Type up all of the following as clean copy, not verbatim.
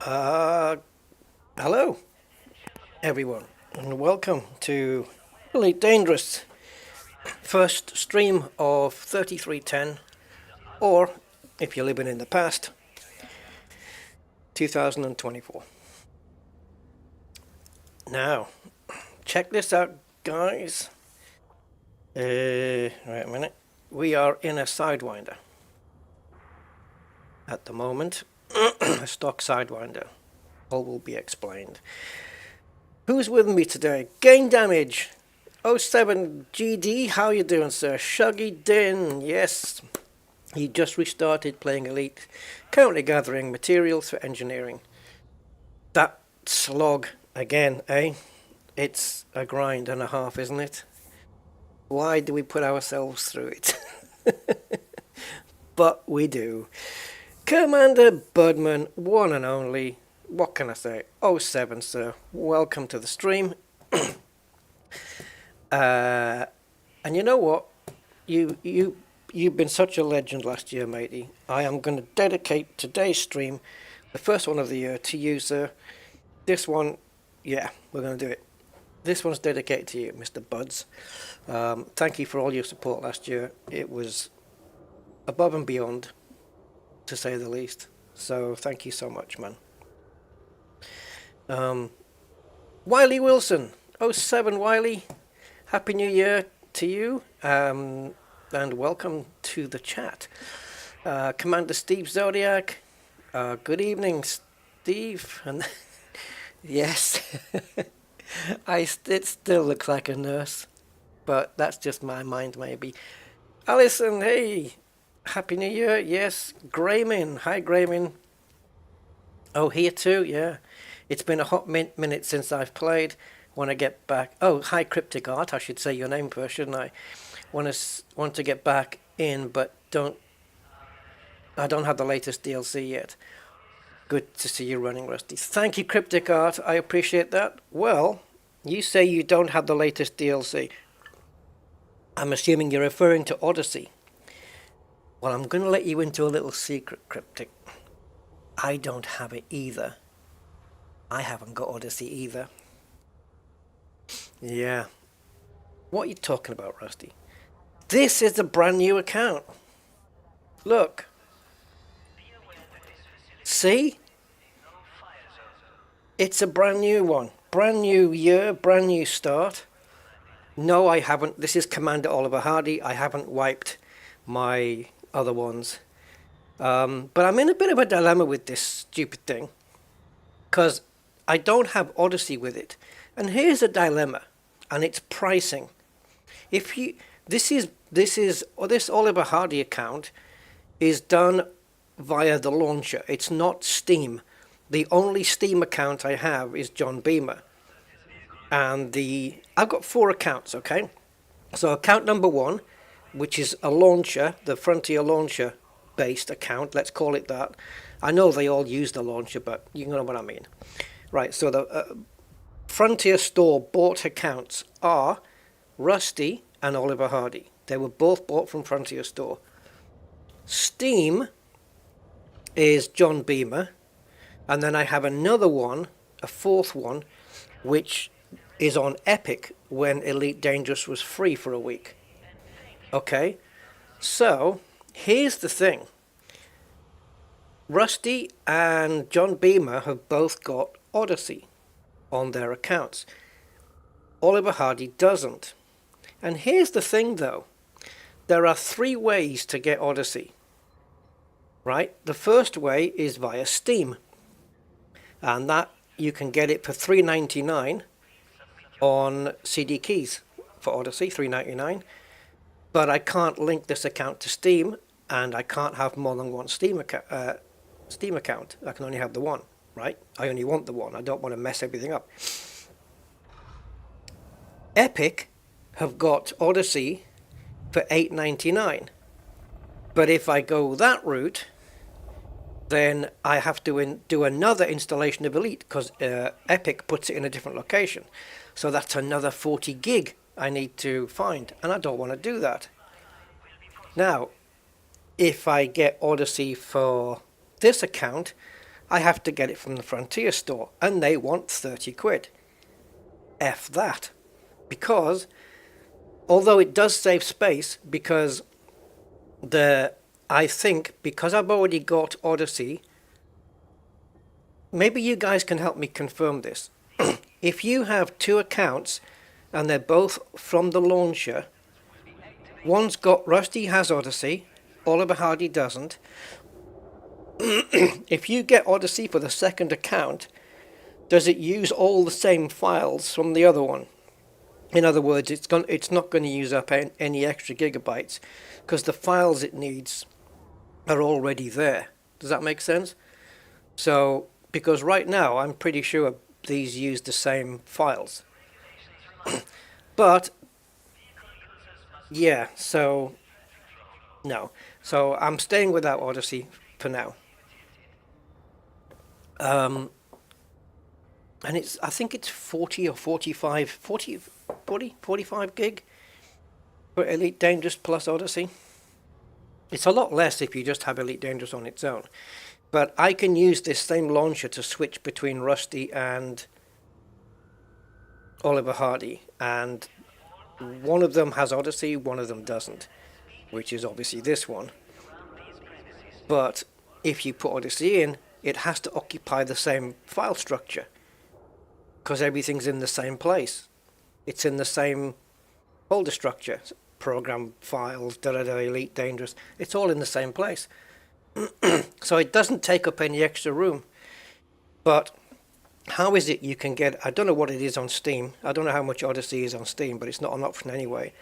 Uh, Hello, everyone, and welcome to Elite Dangerous first stream of 3310, or if you're living in the past, 2024. Now, check this out, guys. Wait a minute. We are in a Sidewinder at the moment, a stock Sidewinder. All will be explained. Who's with me today? Gain Damage 07 GD, how you doing, sir? Shuggy Din, yes. He just restarted playing Elite, currently gathering materials for engineering. That slog again, eh? It's a grind and a half, isn't it? Why do we put ourselves through it? But we do. Commander Budman, one and only. What can I say? 07, sir. Welcome to the stream. And you know what? You've been such a legend last year, matey. I am going to dedicate today's stream, the first one of the year, to you, sir. This one, yeah, we're going to do it. This one's dedicated to you, Mr. Buds. Thank you for all your support last year. It was above and beyond, to say the least. So thank you so much, man. Wiley Wilson, 07 Wiley, Happy New Year to you, and welcome to the chat. Commander Steve Zodiac, good evening, Steve. And yes, it still looks like a nurse, but that's just my mind, maybe. Alison, hey, Happy New Year. Yes, Graymin, hi Graymin. Oh, here too, yeah. It's been a hot minute since I've played. Want to get back. Oh, hi Cryptic Art. I should say your name first, shouldn't I? Want to get back in, but I don't have the latest DLC yet. Good to see you running, Rusty. Thank you, Cryptic Art. I appreciate that. Well, you say you don't have the latest DLC. I'm assuming you're referring to Odyssey. Well, I'm going to let you into a little secret, Cryptic. I don't have it either. I haven't got Odyssey either. Yeah. What are you talking about, Rusty? This is a brand new account. Look. See? It's a brand new one. Brand new year, brand new start. No, I haven't. This is Commander Oliver Hardy. I haven't wiped my other ones. But I'm in a bit of a dilemma with this stupid thing, because I don't have Odyssey with it. And here's a dilemma, and it's pricing. If you this Oliver Hardy account is done via the launcher. It's not Steam. The only Steam account I have is John Beamer. And I've got 4 accounts, okay? So account number 1, which is a launcher, the Frontier launcher based account, let's call it that. I know they all use the launcher, but you know what I mean. Right, so the Frontier Store bought accounts are Rusty and Oliver Hardy. They were both bought from Frontier Store. Steam is John Beamer. And then I have another one, a 4th one, which is on Epic when Elite Dangerous was free for a week. Okay, so here's the thing. Rusty and John Beamer have both got Odyssey on their accounts. Oliver Hardy doesn't. And here's the thing, though. There are 3 ways to get Odyssey. Right? The first way is via Steam. And that you can get it for $3.99 on CD Keys for Odyssey, $3.99. But I can't link this account to Steam, and I can't have more than one Steam account. I can only have the one, right? I only want the one. I don't want to mess everything up. Epic have got Odyssey for $8.99. But if I go that route, then I have to do another installation of Elite, because Epic puts it in a different location. So that's another 40 gig I need to find, and I don't want to do that. Now, if I get Odyssey for this account, I have to get it from the Frontier store, and they want 30 quid. F that. Because, although it does save space, because I think, because I've already got Odyssey, maybe you guys can help me confirm this. If you have two accounts, and they're both from the launcher, one's got, Rusty has Odyssey, Oliver Hardy doesn't. If you get Odyssey for the second account, does it use all the same files from the other one? In other words, it's not going to use up any extra gigabytes because the files it needs are already there. Does that make sense? So, because right now I'm pretty sure these use the same files. But, yeah, so, no. So I'm staying without Odyssey for now. And I think it's 40 or 45 gig for Elite Dangerous plus Odyssey. It's a lot less if you just have Elite Dangerous on its own. But I can use this same launcher to switch between Rusty and Oliver Hardy, and one of them has Odyssey, one of them doesn't, which is obviously this one. But if you put Odyssey in, it has to occupy the same file structure because everything's in the same place. It's in the same folder structure, program files, Elite Dangerous. It's all in the same place. So it doesn't take up any extra room. But how is it you can get, I don't know what it is on Steam. I don't know how much Odyssey is on Steam, but it's not an option anyway.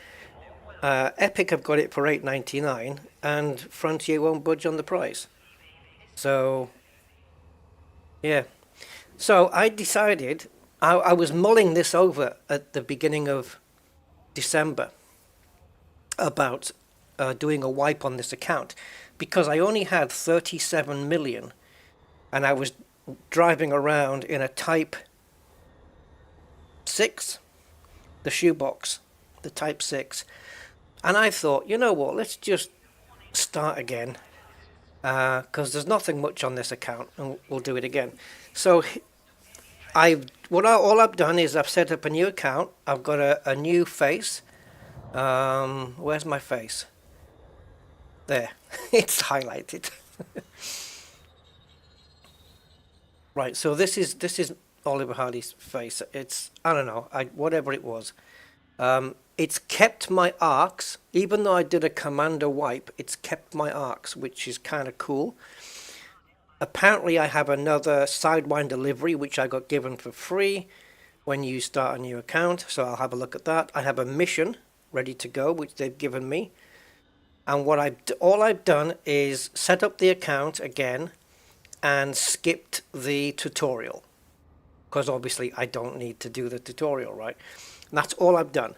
Epic have got it for $8.99 and Frontier won't budge on the price. So, yeah. So I decided, I was mulling this over at the beginning of December about doing a wipe on this account because I only had 37 million and I was driving around in a Type 6, the shoebox, the Type 6, and I thought, you know what, let's just start again because there's nothing much on this account and we'll do it again. So all I've done is I've set up a new account. I've got a new face. Where's my face? There. It's highlighted. Right, so this is Oliver Hardy's face. It's, I don't know, whatever it was. It's kept my arcs, even though I did a commander wipe, it's kept my arcs, which is kind of cool. Apparently I have another Sidewinder livery, which I got given for free when you start a new account, so I'll have a look at that. I have a mission ready to go, which they've given me. And all I've done is set up the account again and skipped the tutorial. Because obviously I don't need to do the tutorial, right? And that's all I've done.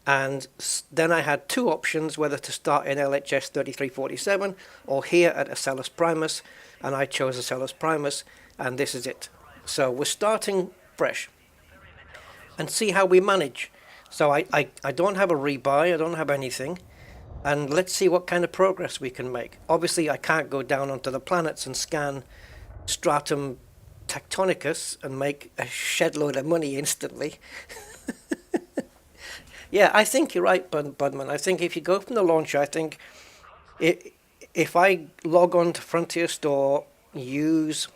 And then I had two options, whether to start in LHS 3347 or here at Acellus Primus. And I chose Acellus Primus, and this is it. So we're starting fresh. And see how we manage. So I don't have a rebuy, I don't have anything. And let's see what kind of progress we can make. Obviously I can't go down onto the planets and scan Stratum Tectonicus and make a shed load of money instantly. Yeah, I think you're right, Budman. I think if you go from the launcher, I think if I log on to Frontier Store, use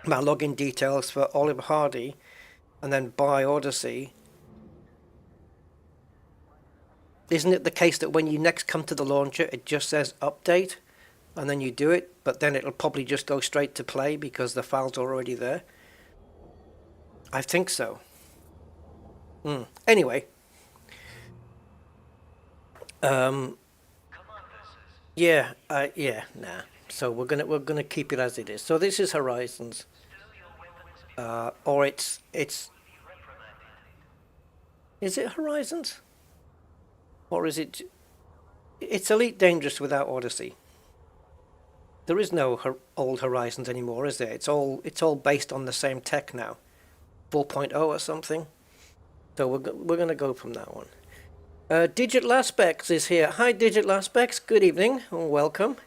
my login details for Oliver Hardy, and then buy Odyssey, isn't it the case that when you next come to the launcher, it just says update, and then you do it, but then it'll probably just go straight to play because the file's already there? I think so. Anyway. Yeah, nah. So we're gonna keep it as it is. So this is Horizons, or it's. Is it Horizons, or is it? It's Elite Dangerous without Odyssey. There is no old Horizons anymore, is there? It's all based on the same tech now, 4.0 or something. So we're gonna go from that one. Digital Aspects is here. Hi, Digital Aspects. Good evening and welcome.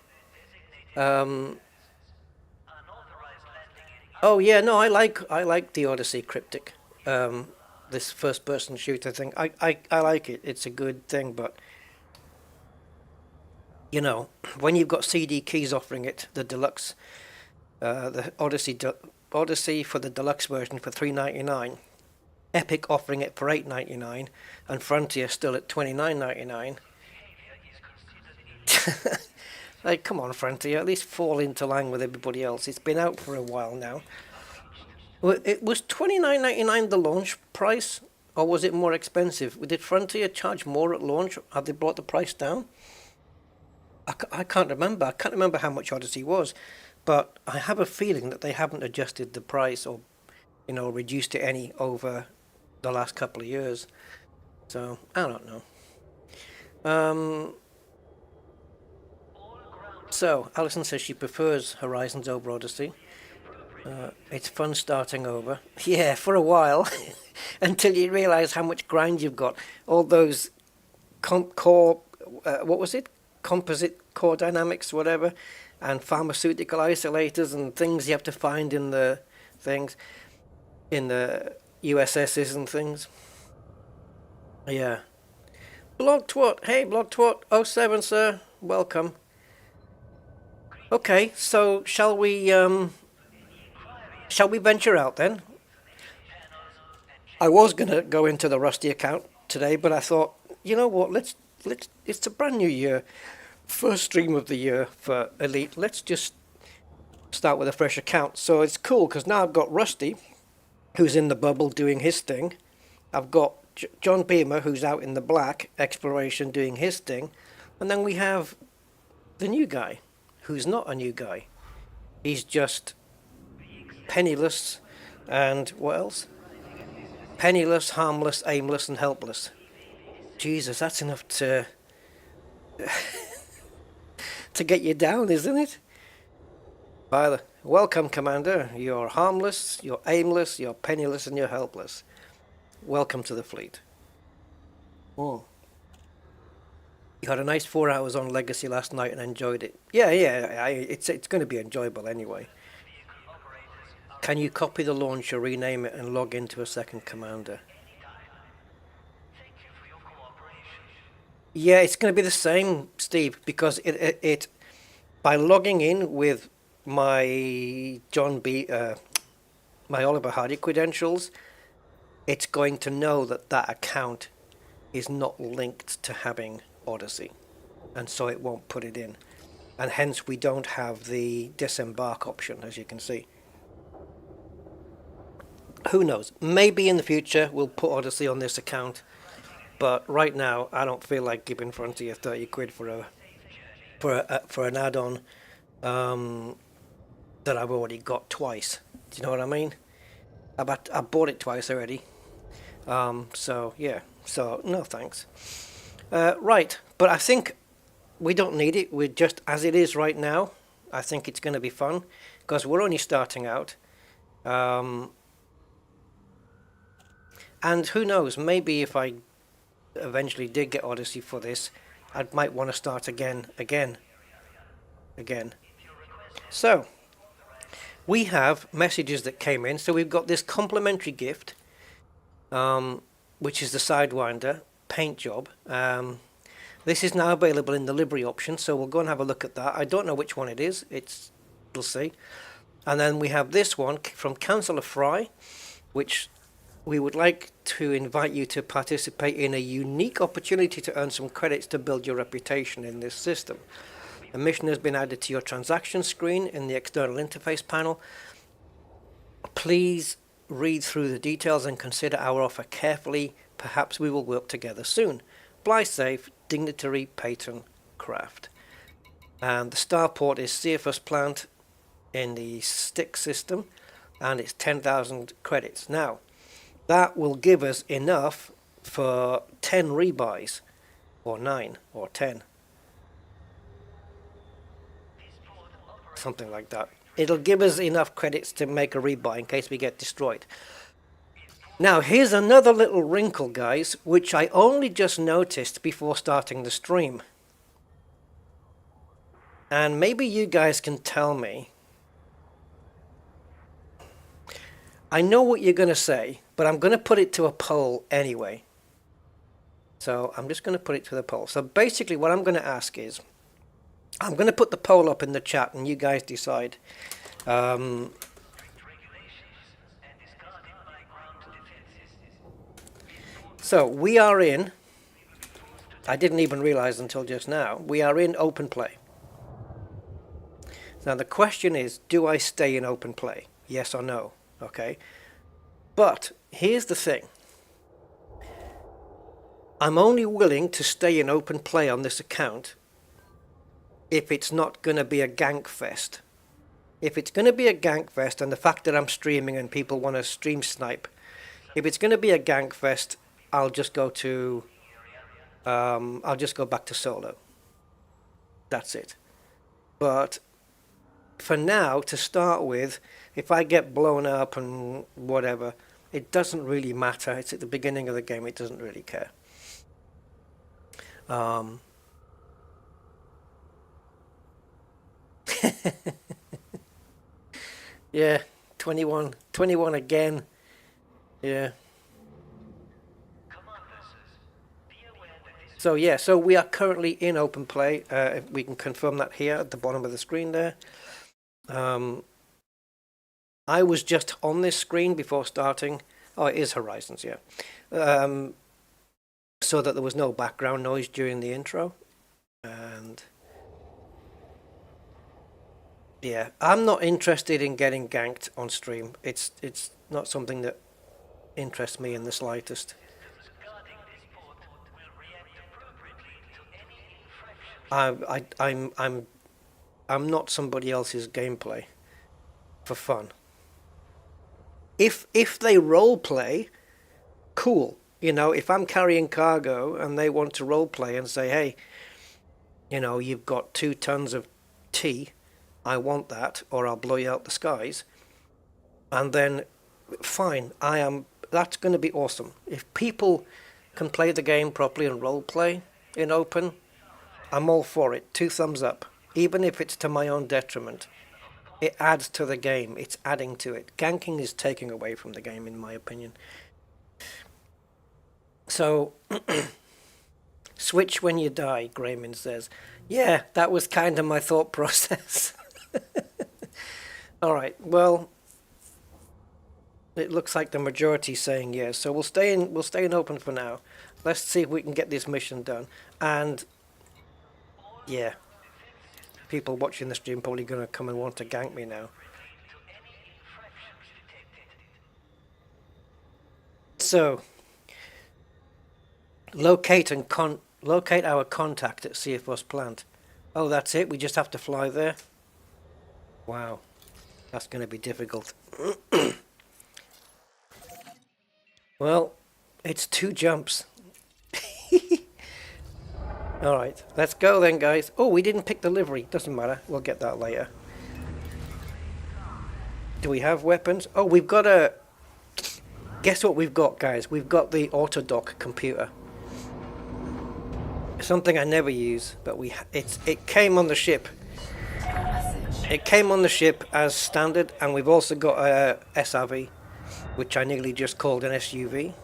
Oh yeah, no, I like the Odyssey Cryptic. This first person shooter thing. I like it. It's a good thing, but you know, when you've got CD Keys offering it, the deluxe, the Odyssey for the deluxe version for $3.99, Epic offering it for $8.99, and Frontier still at $29.99. Like, come on, Frontier, at least fall into line with everybody else. It's been out for a while now. Well, it was $29.99 the launch price, or was it more expensive? Did Frontier charge more at launch? Have they brought the price down? I can't remember. I can't remember how much Odyssey was, but I have a feeling that they haven't adjusted the price or, reduced it any over the last couple of years. So I don't know. So Alison says she prefers Horizons over Odyssey. It's fun starting over. Yeah, for a while, until you realise how much grind you've got. All those core, what was it? Composite core dynamics, whatever, and pharmaceutical isolators and things you have to find in the things, in the USSs and things. Yeah. Blog Twat. Hey, Blog Twat. Oh 07, sir. Welcome. Okay, so shall we venture out then? I was gonna go into the Rusty account today, but I thought, you know what? Let's. It's a brand new year, first stream of the year for Elite. Let's just start with a fresh account. So it's cool because now I've got Rusty, who's in the bubble doing his thing. I've got John Beamer, who's out in the black exploration doing his thing, and then we have the new guy, who's not a new guy. He's just penniless, and what else? Penniless, harmless, aimless, and helpless. Jesus, that's enough to get you down, isn't it? Welcome, Commander. You're harmless, you're aimless, you're penniless, and you're helpless. Welcome to the fleet. Oh. You had a nice 4 hours on Legacy last night and enjoyed it. Yeah, it's going to be enjoyable anyway. Can you copy the launcher, rename it, and log into a second commander? Yeah, it's going to be the same, Steve, because it by logging in with my my Oliver Hardy credentials, it's going to know that account is not linked to having Odyssey, and so it won't put it in, and hence we don't have the disembark option, as you can see. Who knows? Maybe in the future we'll put Odyssey on this account, but right now I don't feel like giving Frontier 30 quid for an add-on that I've already got twice. Do you know what I mean? I bought it twice already. So yeah. So no thanks. Right, but I think we don't need it. We're just as it is right now. I think it's going to be fun because we're only starting out. And who knows, maybe if I eventually did get Odyssey for this, I might want to start again. So, we have messages that came in. So we've got this complimentary gift, which is the Sidewinder paint job. This is now available in the livery option, so we'll go and have a look at that. I don't know which one it is. We'll see. And then we have this one from Councillor Fry, which we would like to invite you to participate in a unique opportunity to earn some credits to build your reputation in this system. A mission has been added to your transaction screen in the external interface panel. Please read through the details and consider our offer carefully. Perhaps we will work together soon. Fly safe, Dignitary Peyton Craft. And the starport is CFS plant in the stick system, and it's 10,000 credits. Now, that will give us enough for 10 rebuys, or 9, or 10. Something like that. It'll give us enough credits to make a rebuy in case we get destroyed. Now, here's another little wrinkle, guys, which I only just noticed before starting the stream. And maybe you guys can tell me. I know what you're going to say, but I'm going to put it to a poll anyway. So I'm just going to put it to the poll. So basically what I'm going to ask is, I'm going to put the poll up in the chat and you guys decide. So we are in, I didn't even realize until just now, we are in open play. Now the question is, do I stay in open play? Yes or no? Okay. But here's the thing. I'm only willing to stay in open play on this account if it's not going to be a gank fest. If it's going to be a gank fest, and the fact that I'm streaming and people want to stream snipe, if it's going to be a gank fest, I'll just go to I'll just go back to solo. That's it. But for now, to start with, if I get blown up and whatever, it doesn't really matter. It's at the beginning of the game. It doesn't really care. Yeah, 21 again. Yeah. So yeah, so we are currently in open play. We can confirm that here at the bottom of the screen there. I was just on this screen before starting. Oh, it is Horizons, yeah. So that there was no background noise during the intro. And yeah, I'm not interested in getting ganked on stream. It's not something that interests me in the slightest. I'm not somebody else's gameplay for fun. If they role play, cool. You know, if I'm carrying cargo and they want to role play and say, hey, you know, you've got 2 tons of tea, I want that, or I'll blow you out the skies. And then, fine, that's going to be awesome. If people can play the game properly and role play in open, I'm all for it. 2 thumbs up. Even if it's to my own detriment. It adds to the game. It's adding to it. Ganking is taking away from the game, in my opinion. So, switch when you die, Grayman says. Yeah, that was kind of my thought process. Alright, well, it looks like the majority's saying yes. So we'll stay in open for now. Let's see if we can get this mission done. And yeah, people watching the stream probably going to come and want to gank me now. So, locate our contact at CFOS plant. Oh, that's it? We just have to fly there? Wow, that's going to be difficult. Well, it's 2 jumps. Alright, let's go then, guys. Oh, we didn't pick the livery. Doesn't matter. We'll get that later. Do we have weapons? Oh, we've got a... Guess what we've got, guys? We've got the auto-dock computer. Something I never use, but it came on the ship. It came on the ship as standard, and we've also got a SRV, which I nearly just called an SUV.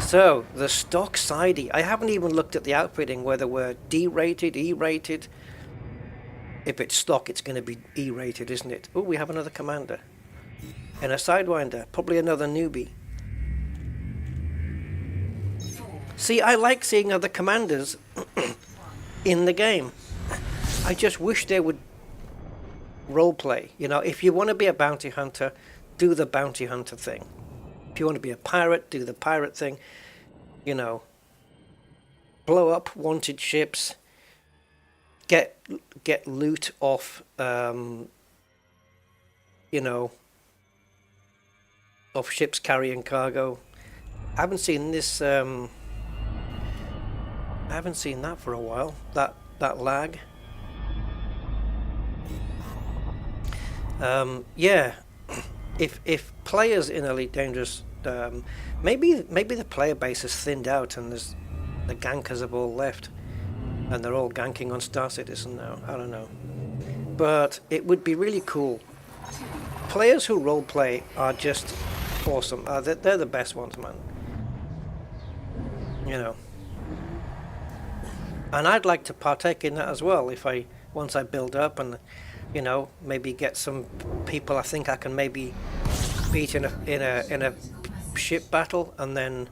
So, the stock sidey. I haven't even looked at the outfitting, whether we're D-rated, E-rated. If it's stock, it's going to be E-rated, isn't it? Oh, we have another commander. And a sidewinder. Probably another newbie. See, I like seeing other commanders in the game. I just wish they would roleplay. You know, if you want to be a bounty hunter, do the bounty hunter thing. If you want to be a pirate, do the pirate thing. You know, blow up wanted ships. Get loot off, you know, off ships carrying cargo. I haven't seen this. I haven't seen that for a while. That lag. Yeah. If players in Elite Dangerous, maybe the player base has thinned out and the gankers have all left, and they're all ganking on Star Citizen now. I don't know, but it would be really cool players who roleplay are just awesome. They're the best ones, man. You know. And I'd like to partake in that as well. If once I build up and, you know, maybe get some people I think I can maybe beat in a ship battle, and then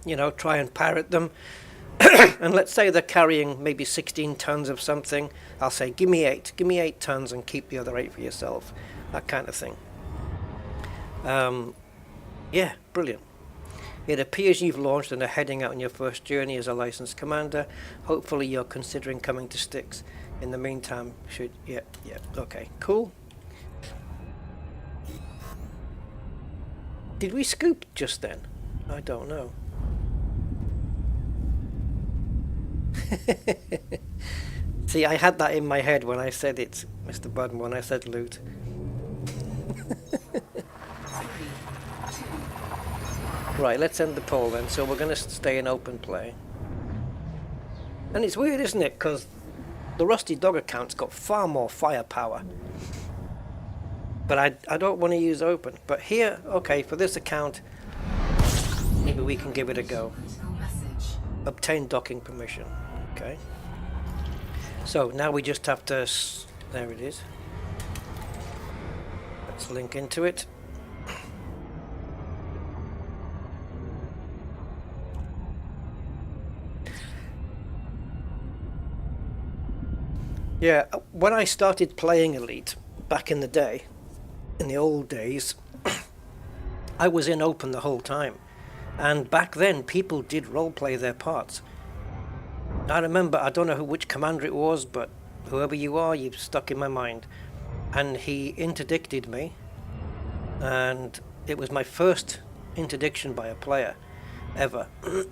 you know, try and pirate them. And let's say they're carrying maybe 16 tons of something. I'll say, give me 8 tons and keep the other 8 for yourself. That kind of thing. Yeah, brilliant. It appears you've launched and are heading out on your first journey as a licensed commander. Hopefully you're considering coming to Styx. In the meantime, yeah, okay, cool. Did we scoop just then? I don't know. See, I had that in my head when I said it, Mr. Budden, when I said loot. Right, let's end the poll then. So we're going to stay in open play. And it's weird, isn't it? Because the Rusty Dog account's got far more firepower. But I don't want to use open. But here, okay, for this account, maybe we can give it a go. Obtain docking permission. Okay. So now we just have to... There it is. Let's link into it. Yeah, when I started playing Elite back in the day, in the old days, I was in open the whole time. And back then, people did roleplay their parts. I remember, I don't know which commander it was, but whoever you are, you've stuck in my mind. And he interdicted me, and it was my first interdiction by a player ever.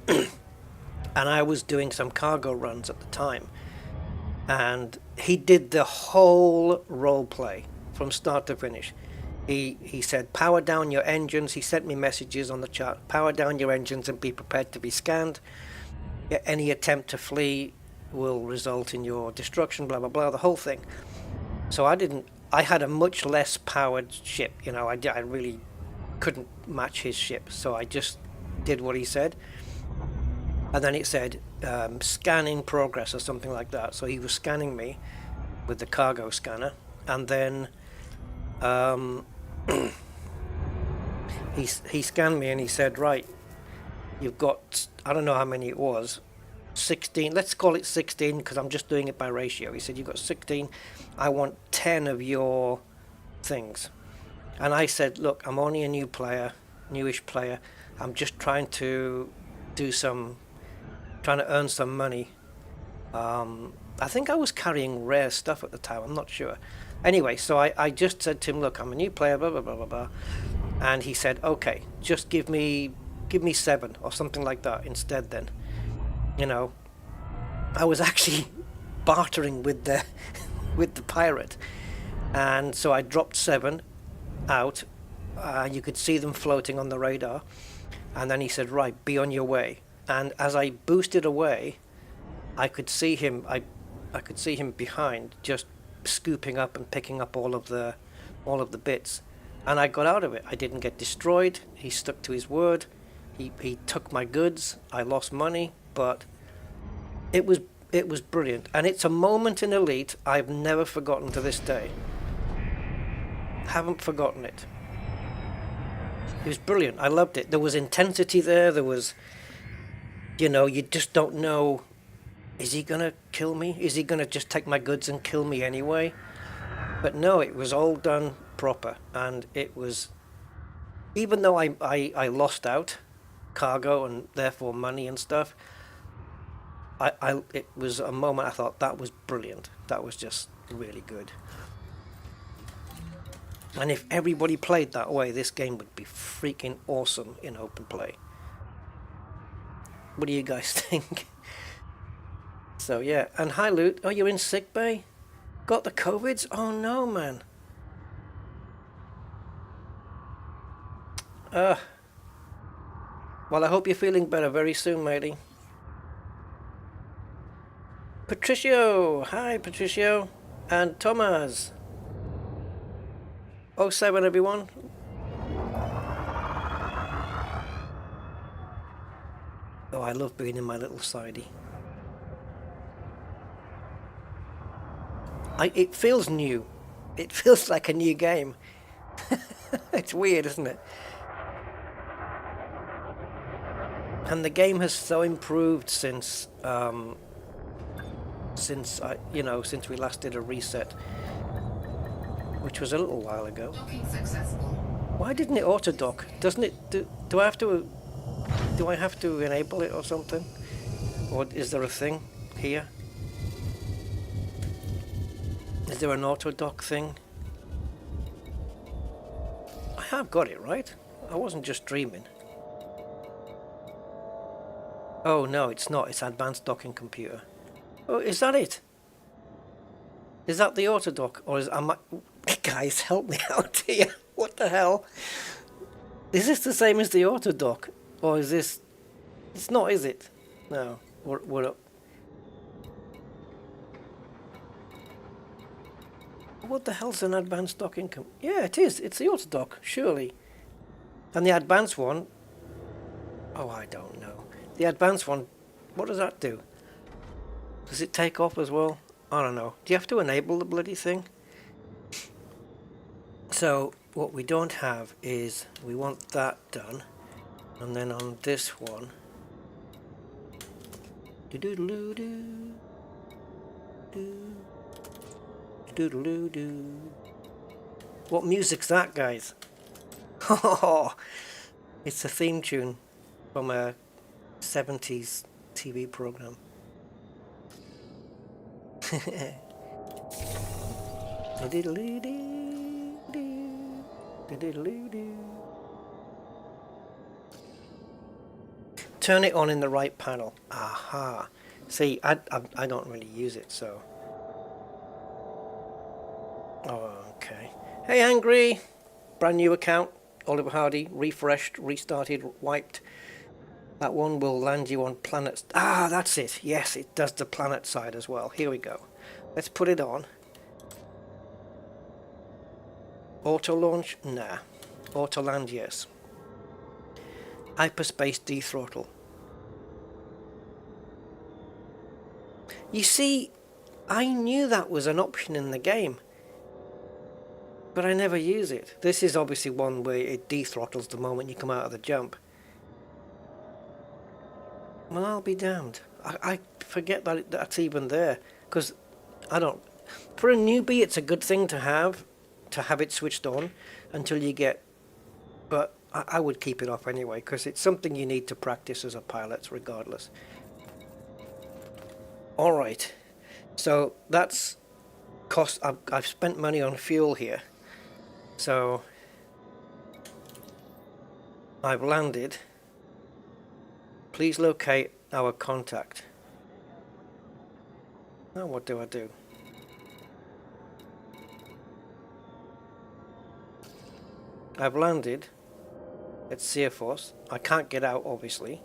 And I was doing some cargo runs at the time. And he did the whole role play from start to finish. He said, power down your engines. He sent me messages on the chat. Power down your engines and be prepared to be scanned. Any attempt to flee will result in your destruction, blah, blah, blah, the whole thing. So I had a much less powered ship. You know, I really couldn't match his ship. So I just did what he said. And then it said, scan in progress or something like that. So he was scanning me with the cargo scanner. And then he scanned me and he said, right, you've got, I don't know how many it was, 16, let's call it 16 because I'm just doing it by ratio. He said, you've got 16, I want 10 of your things. And I said, look, I'm only a newish player. I'm just trying to trying to earn some money. I think I was carrying rare stuff at the time, I'm not sure. Anyway, so I just said to him, look, I'm a new player, blah, blah, blah, blah, blah. And he said, okay, just give me 7 or something like that instead then. You know, I was actually bartering with the pirate. And so I dropped 7 out. You could see them floating on the radar. And then he said, right, be on your way. And as I boosted away, I could see him. I could see him behind, just scooping up and picking up all of the bits. And I got out of it. I didn't get destroyed. He stuck to his word. He took my goods. I lost money, but it was brilliant. And it's a moment in Elite I've never forgotten to this day. Haven't forgotten it. It was brilliant. I loved it. There was intensity there. There was, you know, you just don't know, is he going to kill me? Is he going to just take my goods and kill me anyway? But no, it was all done proper. And it was, even though I lost out cargo and therefore money and stuff, it was a moment I thought, that was brilliant. That was just really good. And if everybody played that way, this game would be freaking awesome in open play. What do you guys think? So yeah, and hi Loot, oh, you're in sick bay? Got the COVIDs? Oh no, man. Well, I hope you're feeling better very soon, matey. Patricio, hi Patricio, and Thomas. 07 everyone. Oh, I love being in my little sidey. It feels new. It feels like a new game. It's weird, isn't it? And the game has so improved since since we last did a reset, which was a little while ago. Why didn't it auto dock? Doesn't it? Do I have to enable it or something? Or is there a thing here? Is there an auto dock thing? I have got it right. I wasn't just dreaming. Oh no, it's not. It's advanced docking computer. Oh, is that it? Is that the auto dock, or guys, help me out here. What the hell? Is this the same as the auto dock, or is this? It's not, is it? No, we're up. What the hell's an advanced docking Yeah, it is. It's the auto dock, surely. And the advanced one. Oh, I don't know. The advanced one. What does that do? Does it take off as well? I don't know. Do you have to enable the bloody thing? So what we don't have is we want that done, and then on this one, what music's that, guys? Oh, it's a theme tune from a 70s TV program. Turn it on in the right panel. Aha. See, I don't really use it, so. Oh, okay. Hey, Angry. Brand new account. Oliver Hardy. Refreshed, restarted, wiped. That one will land you on planets. Ah, that's it. Yes, it does the planet side as well. Here we go. Let's put it on. Auto launch? Nah. Auto land? Yes. Hyperspace dethrottle. You see, I knew that was an option in the game, but I never use it. This is obviously one where it dethrottles the moment you come out of the jump. Well, I'll be damned. I forget that that's even there, because I don't. For a newbie, it's a good thing to have it switched on until you get. But I would keep it off anyway, because it's something you need to practice as a pilot, regardless. All right, so that's cost. I've spent money on fuel here, so I've landed. Please locate our contact. Now what do I do? I've landed at Seaforth. I can't get out, obviously.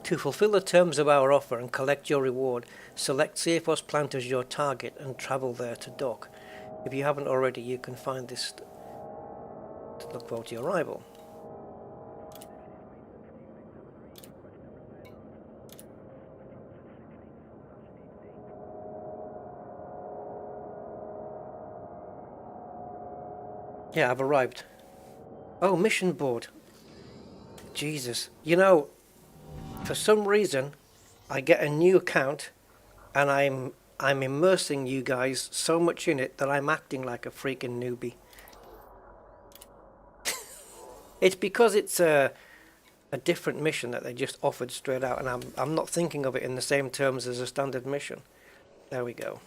To fulfill the terms of our offer and collect your reward, select Seaforth Plant as your target and travel there to dock. If you haven't already, you can find this to look forward to your arrival. Yeah, I've arrived. Oh, mission board. Jesus. You know, for some reason, I get a new account, and I'm immersing you guys so much in it that I'm acting like a freaking newbie. It's because it's a different mission that they just offered straight out, and I'm not thinking of it in the same terms as a standard mission. There we go.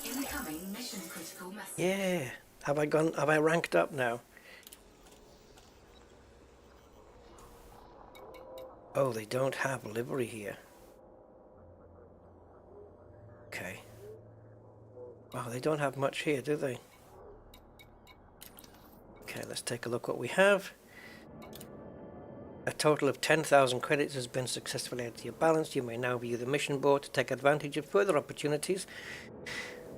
Incoming mission critical message. Yeah. Have I ranked up now? Oh, they don't have livery here. Okay. Wow, they don't have much here, do they? Okay, let's take a look what we have. A total of 10,000 credits has been successfully added to your balance. You may now view the mission board to take advantage of further opportunities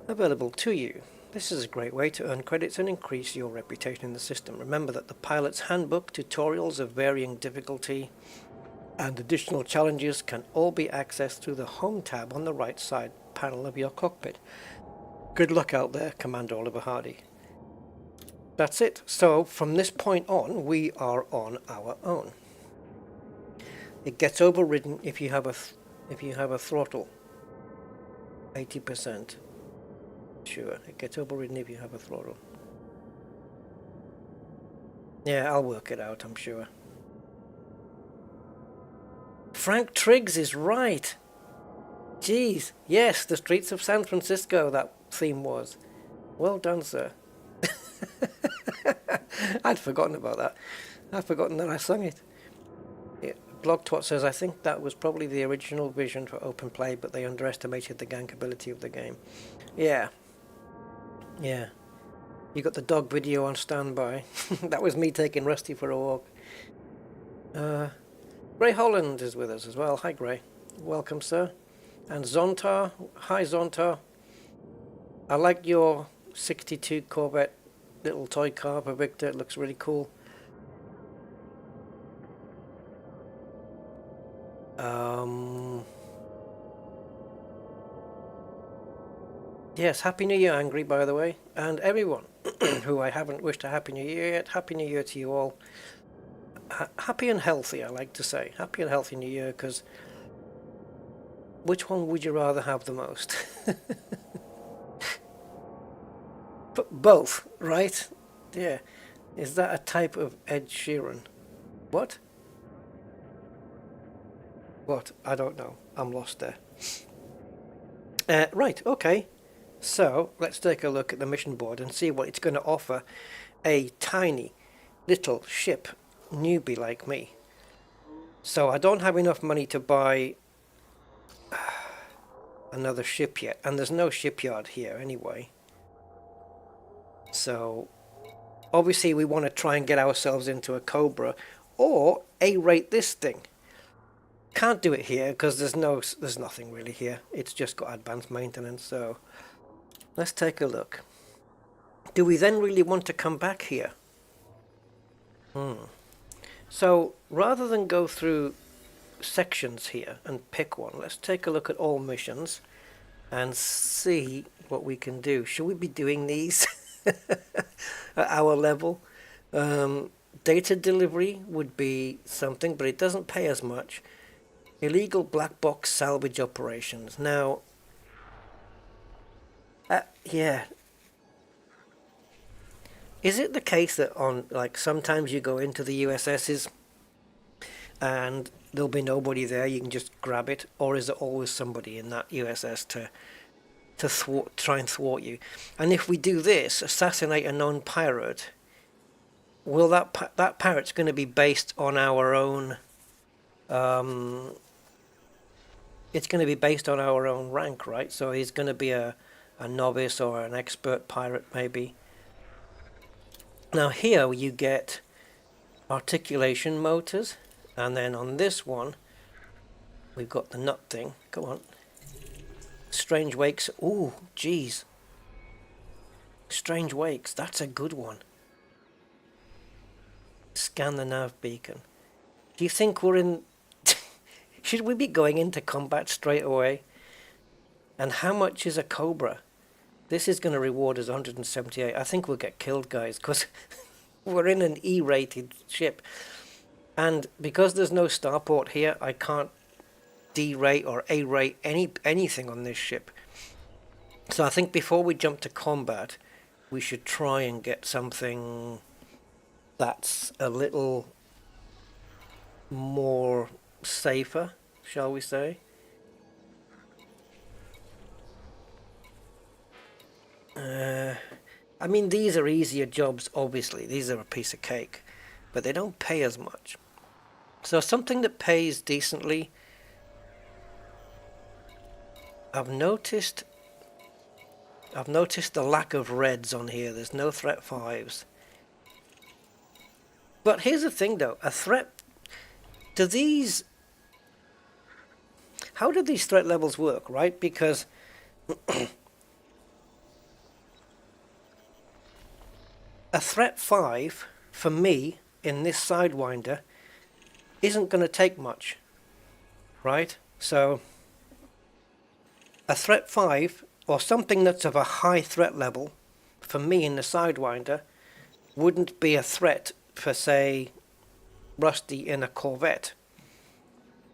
available to you. This is a great way to earn credits and increase your reputation in the system. Remember that the pilot's handbook, tutorials of varying difficulty, and additional challenges can all be accessed through the Home tab on the right side panel of your cockpit. Good luck out there, Commander Oliver Hardy. That's it. So from this point on, we are on our own. It gets overridden if you have a throttle. 80%. Sure, it gets overridden if you have a throttle. Yeah, I'll work it out, I'm sure. Frank Triggs is right. Jeez, yes, the streets of San Francisco, that theme was. Well done, sir. I'd forgotten about that. I'd forgotten that I sung it. Yeah, BlogTwat says, I think that was probably the original vision for open play, but they underestimated the gankability of the game. Yeah. Yeah. You got the dog video on standby. That was me taking Rusty for a walk. Gray Holland is with us as well. Hi, Gray. Welcome, sir. And Zontar. Hi, Zontar. I like your 62 Corvette little toy car for Victor. It looks really cool. Yes, Happy New Year, Angry, by the way. And everyone who I haven't wished a Happy New Year yet. Happy New Year to you all. Happy and healthy, I like to say. Happy and healthy New Year, because which one would you rather have the most? Both, right? Yeah. Is that a type of Ed Sheeran? What? What? I don't know. I'm lost there. Right, okay. So, let's take a look at the mission board and see what it's going to offer a tiny little ship newbie like me. So, I don't have enough money to buy another ship yet, and there's no shipyard here anyway. So, obviously we want to try and get ourselves into a Cobra or A-rate this thing. Can't do it here because there's nothing really here. It's just got advanced maintenance. So let's take a look. Do we then really want to come back here? So rather than go through sections here and pick one, let's take a look at all missions and see what we can do. Should we be doing these at our level? Data delivery would be something, but it doesn't pay as much. Illegal black box salvage operations. Now, yeah. Is it the case that on, like, sometimes you go into the USS's and there'll be nobody there, you can just grab it, or is there always somebody in that USS to try and thwart you? And if we do this, assassinate a known pirate, will that pirate's going to be based on our own? It's going to be based on our own rank, right? So he's going to be a novice or an expert pirate, maybe. Now here you get articulation motors, and then on this one we've got the nut thing. Come on. Strange wakes. Ooh, geez. Strange wakes. That's a good one. Scan the nav beacon. Do you think we're in... Should we be going into combat straight away? And how much is a Cobra? This is going to reward us 178. I think we'll get killed, guys, because we're in an E-rated ship. And because there's no starport here, I can't D-rate or A-rate anything on this ship. So I think before we jump to combat, we should try and get something that's a little more safer, shall we say. I mean, these are easier jobs, obviously. These are a piece of cake, but they don't pay as much. So something that pays decently. I've noticed the lack of reds on here. There's no threat 5s. But here's the thing, though. A threat do these, how do these threat levels work, right? Because a threat 5 for me in this Sidewinder isn't going to take much, right? So a threat 5 or something that's of a high threat level for me in the Sidewinder wouldn't be a threat for, say, Rusty in a Corvette.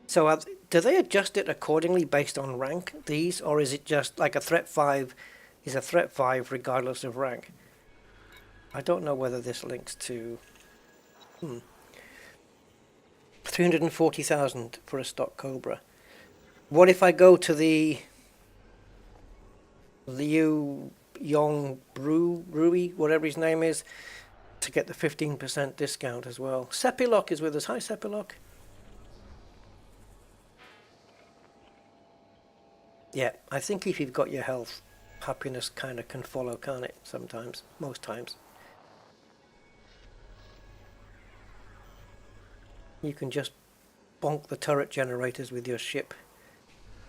So do they adjust it accordingly based on rank, these, or is it just like a threat 5 is a threat 5 regardless of rank? I don't know whether this links to 340,000 for a stock Cobra. What if I go to the Liu Yong Rui, whatever his name is, to get the 15% discount as well? Sepilok is with us. Hi, Sepilok. Yeah, I think if you've got your health, happiness kind of can follow, can't it? Sometimes, most times. You can just bonk the turret generators with your ship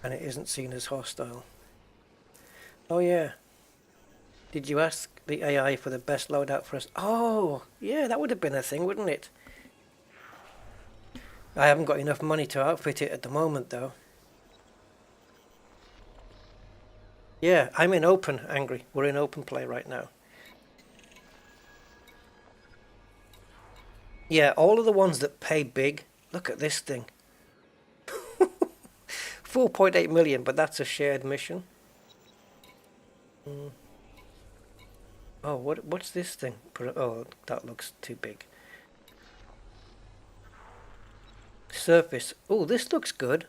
and it isn't seen as hostile. Oh yeah. Did you ask the AI for the best loadout for us? Oh, yeah, that would have been a thing, wouldn't it? I haven't got enough money to outfit it at the moment, though. Yeah, I'm in open, Angry. We're in open play right now. Yeah, all of the ones that pay big. Look at this thing. 4.8 million, but that's a shared mission. Oh, what's this thing? Oh, that looks too big. Surface. Oh, this looks good.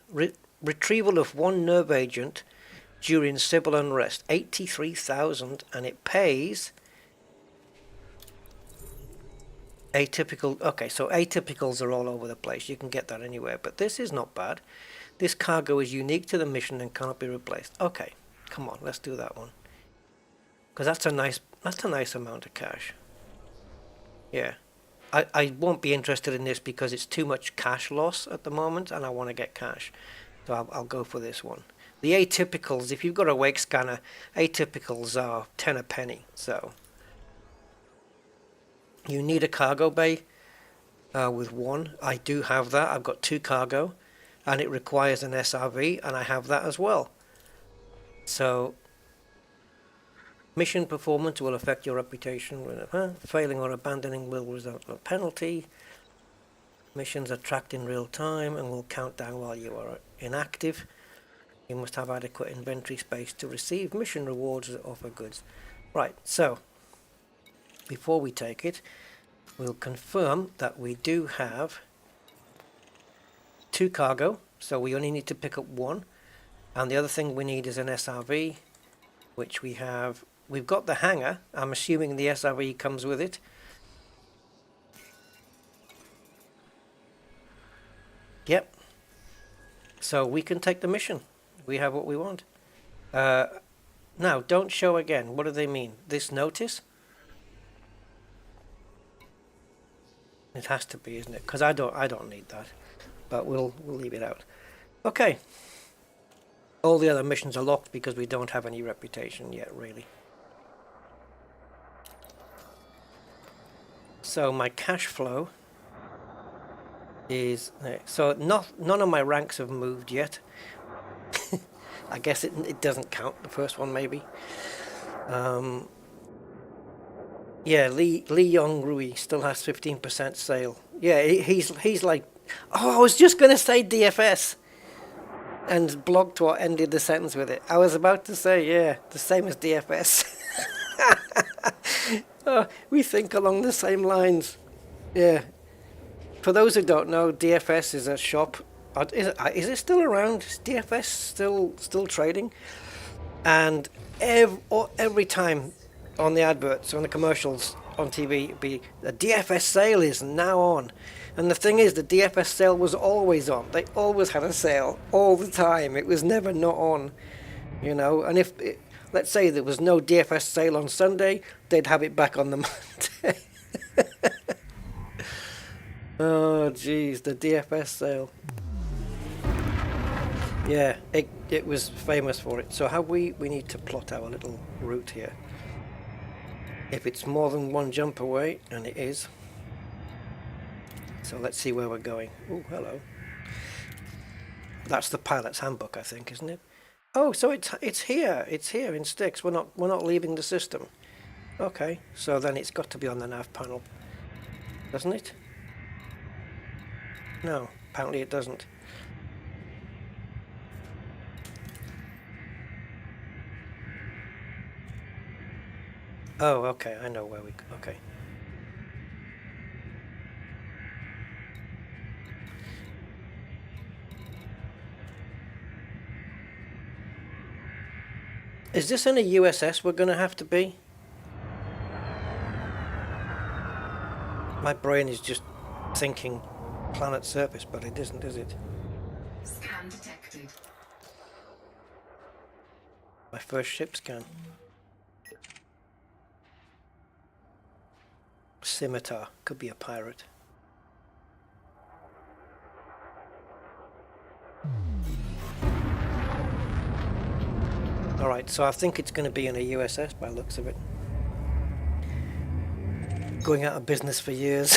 Retrieval of 1 nerve agent during civil unrest. 83,000, and it pays atypical. Okay, so atypicals are all over the place. You can get that anywhere, but this is not bad. This cargo is unique to the mission and cannot be replaced. Okay, come on, let's do that one. Because that's a nice amount of cash. Yeah. I won't be interested in this because it's too much cash loss at the moment and I want to get cash. So I'll go for this one. The atypicals, if you've got a wake scanner, atypicals are 10 a penny. So you need a cargo bay with 1. I do have that. I've got 2 cargo and it requires an SRV and I have that as well. So mission performance will affect your reputation. Failing or abandoning will result in a penalty. Missions are tracked in real time and will count down while you are inactive. You must have adequate inventory space to receive mission rewards that offer goods. Right, so before we take it, we'll confirm that we do have 2 cargo, so we only need to pick up 1. And the other thing we need is an SRV, which we have. We've got the hangar. I'm assuming the SRV comes with it. Yep. So we can take the mission. We have what we want. Now, don't show again. What do they mean? This notice? It has to be, isn't it? Because I don't need that. But we'll leave it out. Okay. All the other missions are locked because we don't have any reputation yet, really. So my cash flow is so none of my ranks have moved yet. I guess it doesn't count, the first one maybe. Yeah, Li Yong Rui still has 15% sale. Yeah, he's like, oh, I was just gonna say DFS, and Blogtwat ended the sentence with it. I was about to say, yeah, the same as DFS. Oh, we think along the same lines. Yeah. For those who don't know, DFS is a shop. Is it still around? Is DFS still trading? And every time on the adverts, on the commercials on TV, it'd be the DFS sale is now on. And the thing is, the DFS sale was always on. They always had a sale all the time. It was never not on, you know. And if let's say there was no DFS sale on Sunday, they'd have it back on the Monday. Oh geez, the DFS sale. Yeah, it was famous for it. So how we need to plot our little route here. If it's more than one jump away, and it is. So let's see where we're going. Oh, hello. That's the pilot's handbook, I think, isn't it? Oh, so it's here. It's here in sticks. We're not leaving the system. Okay, so then it's got to be on the nav panel, doesn't it? No, apparently it doesn't. Oh, okay, I know where we... Okay. Is this in a USS we're going to have to be? My brain is just thinking planet surface, but it isn't, is it? Scan detected. My first ship scan. Scimitar. Could be a pirate. Alright, so I think it's going to be in a USS by the looks of it. Going out of business for years.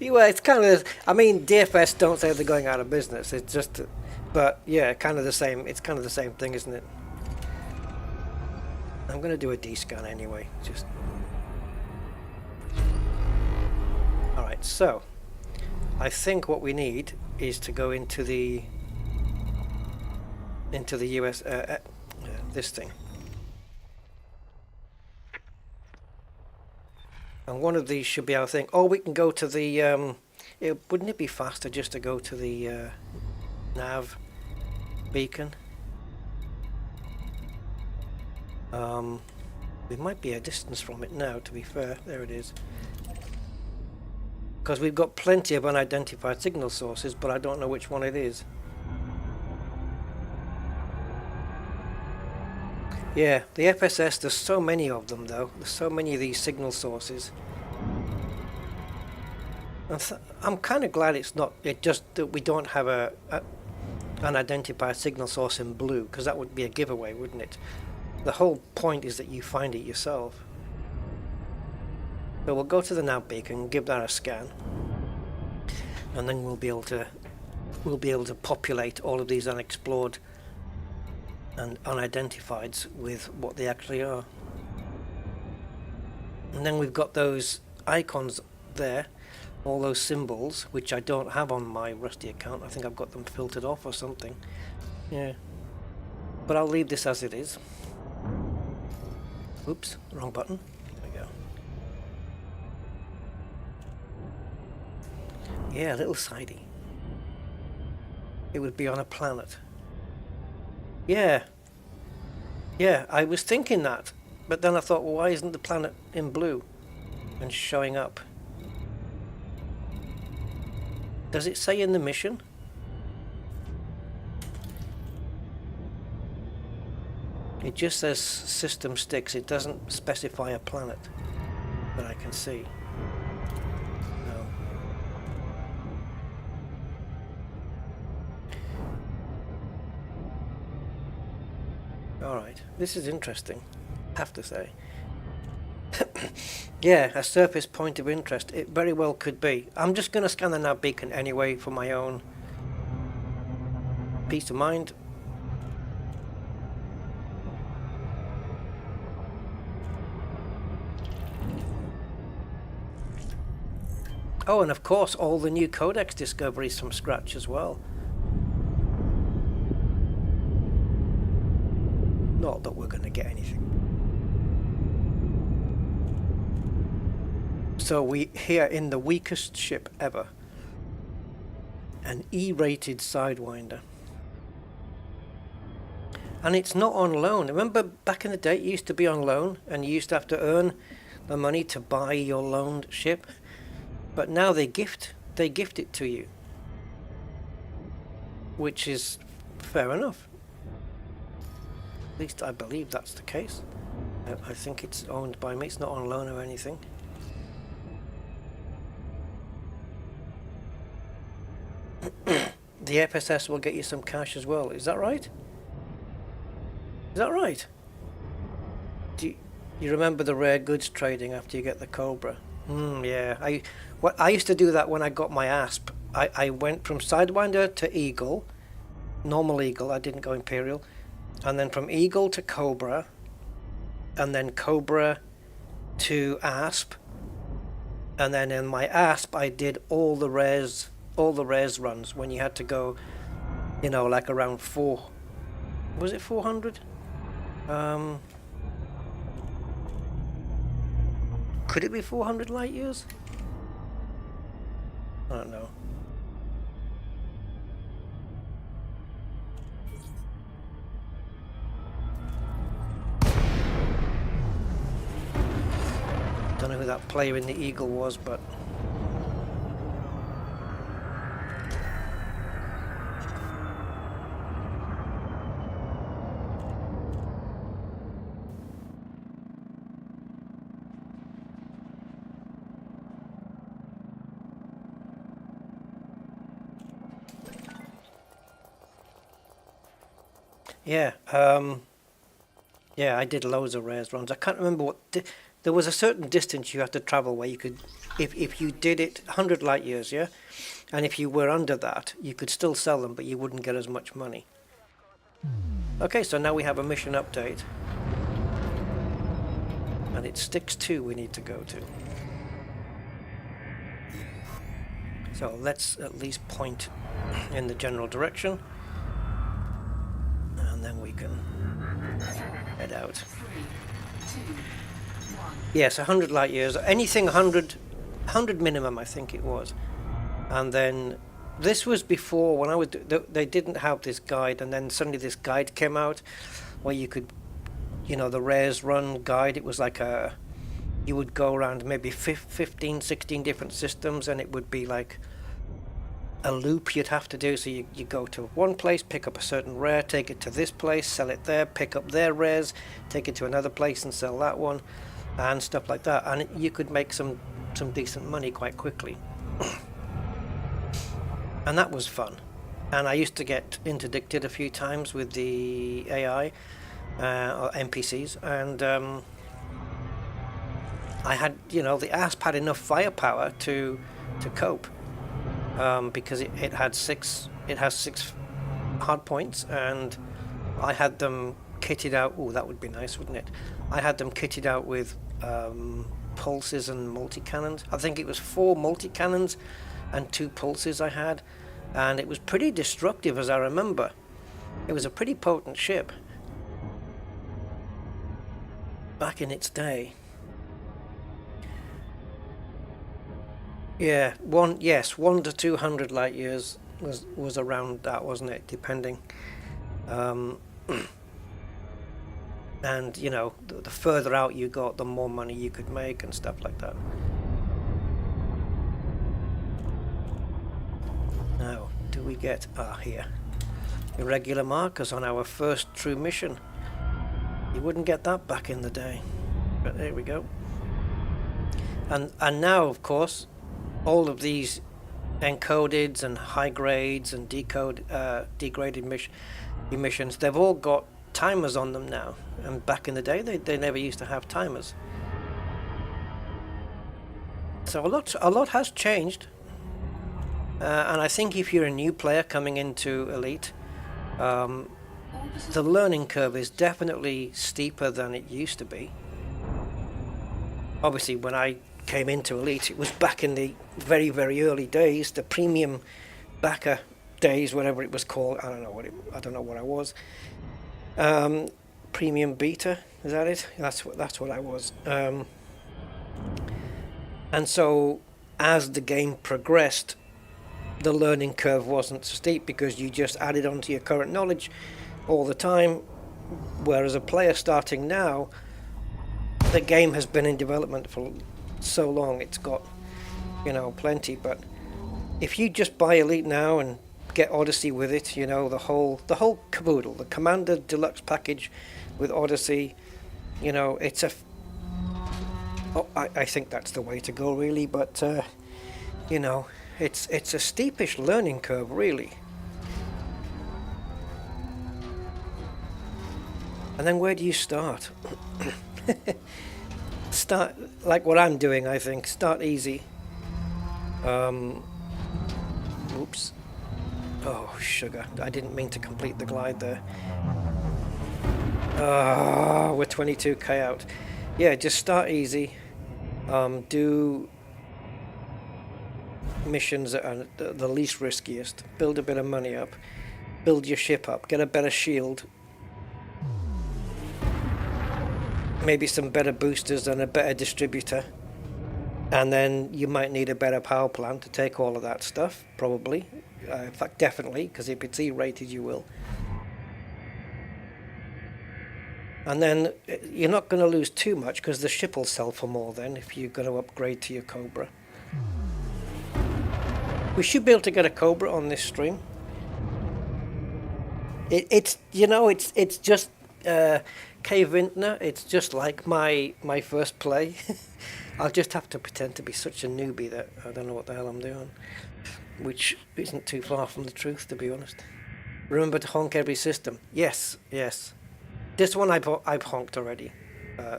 Well, it's kind of... I mean, DFS don't say they're going out of business. It's just... But, yeah, kind of the same. It's kind of the same thing, isn't it? I'm going to do a D-scan anyway. Just... Alright, so... I think what we need is to go into the US... this thing. And one of these should be our thing. Oh, we can go to the... wouldn't it be faster just to go to the nav beacon? We might be a distance from it now, to be fair. There it is. Because we've got plenty of unidentified signal sources, but I don't know which one it is. Yeah, the FSS, there's so many of them though. There's so many of these signal sources. I'm kind of glad it's not, it just that we don't have an unidentified signal source in blue, because that would be a giveaway, wouldn't it? The whole point is that you find it yourself. So we'll go to the nav beacon, give that a scan, and then we'll be able to populate all of these unexplored and unidentifieds with what they actually are. And then we've got those icons there, all those symbols, which I don't have on my Rusty account. I think I've got them filtered off or something. Yeah. But I'll leave this as it is. Oops, wrong button. There we go. Yeah, a little sidey. It would be on a planet. Yeah, I was thinking that, but then I thought, well, why isn't the planet in blue and showing up? Does it say in the mission? It just says system sticks. It doesn't specify a planet that I can see. Alright, this is interesting, I have to say. Yeah, a surface point of interest. It very well could be. I'm just going to scan the nav beacon anyway for my own peace of mind. Oh, and of course all the new codex discoveries from scratch as well. Not that we're going to get anything. So we here in the weakest ship ever, an E-rated Sidewinder, and it's not on loan. Remember back in the day it used to be on loan and you used to have to earn the money to buy your loaned ship, but now they gift it to you, which is fair enough. At least I believe that's the case. I think it's owned by me. It's not on loan or anything. the FSS will get you some cash as well. Is that right? Is that right? Do you remember the rare goods trading after you get the Cobra? Yeah. I used to do that when I got my ASP. I went from Sidewinder to Eagle, normal Eagle. I didn't go Imperial, and then from Eagle to Cobra, and then Cobra to ASP, and then in my ASP I did all the rares runs when you had to go, you know, like around 400? Could it be 400 light years? I don't know. Don't know who that player in the Eagle was, but yeah, yeah, I did loads of rares runs. I can't remember what. There was a certain distance you had to travel where you could, if you did it 100 light years, yeah, and if you were under that, you could still sell them, but you wouldn't get as much money. Okay, so now we have a mission update, and it's Sticks 2 we need to go to. So let's at least point in the general direction, and then we can head out. Yes, 100 light years. Anything 100 minimum, I think it was. And then this was before when I was. They didn't have this guide, and then suddenly this guide came out where you could, you know, the rares run guide. It was like you would go around maybe 15, 16 different systems, and it would be like a loop you'd have to do. So you go to one place, pick up a certain rare, take it to this place, sell it there, pick up their rares, take it to another place and sell that one, and stuff like that. And you could make some decent money quite quickly. And that was fun. And I used to get interdicted a few times with the AI or NPCs, and I had, you know, the ASP had enough firepower to cope, because it has 6 hard points, and I had them kitted out. Oh, that would be nice, wouldn't it? I had them kitted out with pulses and multi-cannons. I think it was 4 multi-cannons and 2 pulses I had, and it was pretty destructive, as I remember. It was a pretty potent ship back in its day. Yeah, 1 to 200 light years was around that, wasn't it? Depending. And you know, the further out you got, the more money you could make and stuff like that. Now, do we get here? Irregular markers on our first true mission. You wouldn't get that back in the day, but there we go. And now, of course, all of these encodeds and high grades and degraded emissions, they've all got timers on them now, and back in the day they never used to have timers. So a lot has changed, and I think if you're a new player coming into Elite, the learning curve is definitely steeper than it used to be. Obviously, when I came into Elite, it was back in the very, very early days, the premium backer days, whatever it was called. I don't know what I was. Premium beta, is that it? That's what I was. And so as the game progressed, the learning curve wasn't so steep because you just added on to your current knowledge all the time. Whereas a player starting now, the game has been in development for so long, it's got, you know, plenty. But if you just buy Elite now and get Odyssey with it, you know, the whole caboodle, the Commander Deluxe package with Odyssey, you know, it's I think that's the way to go, really. But you know, It's a steepish learning curve, really. And then where do you start? Start like what I'm doing, I think. Start easy. Oops. Oh, sugar. I didn't mean to complete the glide there. We're 22k out. Yeah, just start easy. Do missions that are the least riskiest. Build a bit of money up. Build your ship up. Get a better shield. Maybe some better boosters and a better distributor. And then you might need a better power plant to take all of that stuff, probably. In fact, definitely, because if it's E-rated, you will. And then you're not going to lose too much, because the ship will sell for more then, if you're going to upgrade to your Cobra. We should be able to get a Cobra on this stream. It's just K Vintner. It's just like my first play. I'll just have to pretend to be such a newbie that I don't know what the hell I'm doing, which isn't too far from the truth, to be honest. Remember to honk every system. Yes. This one I've honked already.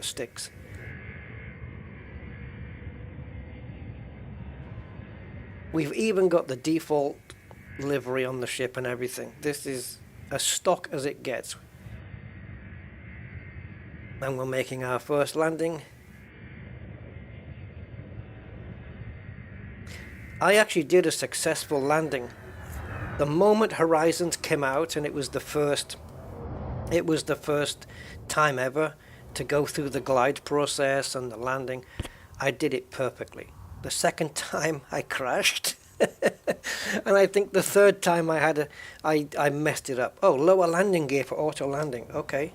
Sticks. We've even got the default livery on the ship and everything. This is as stock as it gets. And we're making our first landing. I actually did a successful landing. The moment Horizons came out, and it was the first time ever to go through the glide process and the landing, I did it perfectly. The second time I crashed, and I think the third time I messed it up. Oh, lower landing gear for auto landing. Okay.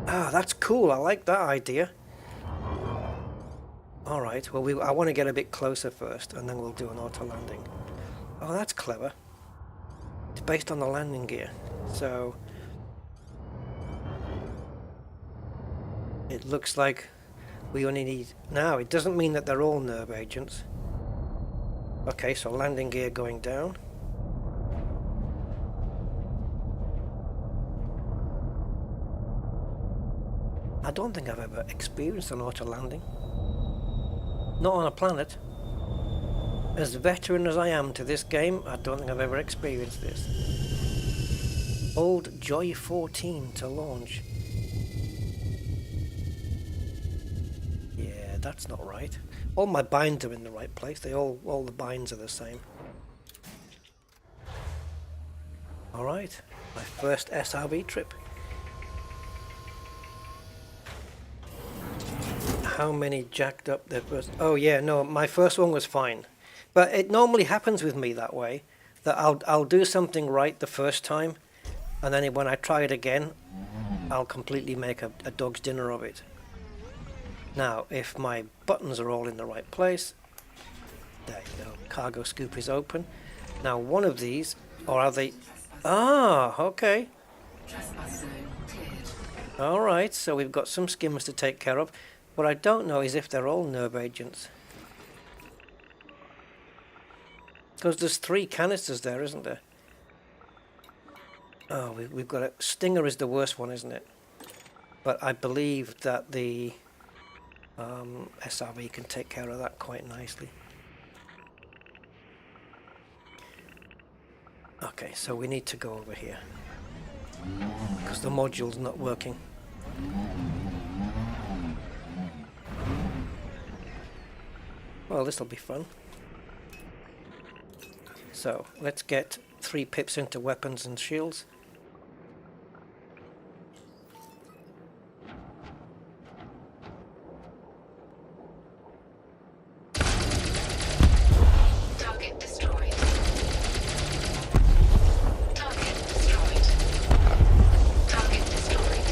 Ah, that's cool. I like that idea. All right. Well, I want to get a bit closer first, and then we'll do an auto landing. Oh, that's clever. It's based on the landing gear, so it looks like we only need... Now, it doesn't mean that they're all nerve agents. Okay, so landing gear going down. I don't think I've ever experienced an auto landing. Not on a planet. As veteran as I am to this game, I don't think I've ever experienced this. Old Joy 14 to launch. Yeah, that's not right. All my binds are in the right place. All the binds are the same. Alright, my first SRV trip. How many jacked up their first... Oh yeah, no, my first one was fine. But it normally happens with me that way, that I'll do something right the first time, and then when I try it again, I'll completely make a dog's dinner of it. Now, if my buttons are all in the right place, there you go, cargo scoop is open. Now, one of these, or are they... Ah, okay. Alright, so we've got some skimmers to take care of. What I don't know is if they're all nerve agents. Because there's 3 canisters there, isn't there? Oh, we've got a... Stinger is the worst one, isn't it? But I believe that the SRV can take care of that quite nicely. Okay, so we need to go over here. Because the module's not working. Well, this'll be fun. So, let's get 3 pips into weapons and shields. Target destroyed. Target destroyed. Target destroyed.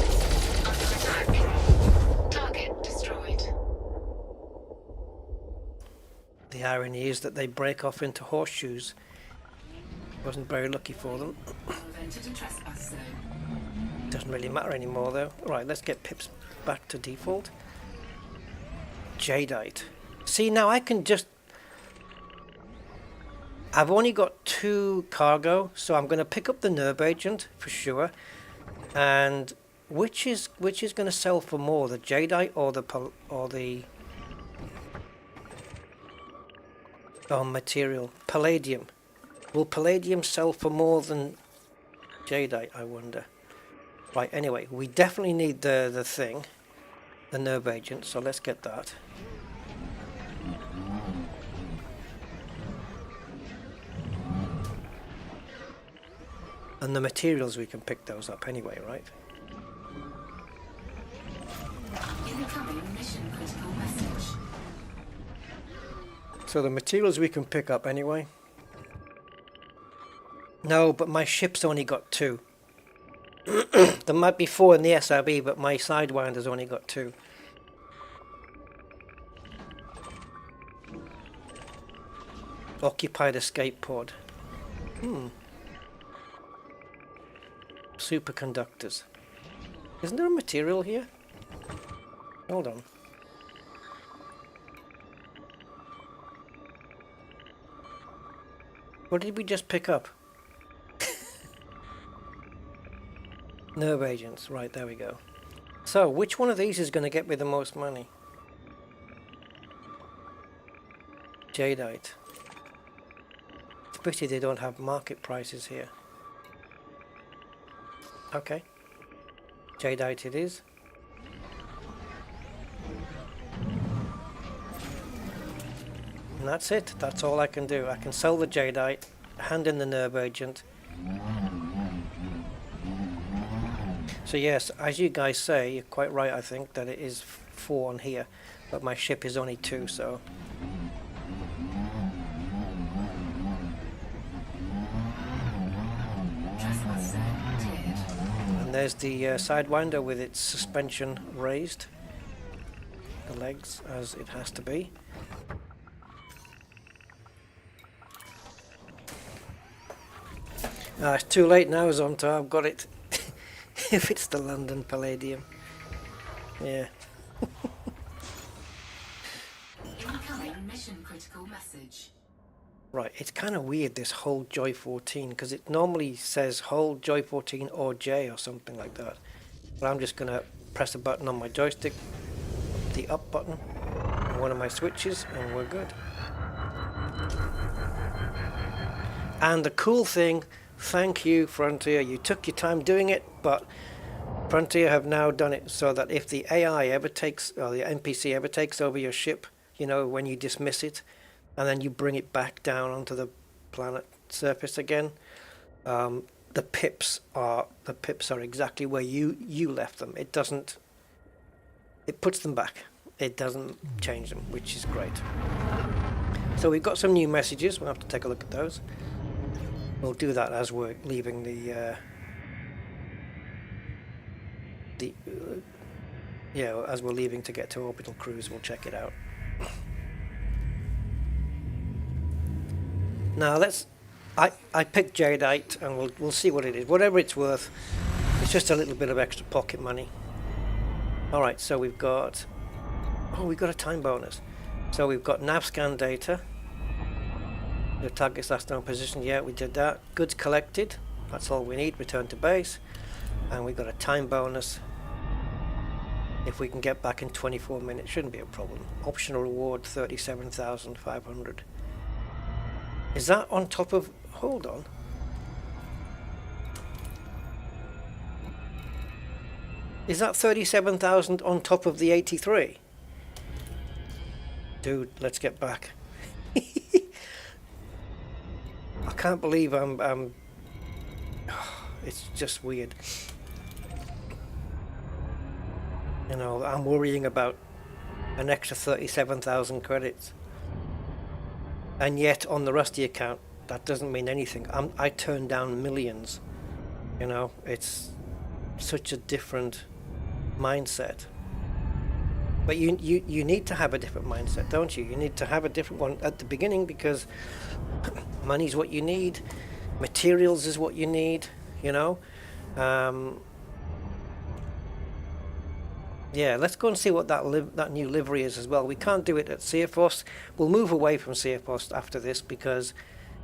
Under attack. Target destroyed. The irony is that they break off into horseshoes. Wasn't very lucky for them. Entered a trespass zone. Doesn't really matter anymore though. Right, let's get pips back to default. Jadeite. See, now I can just... I've only got 2 cargo, so I'm going to pick up the Nerve Agent for sure. And which is going to sell for more, the Jadeite or the material? Palladium. Will Palladium sell for more than Jadeite, I wonder? Right, anyway, we definitely need the thing, the Nerve Agent, so let's get that. And the materials, we can pick those up anyway, right? Incoming mission critical message. So the materials we can pick up anyway. No, but my ship's only got 2. There might be 4 in the SRB, but my Sidewinder's only got 2. Occupied escape pod. Superconductors. Isn't there a material here? Hold on. What did we just pick up? Nerve agents. Right, there we go. So, which one of these is going to get me the most money? Jadeite. It's a pity they don't have market prices here. Okay. Jadeite it is. And that's it. That's all I can do. I can sell the Jadeite, hand in the Nerve Agent. So yes, as you guys say, you're quite right, I think, that it is 4 on here. But my ship is only 2, so... And there's the Sidewinder with its suspension raised. The legs, as it has to be. It's too late now, Zonta. I've got it. If it's the London Palladium. Yeah. Incoming mission critical message. Right, it's kind of weird, this hold Joy 14, because it normally says hold Joy 14 or J or something like that. But I'm just going to press a button on my joystick, the up button, and one of my switches, and we're good. And the cool thing, thank you, Frontier, you took your time doing it, but Frontier have now done it so that if the AI ever takes, or the NPC ever takes over your ship, you know, when you dismiss it, and then you bring it back down onto the planet surface again, the pips are exactly where you left them. It doesn't. It puts them back. It doesn't change them, which is great. So we've got some new messages. We'll have to take a look at those. We'll do that as we're leaving as we're leaving to get to orbital cruise. We'll check it out. Now I picked Jadeite, and we'll see what it is. Whatever it's worth, it's just a little bit of extra pocket money. All right, so we've got a time bonus. So we've got nav scan data. The target's last known position. Yeah, we did that. Goods collected. That's all we need. Return to base, and we've got a time bonus. If we can get back in 24 minutes, shouldn't be a problem. Optional reward 37,500. Is that on top of... Hold on. Is that 37,000 on top of the 83? Dude, let's get back. I can't believe I'm it's just weird. You know, I'm worrying about an extra 37,000 credits. And yet, on the Rusty account, that doesn't mean anything. I turn down millions. You know, it's such a different mindset. But you need to have a different mindset, don't you? You need to have a different one at the beginning, because money's what you need, materials is what you need, you know. Yeah, let's go and see what that new livery is as well. We can't do it at Seaforth. We'll move away from Seaforth after this, because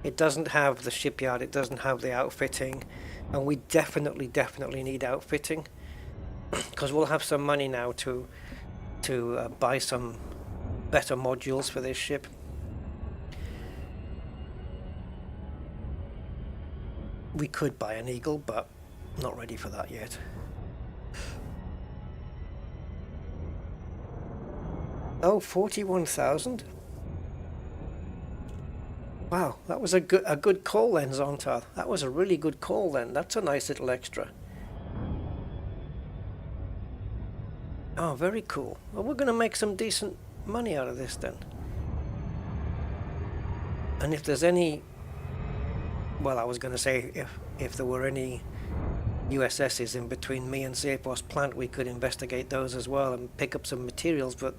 It doesn't have the shipyard, it doesn't have the outfitting, and we definitely need outfitting, because we'll have some money now to buy some better modules for this ship. We could buy an Eagle, but not ready for that yet. Oh, 41,000. Wow, that was a good call then, Zontar. That was a really good call then. That's a nice little extra. Oh, very cool. Well, we're going to make some decent money out of this then. And if there's any... Well, I was going to say if there were any USSs in between me and Zapor's plant, we could investigate those as well and pick up some materials, but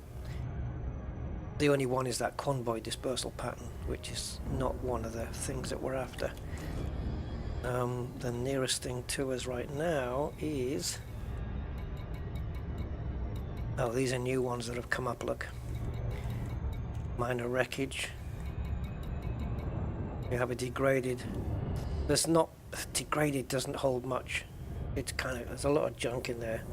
the only one is that convoy dispersal pattern, which is not one of the things that we're after. The nearest thing to us right now is... Oh, these are new ones that have come up, look. Minor wreckage. We have a degraded. There's not... Degraded doesn't hold much. It's kind of... There's a lot of junk in there.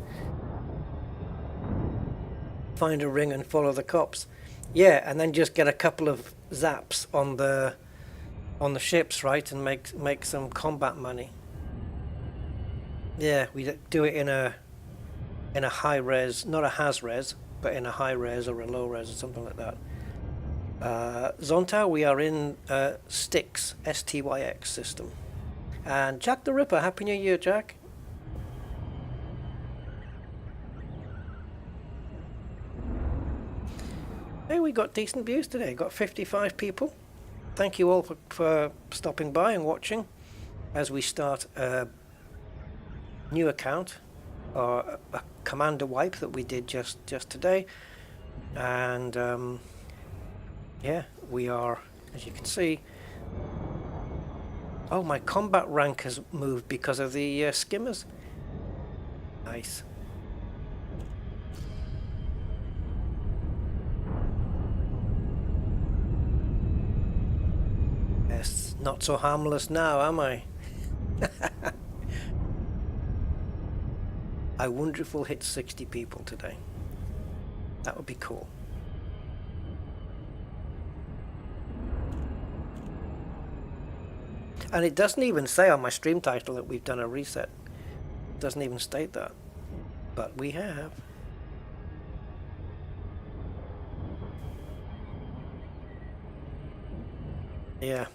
Find a ring and follow the cops. Yeah, and then just get a couple of zaps on the ships, right, and make some combat money. Yeah, we do it in a high res, not a has res, but in a high res or a low res or something like that. Zonta, we are in Styx, STYX system. And Jack the Ripper, Happy New Year, Jack. Hey, we got decent views today. Got 55 people. Thank you all for stopping by and watching as we start a new account, or a commander wipe that we did just today. And yeah, we are, as you can see... Oh, my combat rank has moved because of the skimmers. Nice. Yes, not so harmless now, am I? I wonder if we'll hit 60 people today. That would be cool. And it doesn't even say on my stream title that we've done a reset. It doesn't even state that. But we have. Yeah.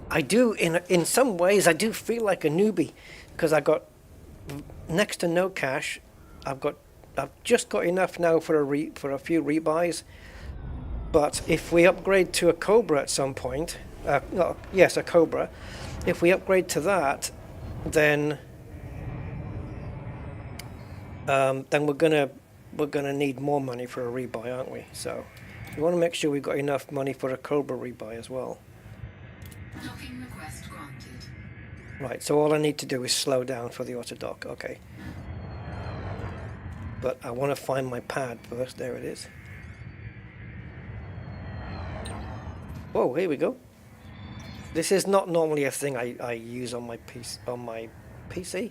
I do, in some ways, I do feel like a newbie, because I got next to no cash. I've just got enough now for a few rebuys. But if we upgrade to a Cobra at some point, yes, a Cobra. If we upgrade to that, then we're gonna need more money for a rebuy, aren't we? So we want to make sure we've got enough money for a Cobra rebuy as well. Docking request granted. Right, so all I need to do is slow down for the auto dock. Okay. But I want to find my pad first. There it is. Whoa, here we go. This is not normally a thing I use on my PC.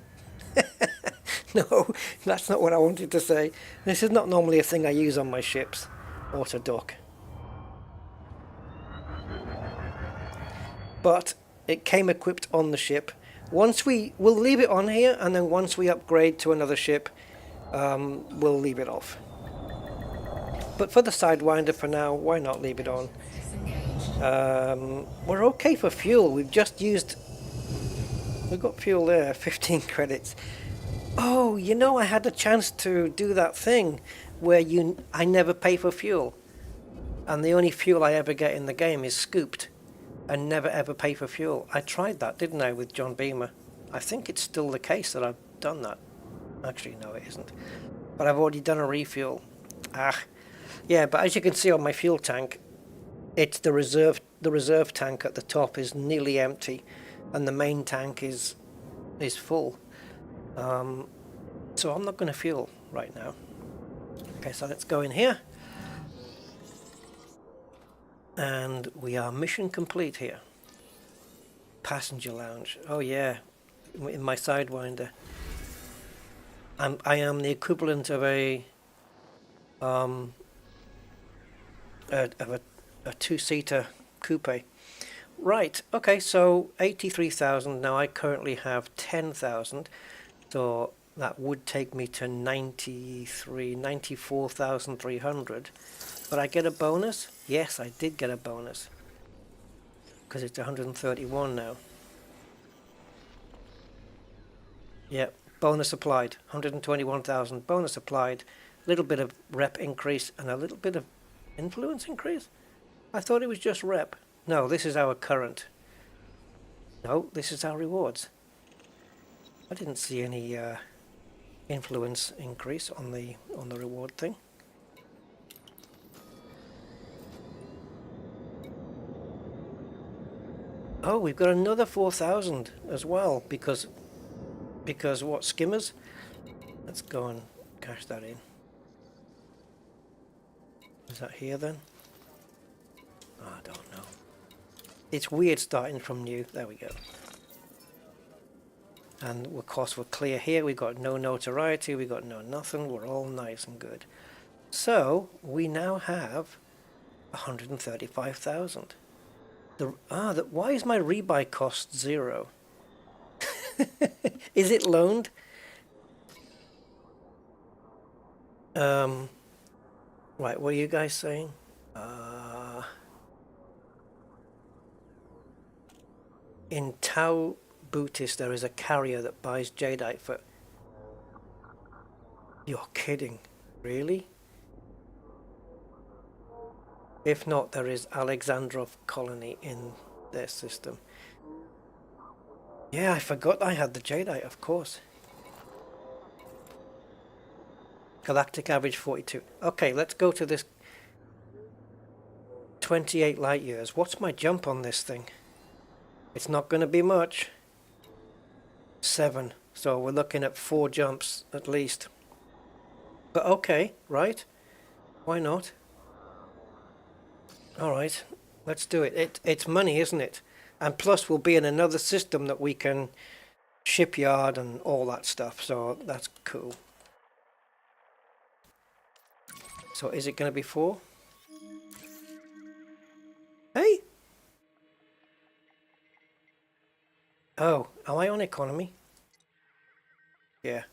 No, that's not what I wanted to say. This is not normally a thing I use on my ships. Auto dock. But it came equipped on the ship. We'll leave it on here, and then once we upgrade to another ship, we'll leave it off. But for the Sidewinder for now, why not leave it on? We're okay for fuel. We've got fuel there, 15 credits. Oh, you know, I had a chance to do that thing where I never pay for fuel. And the only fuel I ever get in the game is scooped. And never ever pay for fuel. I tried that, didn't I, with John Beamer? I think it's still the case that I've done that. Actually, no, it isn't. But I've already done a refuel. Yeah, but as you can see on my fuel tank, it's the reserve tank at the top is nearly empty, and the main tank is full. So I'm not going to fuel right now. Okay, so let's go in here. And we are mission complete here. Passenger lounge. Oh yeah, in my Sidewinder. I am the equivalent of a two-seater coupe. Right. Okay. So 83,000. Now I currently have 10,000. So that would take me to 94,300. But I get a bonus? Yes, I did get a bonus. Because it's 131 now. Yep, bonus applied. 121,000 bonus applied. A little bit of rep increase and a little bit of influence increase? I thought it was just rep. No, this is our current. No, this is our rewards. I didn't see any influence increase on the reward thing. Oh, we've got another 4,000 as well because what, skimmers? Let's go and cash that in. Is that here then? Oh, I don't know. It's weird starting from new. There we go. And of course we're clear here. We've got no notoriety. We've got no nothing. We're all nice and good. So we now have 135,000. Why is my rebuy cost 0? Is it loaned? Right, what are you guys saying? In Tau Bootis there is a carrier that buys jadeite for... You're kidding, really? If not, there is Alexandrov colony in their system. Yeah, I forgot I had the jadeite, of course. Galactic average 42. Okay, let's go to this 28 light years. What's my jump on this thing? It's not going to be much. 7. So we're looking at 4 jumps at least. But okay, right? Why not? Alright, let's do it. It's money, isn't it? And plus we'll be in another system that we can shipyard and all that stuff. So that's cool. So is it going to be 4? Hey! Oh, am I on economy? Yeah.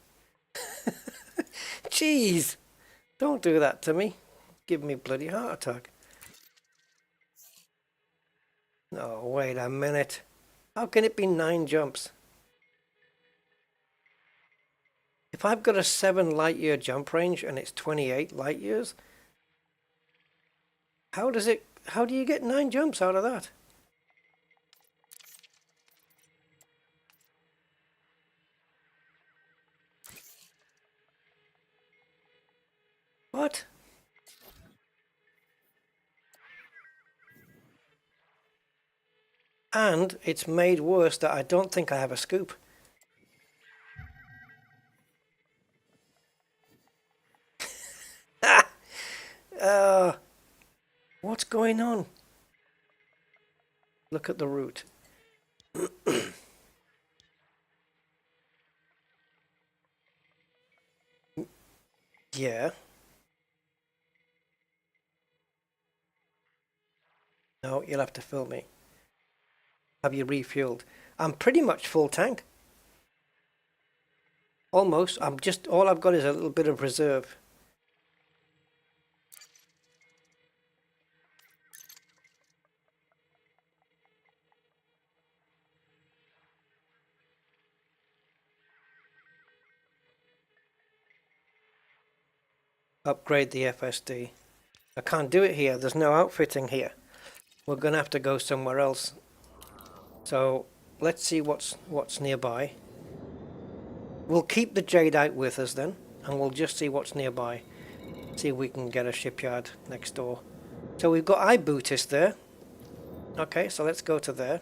Jeez! Don't do that to me. Give me a bloody heart attack. No, wait a minute. How can it be 9 jumps? If I've got a 7 light year jump range and it's 28 light years, how do you get 9 jumps out of that? What? And it's made worse that I don't think I have a scoop. What's going on? Look at the route. Yeah. No, you'll have to fill me. Have you refueled? I'm pretty much full tank. Almost. All I've got is a little bit of reserve. Upgrade the FSD. I can't do it here. There's no outfitting here. We're going to have to go somewhere else. So let's see what's nearby. We'll keep the jadeite with us then, and we'll just see what's nearby. See if we can get a shipyard next door. So we've got iBootis there. Okay, so let's go to there.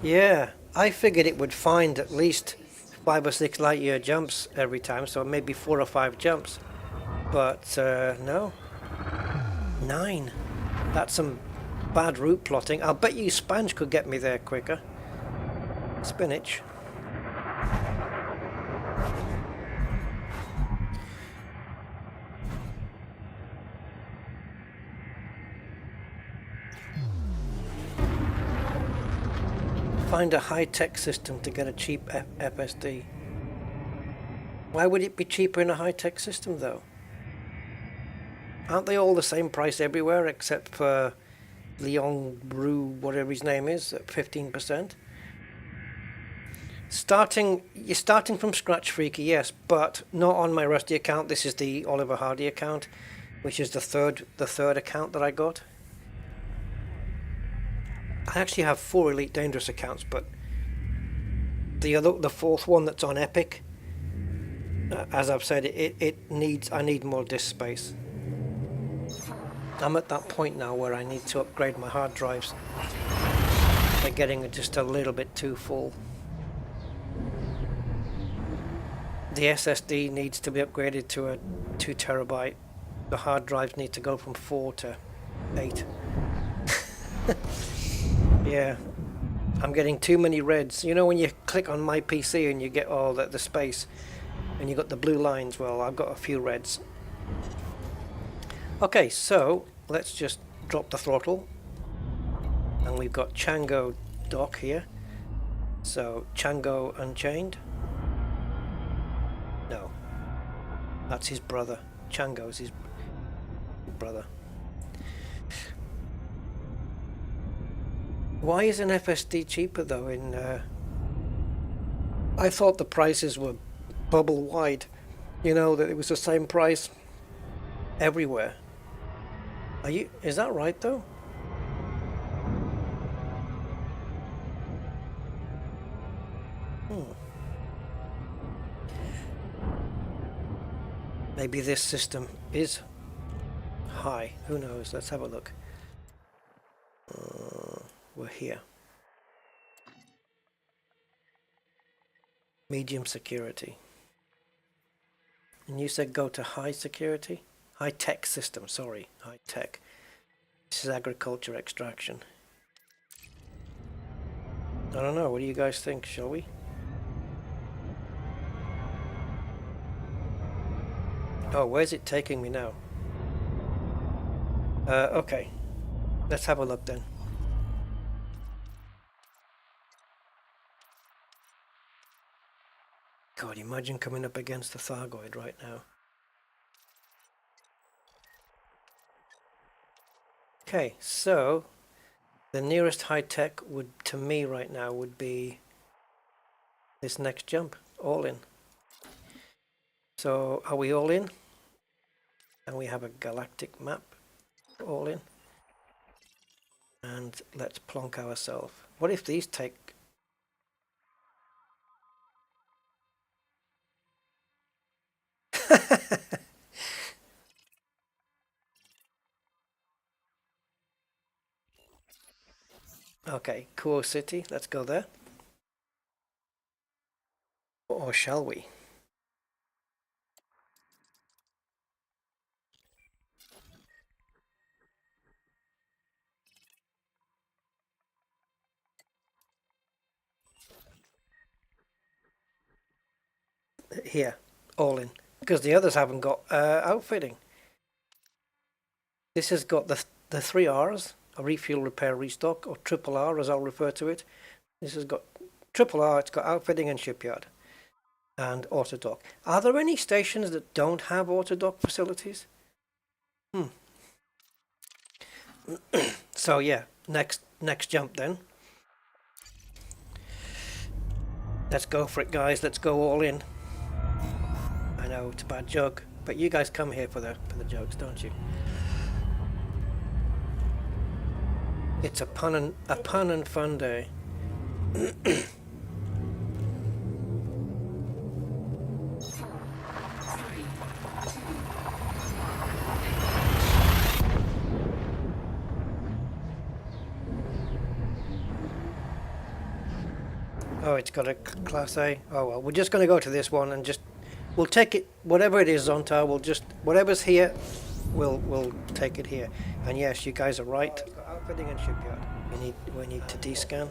Yeah, I figured it would find at least 5 or 6 light year jumps every time, so maybe 4 or 5 jumps. But no, 9. That's some bad route plotting. I'll bet you Sponge could get me there quicker. Spinach. Find a high-tech system to get a cheap FSD. Why would it be cheaper in a high-tech system though? Aren't they all the same price everywhere except for Leon Brew, whatever his name is, at 15%? You're starting from scratch, Freaky, yes, but not on my Rusty account. This is the Oliver Hardy account, which is the third account that I got. I actually have 4 Elite Dangerous accounts, but the fourth one that's on Epic, as I've said, I need more disk space. I'm at that point now where I need to upgrade my hard drives. They're getting just a little bit too full. The SSD needs to be upgraded to a 2 terabyte. The hard drives need to go from 4 to 8. Yeah, I'm getting too many reds. You know when you click on my PC and you get all the space and you got the blue lines? Well, I've got a few reds. Okay, so let's just drop the throttle. And we've got Chango Doc here. So Chango Unchained. No, that's his brother. Chango's his brother. Why is an FSD cheaper though? I thought the prices were bubble wide. You know, that it was the same price everywhere. Is that right though? Maybe this system is high. Who knows? Let's have a look. We're here. Medium security. And you said go to high security? High tech system, sorry. High tech. This is agriculture extraction. I don't know. What do you guys think? Shall we? Oh, where's it taking me now? Okay. Let's have a look then. God, imagine coming up against the Thargoid right now. Okay, so the nearest high tech would, to me right now, would be this next jump, all in. So are we all in? And we have a galactic map, all in. And let's plonk ourselves. What if these take... Okay, Core City, let's go there. Or shall we? Here, all in. Because the others haven't got outfitting. This has got the 3 R's, a refuel, repair, restock, or triple R as I'll refer to it. This has got triple R, it's got outfitting and shipyard. And auto dock. Are there any stations that don't have auto dock facilities? So yeah, next jump then. Let's go for it, guys. Let's go all in. I know it's a bad joke, but you guys come here for the jokes, don't you? It's a pun and fun day. Oh, it's got a Class A. Oh well, we're just going to go to this one and just we'll take it whatever it is, Zontar. We'll just whatever's here, we'll take it here. And yes, you guys are right. Outfitting and shipyard. We need to descan.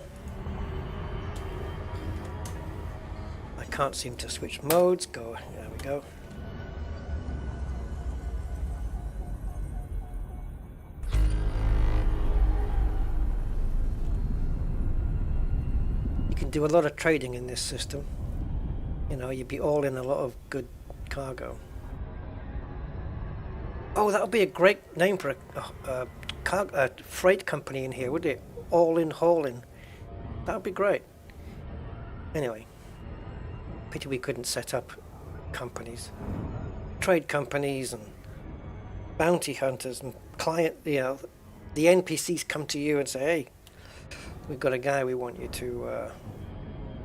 I can't seem to switch modes. Go. There we go. You can do a lot of trading in this system. You know, you'd be all in a lot of good cargo. Oh, that would be a great name for a freight company in here, wouldn't it? All in hauling. That would be great. Anyway, pity we couldn't set up companies, trade companies, and bounty hunters and client. You know, the NPCs come to you and say, "Hey, we've got a guy we want you to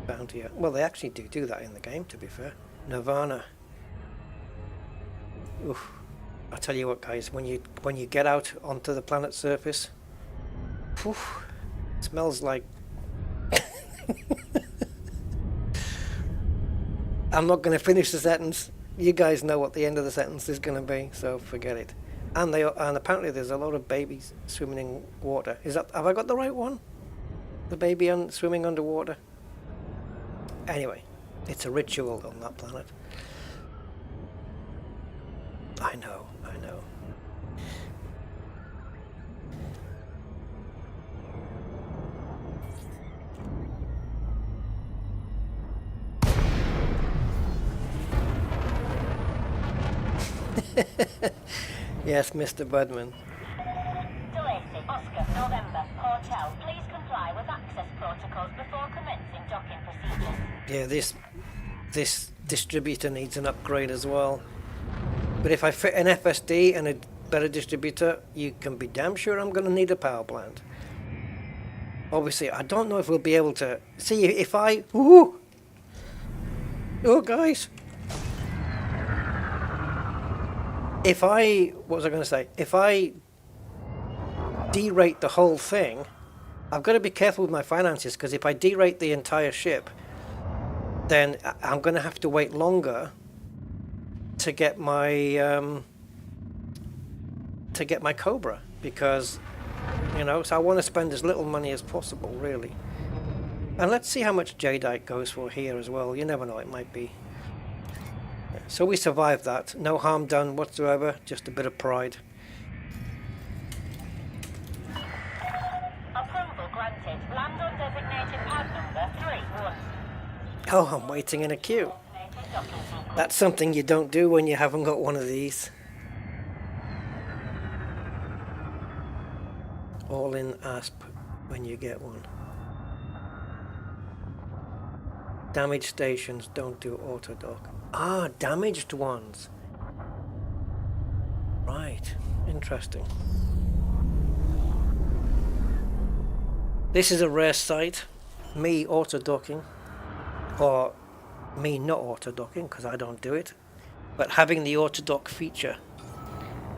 bounty hunt." Well, they actually do that in the game. To be fair, Nirvana. Oof. I tell you what, guys, when you get out onto the planet's surface, whew, it smells like. I'm not going to finish the sentence. You guys know what the end of the sentence is going to be, so forget it. And apparently there's a lot of babies swimming in water. Have I got the right one? The baby swimming underwater. Anyway, it's a ritual on that planet. I know. Yes, Mr. Budman. Odyssey, Oscar, November, Hotel. Please comply with access protocols before commencing docking procedures. Yeah, this distributor needs an upgrade as well. But if I fit an FSD and a better distributor, you can be damn sure I'm going to need a power plant. Obviously, I don't know if we'll be able to see if I. Ooh! Oh, guys. What was I going to say? If I derate the whole thing, I've got to be careful with my finances, because if I derate the entire ship, then I'm going to have to wait longer to get my Cobra, because so I want to spend as little money as possible, really. And let's see how much Jadeite goes for here as well. You never know, it might be. So we survived that. No harm done whatsoever, just a bit of pride. Approval granted. Land on designated pad number 31. Oh, I'm waiting in a queue. That's something you don't do when you haven't got one of these. All in ASP when you get one. Damaged stations don't do auto dock. Ah, damaged ones. Right, interesting. This is a rare sight. Me auto docking, or me not auto docking, because I don't do it. But having the auto dock feature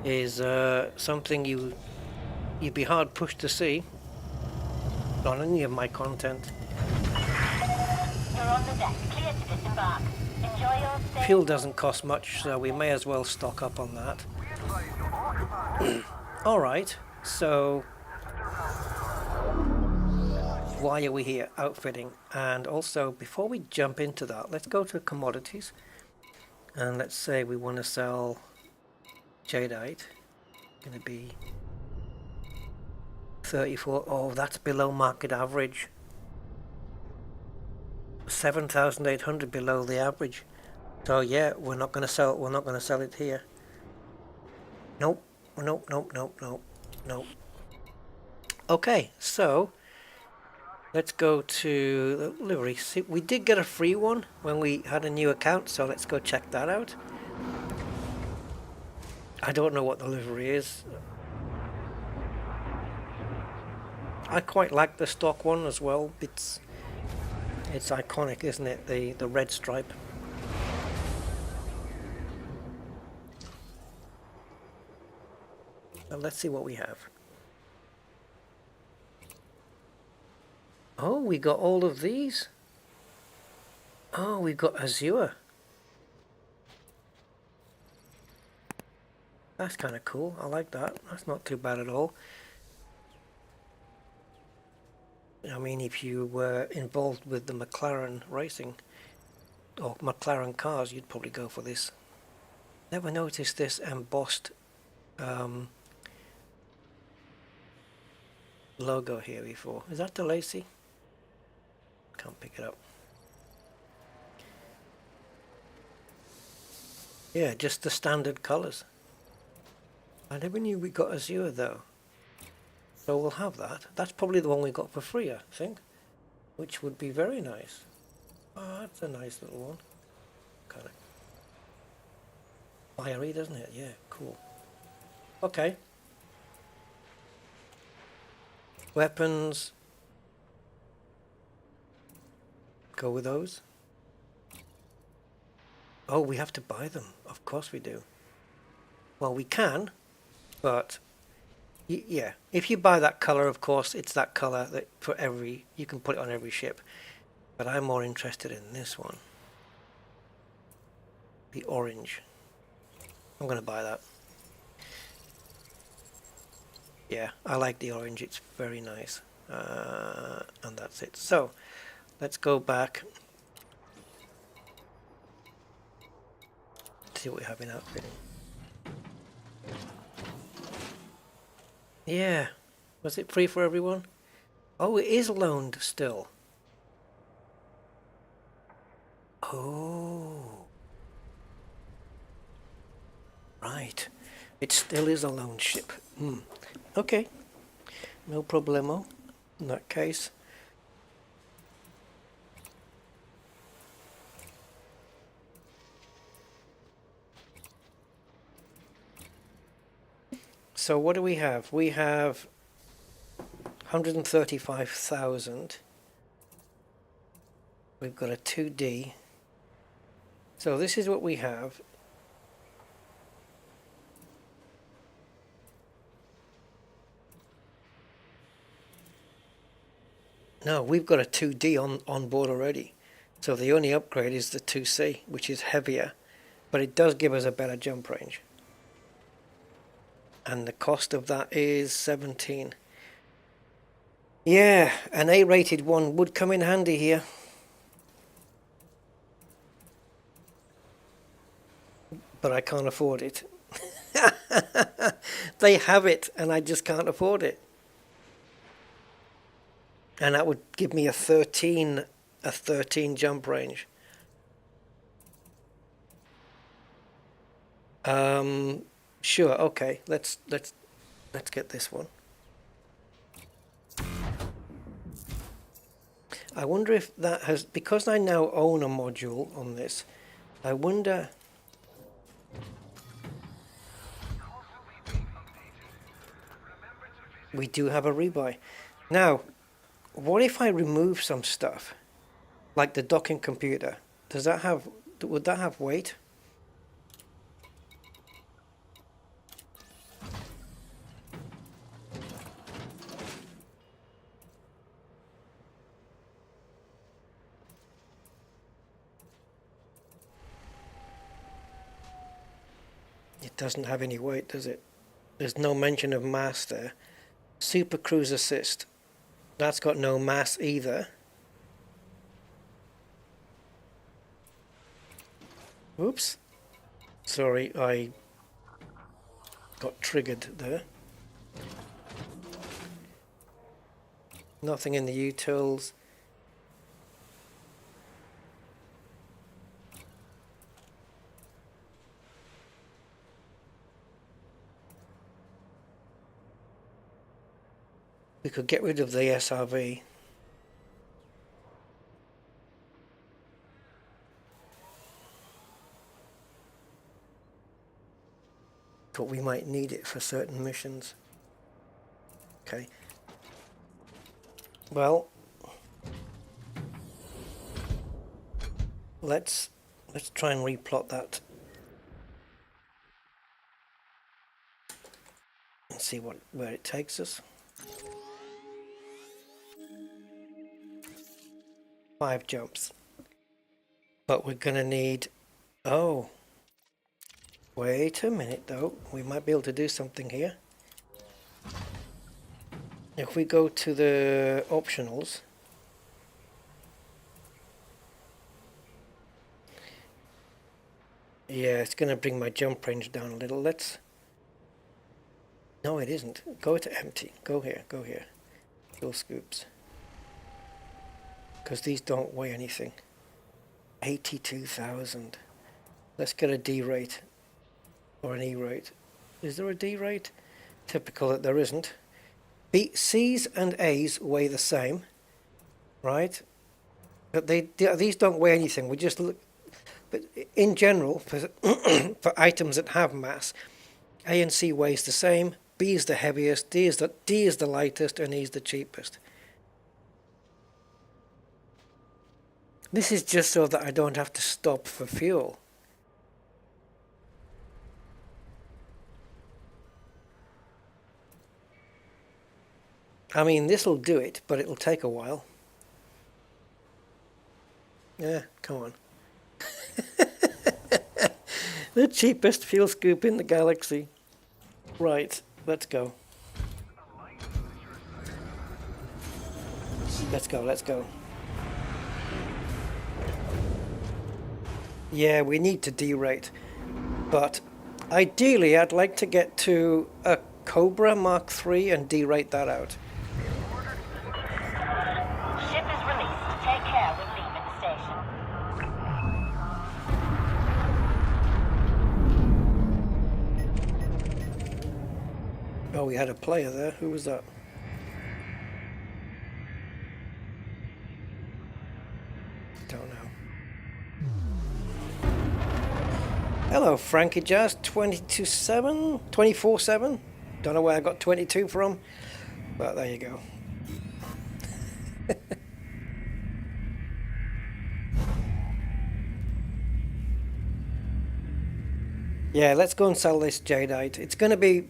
is something you'd be hard pushed to see on any of my content. You're on the deck, clear to disembark. Enjoy your stay. Fuel doesn't cost much, so we may as well stock up on that. Alright, so why are we here? Outfitting. And also, before we jump into that, let's go to commodities. And let's say we want to sell Jadeite. Going to be 34. Oh, that's below market average. 7,800 below the average. So yeah, we're not going to sell it here. Nope. Okay, so let's go to the livery. See, we did get a free one when we had a new account, so let's go check that out. I don't know what the livery is. I quite like the stock one as well. It's iconic, isn't it? The red stripe. Well, let's see what we have. Oh, we got all of these. Oh, we've got Azure. That's kind of cool. I like that. That's not too bad at all. I mean, if you were involved with the McLaren racing or McLaren cars, you'd probably go for this. Never noticed this embossed logo here before. Is that the Lacey? Can't pick it up. Yeah, just the standard colors. I never knew we got Azure though. So we'll have that. That's probably the one we got for free, I think. Which would be very nice. Oh, that's a nice little one. Kind of fiery, doesn't it? Yeah, cool. Okay. Weapons. Go with those. Oh, we have to buy them. Of course we do. Well, we can, but yeah, if you buy that color, of course, it's that color that for every, you can put it on every ship. But I'm more interested in this one. The orange. I'm going to buy that. Yeah, I like the orange. It's very nice. And that's it. So, let's go back. See what we have in outfitting. Yeah. Was it free for everyone? Oh, it is loaned still. Oh. Right. It still is a loan ship. Okay. No problemo in that case. So what do we have? We have 135,000. We've got a 2D. So this is what we have. No, we've got a 2D on board already. So the only upgrade is the 2C, which is heavier, but it does give us a better jump range. And the cost of that is 17. Yeah, an A-rated one would come in handy here. But I can't afford it. They have it, and I just can't afford it. And that would give me a 13 jump range. Sure, okay. Let's get this one. I wonder if that has, because I now own a module on this, I wonder. We do have a rebuy. Now, what if I remove some stuff, like the docking computer? Does that have, would that have weight? It doesn't have any weight, does it? There's no mention of mass there. Super Cruise Assist. That's got no mass either. Oops. Sorry, I got triggered there. Nothing in the utils. We could get rid of the SRV. But we might need it for certain missions. Okay. Well, let's try and replot that and see where it takes us. 5 jumps. But we're gonna need, oh, wait a minute though, we might be able to do something here. If we go to the optionals, yeah, it's gonna bring my jump range down a little. Let's, no it isn't, go to empty, go here, fuel scoops, because these don't weigh anything. 82,000. Let's get a D rate or an E rate. Is there a D rate? Typical that there isn't. C's and A's weigh the same, right? But these don't weigh anything. We just look. But in general, for for items that have mass, A and C weighs the same. B is the heaviest. D is the lightest, and E is the cheapest. This is just so that I don't have to stop for fuel. I mean, this'll do it, but it'll take a while. Yeah, come on. The cheapest fuel scoop in the galaxy. Right, let's go. Let's go. Yeah, we need to derate, but ideally I'd like to get to a Cobra Mark III and derate that out. Ship is released. Take care when leaving the station. Oh, we had a player there. Who was that? Don't know. Hello, Frankie Jazz, 24/7. Don't know where I got 22 from, but there you go. Yeah, let's go and sell this jadeite. It's gonna be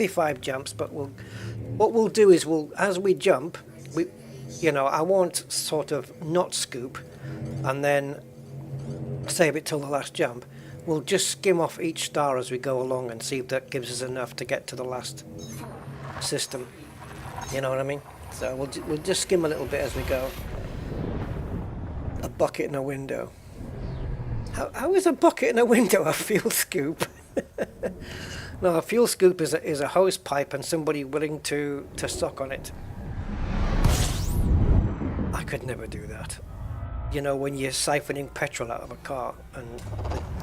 5 jumps, but what we'll do is as we jump, I won't sort of not scoop and then save it till the last jump. We'll just skim off each star as we go along and see if that gives us enough to get to the last system. You know what I mean? So we'll just skim a little bit as we go. A bucket in a window. How is a bucket in a window a fuel scoop? No, a fuel scoop is a hose pipe and somebody willing to suck on it. I could never do that. You know, when you're siphoning petrol out of a car and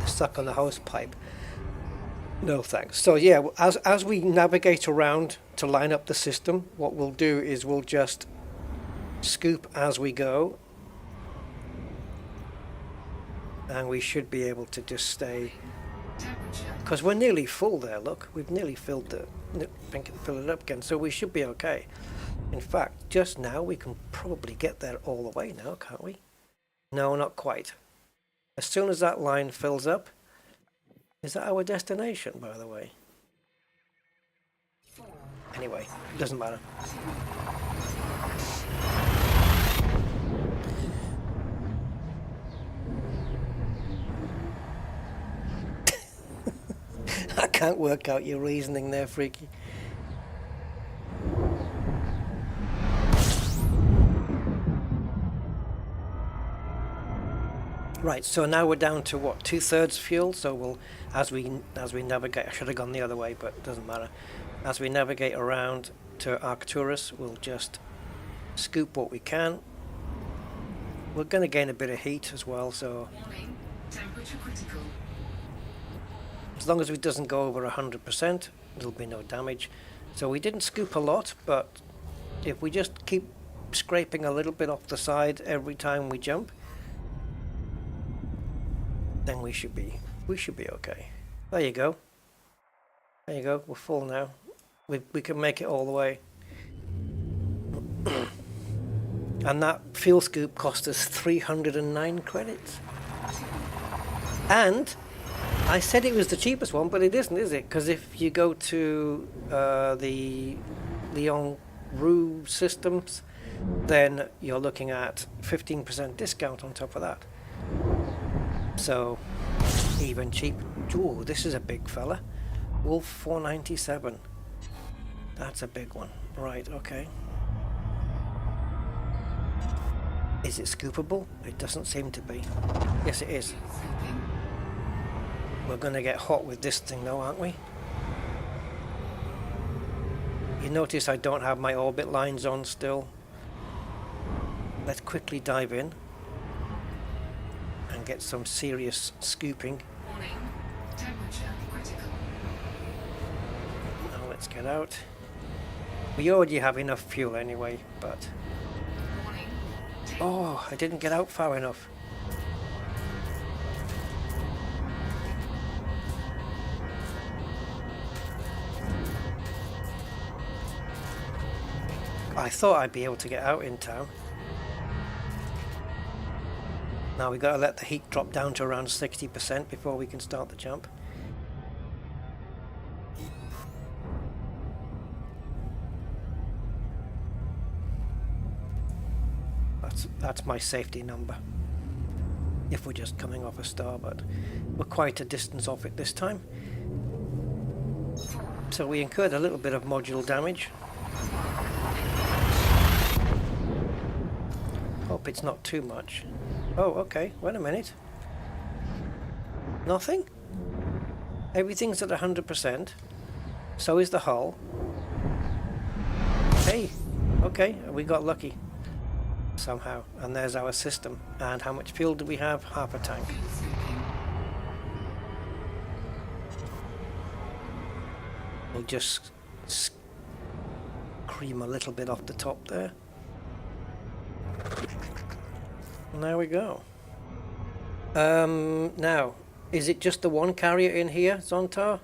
suck on the hose pipe. No thanks. So yeah, as we navigate around to line up the system, what we'll do is we'll just scoop as we go, and we should be able to just stay, because we're nearly full there. Look, we've nearly filled it up again, so we should be okay. In fact, just now we can probably get there all the way now, can't we? No, not quite. As soon as that line fills up, is that our destination, by the way? Anyway, it doesn't matter. I can't work out your reasoning there, Freaky. Right, so now we're down to what, 2/3 fuel. So we'll, as we navigate, I should have gone the other way, but it doesn't matter. As we navigate around to Arcturus, we'll just scoop what we can. We're going to gain a bit of heat as well, so Temperature critical. as long as it doesn't go over 100%, there'll be no damage. So we didn't scoop a lot, but if we just keep scraping a little bit off the side every time we jump, then we should be okay. There you go. We're full now. We can make it all the way. And that fuel scoop cost us 309 credits. And I said it was the cheapest one, but it isn't, is it? Because if you go to the Lyon Roux systems, then you're looking at 15% discount on top of that. So even cheap. Ooh, this is a big fella. Wolf 497. That's a big one. Right, okay. Is it scoopable? It doesn't seem to be. Yes, it is. We're going to get hot with this thing though, aren't we? You notice I don't have my orbit lines on still. Let's quickly dive in and get some serious scooping. Warning. Temperature critical. Now let's get out. We already have enough fuel anyway, but... Warning. Oh, I didn't get out far enough. I thought I'd be able to get out in time. Now we got to let the heat drop down to around 60% before we can start the jump. That's my safety number. If we're just coming off a starboard. We're quite a distance off it this time. So we incurred a little bit of module damage. Hope it's not too much. Oh, okay. Wait a minute. Nothing? Everything's at 100%. So is the hull. Hey, okay, we got lucky somehow. And there's our system. And how much fuel do we have? Half a tank. We'll just cream a little bit off the top there. And there we go. Now, is it just the one carrier in here, Zontar?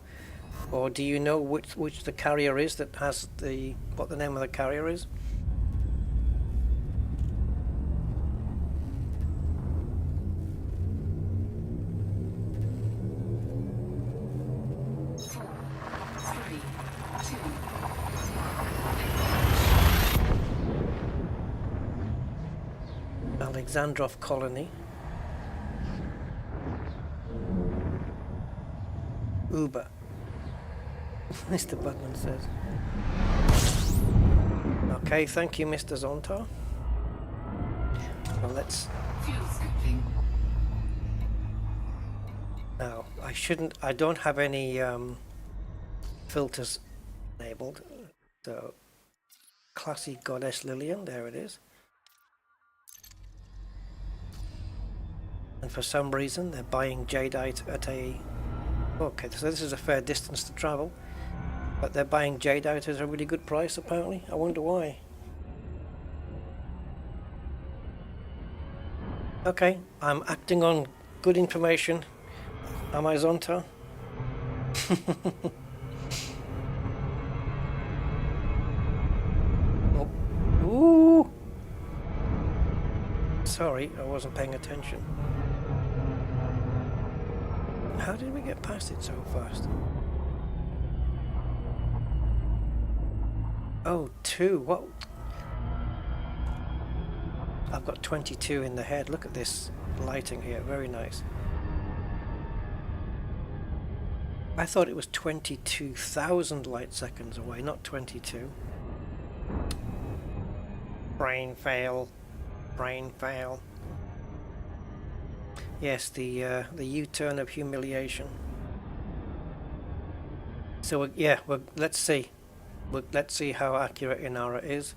Or do you know which the carrier is that has what the name of the carrier is? Alexandrov Colony. Uber. Mr. Butman says. Okay, thank you, Mr. Zontar. Well, let's... Now, I don't have any filters enabled. So, classy Goddess Lillian, there it is. And for some reason they're buying jadeite at a... Okay, so this is a fair distance to travel, but they're buying jadeite at a really good price apparently. I wonder why. Okay, I'm acting on good information. Am I, Zonta? Oh. Ooh! Sorry, I wasn't paying attention. How did we get past it so fast? Oh, 2. What? I've got 22 in the head. Look at this lighting here. Very nice. I thought it was 22,000 light seconds away, not 22. Brain fail. Brain fail. Yes, the U-turn of humiliation. So let's see. Let's see how accurate Inara is.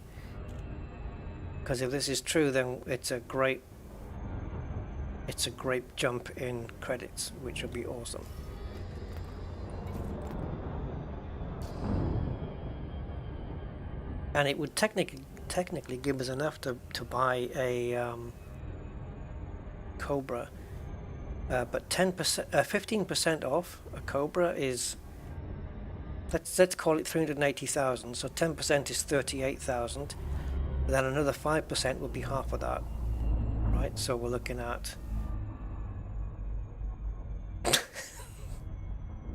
Because if this is true, then it's a great jump in credits, which will be awesome. And it would technically give us enough to buy a Cobra. But 15% off a Cobra is, let's call it 380,000. So 10% is 38,000. Then another 5% would be half of that, right? So we're looking at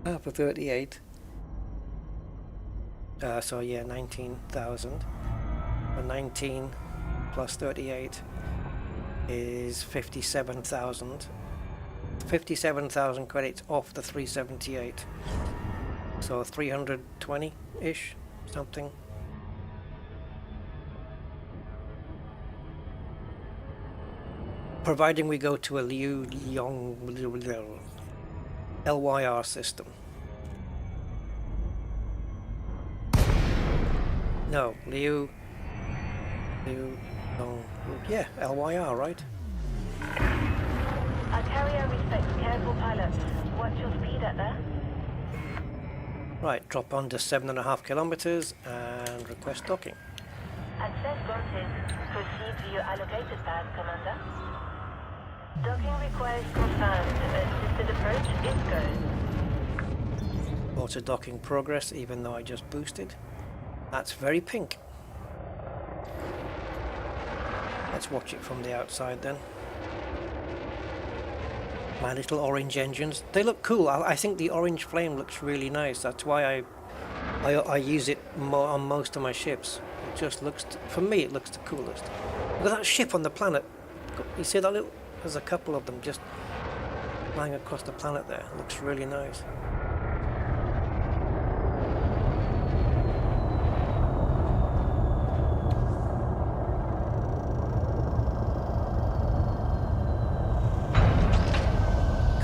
half of 38. So yeah, 19,000. And 19 plus 38 is 57,000. 57,000 credits off the 378. So 320-ish, something. Providing we go to a LYR system. No, yeah, LYR, right? Our carrier respects careful pilots. What's your speed at there? Right, drop under 7.5 kilometers and request docking. Access granted. Proceed to your allocated pad, Commander. Docking request confirmed. Assisted approach is go. Auto docking progress, even though I just boosted. That's very pink. Let's watch it from the outside then. My little orange engines. They look cool. I think the orange flame looks really nice. That's why I use it on most of my ships. It just looks, for me, it looks the coolest. Look at that ship on the planet. You see that little? There's a couple of them just flying across the planet there. It looks really nice.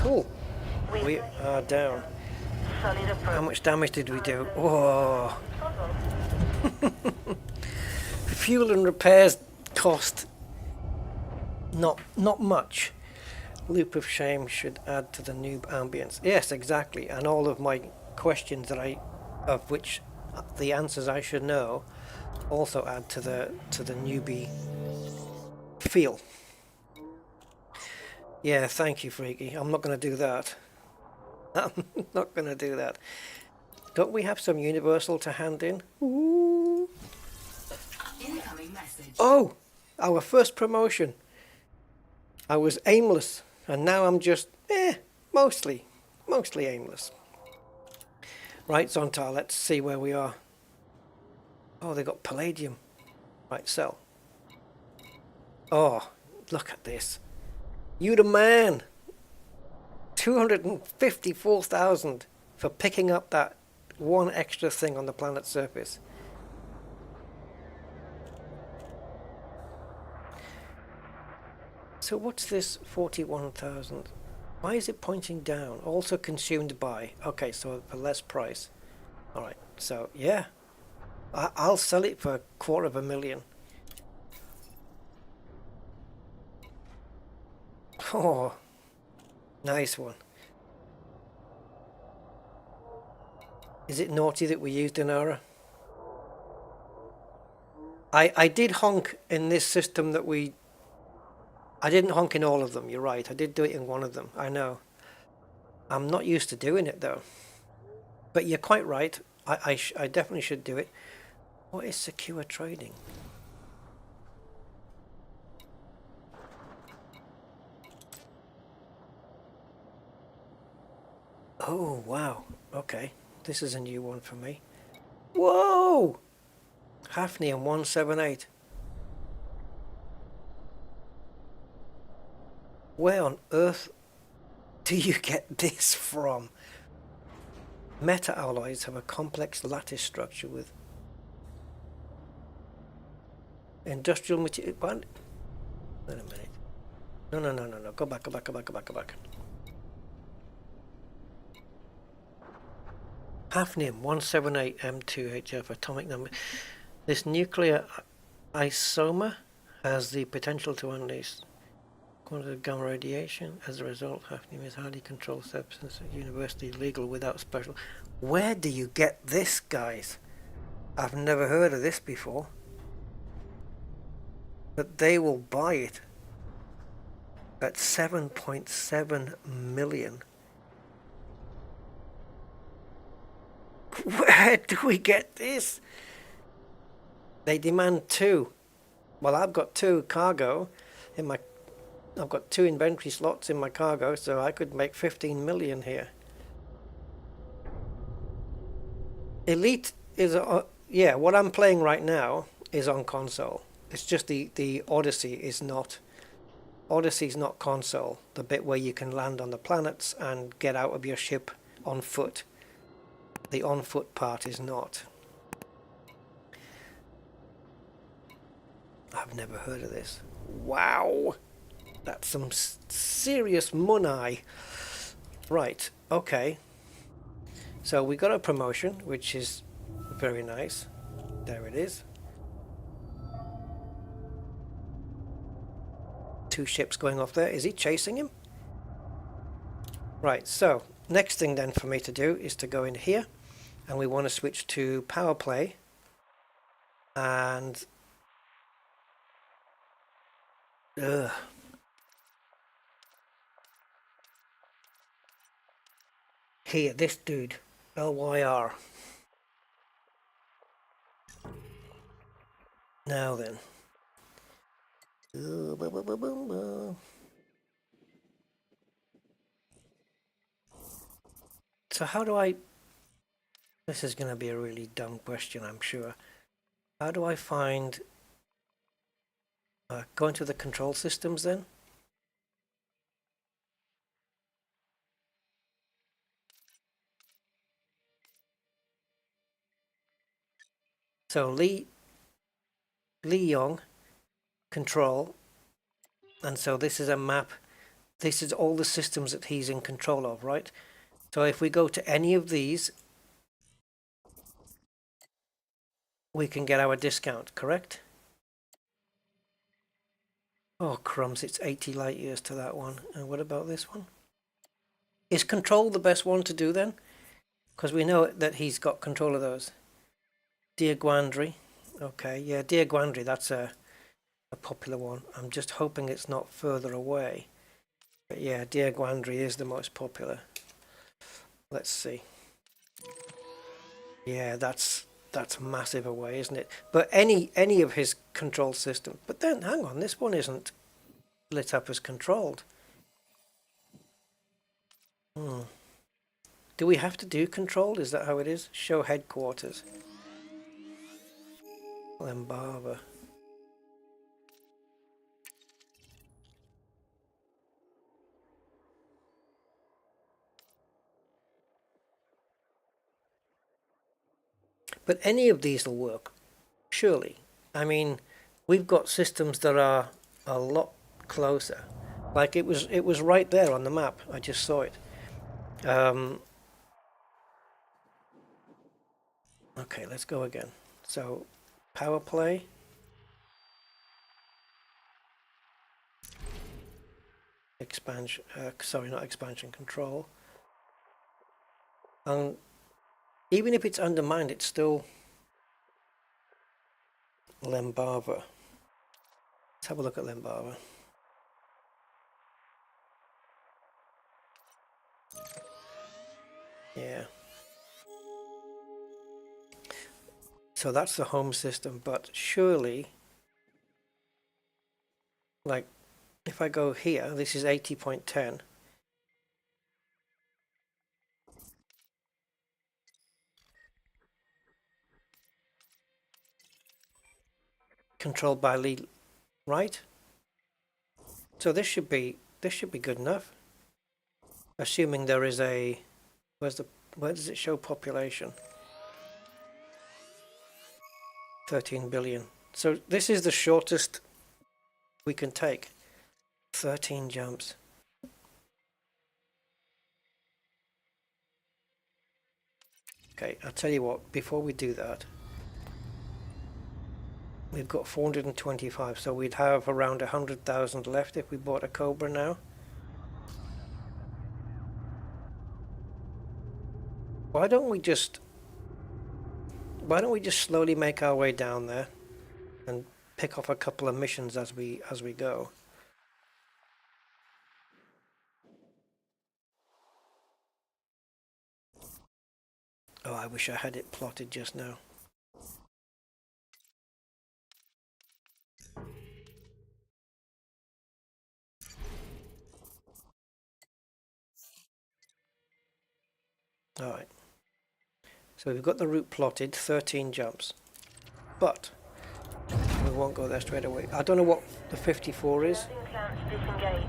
Cool. We are down. Solid approach. How much damage did we do? Oh. Fuel and repairs cost not much. Loop of shame should add to the noob ambience. Yes, exactly. And all of my questions of which the answers I should know, also add to the newbie feel. Yeah, thank you, Freaky. I'm not going to do that. I'm not going to do that. Don't we have some Universal to hand in? Ooh. Incoming message. Oh, our first promotion. I was aimless, and now I'm just, mostly aimless. Right, Zontar, let's see where we are. Oh, they got palladium. Right, sell. Oh, look at this. You the man. 254,000 for picking up that one extra thing on the planet's surface. So what's this 41,000? Why is it pointing down? Also consumed by. Okay, so for less price. All right, so yeah. I'll sell it for $250,000. Oh, nice one. Is it naughty that we used Dinara? I did honk in this system that we... I didn't honk in all of them, you're right. I did do it in one of them, I know. I'm not used to doing it though. But you're quite right. I definitely should do it. What is secure trading? Oh, wow. Okay. This is a new one for me. Whoa! Hafnium 178. Where on earth do you get this from? Meta alloys have a complex lattice structure with industrial material. Wait a minute. No. Go back. Hafnium 178 M2HF atomic number. This nuclear isomer has the potential to unleash quantity of gamma radiation. As a result, hafnium is a highly controlled substance at university legal without special. Where do you get this, guys? I've never heard of this before. But they will buy it at 7.7 million. Where do we get this? They demand 2. Well, I've got 2 cargo in my... I've got 2 inventory slots in my cargo, so I could make 15 million here. Elite is... yeah, what I'm playing right now is on console. It's just the Odyssey is not Odyssey's not console, the bit where you can land on the planets and get out of your ship on foot. The on foot part is not. I've never heard of this. Wow! That's some serious money. Right, okay. So we got a promotion, which is very nice. There it is. 2 ships going off there. Is he chasing him? Right, so next thing then for me to do is to go in here, and we want to switch to power play. And here, this dude, LYR. Now then. So how do I... This is going to be a really dumb question, I'm sure. How do I find... go into the control systems then? So Lee Young, control, and so this is a map. This is all the systems that he's in control of, right? So if we go to any of these, we can get our discount, correct? Oh crumbs, it's 80 light years to that one. And what about this one? Is control the best one to do then? Because we know that he's got control of those. Dear Guandry. Okay, yeah, Dear Guandry, that's a popular one. I'm just hoping it's not further away. But yeah, Dear Guandry is the most popular. Let's see. Yeah, that's massive away, isn't it? But any of his control system. But then, hang on, this one isn't lit up as controlled. Do we have to do controlled? Is that how it is? Show headquarters. Lembaba. But any of these will work, surely. I mean, we've got systems that are a lot closer. Like it was right there on the map. I just saw it. Okay, let's go again. So, power play. Expansion, sorry, not expansion, control. Even if it's undermined, it's still Lembava. Let's have a look at Lembava. Yeah. So that's the home system, but surely, like, if I go here, this is 80.10. Controlled by lead, right? So this should be good enough. Assuming there is a, where does it show population? 13 billion. So this is the shortest we can take. 13 jumps. Okay, I'll tell you what, before we do that, we've got 425, so we'd have around 100,000 left if we bought a Cobra now. Why don't we just slowly make our way down there and pick off a couple of missions as we go. Oh, I wish I had it plotted just now. Alright. So we've got the route plotted, 13 jumps. But We won't go there straight away. I don't know what the 54 is. Landing clamps disengaged.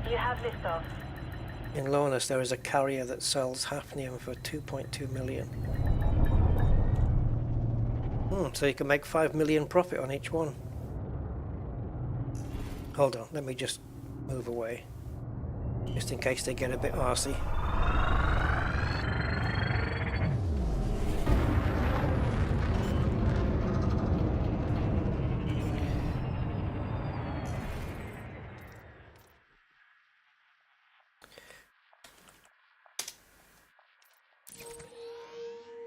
You have liftoff. In Lonus there is a carrier that sells hafnium for 2.2 million. So you can make 5 million profit on each one. Hold on, let me just move away. Just in case they get a bit arsey.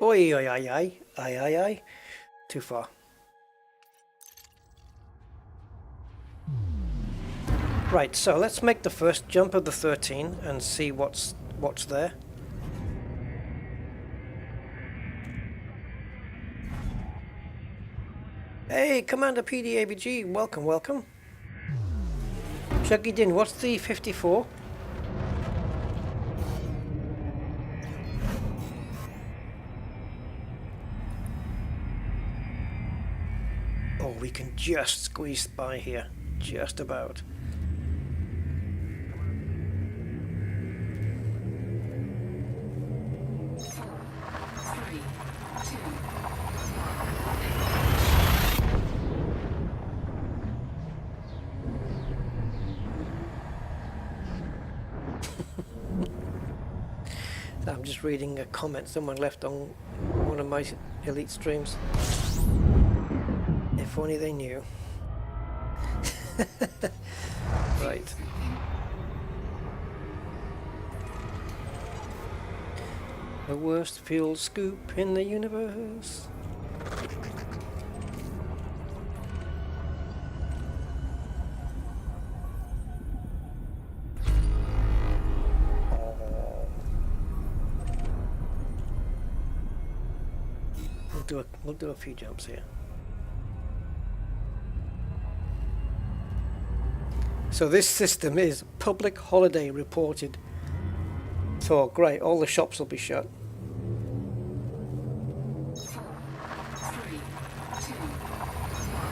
Oi, oi, oi, oi, oi, oi, oi. Too far. Right, so let's make the first jump of the 13 and see what's there. Hey, Commander PDABG, welcome, welcome. Shuggy Din, what's the 54? Oh, we can just squeeze by here, just about. I'm just reading a comment someone left on one of my Elite streams. If only they knew. Right. The worst fuel scoop in the universe. We'll do a few jumps here. So this system is public holiday reported. So great, all the shops will be shut. 4, 3,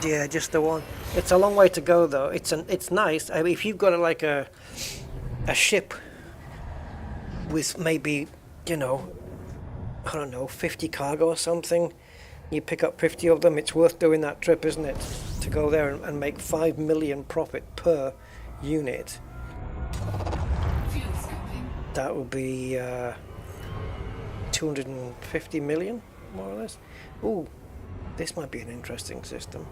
2. Yeah, just the one. It's a long way to go though. It's nice. I mean, if you've got like a ship with maybe, you know, I don't know, 50 cargo or something, you pick up 50 of them, it's worth doing that trip, isn't it? To go there and make 5 million profit per unit. Fuel scooping. That would be 250 million, more or less. Ooh, this might be an interesting system.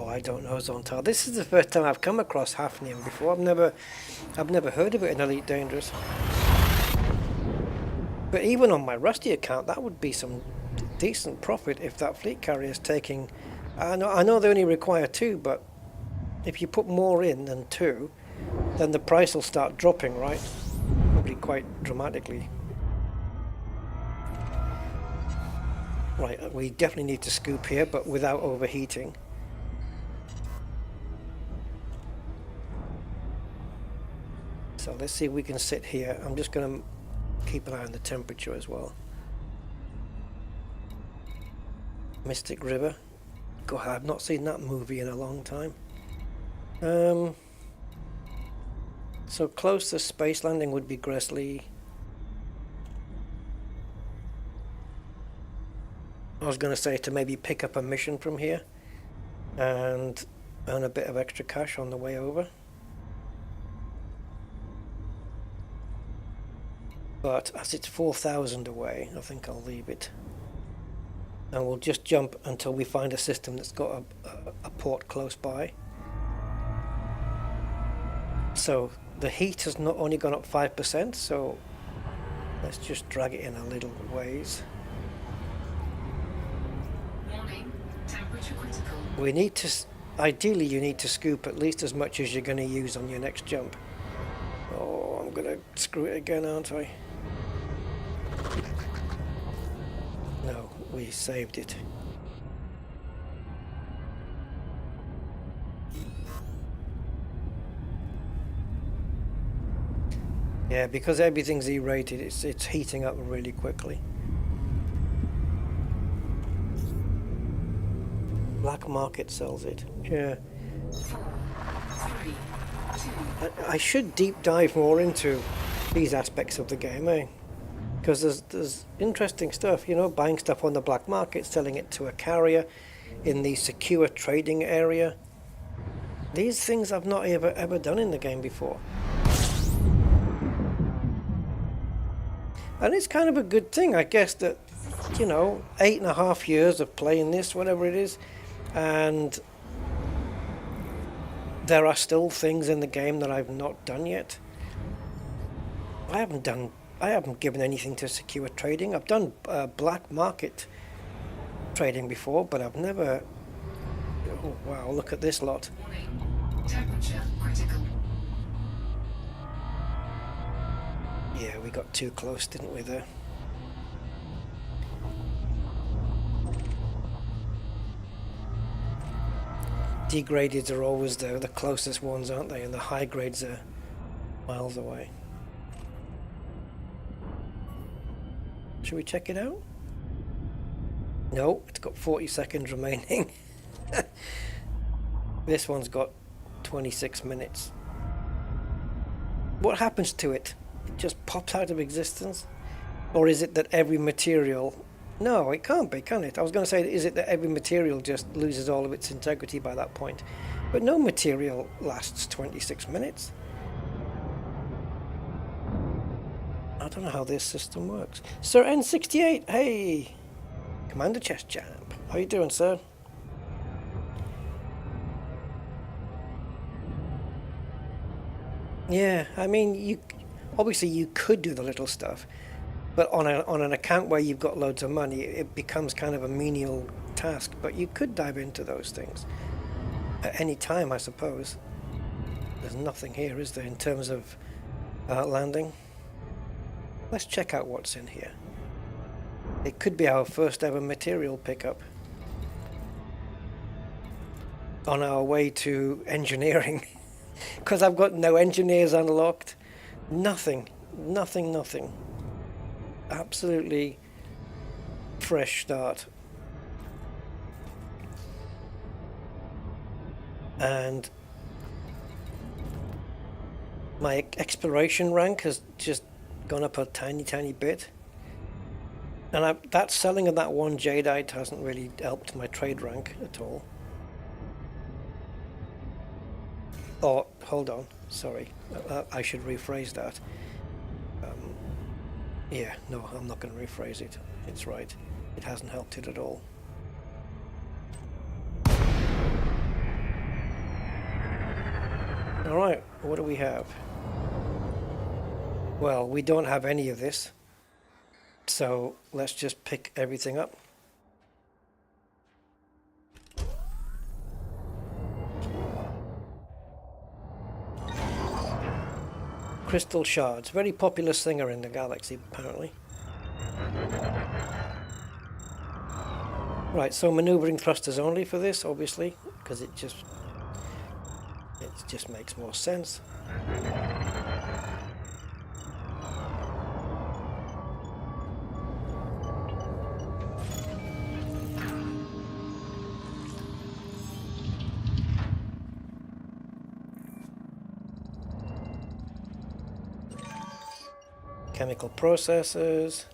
I don't know Zontar. This is the first time I've come across hafnium before. I've never heard of it in Elite Dangerous. But even on my Rusty account, that would be some decent profit if that fleet carrier is taking. I know they only require 2, but if you put more in than 2, then the price will start dropping, right? Probably quite dramatically. Right, we definitely need to scoop here, but without overheating. So let's see if we can sit here. I'm just going to keep an eye on the temperature as well. Mystic River. God, I've not seen that movie in a long time. So closest space landing would be Gressley. I was going to say to maybe pick up a mission from here and earn a bit of extra cash on the way over. But as it's 4,000 away, I think I'll leave it. And we'll just jump until we find a system that's got a port close by. So the heat has not only gone up 5%, so let's just drag it in a little ways. Warning, temperature critical. We need to, ideally you need to scoop at least as much as you're going to use on your next jump. Oh, I'm going to screw it again, aren't I? No, we saved it. Yeah, because everything's E-rated, it's heating up really quickly. Black market sells it. Yeah. 4, 3, 2, I should deep dive more into these aspects of the game, eh? Because there's interesting stuff, you know, buying stuff on the black market, selling it to a carrier in the secure trading area. These things I've not ever done in the game before. And it's kind of a good thing, I guess, that, you know, 8.5 years of playing this, whatever it is, and there are still things in the game that I've not done yet. I haven't given anything to secure trading. I've done black market trading before, but I've never... Oh, wow, look at this lot. warning, temperature critical. Yeah, we got too close, didn't we, there? Degradeds are always the closest ones, aren't they? And the high grades are miles away. Should we check it out? No, it's got 40 seconds remaining. This one's got 26 minutes. What happens to it? It just pops out of existence? Or is it that every material... No, it can't be, can it? I was going to say, is it that every material just loses all of its integrity by that point? But no material lasts 26 minutes. I don't know how this system works. Sir N68, hey! Commander Chest Champ. How you doing, sir? Yeah, I mean, obviously you could do the little stuff, but on an account where you've got loads of money, it becomes kind of a menial task. But you could dive into those things at any time, I suppose. There's nothing here, is there, in terms of landing? Let's check out what's in here. It could be our first ever material pickup on our way to engineering. Because I've got no engineers unlocked. Nothing. Absolutely fresh start. And my exploration rank has just gone up a tiny bit. And that selling of that one jadeite hasn't really helped my trade rank at all. Oh, hold on, sorry, I should rephrase that. Yeah, no, I'm not going to rephrase it. It's right, it hasn't helped it at all. Alright, what do we have? Well, we don't have any of this, so let's just pick everything up. Crystal shards, very popular singer in the galaxy, apparently. Right, so maneuvering thrusters only for this, obviously, because it just makes more sense. Chemical processors,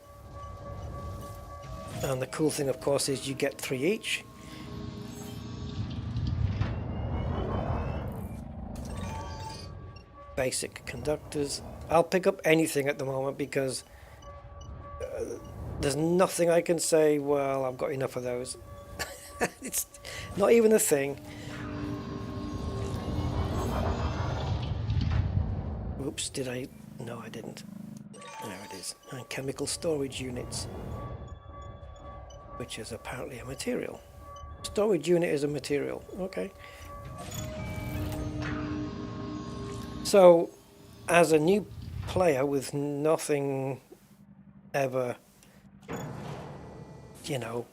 and the cool thing, of course, is you get 3 each. Basic conductors. I'll pick up anything at the moment because there's nothing I can say, well, I've got enough of those. It's not even a thing. Oops, did I? No, I didn't. There it is. And chemical storage units, which is apparently a material. Storage unit is a material. Okay. So, as a new player with nothing ever you know,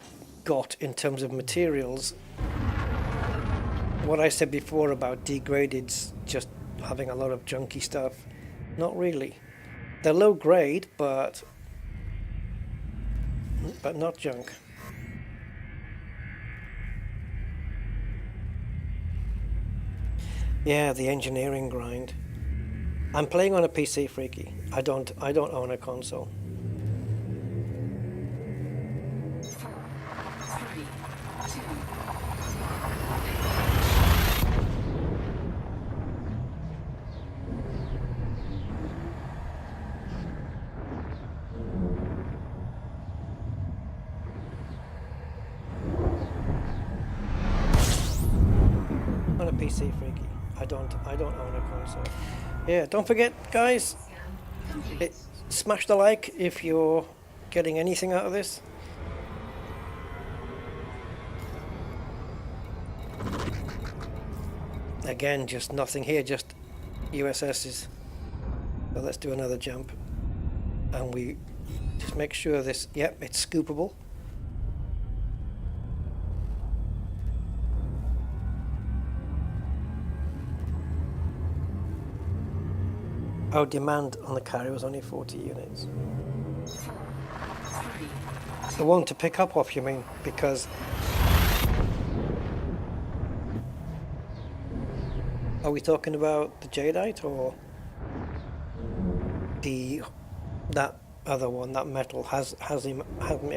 got in terms of materials. What I said before about degraded's just having a lot of junky stuff, not really. They're low grade, but not junk. Yeah, the engineering grind. I'm playing on a PC, Freaky. I don't own a console. 4, 3, 2. On a PC, Freaky. I don't own a console. Yeah, don't forget, guys. Smash the like if you're getting anything out of this. Again, just nothing here, just USS's. So let's do another jump. And we just make sure this, yep, it's scoopable. Our demand on the carrier was only 40 units. 4, 3. The one to pick up off, you mean? Because... Are we talking about the Jadeite or that other one, that metal has him, I don't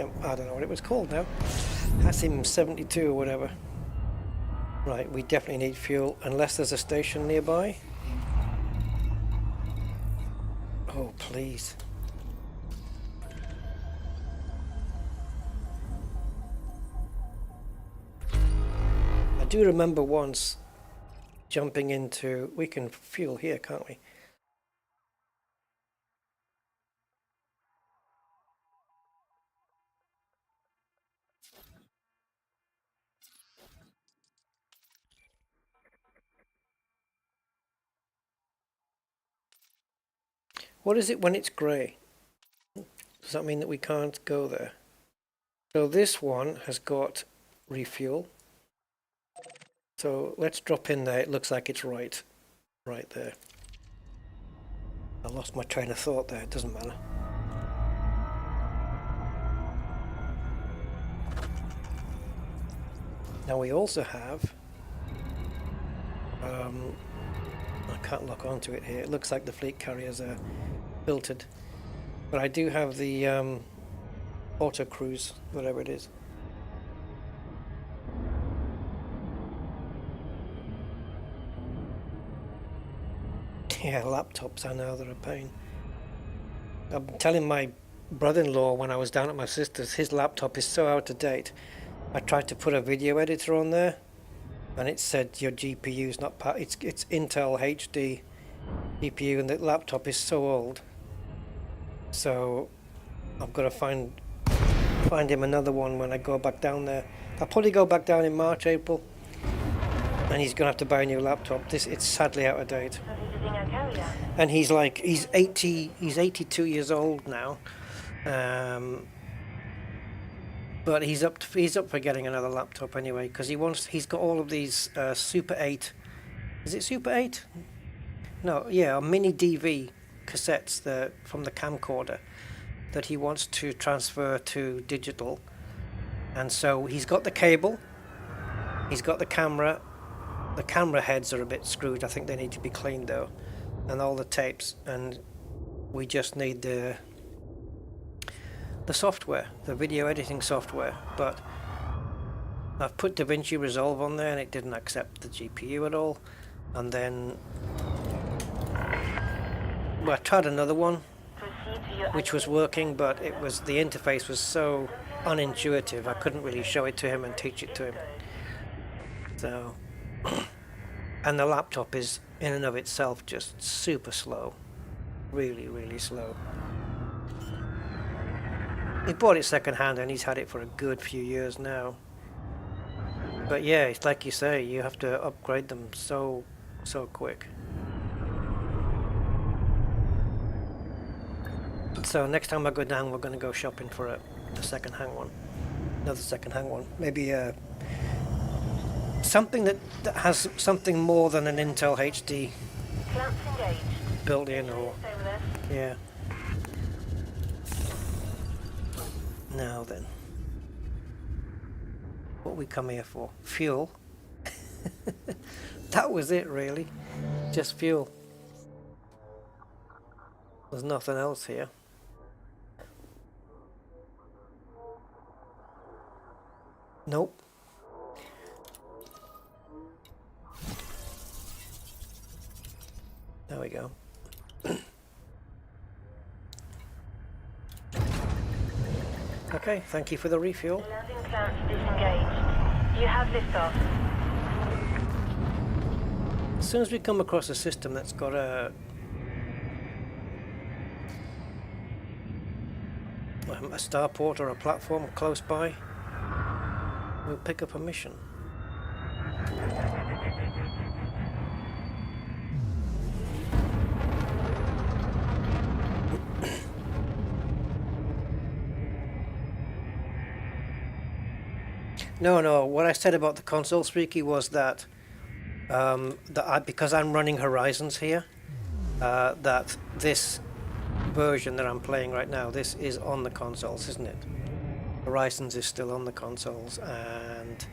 know what it was called now. Has him 72 or whatever. Right, we definitely need fuel unless there's a station nearby. Oh, please. I do remember once jumping into... We can fuel here, can't we? What is it when it's grey? Does that mean that we can't go there? So this one has got refuel. So let's drop in there. It looks like it's right there. I lost my train of thought there. It doesn't matter. Now we also have... I can't lock onto it here. It looks like the fleet carriers are filtered. But I do have the auto cruise, whatever it is. Yeah, laptops, I know they're a pain. I'm telling my brother-in-law when I was down at my sister's, his laptop is so out of date. I tried to put a video editor on there, and it said your GPU's not it's Intel HD GPU, and the laptop is so old. So I've got to find him another one when I go back down there. I'll probably go back down in March, April, and he's gonna have to buy a new laptop. It's sadly out of date. And he's 82 years old now, but he's up for getting another laptop anyway, because he's got all of these Super 8. Is it Super 8? No, yeah, mini DV cassettes from the camcorder that he wants to transfer to digital. And so he's got the cable, he's got the camera. The camera heads are a bit screwed. I think they need to be cleaned though, and all the tapes. And we just need the software, the video editing software. But I've put DaVinci Resolve on there, and it didn't accept the GPU at all. And then I tried another one, which was working, but the interface was so unintuitive. I couldn't really show it to him and teach it to him. So. And the laptop is in and of itself just super slow, really, really slow. He bought it second hand and he's had it for a good few years now. But yeah, it's like you say, you have to upgrade them so quick. So next time I go down, we're going to go shopping for a second hand one. Another second-hand one. Maybe something that has something more than an Intel HD Clamps engaged. built in, or Stay with us. yeah. Now then, what we come here for? Fuel. That was it, really. Just fuel. There's nothing else here. Nope. There we go. Okay, thank you for the refuel. Landing clamps disengaged. You have liftoff. As soon as we come across a system that's got a starport or a platform close by, we'll pick up a mission. No, what I said about the console, Streaky, was that because I'm running Horizons here, that this version that I'm playing right now, this is on the consoles, isn't it? Horizons is still on the consoles, and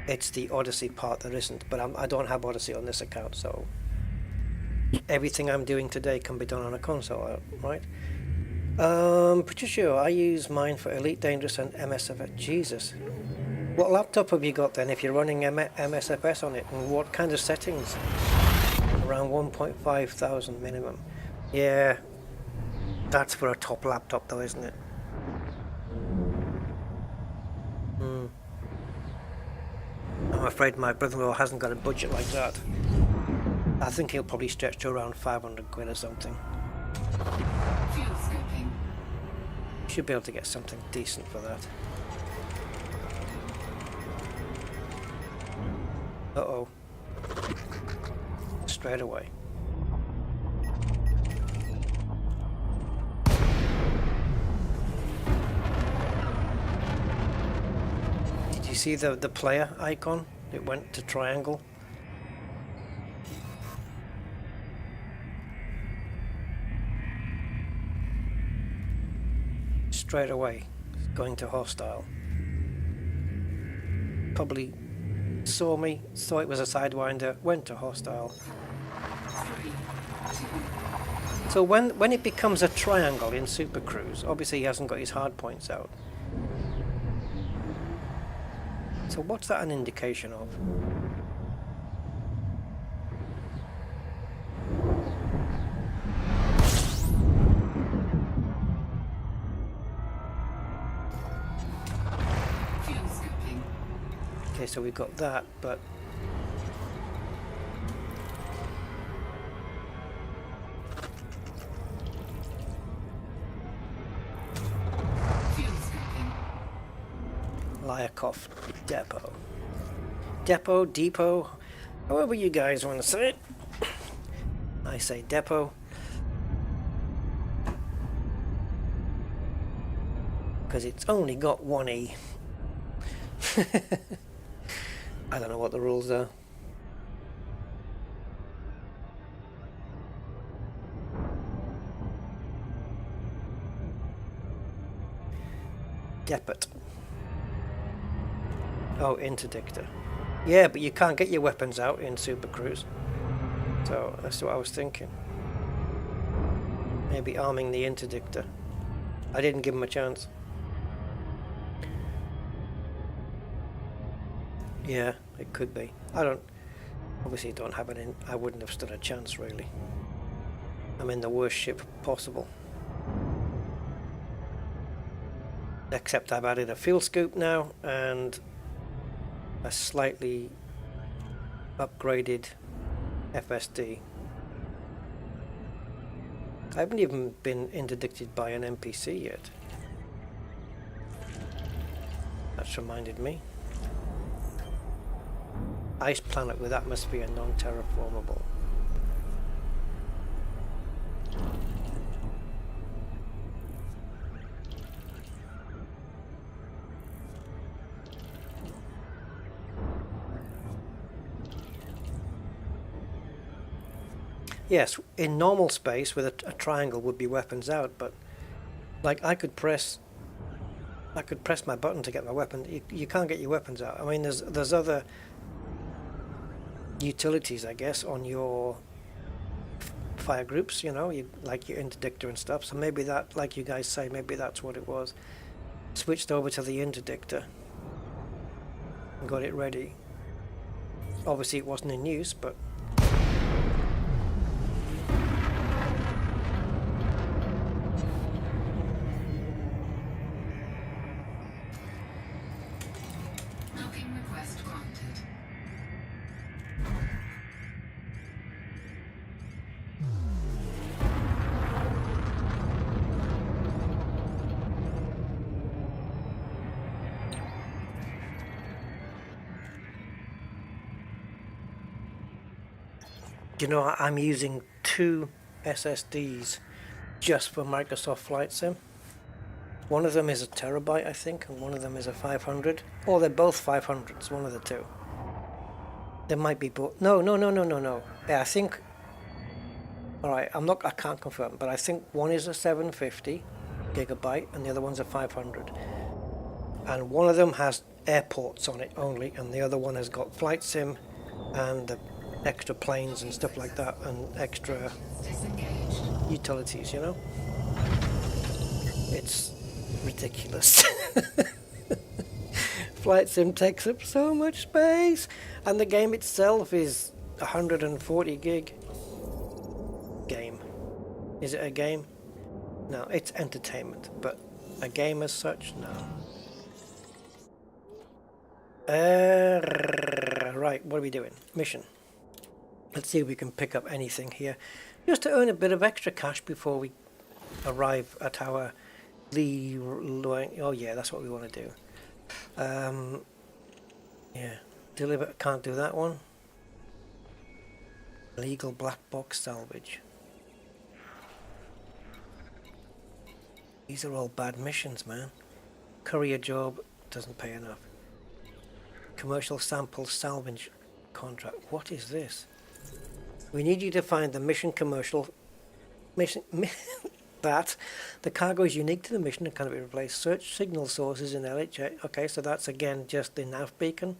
it's the Odyssey part that isn't. But I don't have Odyssey on this account, so everything I'm doing today can be done on a console, right? Pretty sure I use mine for Elite Dangerous and MSFS. Jesus. What laptop have you got then if you're running MSFS on it, and what kind of settings? Around 1,500 minimum. Yeah, that's for a top laptop though, isn't it? I'm afraid my brother-in-law hasn't got a budget like that. I think he'll probably stretch to around 500 quid or something. Fuel scoping. Should be able to get something decent for that. Uh-oh. Straight away. Did you see the player icon? It went to triangle. Straight away, going to hostile. Probably saw me, saw it was a Sidewinder, went to hostile. 3, 2, So when it becomes a triangle in Super Cruise, obviously he hasn't got his hard points out. So what's that an indication of? fuel scoping. Okay, so we've got that, but Fuel scoping. Lyakov Depot. Depot, however you guys want to say it. I say depot. Because it's only got one E. I don't know what the rules are. Depot. Oh, interdictor. Yeah, but you can't get your weapons out in Super Cruise. So that's what I was thinking. Maybe arming the interdictor. I didn't give him a chance. Yeah, it could be. Obviously don't have it in. I wouldn't have stood a chance, really. I'm in the worst ship possible. Except I've added a fuel scoop now and a slightly upgraded FSD. I haven't even been interdicted by an NPC yet. That's reminded me. Ice planet with atmosphere non-terraformable. Yes, in normal space with a triangle would be weapons out, but like I could press my button to get my weapon. You can't get your weapons out. I mean, there's other utilities, I guess, on your fire groups, you know, like your interdictor and stuff. So maybe that, like you guys say, maybe that's what it was. Switched over to the interdictor and got it ready. Obviously it wasn't in use, but Docking request granted. you know, I'm using 2 SSDs just for Microsoft Flight Sim. One of them is a terabyte, I think, and one of them is a 500. Or they're both 500s, one of the two. There might be both. No. Yeah, I think. Alright, I can't confirm, but I think one is a 750 gigabyte and the other one's a 500. And one of them has airports on it only, and the other one has got Flight Sim and the extra planes and stuff like that, and extra Disengaged. utilities, you know? It's ridiculous. Flight Sim takes up so much space, and the game itself is 140 gig. Game. Is it a game? No, it's entertainment, but a game as such, no. Right, what are we doing? Mission. Let's see if we can pick up anything here, just to earn a bit of extra cash before we arrive at our oh yeah, that's what we want to do. Yeah, deliver. Can't do that one. Legal black box salvage. These are all bad missions, man. Courier job doesn't pay enough. Commercial sample salvage contract. What is this? We need you to find the mission commercial mission that the cargo is unique to the mission and cannot be replaced. Search signal sources in LHA. Okay, so that's again just the nav beacon.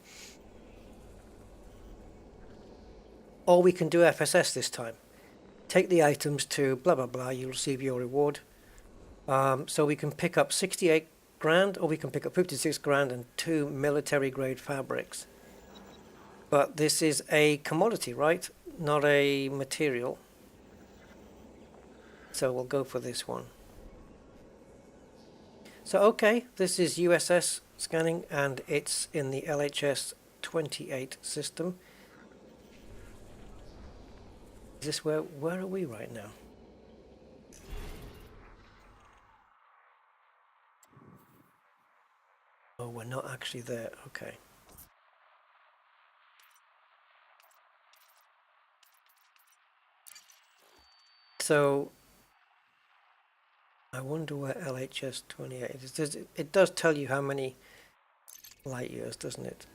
Or we can do FSS this time. Take the items to blah blah blah. You'll receive your reward. So we can pick up 68 grand, or we can pick up 56 grand and 2 military grade fabrics. But this is a commodity, right? Not a material. So we'll go for this one. So okay, this is USS scanning, and it's in the LHS 28 system. Is this where are we right now? Oh, we're not actually there. Okay. So I wonder where LHS 28 is. It does tell you how many light years, doesn't it?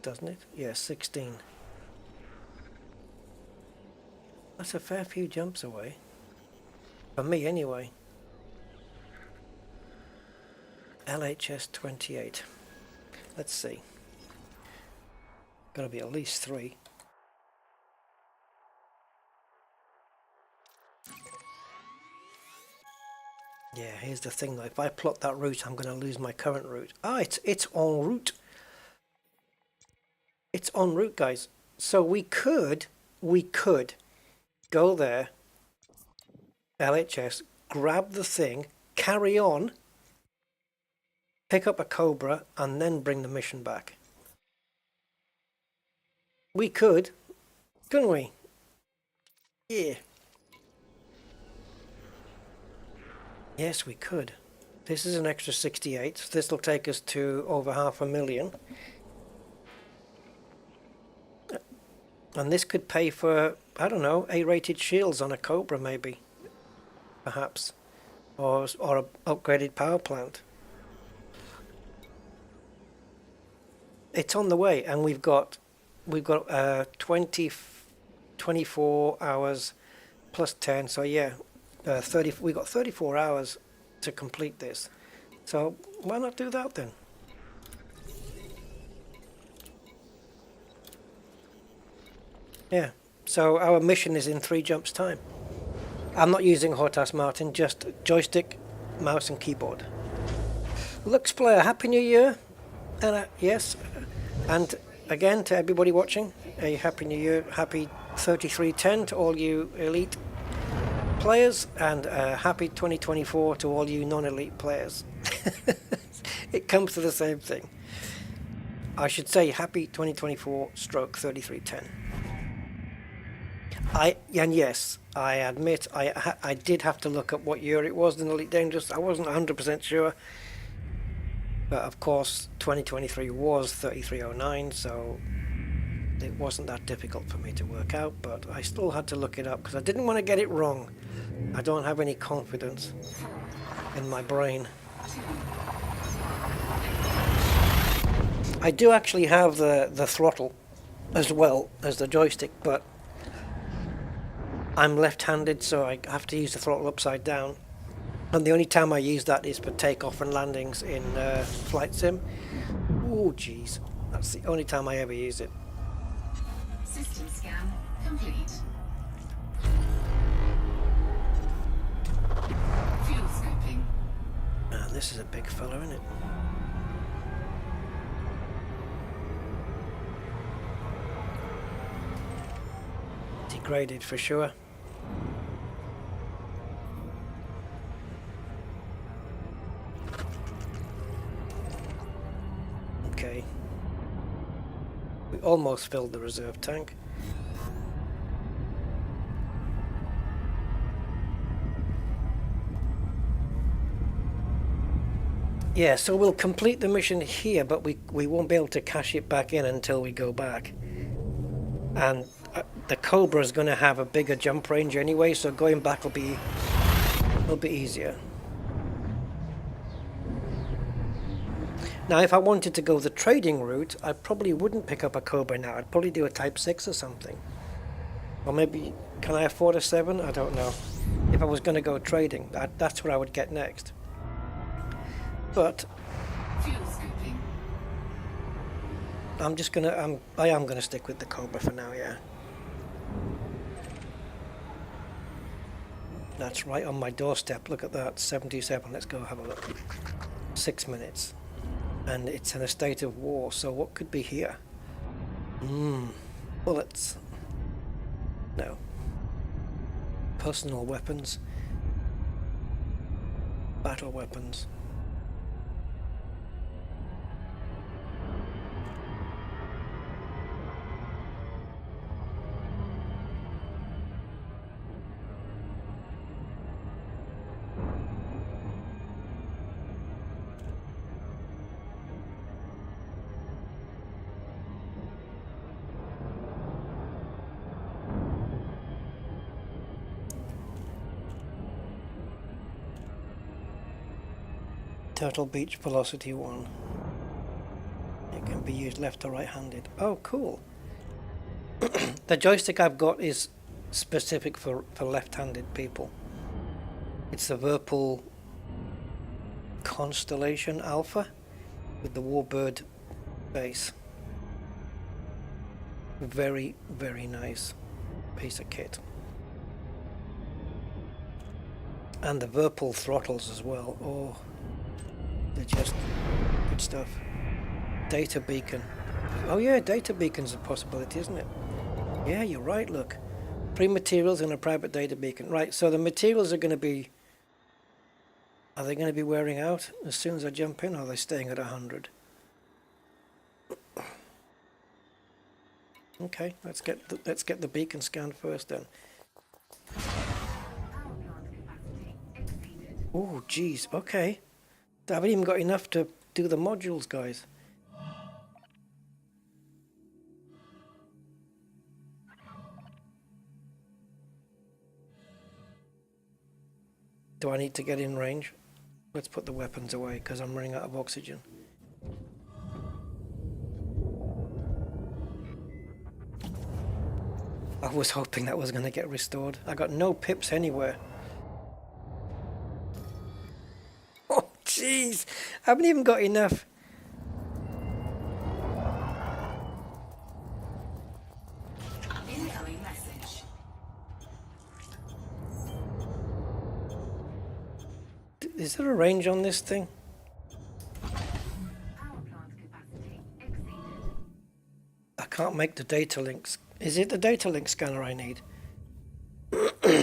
Doesn't it? Yeah, 16. That's a fair few jumps away. For me, anyway. LHS 28. Let's see. Gotta be at least 3. Yeah, here's the thing though. If I plot that route, I'm gonna lose my current route. Ah, it's en route. It's en route, guys. So we could go there, LHS, grab the thing, carry on, pick up a Cobra, and then bring the mission back. We could, couldn't we? Yeah. Yes, we could. This is an extra 68. This will take us to over 500,000. And this could pay for, I don't know, A-rated shields on a Cobra maybe. Perhaps. Or an upgraded power plant. It's on the way, and we've got 20 24 hours plus 10, so yeah, 30. We got 34 hours to complete this. So why not do that then? Yeah. So our mission is in 3 jumps time. I'm not using Hortas Martin, just joystick, mouse, and keyboard. Lux Player, Happy New Year, and yes, and again to everybody watching, a Happy New Year, happy 3310 to all you elite players, and happy 2024 to all you non-elite players. It comes to the same thing. I should say happy 2024 stroke 3310. And yes, I admit I did have to look up what year it was in Elite Dangerous. I wasn't 100% sure. But of course, 2023 was 3309, so it wasn't that difficult for me to work out, but I still had to look it up because I didn't want to get it wrong. I don't have any confidence in my brain. I do actually have the throttle as well as the joystick, but I'm left-handed, so I have to use the throttle upside down. And the only time I use that is for takeoff and landings in Flight Sim. Oh, jeez. That's the only time I ever use it. System scan complete. Fuel scoping. Man, this is a big fella, isn't it? Degraded for sure. Okay. We almost filled the reserve tank. Yeah, so we'll complete the mission here, but we won't be able to cash it back in until we go back. And the Cobra is going to have a bigger jump range anyway, so going back will be easier. Now, if I wanted to go the trading route, I probably wouldn't pick up a Cobra now. I'd probably do a Type 6 or something. Or maybe, can I afford a 7? I don't know. If I was going to go trading, that's what I would get next. But Fuel scoping. I am gonna stick with the Cobra for now, yeah. That's right on my doorstep. Look at that, 77. Let's go have a look. 6 minutes. And it's in a state of war, so what could be here? Bullets. No. Personal weapons. Battle weapons. Turtle Beach Velocity 1. It can be used left or right-handed. Oh, cool. The joystick I've got is specific for left-handed people. It's the Virpil Constellation Alpha with the WarBRD base. Very, very nice piece of kit. And the Virpil throttles as well. Oh, they're just good stuff. Data beacon. Oh yeah, data beacon's a possibility, isn't it? Yeah, you're right, look. Pre-materials and a private data beacon. Right, so the materials are going to be... Are they going to be wearing out as soon as I jump in, or are they staying at 100? Okay, let's get the beacon scanned first then. Oh, geez, okay. I haven't even got enough to do the modules, guys. Do I need to get in range? Let's put the weapons away because I'm running out of oxygen. I was hoping that was going to get restored. I got no pips anywhere. Oh, jeez. I haven't even got enough. Incoming message. Is there a range on this thing? Power plant capacity exceeded. I can't make the data links. Is it the data link scanner I need?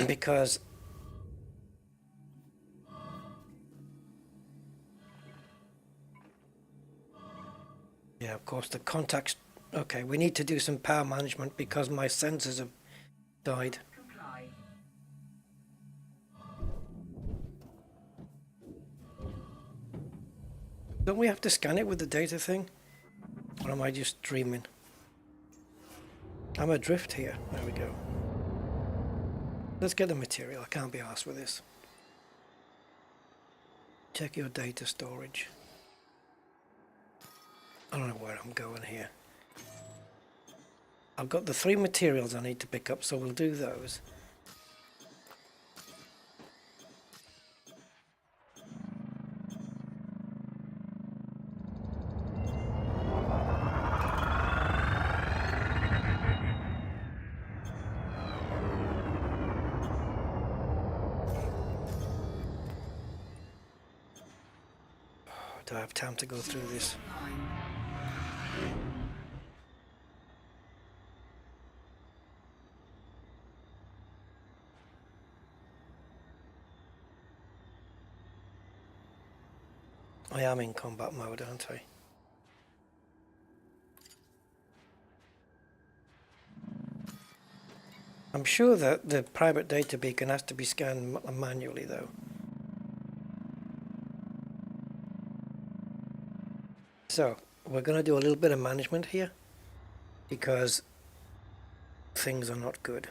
Because yeah, of course the contacts. Okay, we need to do some power management because my sensors have died. Comply. Don't we have to scan it with the data thing? Or am I just dreaming? I'm adrift here. There we go. Let's get the material. I can't be arsed with this. Check your data storage. I don't know where I'm going here. I've got the 3 materials I need to pick up, so we'll do those. Do I have time to go through this? I am in combat mode, aren't I? I'm sure that the private data beacon has to be scanned manually though. So, we're going to do a little bit of management here because things are not good.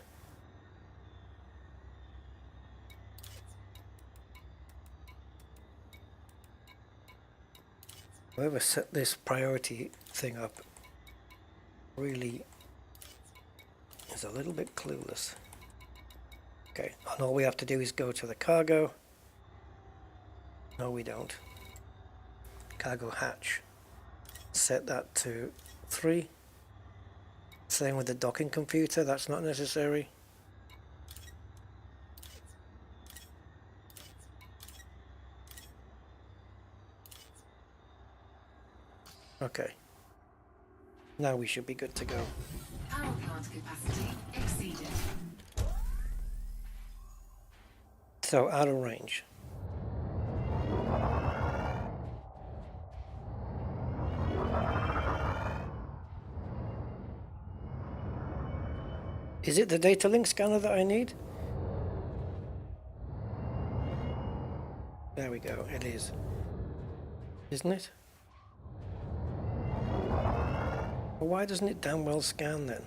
Whoever set this priority thing up really is a little bit clueless. Okay, and all we have to do is go to the cargo. No, we don't. Cargo hatch. Set that to 3. Same with the docking computer, that's not necessary. Okay. Now we should be good to go. Power plant capacity exceeded. So, out of range. Is it the data link scanner that I need? There we go, it is. Isn't it? Well, why doesn't it damn well scan then?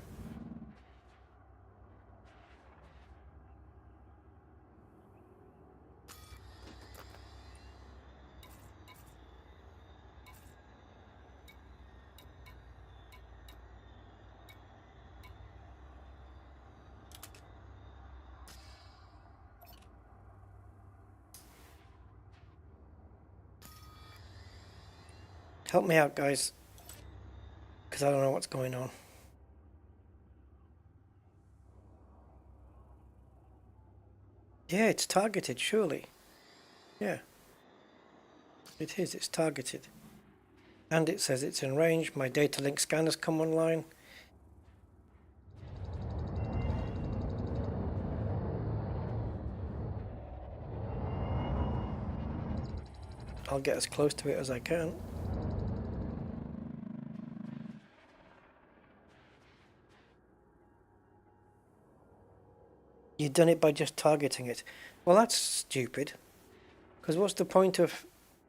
Help me out, guys, because I don't know what's going on. Yeah, it's targeted, surely. Yeah. It is, it's targeted. And it says it's in range. My data link scanner's come online. I'll get as close to it as I can. You've done it by just targeting it. Well, that's stupid. Because what's the point of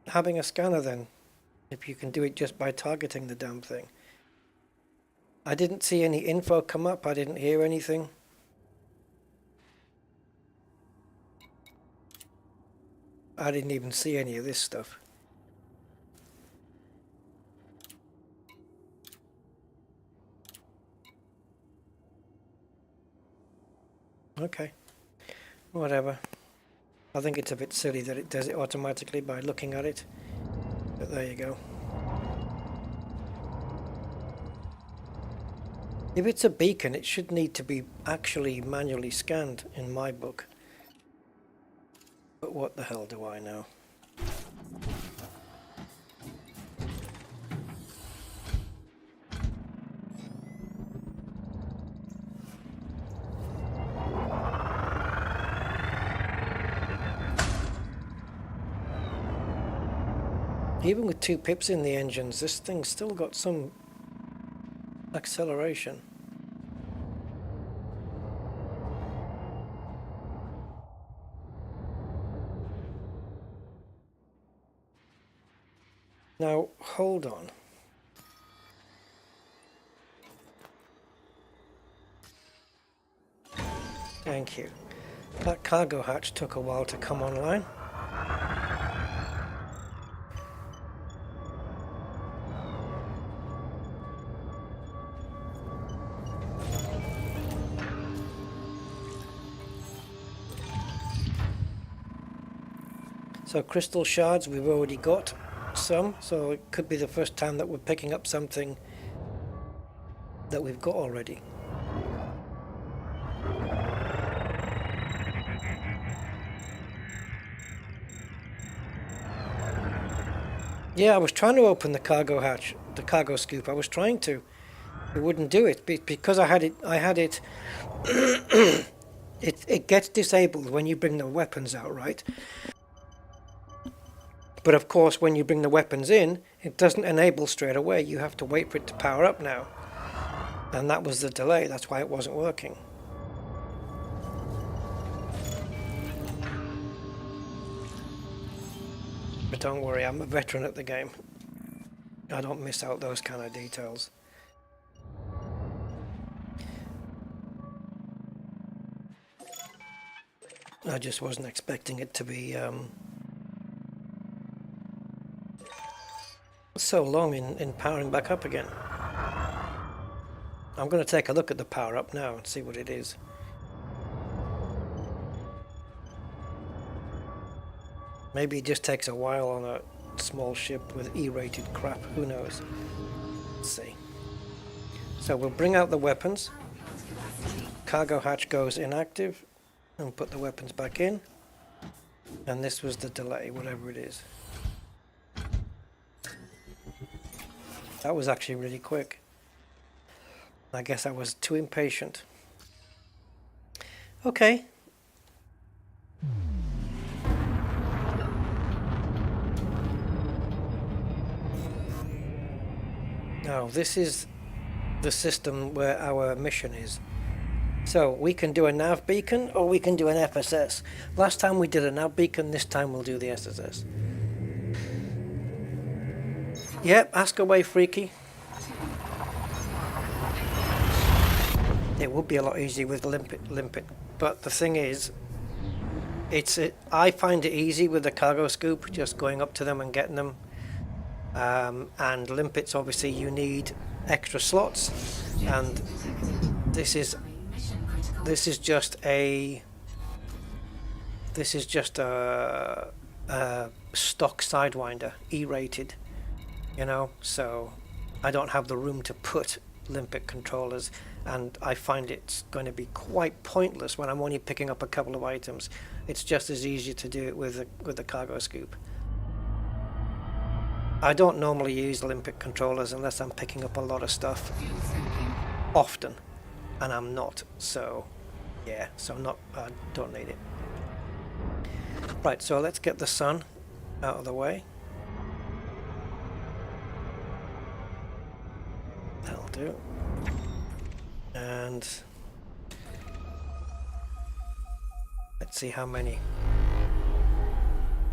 having a scanner then, if you can do it just by targeting the damn thing? I didn't see any info come up. I didn't hear anything. I didn't even see any of this stuff. Okay, whatever. I think it's a bit silly that it does it automatically by looking at it, but there you go. If it's a beacon, it should need to be actually manually scanned in my book. But what the hell do I know? Even with 2 pips in the engines, this thing's still got some acceleration. Now, hold on. Thank you. That cargo hatch took a while to come online. So crystal shards we've already got some, so it could be the first time that we're picking up something that we've got already. Yeah, I was trying to open the cargo hatch, the cargo scoop. I was trying to. It wouldn't do it because I had it. It gets disabled when you bring the weapons out, right? But of course, when you bring the weapons in, it doesn't enable straight away. You have to wait for it to power up now. And that was the delay. That's why it wasn't working. But don't worry, I'm a veteran at the game. I don't miss out those kind of details. I just wasn't expecting it to be so long in powering back up again. I'm going to take a look at the power up now and see what it is. Maybe it just takes a while on a small ship with E-rated crap, who knows. Let's see. So we'll bring out the weapons. Cargo hatch goes inactive and put the weapons back in. And this was the delay, whatever it is. That was actually really quick. I guess I was too impatient. Okay. Now this is the system where our mission is. So we can do a nav beacon or we can do an FSS. Last time we did a nav beacon, this time we'll do the SSS. Yep, ask away, Freaky. It would be a lot easier with limpet, but the thing is, I find it easy with the cargo scoop, just going up to them and getting them. And limpets, obviously, you need extra slots, and this is just a stock Sidewinder, E-rated. You know, so I don't have the room to put limpet controllers, and I find it's going to be quite pointless when I'm only picking up a couple of items. It's just as easy to do it with the cargo scoop. I don't normally use limpet controllers unless I'm picking up a lot of stuff often, and I'm not. So yeah, I don't need it. Right, so let's get the sun out of the way. That'll do. And let's see how many.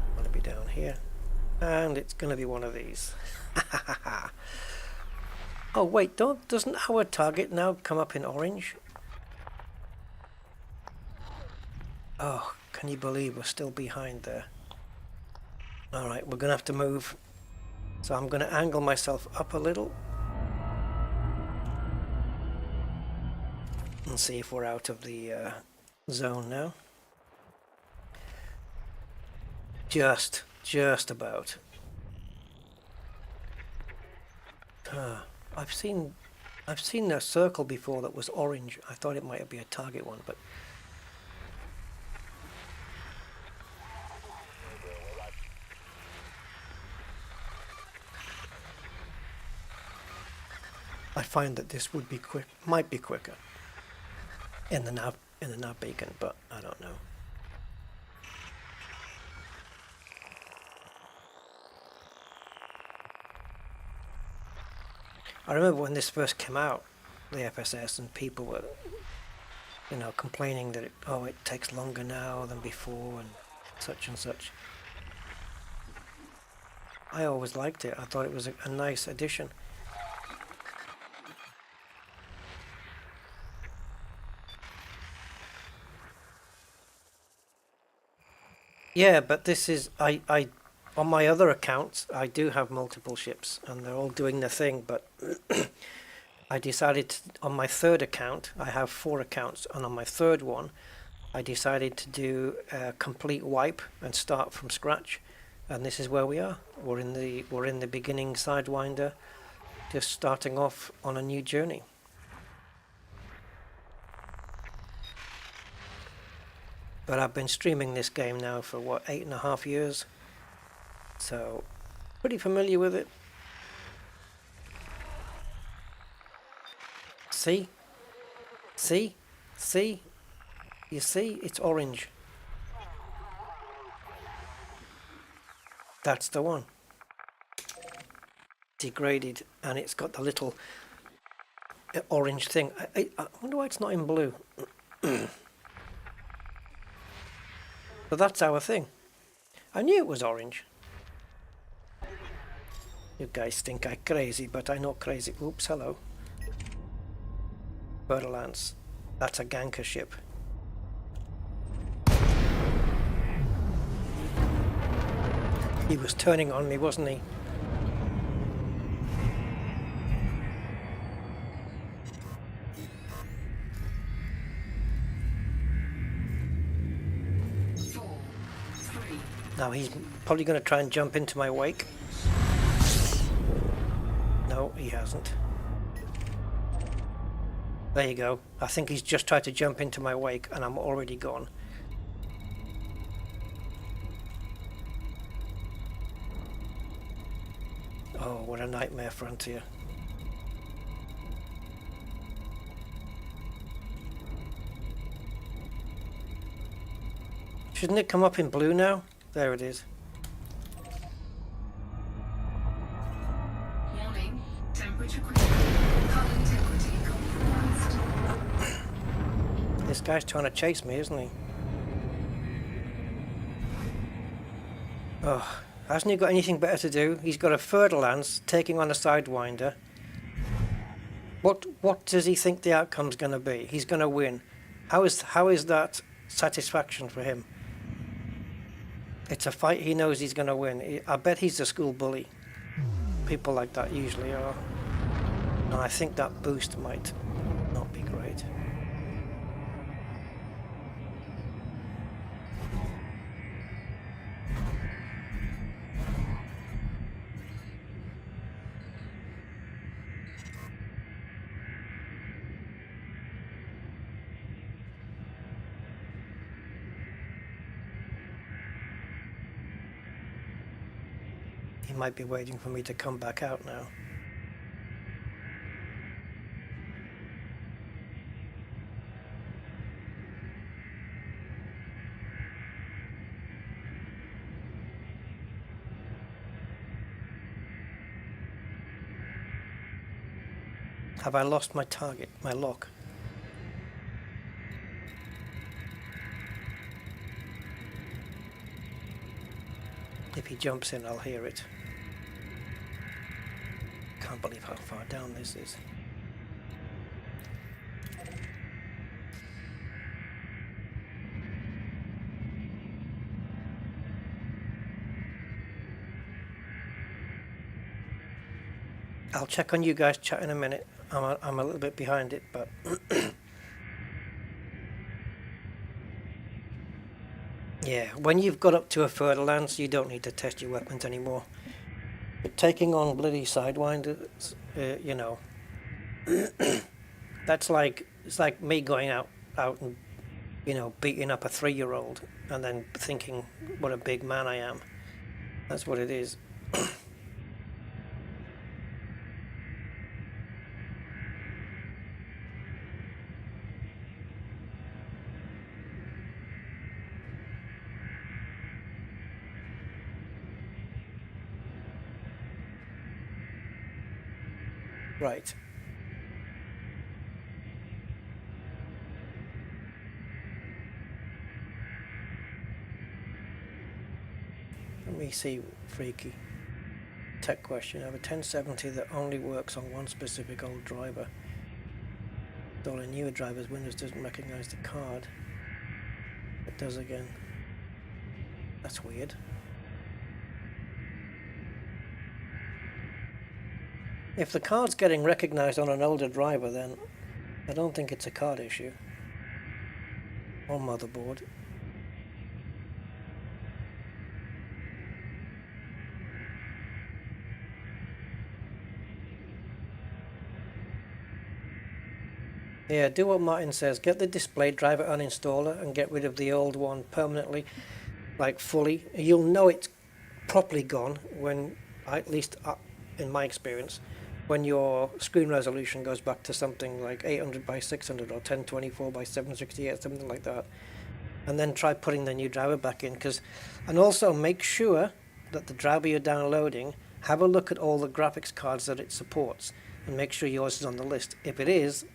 I'm gonna be down here, and it's gonna be one of these. Oh wait, doesn't our target now come up in orange? Oh, can you believe we're still behind there? Alright, we're gonna have to move. So I'm gonna angle myself up a little and see if we're out of the zone now. Just about. I've seen a circle before that was orange. I thought it might be a target one, but I find that this would be might be quicker in the nav beacon, but I don't know. I remember when this first came out, the FSS, and people were, complaining that it takes longer now than before and such and such. I always liked it. I thought it was a nice addition. Yeah, but this is I on my other accounts I do have multiple ships and they're all doing their thing, but I decided on my third account, I have 4 accounts, and on my third one I decided to do a complete wipe and start from scratch, and this is where we are. We're in the beginning Sidewinder, just starting off on a new journey. But I've been streaming this game now for, 8.5 years? So, pretty familiar with it. See? See? See? You see? It's orange. That's the one. Degraded, and it's got the little orange thing. I wonder why it's not in blue. But that's our thing. I knew it was orange. You guys think I'm crazy, but I'm not crazy. Oops, hello. Borderlands. That's a ganker ship. He was turning on me, wasn't he? Now he's probably going to try and jump into my wake. No, he hasn't. There you go. I think he's just tried to jump into my wake and I'm already gone. Oh, what a nightmare frontier. Shouldn't it come up in blue now? There it is. Warning, temperature critical. Hull integrity compromised. This guy's trying to chase me, isn't he? Oh, hasn't he got anything better to do? He's got a Fer-de-Lance taking on a Sidewinder. What does he think the outcome's going to be? He's going to win. How is that satisfaction for him? It's a fight he knows he's going to win. I bet he's a school bully. People like that usually are. And I think that boost might not be great. He might be waiting for me to come back out now. Have I lost my target, my lock? If he jumps in, I'll hear it. Can't believe how far down this is. I'll check on you guys' chat in a minute. I'm a little bit behind it, but Yeah, when you've got up to a further lance, you don't need to test your weapons anymore. But taking on bloody sidewinders, you know, that's like, it's like me going out and, you know, beating up a 3-year-old and then thinking what a big man I am. That's what it is. Right. Let me see, freaky. Tech question. I have a 1070 that only works on one specific old driver. Installing newer drivers, Windows doesn't recognize the card. It does again. That's weird. If the card's getting recognized on an older driver, then I don't think it's a card issue. Or motherboard. Yeah, do what Martin says. Get the display driver uninstaller and get rid of the old one permanently, like fully. You'll know it's properly gone when, at least in my experience, when your screen resolution goes back to something like 800 by 600 or 1024 by 768, something like that. And then try putting the new driver back in. And also make sure that the driver you're downloading, have a look at all the graphics cards that it supports and make sure yours is on the list. If it is,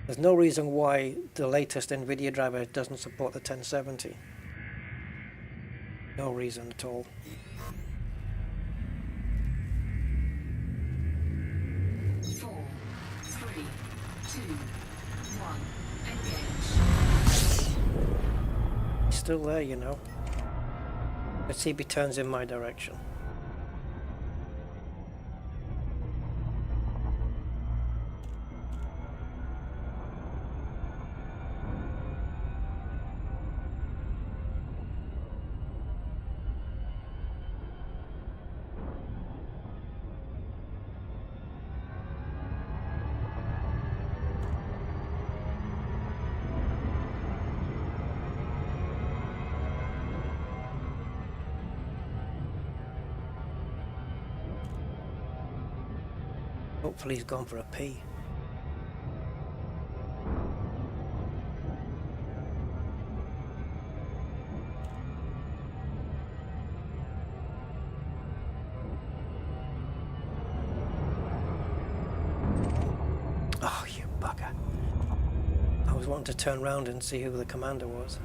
there's no reason why the latest Nvidia driver doesn't support the 1070. No reason at all. Four, three, two, one. Engage. He's still there, you know. Let's see if he turns in my direction. Hopefully he's gone for a pee. Oh, you bugger. I was wanting to turn around and see who the commander was.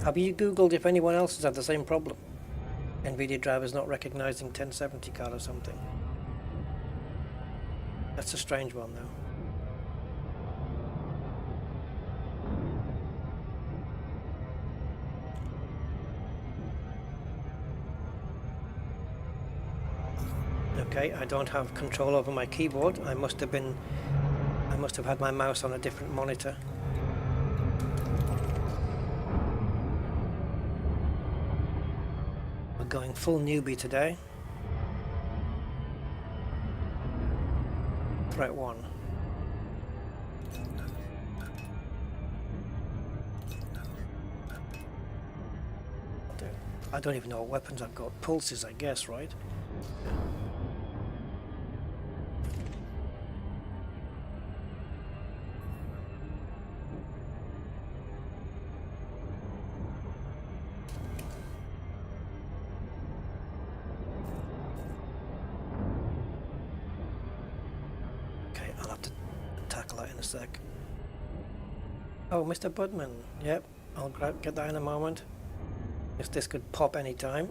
Have you Googled if anyone else has had the same problem? Nvidia drivers not recognizing 1070 card or something. That's a strange one though. Okay, I don't have control over my keyboard. I must have had my mouse on a different monitor. We're going full newbie today. Threat 1. I don't even know what weapons I've got. Pulses, I guess, right? Okay, I'll have to tackle that in a sec. Oh, Mr. Budman. Yep, I'll get that in a moment. If this could pop any time.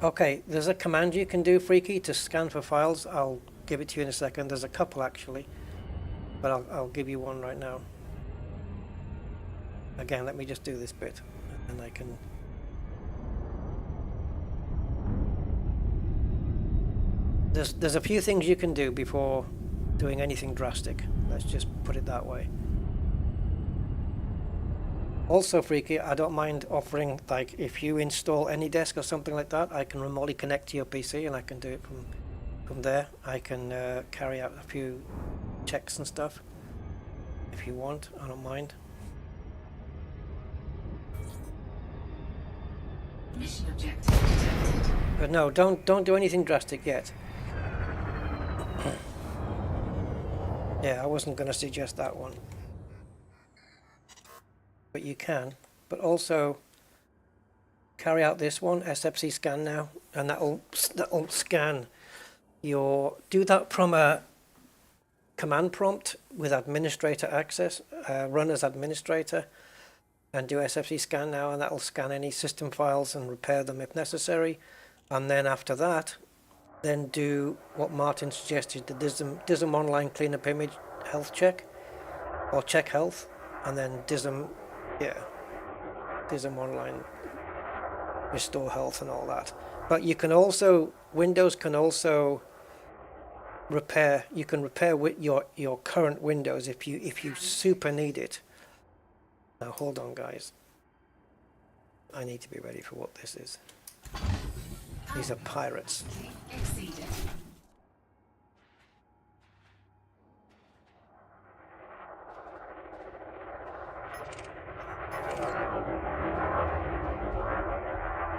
Okay, there's a command you can do, Freaky, to scan for files. I'll give it to you in a second. There's a couple actually, but I'll give you one right now. Again, let me just do this bit, and I can... There's a few things you can do before doing anything drastic. Let's just put it that way. Also, Freaky, I don't mind offering, like, if you install AnyDesk or something like that, I can remotely connect to your PC and I can do it from there. I can carry out a few checks and stuff. If you want, I don't mind. Mission objective detected. But no, don't do anything drastic yet. Yeah, I wasn't going to suggest that one. But you can. But also carry out this one, SFC scan now, and that'll scan your... Do that from a command prompt with administrator access, run as administrator, and do SFC scan now, and that'll scan any system files and repair them if necessary. And then after that, then do what Martin suggested, the DISM online cleanup image health check, or check health, and then DISM online restore health and all that. But you can also, Windows can also repair, you can repair with your current Windows if you super need it. Now hold on guys, I need to be ready for what this is. These are pirates. Exceeded.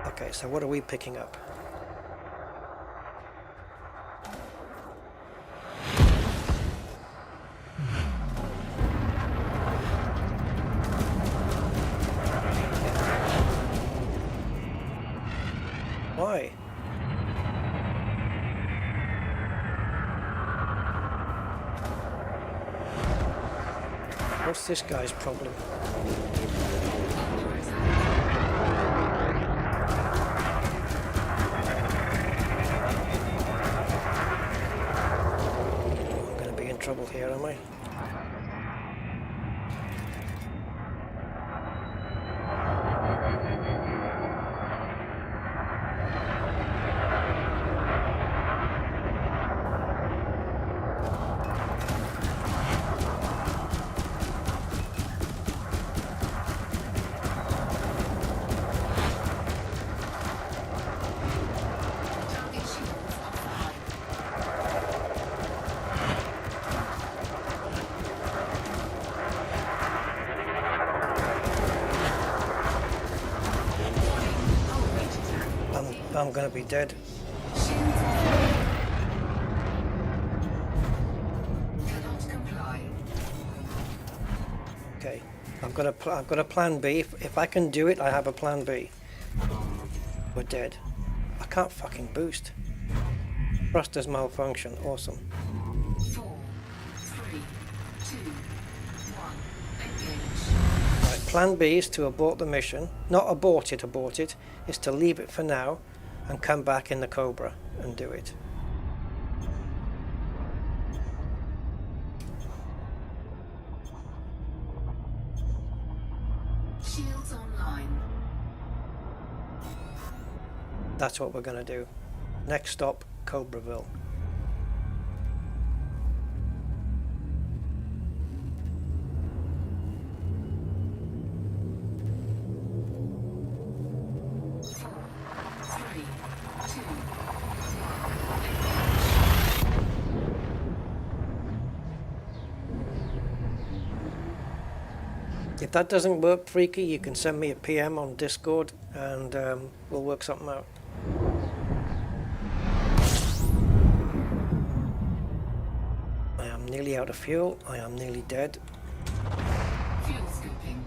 Okay, so what are we picking up? Why? What's this guy's problem? I'm going to be in trouble here, am I? Target shields offline. I'm going to be dead. Shields offline. Cannot comply. Okay, I've got a plan B. If I can do it, I have a plan B. We're dead. I can't fucking boost. Thrusters malfunction. Awesome. 4, 3, 2, 1. Engage. Right, plan B is to abort the mission. Not abort it, is to leave it for now and come back in the Cobra and do it. Shields online. That's what we're going to do. Next stop, Cobraville. If that doesn't work, Freaky, you can send me a PM on Discord and we'll work something out. I am nearly out of fuel. I am nearly dead. Fuel scooping.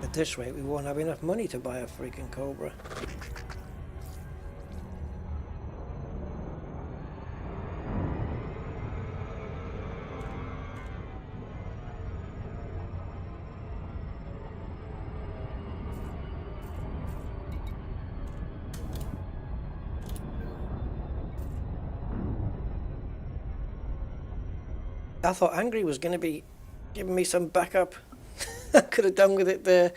At this rate, we won't have enough money to buy a freaking Cobra. I thought Angry was going to be giving me some backup. I could have done with it there.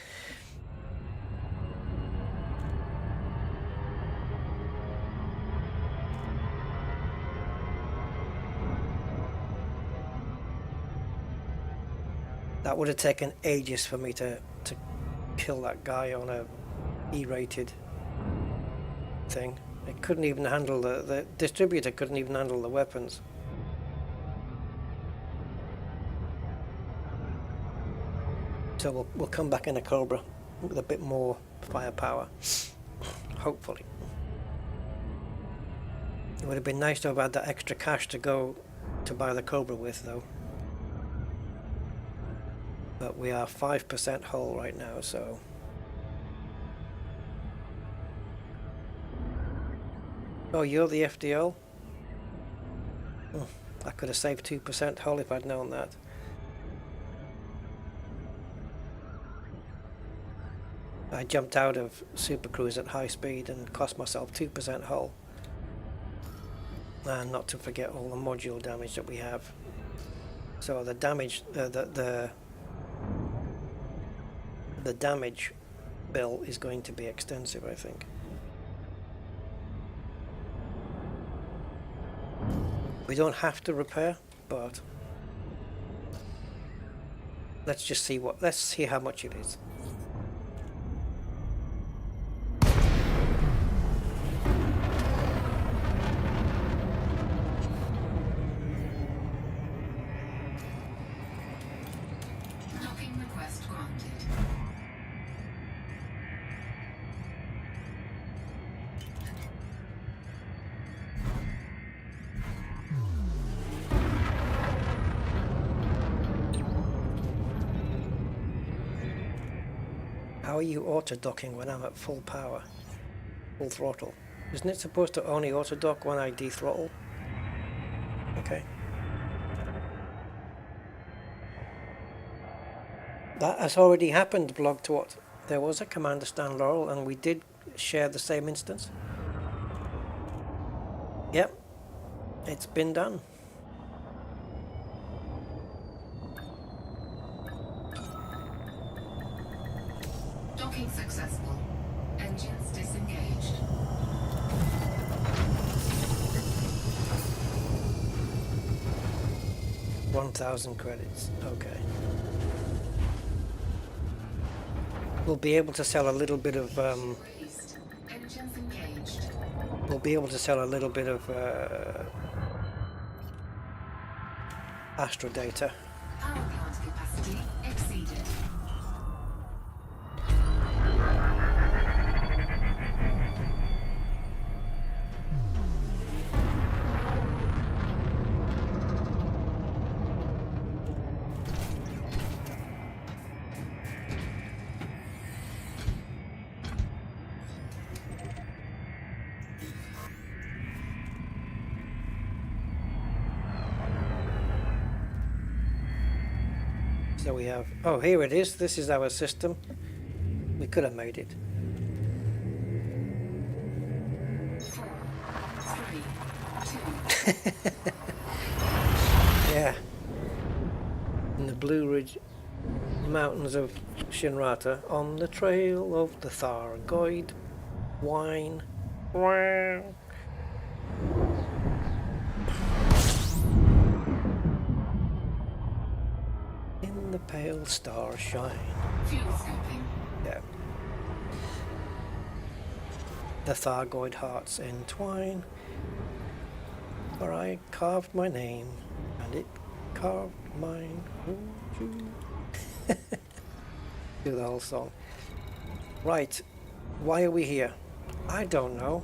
That would have taken ages for me to kill that guy on a E-rated thing. It couldn't even handle the distributor couldn't even handle the weapons. So we'll come back in a Cobra with a bit more firepower, hopefully. It would have been nice to have had that extra cash to go to buy the Cobra with, though. But we are 5% hull right now, so... Oh, you're the FDL? Oh, I could have saved 2% hull if I'd known that. I jumped out of Super Cruise at high speed and cost myself 2% hull. And not to forget all the module damage that we have. So the damage, the damage bill is going to be extensive, I think. We don't have to repair, but let's just see let's see how much it is. How are you auto-docking when I'm at full power, full throttle? Isn't it supposed to only auto-dock when I dethrottle? Okay. That has already happened, Blogtwat. There was a Commander Stan Laurel and we did share the same instance. Yep, it's been done. Docking successful. Engines disengaged. $1,000 credits. Okay. We'll be able to sell a little bit of Released. Engines engaged. we'll be able to sell a little bit of Astro data. Power plant capacity exceeded. So we have, oh, here it is. This is our system. We could have made it. 4, 3, 2. Yeah. In the Blue Ridge Mountains of Shinrata, on the trail of the Thargoid wine. Wow. In the pale star shine. Fuel scooping. Yeah. The Thargoid hearts entwine, for I carved my name, and it carved mine. Do the whole song. Right, why are we here? I don't know.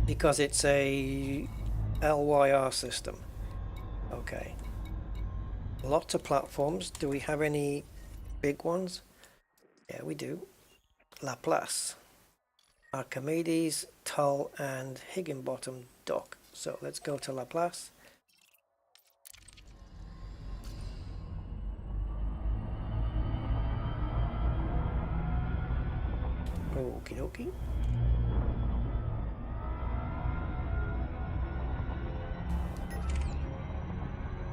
Because it's a LYR system. Okay. Lots of platforms. Do we have any big ones? Yeah, we do. Laplace, Archimedes, Tull, and Higginbottom dock. So let's go to Laplace. Okie dokie.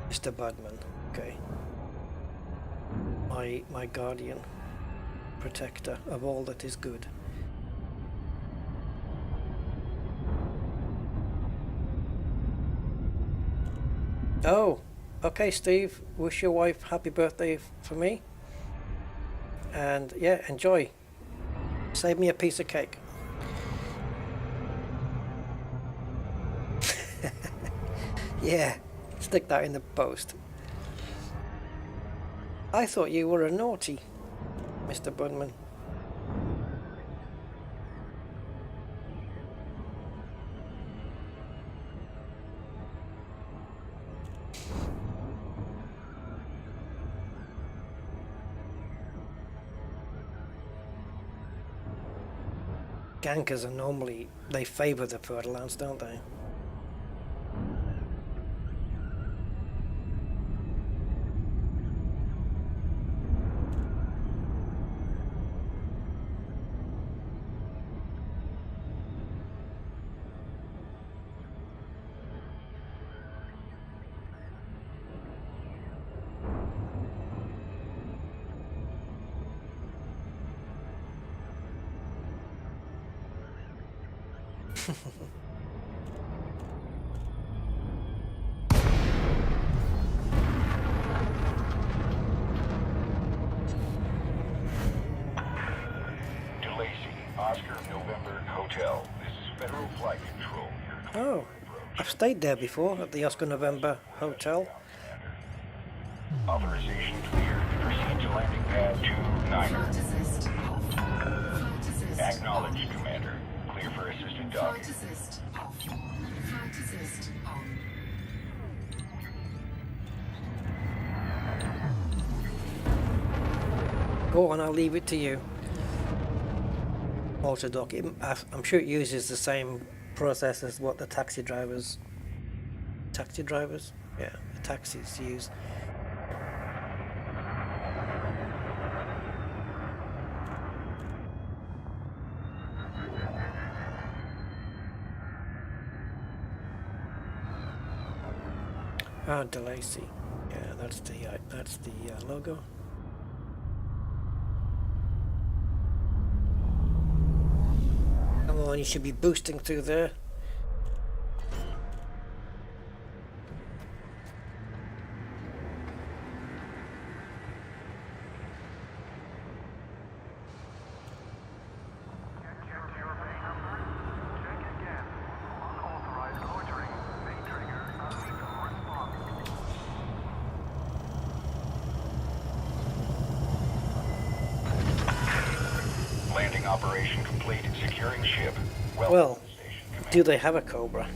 Mr. Badman, okay. My guardian, protector of all that is good. Oh, okay, Steve. Wish your wife happy birthday for me. And yeah, enjoy. Save me a piece of cake. Yeah, stick that in the post. I thought you were a naughty, Mr. Bunman. Gankers are normally, they favour the Fer-de-Lance, don't they? Oscar November Hotel. This is Federal Flight Control. Oh, I've stayed there before at the Oscar November Hotel. Authorization cleared. Proceed to landing pad 29er. Flight assist off. Flight assist. Acknowledged, Commander. Clear for assisted docking. Flight assist off. Flight assist on. Go on, I'll leave it to you. Autodock, I'm sure it uses the same process as what the taxi drivers, yeah, the taxis use. Ah, DeLacy, yeah, that's the logo. Come on, you should be boosting through there. Landing operation complete. Securing ship. Well, do they have a Cobra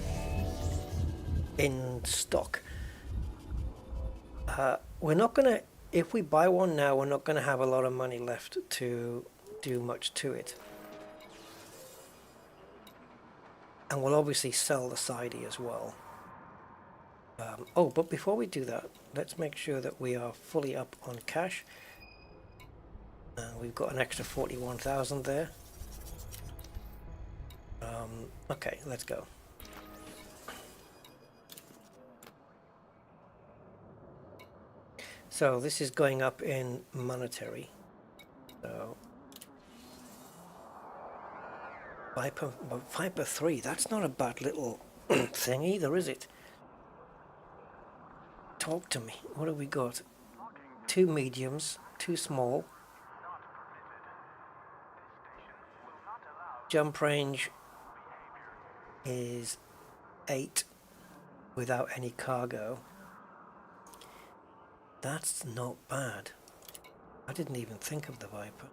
in stock? We're not gonna, if we buy one now, we're not gonna have a lot of money left to do much to it. And we'll obviously sell the Sidey as well. Oh, but before we do that, let's make sure that we are fully up on cash. We've got an extra 41,000 there. Okay, let's go. So this is going up in monetary. So Viper 3, that's not a bad little thing either, is it? Talk to me. What have we got? 2 mediums, 2 small. Jump range is 8 without any cargo. That's not bad. I didn't even think of the Viper.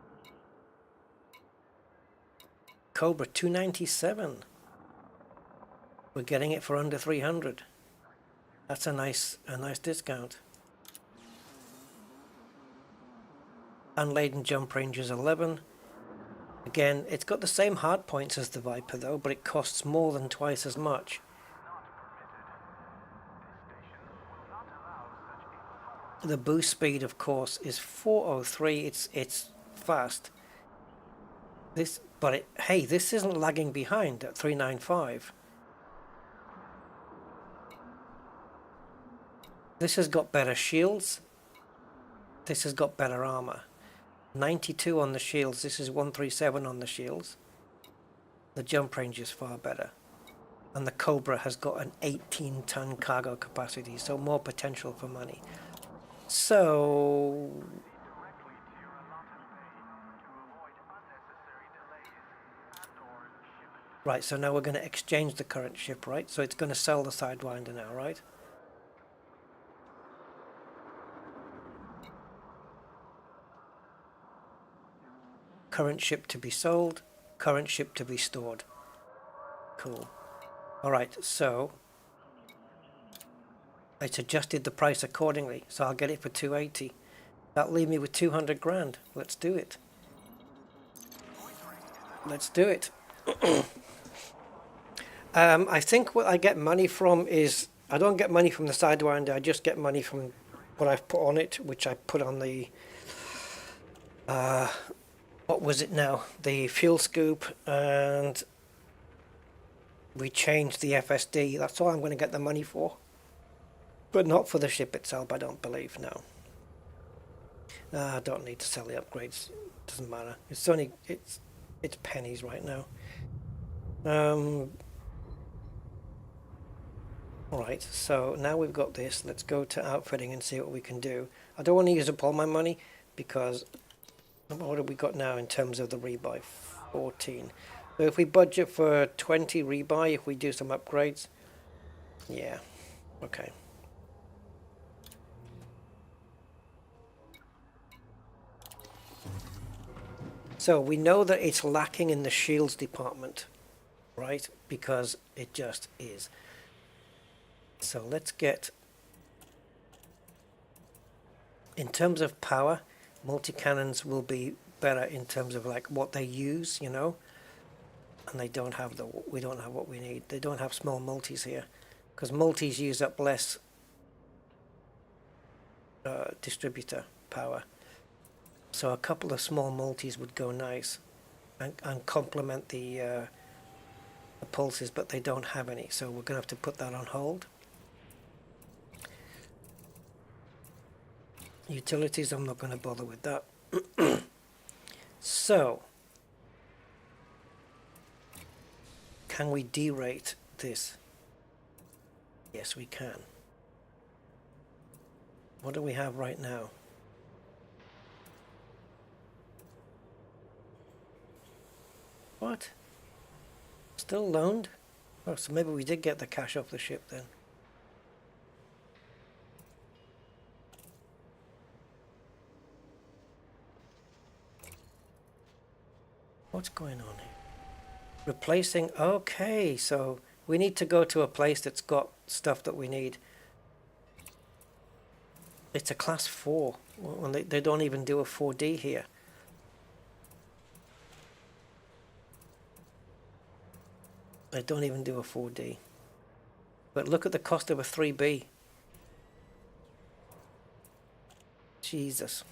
Cobra 297. We're getting it for under 300. That's a nice discount. Unladen jump range is 11. Again, it's got the same hard points as the Viper though, but it costs more than twice as much. The boost speed, of course, is 403. It's fast. Hey, this isn't lagging behind at 395. This has got better shields. This has got better armor. 92 on the shields. This is 137 on the shields. The jump range is far better. And the Cobra has got an 18-ton cargo capacity, so more potential for money. So... Right, so now we're going to exchange the current ship, right? So it's going to sell the Sidewinder now, right? Current ship to be sold, current ship to be stored. Cool. Alright, so it's adjusted the price accordingly, so I'll get it for 280. That'll leave me with 200 grand. Let's do it. Let's do it. I think what I get money from is, I don't get money from the Sidewinder, I just get money from what I've put on it, which I put on the, what was it now? The fuel scoop, and we changed the FSD. That's all I'm going to get the money for. But not for the ship itself, I don't believe, no. I don't need to sell the upgrades, doesn't matter. It's only, it's pennies right now. Alright, so now we've got this, let's go to outfitting and see what we can do. I don't want to use up all my money because what have we got now in terms of the rebuy? 14. So if we budget for 20 rebuy, if we do some upgrades, yeah, okay. So we know that it's lacking in the shields department, right? Because it just is. So let's get, in terms of power, multi-cannons will be better in terms of like what they use, you know, and they don't have we don't have what we need. They don't have small multis here, because multis use up less distributor power. So a couple of small multis would go nice and complement the pulses, but they don't have any, so we're gonna have to put that on hold. Utilities, I'm not going to bother with that. So, can we derate this? Yes, we can. What do we have right now? What? Still loaned? Oh, so maybe we did get the cash off the ship then. What's going on here? Replacing, okay, so we need to go to a place that's got stuff that we need. It's a class 4, and they don't even do a 4D here. They don't even do a 4D. But look at the cost of a 3B. Jesus.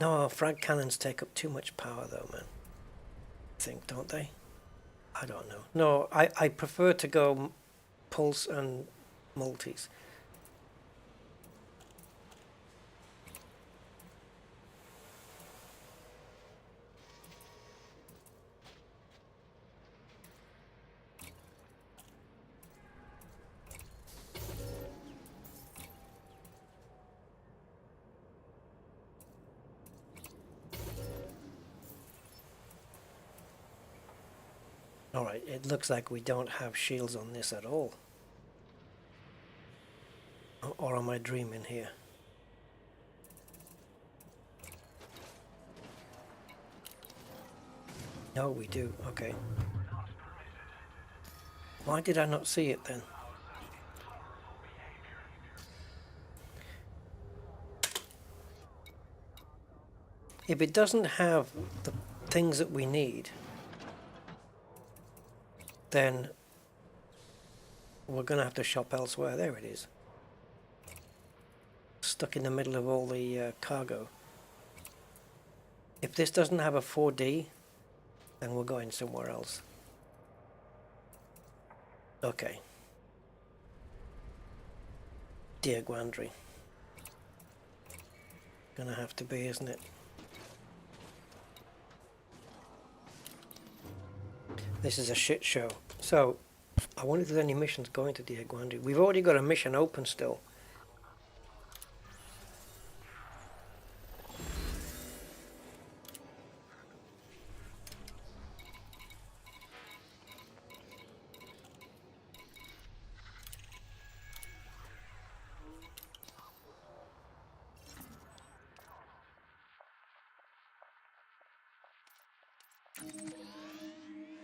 No, frag cannons take up too much power though, man. I think, don't they? I don't know. No, I prefer to go pulse and multis. Alright, it looks like we don't have shields on this at all. Or am I dreaming here? No, we do. Okay. Why did I not see it then? If it doesn't have the things that we need, then we're going to have to shop elsewhere. There it is. Stuck in the middle of all the cargo. If this doesn't have a 4D, then we're going somewhere else. Okay. Dear Gwandry. Gonna have to be, isn't it? This is a shit show. So, I wonder if there's any missions going to Dear Gwandry. We've already got a mission open still.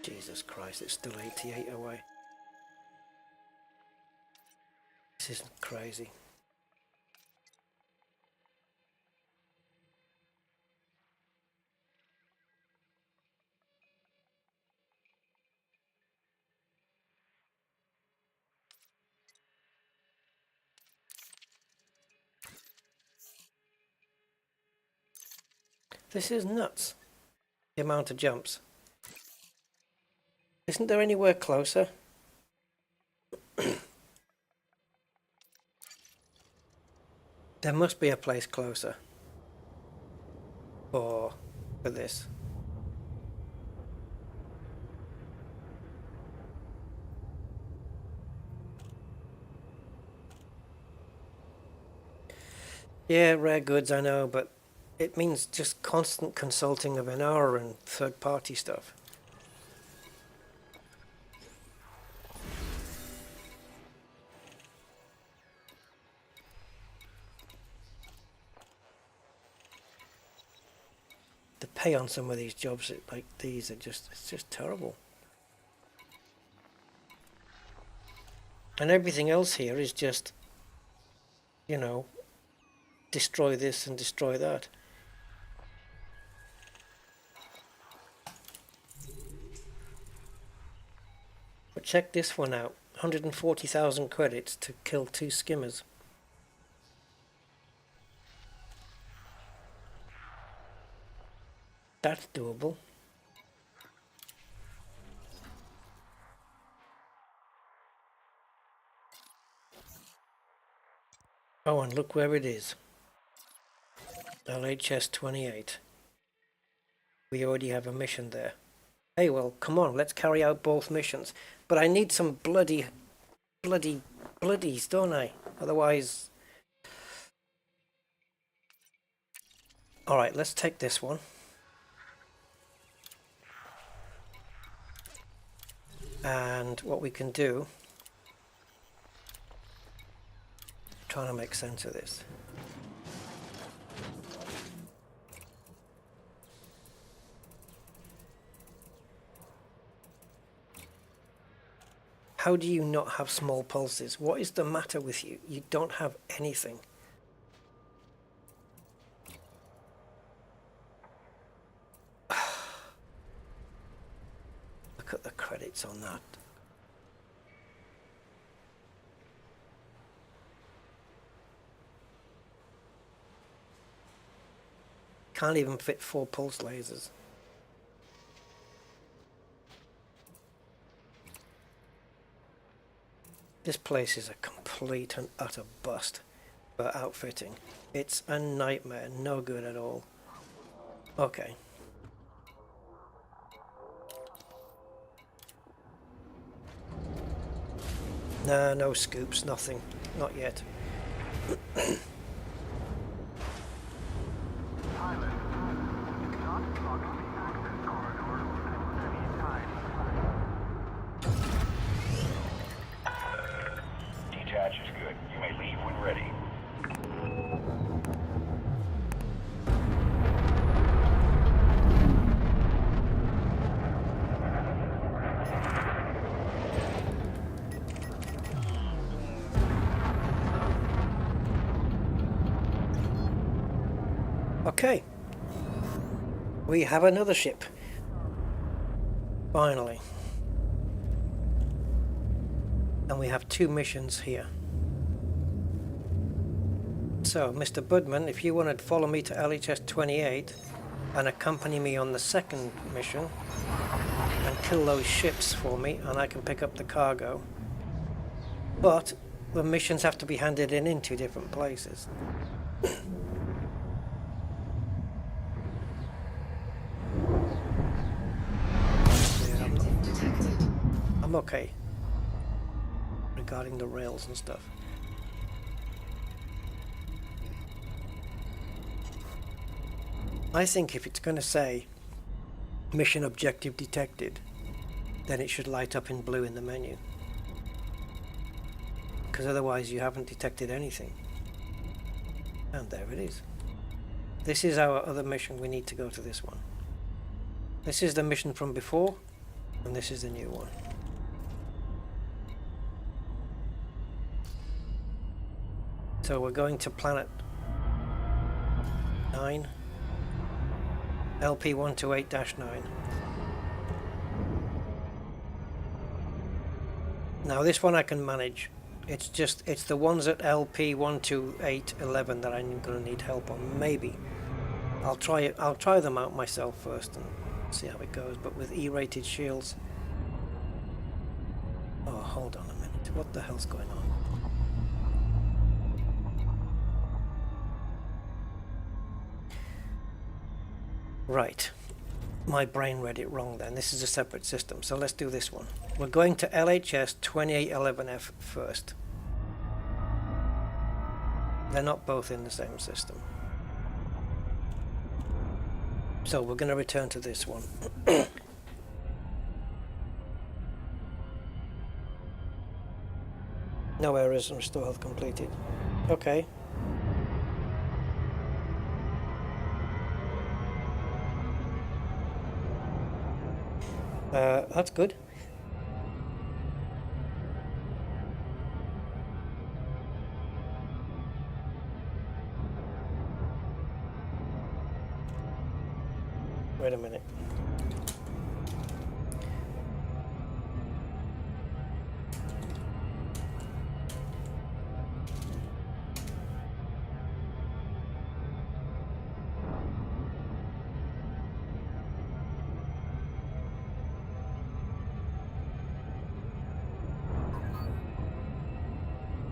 Jesus Christ, it's still 88 away. This isn't crazy. This is nuts, the amount of jumps. Isn't there anywhere closer? There must be a place closer for this. Yeah, rare goods, I know, but it means just constant consulting of an hour and third-party stuff. The pay on some of these jobs like these are it's just terrible. And everything else here is just, you know, destroy this and destroy that. But check this one out. 140,000 credits to kill 2 skimmers. That's doable. Oh, and look where it is. LHS 28. We already have a mission there. Hey, well, come on, let's carry out both missions. But I need some bloodies, don't I? Otherwise... Alright, let's take this one. And what we can do, trying to make sense of this. How do you not have small pulses? What is the matter with you? You don't have anything. Look at the credits on that. Can't even fit 4 pulse lasers. This place is a complete and utter bust for outfitting. It's a nightmare, no good at all. Okay. Nah, no scoops, nothing. Not yet. Detach is good. You may leave when ready. Okay. We have another ship. Finally. And we have 2 missions here. So, Mr. Budman, if you want to follow me to LHS 28 and accompany me on the second mission and kill those ships for me, and I can pick up the cargo. But the missions have to be handed in 2 different places. I'm okay regarding the rails and stuff. I think if it's going to say mission objective detected, then it should light up in blue in the menu. Because otherwise you haven't detected anything. And there it is. This is our other mission. We need to go to this one. This is the mission from before, and this is the new one. So we're going to planet 9, LP128-9. Now this one I can manage. It's the ones at LP128-11 that I'm going to need help on. Maybe I'll try them out myself first and see how it goes. But with E-rated shields. Oh, hold on a minute. What the hell's going on? Right, my brain read it wrong then. This is a separate system, so let's do this one. We're going to LHS 2811F first. They're not both in the same system. So we're going to return to this one. No errors and restore health completed. Okay. That's good. Wait a minute.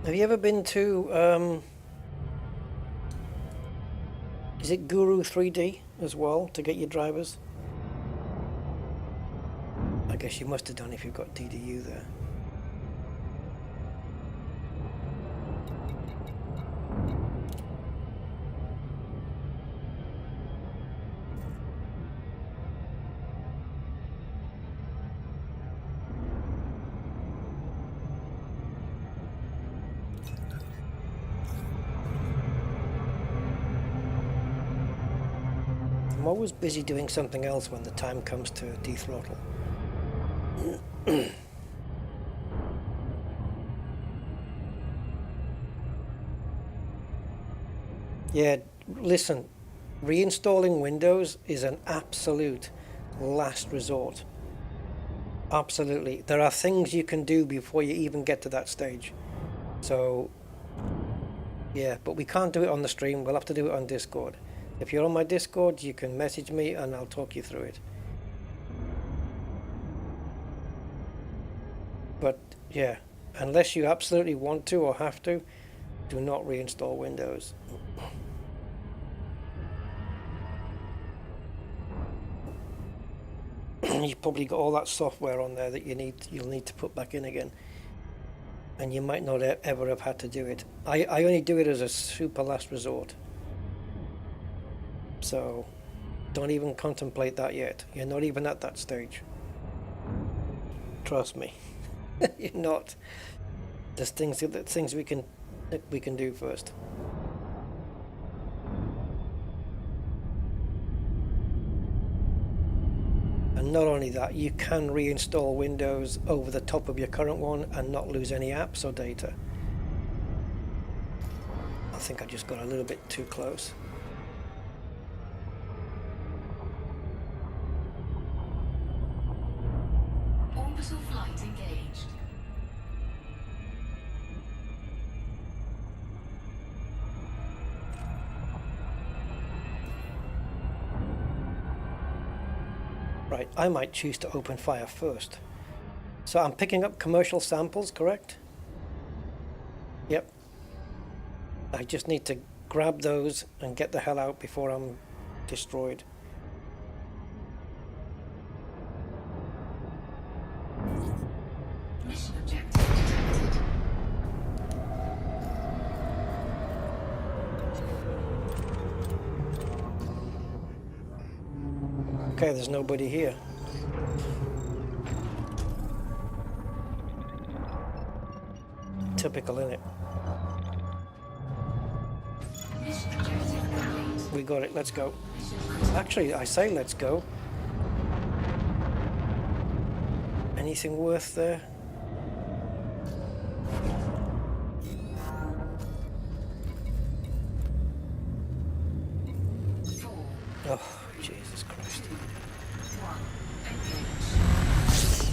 Have you ever been to, is it Guru 3D as well, to get your drivers? I guess you must have done if you've got DDU there. I'm always busy doing something else when the time comes to dethrottle. Yeah, listen, reinstalling Windows is an absolute last resort. Absolutely. There are things you can do before you even get to that stage. So, yeah, but we can't do it on the stream. We'll have to do it on Discord. If you're on my Discord, you can message me and I'll talk you through it. But, yeah, unless you absolutely want to or have to, do not reinstall Windows. You've probably got all that software on there that you'll need to put back in again. And you might not ever have had to do it. I only do it as a super last resort. So don't even contemplate that yet. You're not even at that stage. Trust me. You're not. There's things we can do first. And not only that, you can reinstall Windows over the top of your current one and not lose any apps or data. I think I just got a little bit too close. Right, I might choose to open fire first. So I'm picking up commercial samples, correct? Yep. I just need to grab those and get the hell out before I'm destroyed. Mission objective detected. Okay, there's nobody here. Typical, innit? Mission objective complete. We got it, let's go. Mission critical. Actually, I say let's go. Anything worth there? Oh, Jesus Christ. 1. Engage.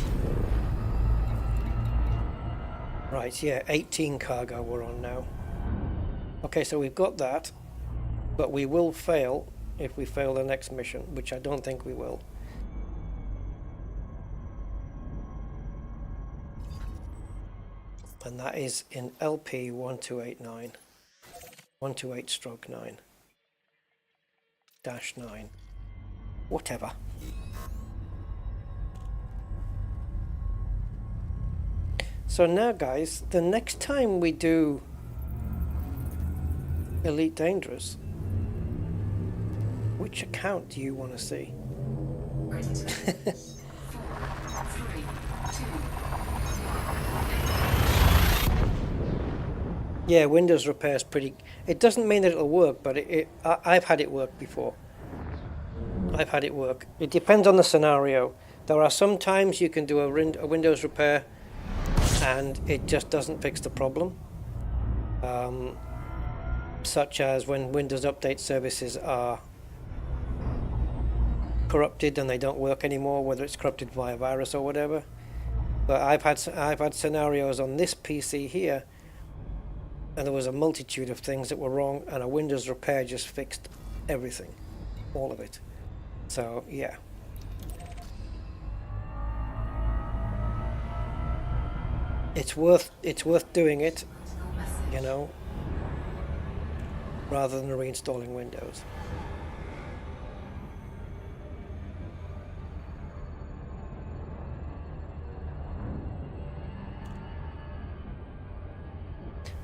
Right, yeah, 18 cargo we're on now. Okay, so we've got that, but we will fail if we fail the next mission, which I don't think we will. And that is in LP 1289. 128/9. -9. Whatever. So now guys, the next time we do Elite Dangerous, which account do you want to see? Ready to 4, 3, 2, 1. Yeah, Windows repair is pretty... It doesn't mean that it'll work, but I've had it work before. I've had it work. It depends on the scenario. There are some times you can do a Windows repair and it just doesn't fix the problem. Such as when Windows Update services are corrupted and they don't work anymore, whether it's corrupted via virus or whatever. But I've had scenarios on this PC here, and there was a multitude of things that were wrong, and a Windows repair just fixed everything, all of it. So yeah. It's worth doing it, you know, rather than reinstalling Windows.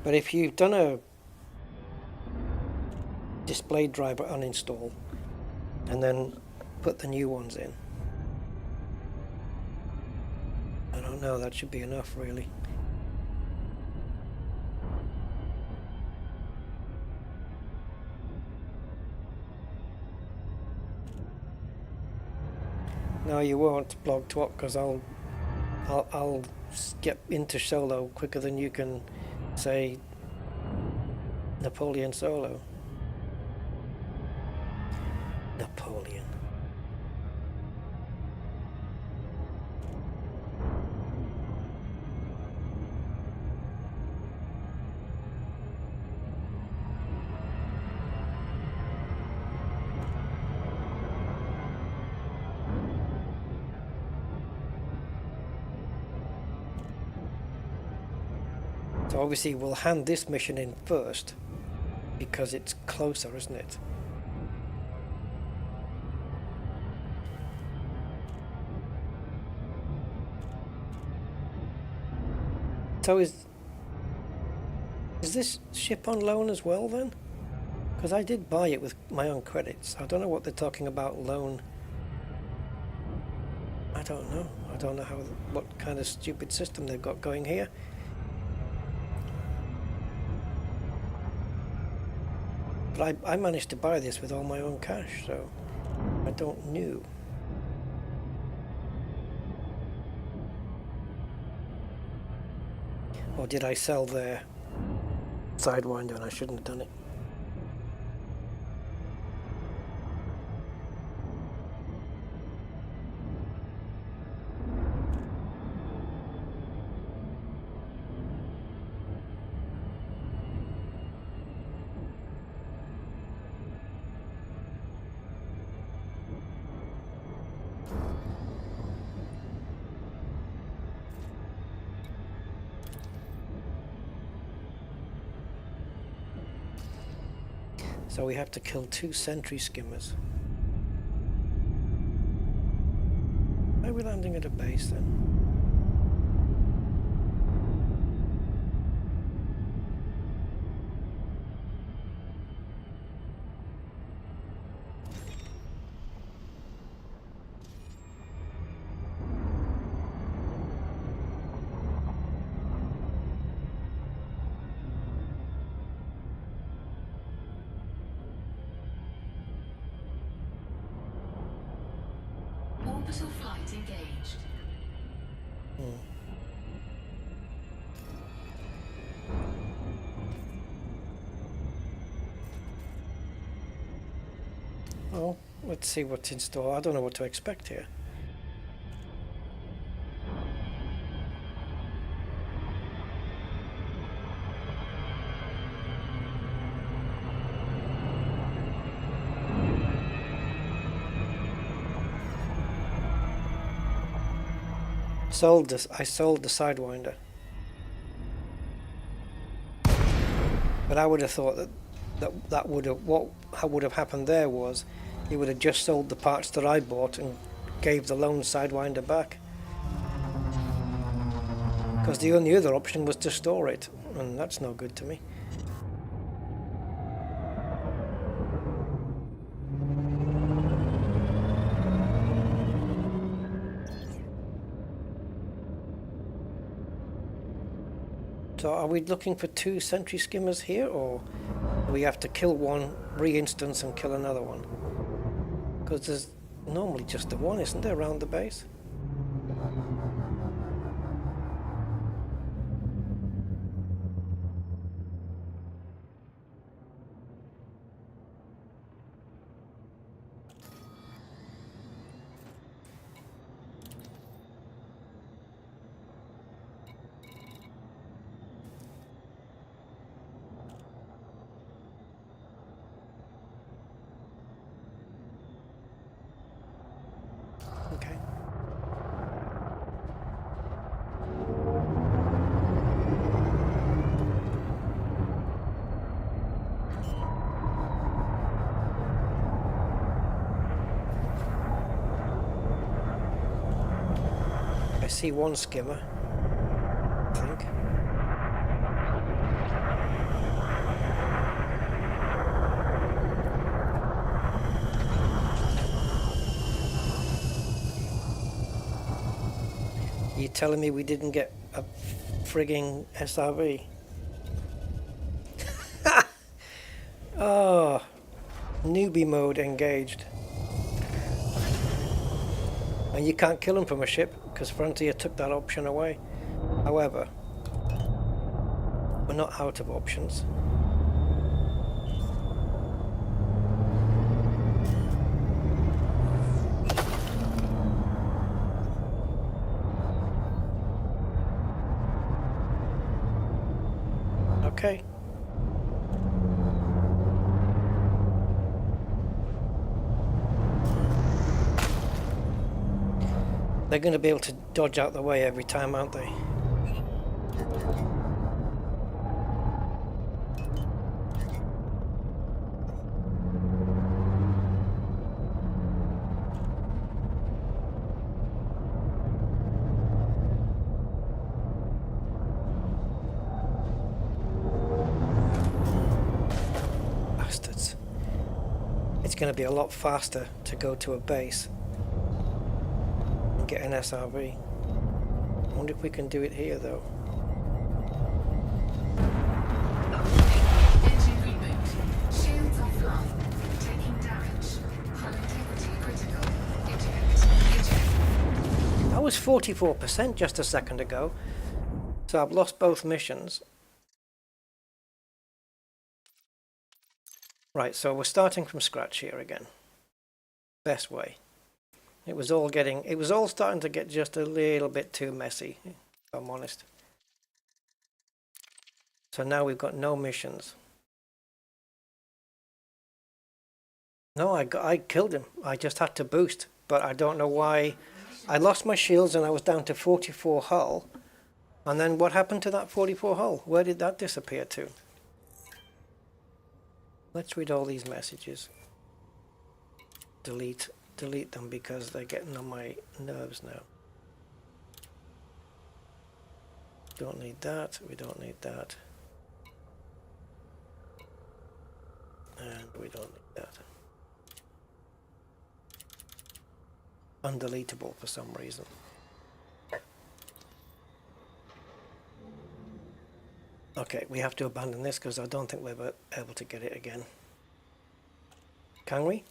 But if you've done a display driver uninstall and then put the new ones in, I don't know, that should be enough really. No, you won't, Blog Twat, because I'll get into solo quicker than you can say Napoleon solo. Napoleon. So obviously we'll hand this mission in first because it's closer, isn't it? So is this ship on loan as well then? Because I did buy it with my own credits. I don't know what they're talking about loan. I don't know. I don't know what kind of stupid system they've got going here. But I managed to buy this with all my own cash, so I don't know. Or did I sell their Sidewinder and I shouldn't have done it? So we have to kill 2 sentry skimmers. Why are we landing at a base then? Orbital flight engaged. Oh, let's see what's in store. I don't know what to expect here. I sold the Sidewinder. But I would have thought that would have, what would have happened there was he would have just sold the parts that I bought and gave the lone Sidewinder back. Because the only other option was to store it, and that's no good to me. So are we looking for 2 sentry skimmers here, or do we have to kill one, re-instance and kill another one? Because there's normally just the one, isn't there, around the base? Okay. I see one skimmer, I think. You telling me we didn't get a frigging SRV? Oh, newbie mode engaged. And you can't kill them from a ship because Frontier took that option away. However, we're not out of options. Okay. They're going to be able to dodge out the way every time, aren't they? Bastards. It's going to be a lot faster to go to a base and get an SRV. I wonder if we can do it here though. Engine reboot. Shields offline. Taking damage. Hull integrity critical. Eject. I was 44% just a second ago, so I've lost both missions. Right, so we're starting from scratch here again. Best way. It was all starting to get just a little bit too messy, if I'm honest. So now we've got no missions. No, I killed him. I just had to boost, but I don't know why. I lost my shields and I was down to 44 hull. And then what happened to that 44 hull? Where did that disappear to? Let's read all these messages. Delete them because they're getting on my nerves now. Don't need that, we don't need that. And we don't need that. Undeletable for some reason. Okay, we have to abandon this because I don't think we're able to get it again. Can we?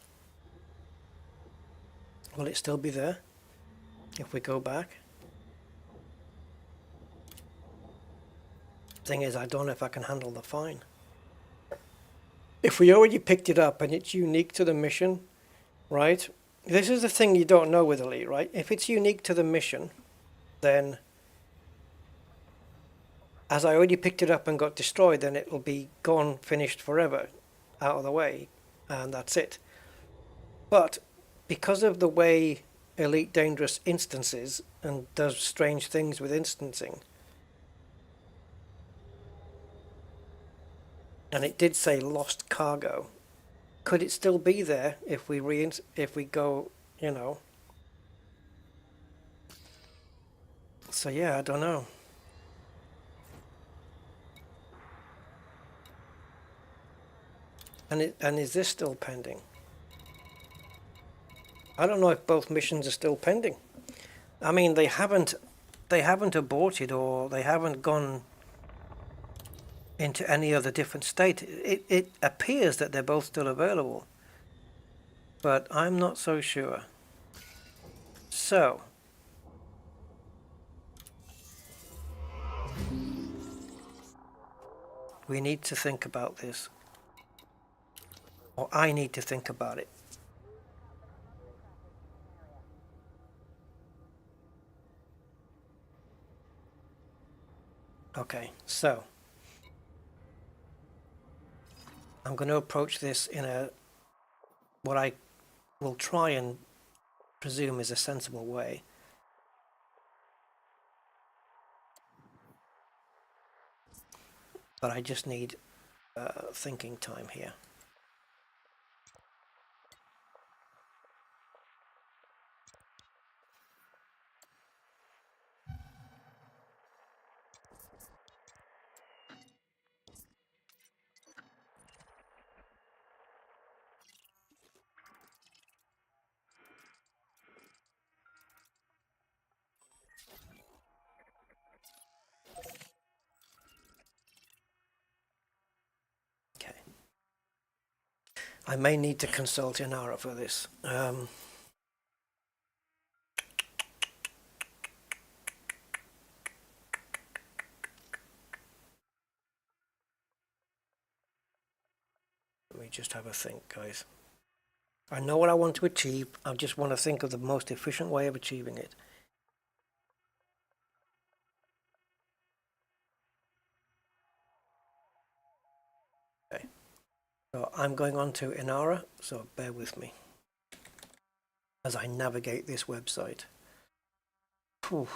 Will it still be there if we go back? Thing is, I don't know if I can handle the fine. If we already picked it up and it's unique to the mission, right? This is the thing you don't know with Elite, right? If it's unique to the mission, then as I already picked it up and got destroyed, then it will be gone, finished forever, out of the way, and that's it. But because of the way Elite Dangerous instances and does strange things with instancing, and it did say lost cargo, could it still be there if we go, you know? So yeah, I don't know. And is this still pending? I don't know if both missions are still pending. I mean, they haven't aborted or they haven't gone into any other different state. It appears that they're both still available, but I'm not so sure. So we need to think about this, or I need to think about it. Okay, so I'm going to approach this in what I will try and presume is a sensible way. But I just need thinking time here. Okay. I may need to consult Inara for this. Let me just have a think, guys. I know what I want to achieve. I just want to think of the most efficient way of achieving it. Okay. So I'm going on to Inara, so bear with me as I navigate this website. Whew,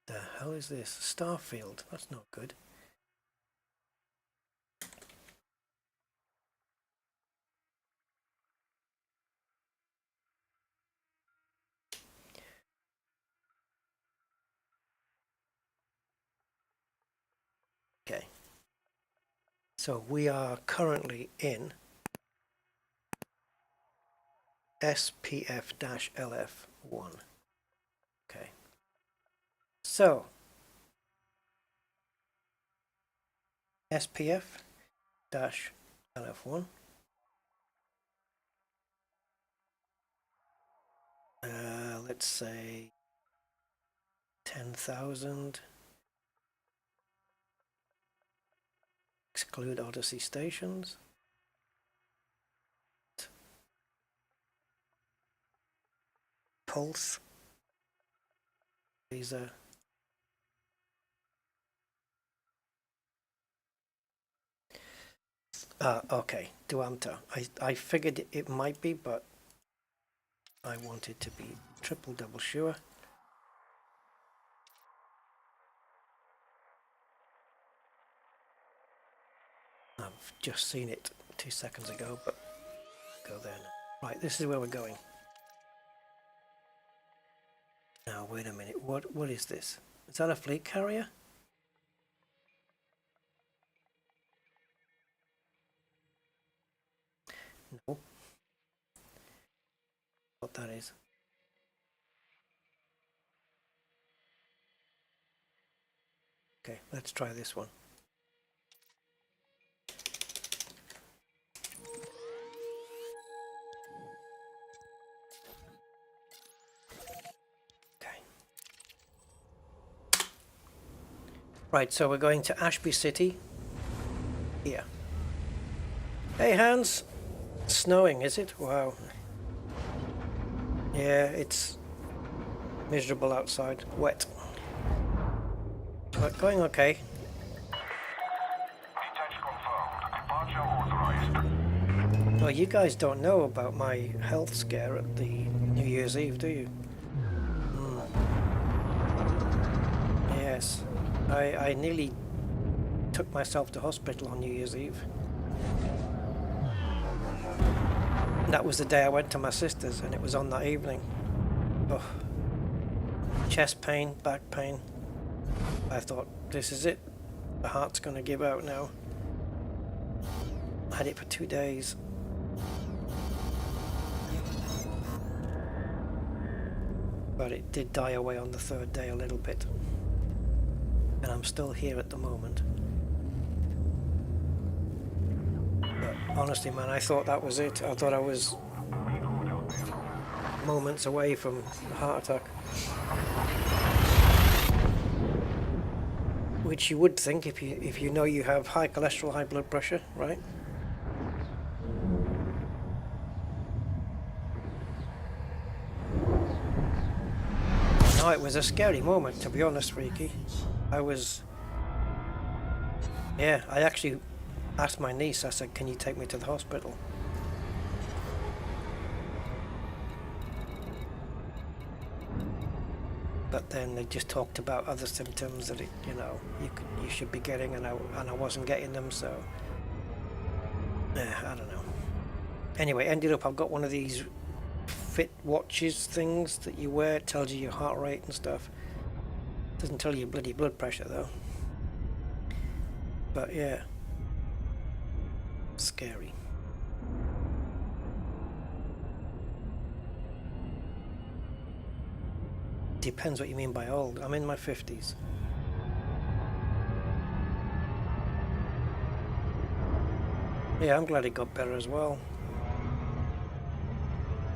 the hell is this? Starfield. That's not good. Okay. So we are currently in SPF-LF1. Okay. So SPF-LF1. Let's say 10,000. Exclude Odyssey stations. Pulse. Laser. Okay, Duamta. I figured it might be, but I wanted to be triple double sure. I've just seen it 2 seconds ago, but go there now. Right, this is where we're going. Now, wait a minute. What is this? Is that a fleet carrier? No. What that is. Okay, let's try this one. Okay. Right, so we're going to Ashby City. Here. Hey Hans! It's snowing, is it? Wow. Yeah, it's miserable outside. Wet. But going okay. Detection confirmed. Departure authorized. Well, you guys don't know about my health scare at the New Year's Eve, do you? Yes. I nearly took myself to hospital on New Year's Eve. That was the day I went to my sister's, and it was on that evening. Oh. Chest pain, back pain. I thought, this is it. The heart's going to give out now. I had it for 2 days. But it did die away on the 3rd day a little bit. And I'm still here at the moment. But honestly, man, I thought that was it. I thought I was moments away from a heart attack. Which you would think if you know you have high cholesterol, high blood pressure, right? No, it was a scary moment, to be honest, Freaky. I actually asked my niece, I said, can you take me to the hospital? But then they just talked about other symptoms that you should be getting, and I wasn't getting them, so I don't know. Anyway, ended up I've got one of these fit watches things that you wear. It tells you your heart rate and stuff. Doesn't tell you your bloody blood pressure though. But yeah, scary. Depends what you mean by old. I'm in my 50s. Yeah, I'm glad it got better as well.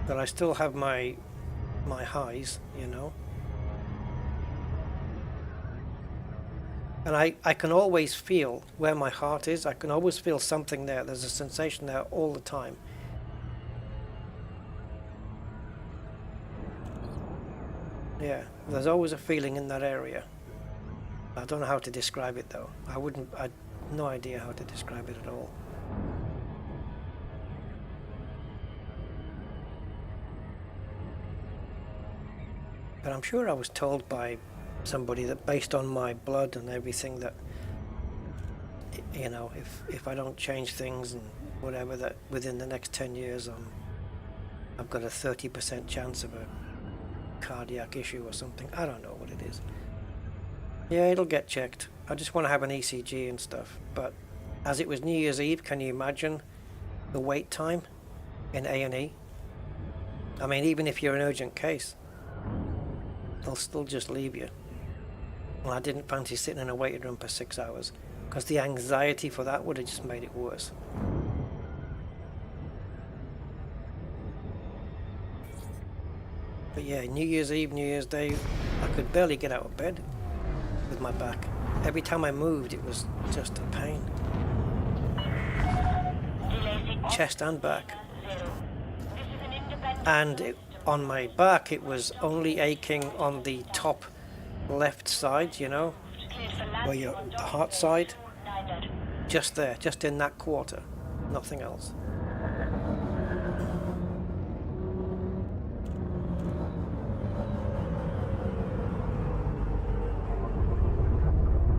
But I still have my highs, you know. And I can always feel where my heart is. I can always feel something there. There's a sensation there all the time. Yeah, there's always a feeling in that area. I don't know how to describe it though. I'd no idea how to describe it at all. But I'm sure I was told by somebody that based on my blood and everything that, you know, if I don't change things and whatever, that within the next 10 years I've got a 30% chance of a cardiac issue or something. I don't know what it is. Yeah, it'll get checked. I just want to have an ECG and stuff. But as it was New Year's Eve, can you imagine the wait time in A&E? I mean, even if you're an urgent case, they'll still just leave you. Well, I didn't fancy sitting in a waiting room for 6 hours, because the anxiety for that would have just made it worse. But yeah, New Year's Eve, New Year's Day, I could barely get out of bed with my back. Every time I moved, it was just a pain. Chest and back. And on my back, it was only aching on the top left side, you know, where your heart side, just there, just in that quarter. Nothing else.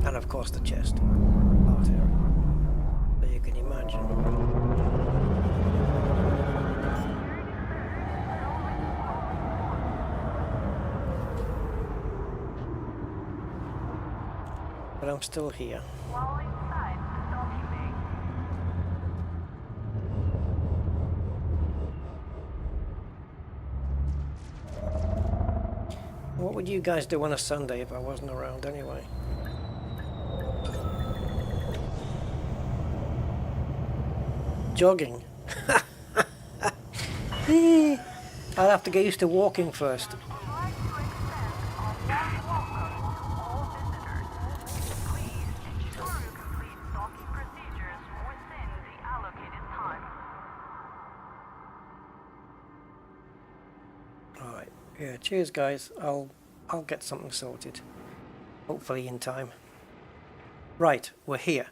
And of course the chest. Out here. So you can imagine. But I'm still here. While inside the docking bay. What would you guys do on a Sunday if I wasn't around anyway? Jogging. I'll have to get used to walking first. We'd like to extend a warm welcome to all visitors. Please ensure you complete docking procedures within the allocated time. Alright, yeah, cheers guys. I'll get something sorted. Hopefully in time. Right, we're here.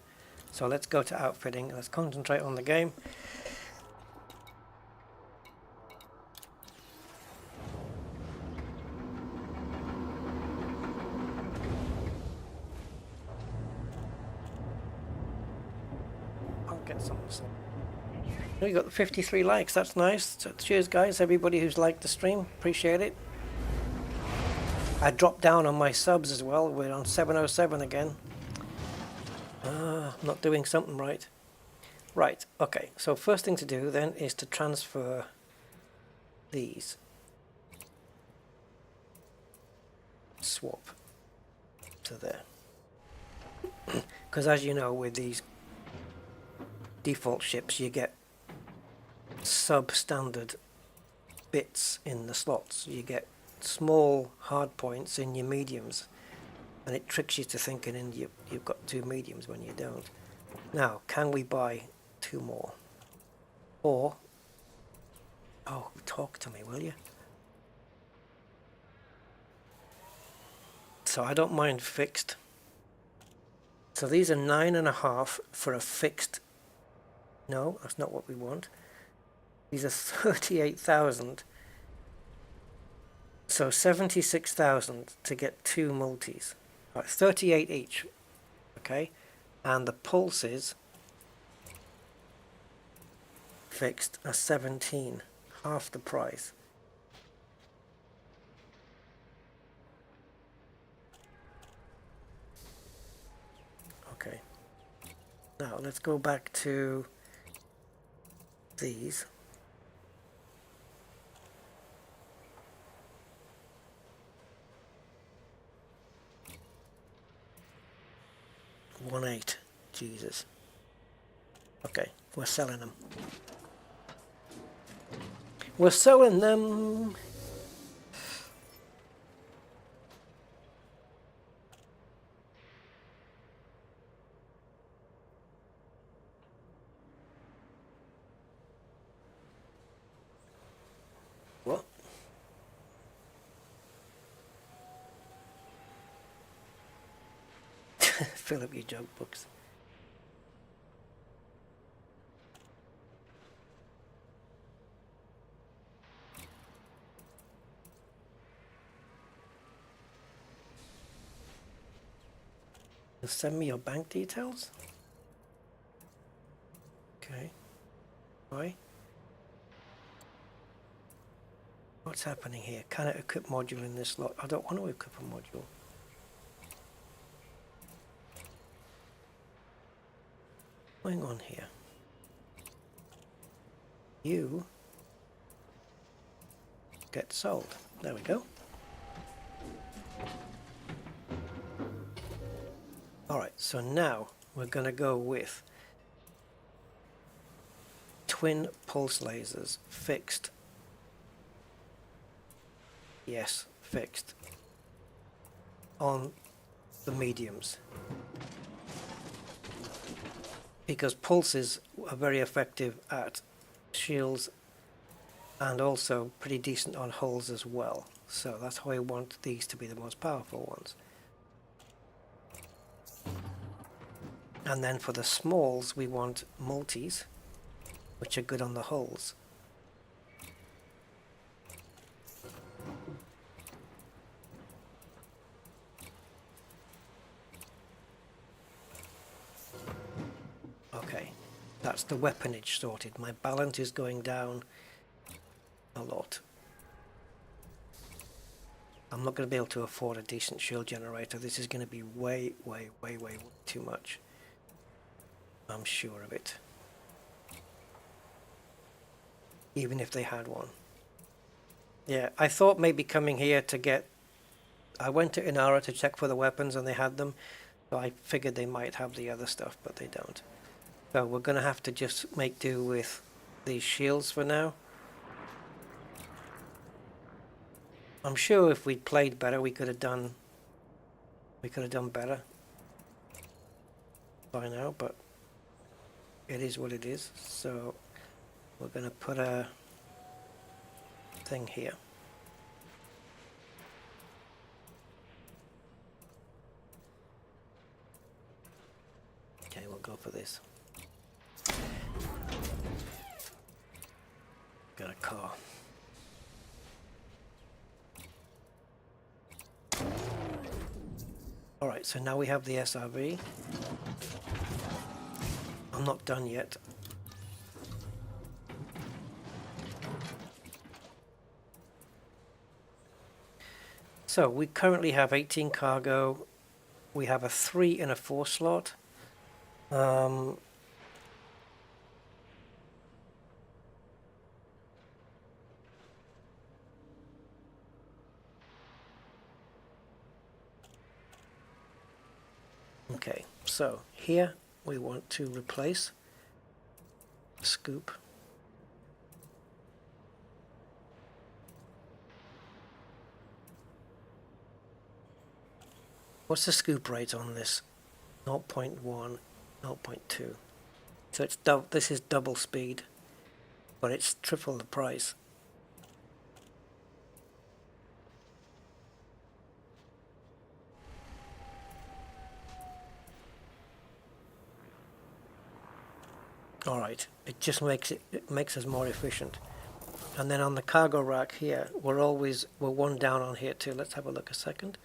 So let's go to outfitting. Let's concentrate on the game. I'll get something sorted. We got 53 likes, that's nice. So cheers guys, everybody who's liked the stream, appreciate it. I dropped down on my subs as well, we're on 707 again. Not doing something right. Right, okay, so first thing to do then is to transfer these. Swap to there. Because as you know, with these default ships you get substandard bits in the slots. You get small hard points in your mediums, and it tricks you to thinking you've got two mediums when you don't. Now, can we buy two more? Or, oh, talk to me, will you? So I don't mind fixed. So these are 9.5 for a fixed. No, that's not what we want. These are 38,000. So 76,000 to get two multis. Right, 38 each. Okay, and the pulses fixed are 17, half the price. Okay. Now let's go back to these. $1.8, Jesus. Okay, we're selling them. We're selling them. What? Fill up your joke books. Send me your bank details. Okay. Why? What's happening here? Can it equip module in this lot? I don't want to equip a module. What's going on here? You get sold. There we go. Alright, so now we're going to go with twin pulse lasers, fixed. Yes, fixed. On the mediums. Because pulses are very effective at shields and also pretty decent on hulls as well. So that's how I want these to be the most powerful ones. And then for the smalls we want multis. which are good on the hulls. Okay, that's the weaponage sorted. My balance is going down a lot. I'm not going to be able to afford a decent shield generator. This is going to be way too much. I'm sure of it. Even if they had one. Yeah, I thought maybe coming here to get... I went to Inara to check for the weapons and they had them. So I figured they might have the other stuff, but they don't. So we're going to have to just make do with these shields for now. I'm sure if we'd played better, we could have done better by now, but it is what it is. So we're going to put a thing here. Okay, we'll go for this. Got a car. Alright, so now we have the SRV. I'm not done yet. So we currently have 18 cargo. We have a 3 and a 4 slot. Okay, so here we want to replace the scoop. What's the scoop rate on this? 0.1, 0.2. So it's this is double speed, but it's triple the price. All right, it just makes us more efficient. And then on the cargo rack here, we're one down on here too. Let's have a look a second.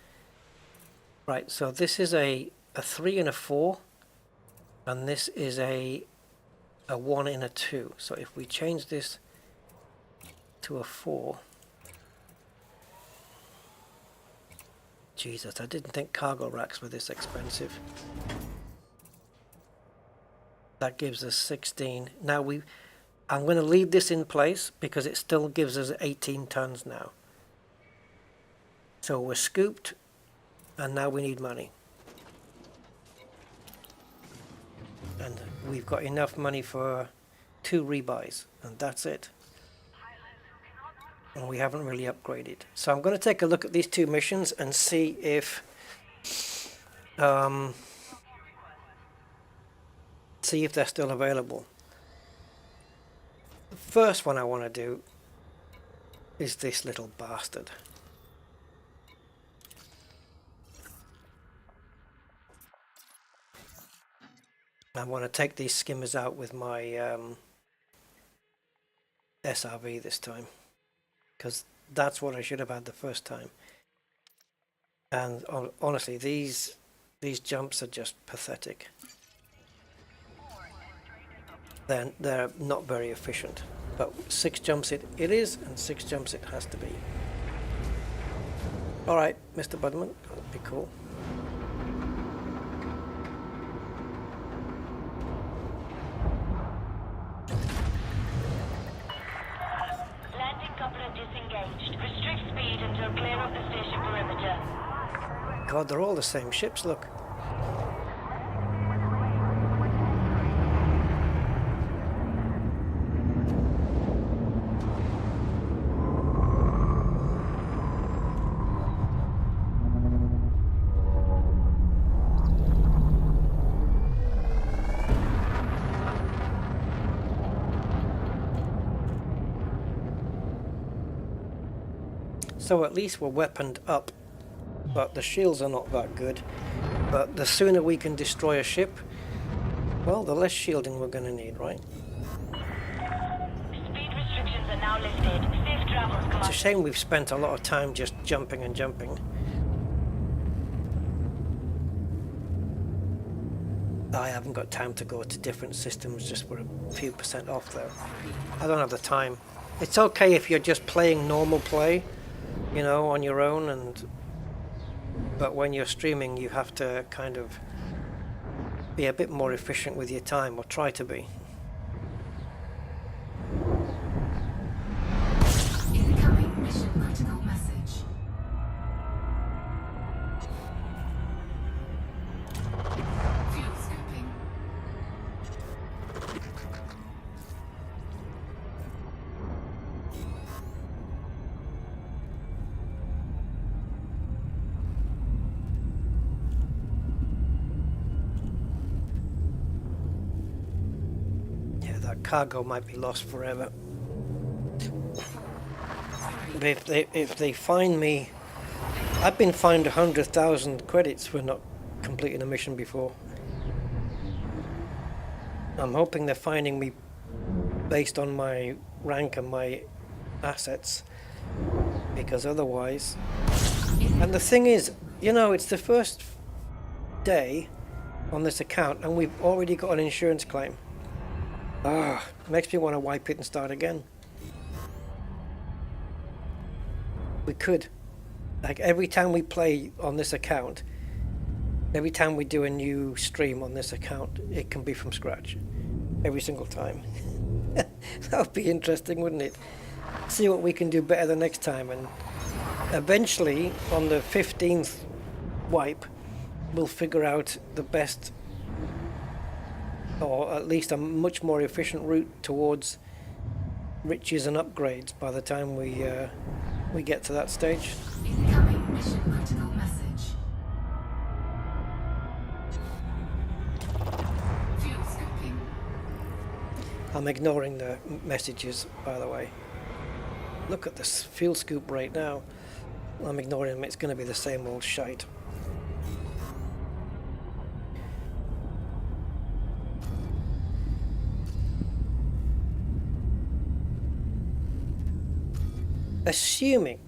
Right, so this is a 3 and a 4, and this is a 1 and a 2. So if we change this to a 4, Jesus, I didn't think cargo racks were this expensive. That gives us 16. Now I'm going to leave this in place because it still gives us 18 tons now. So we're scooped, and now we need money. And we've got enough money for 2 rebuys, and that's it. And we haven't really upgraded. So I'm going to take a look at these 2 missions and see if they're still available. The first one I want to do is this little bastard. I want to take these skimmers out with my SRV this time, because that's what I should have had the first time. And honestly, these jumps are just pathetic. They're not very efficient, but 6 jumps it is, and 6 jumps it has to be. Alright, Mr. Budman, that'd be cool. Landing coupler disengaged. Restrict speed until clear of the station perimeter. God, they're all the same ships, look. So at least we're weaponed up, but the shields are not that good. But the sooner we can destroy a ship, well, the less shielding we're going to need, right? Countdown lifted. Safe travels, It's a Commander. shame we've spent a lot of time just jumping and jumping. I haven't got time to go to different systems just for a few percent off though. I don't have the time. It's okay if you're just playing normal play, you know, on your own, but when you're streaming you have to kind of be a bit more efficient with your time, or try to be. Incoming mission critical message. Fuel scooping. Yeah, that cargo might be lost forever. But if they find me, I've been fined 100,000 credits for not completing a mission before. I'm hoping they're finding me based on my rank and my assets, because otherwise. And the thing is, you know, it's the first day on this account and we've already got an insurance claim. Makes me want to wipe it and start again. We could. Like every time we play on this account, every time we do a new stream on this account, it can be from scratch. Every single time. That would be interesting, wouldn't it? See what we can do better the next time, and eventually on the 15th wipe we'll figure out the best, or at least a much more efficient route towards riches and upgrades by the time we get to that stage. Incoming mission critical message. Fuel scooping. I'm ignoring the messages, by the way. Look at this fuel scoop right now. I'm ignoring them. It's going to be the same old shite.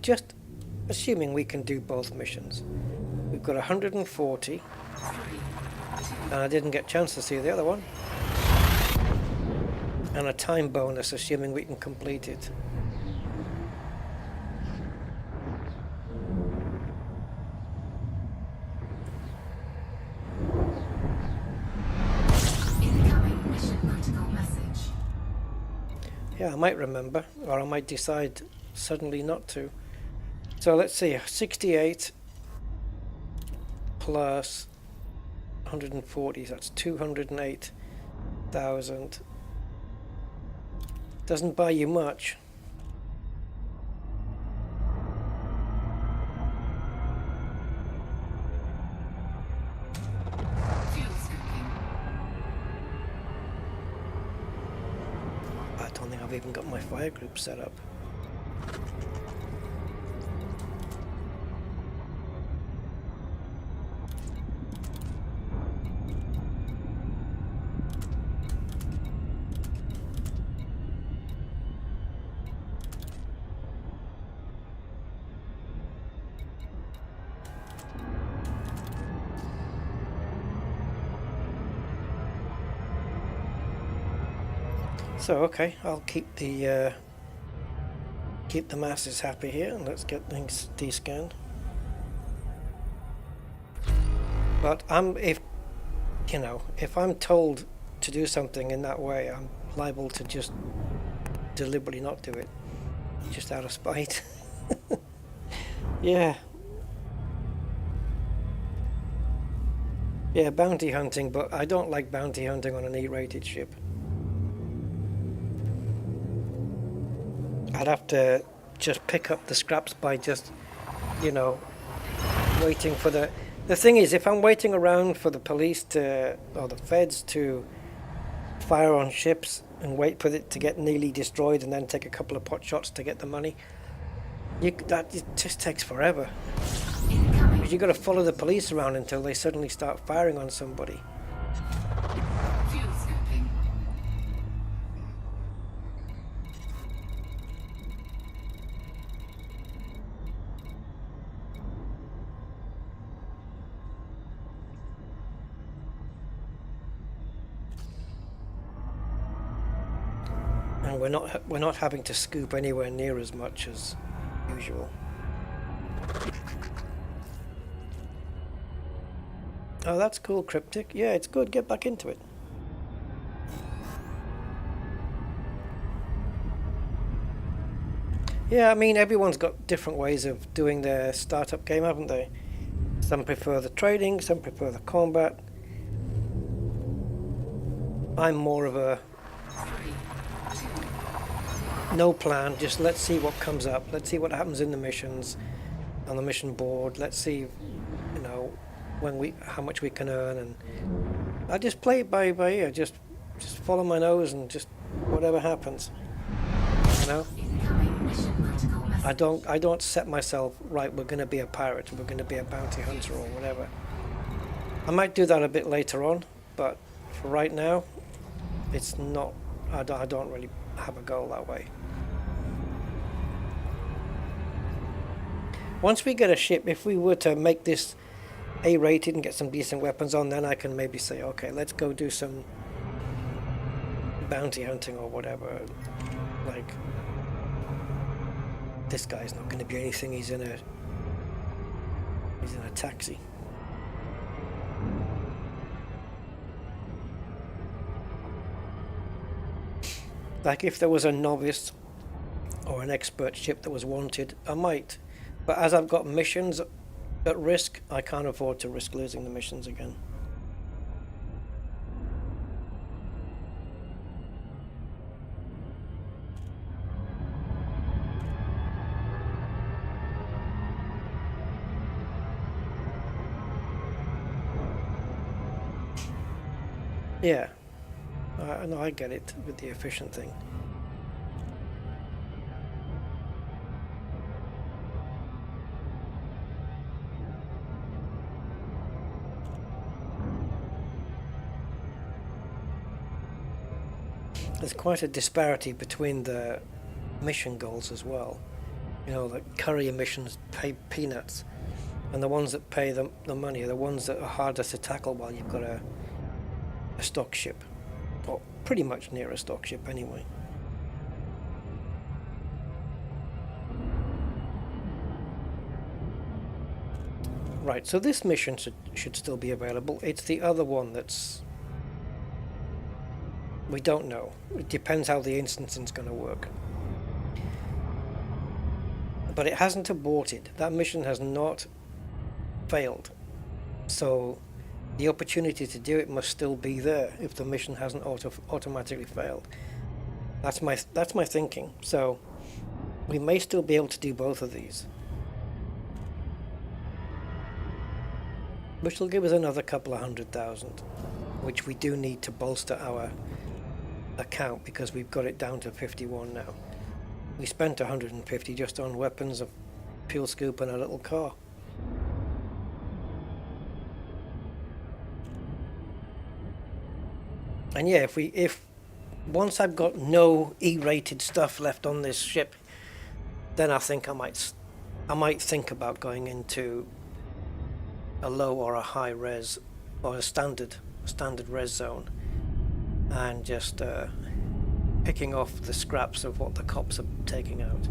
Just assuming we can do both missions. We've got 140, and I didn't get a chance to see the other one. And a time bonus, assuming we can complete it. Incoming mission critical message. Yeah, I might remember, or I might decide suddenly not to. So let's see, 68 plus 140, that's 208,000. Doesn't buy you much. Fuel scooping. I don't think I've even got my fire group set up. So okay, I'll keep the masses happy here, and let's get things descanned. But if I'm told to do something in that way, I'm liable to just deliberately not do it, just out of spite. Yeah, bounty hunting, but I don't like bounty hunting on an E-rated ship. I'd have to just pick up the scraps by just, waiting for the thing is, if I'm waiting around for the police or the feds to fire on ships and wait for it to get nearly destroyed and then take a couple of pot shots to get the money, it just takes forever. Because you've got to follow the police around until they suddenly start firing on somebody. Fuel scooping. we're not having to scoop anywhere near as much as usual. Oh, that's cool, Cryptic. Yeah, it's good. Get back into it. Yeah, I mean, everyone's got different ways of doing their startup game, haven't they? Some prefer the trading, some prefer the combat. I'm more of a no plan, just let's see what comes up. Let's see what happens in the missions, on the mission board. Let's see, you know, how much we can earn, and I just play it by ear. Just follow my nose and just whatever happens. You know, Incoming mission critical message. I don't set myself right. We're going to be a pirate. We're going to be a bounty hunter or whatever. I might do that a bit later on, but for right now, it's not. I don't really have a goal that way. Once we get a ship, if we were to make this A-rated and get some decent weapons on, then I can maybe say, okay, let's go do some bounty hunting or whatever. Like, this guy's not going to be anything. He's in a taxi. Like if there was a novice or an expert ship that was wanted, I might. But as I've got missions at risk, I can't afford to risk losing the missions again. Yeah, no, I get it with the efficient thing. There's quite a disparity between the mission goals as well. You know, the courier missions pay peanuts, and the ones that pay the money are the ones that are harder to tackle while you've got a stock ship, or pretty much near a stock ship anyway. Right, so this mission should still be available. It's the other one that's... we don't know. It depends how the instancing is going to work. But it hasn't aborted. That mission has not failed. So the opportunity to do it must still be there if the mission hasn't automatically failed. That's my thinking. So we may still be able to do both of these, which will give us another couple of 100,000, which we do need to bolster our account because we've got it down to 51 now. We spent 150 just on weapons, a fuel scoop and a little car. And yeah, if once I've got no E-rated stuff left on this ship, then I think I might think about going into a low or a high res or a standard res zone and just picking off the scraps of what the cops are taking out.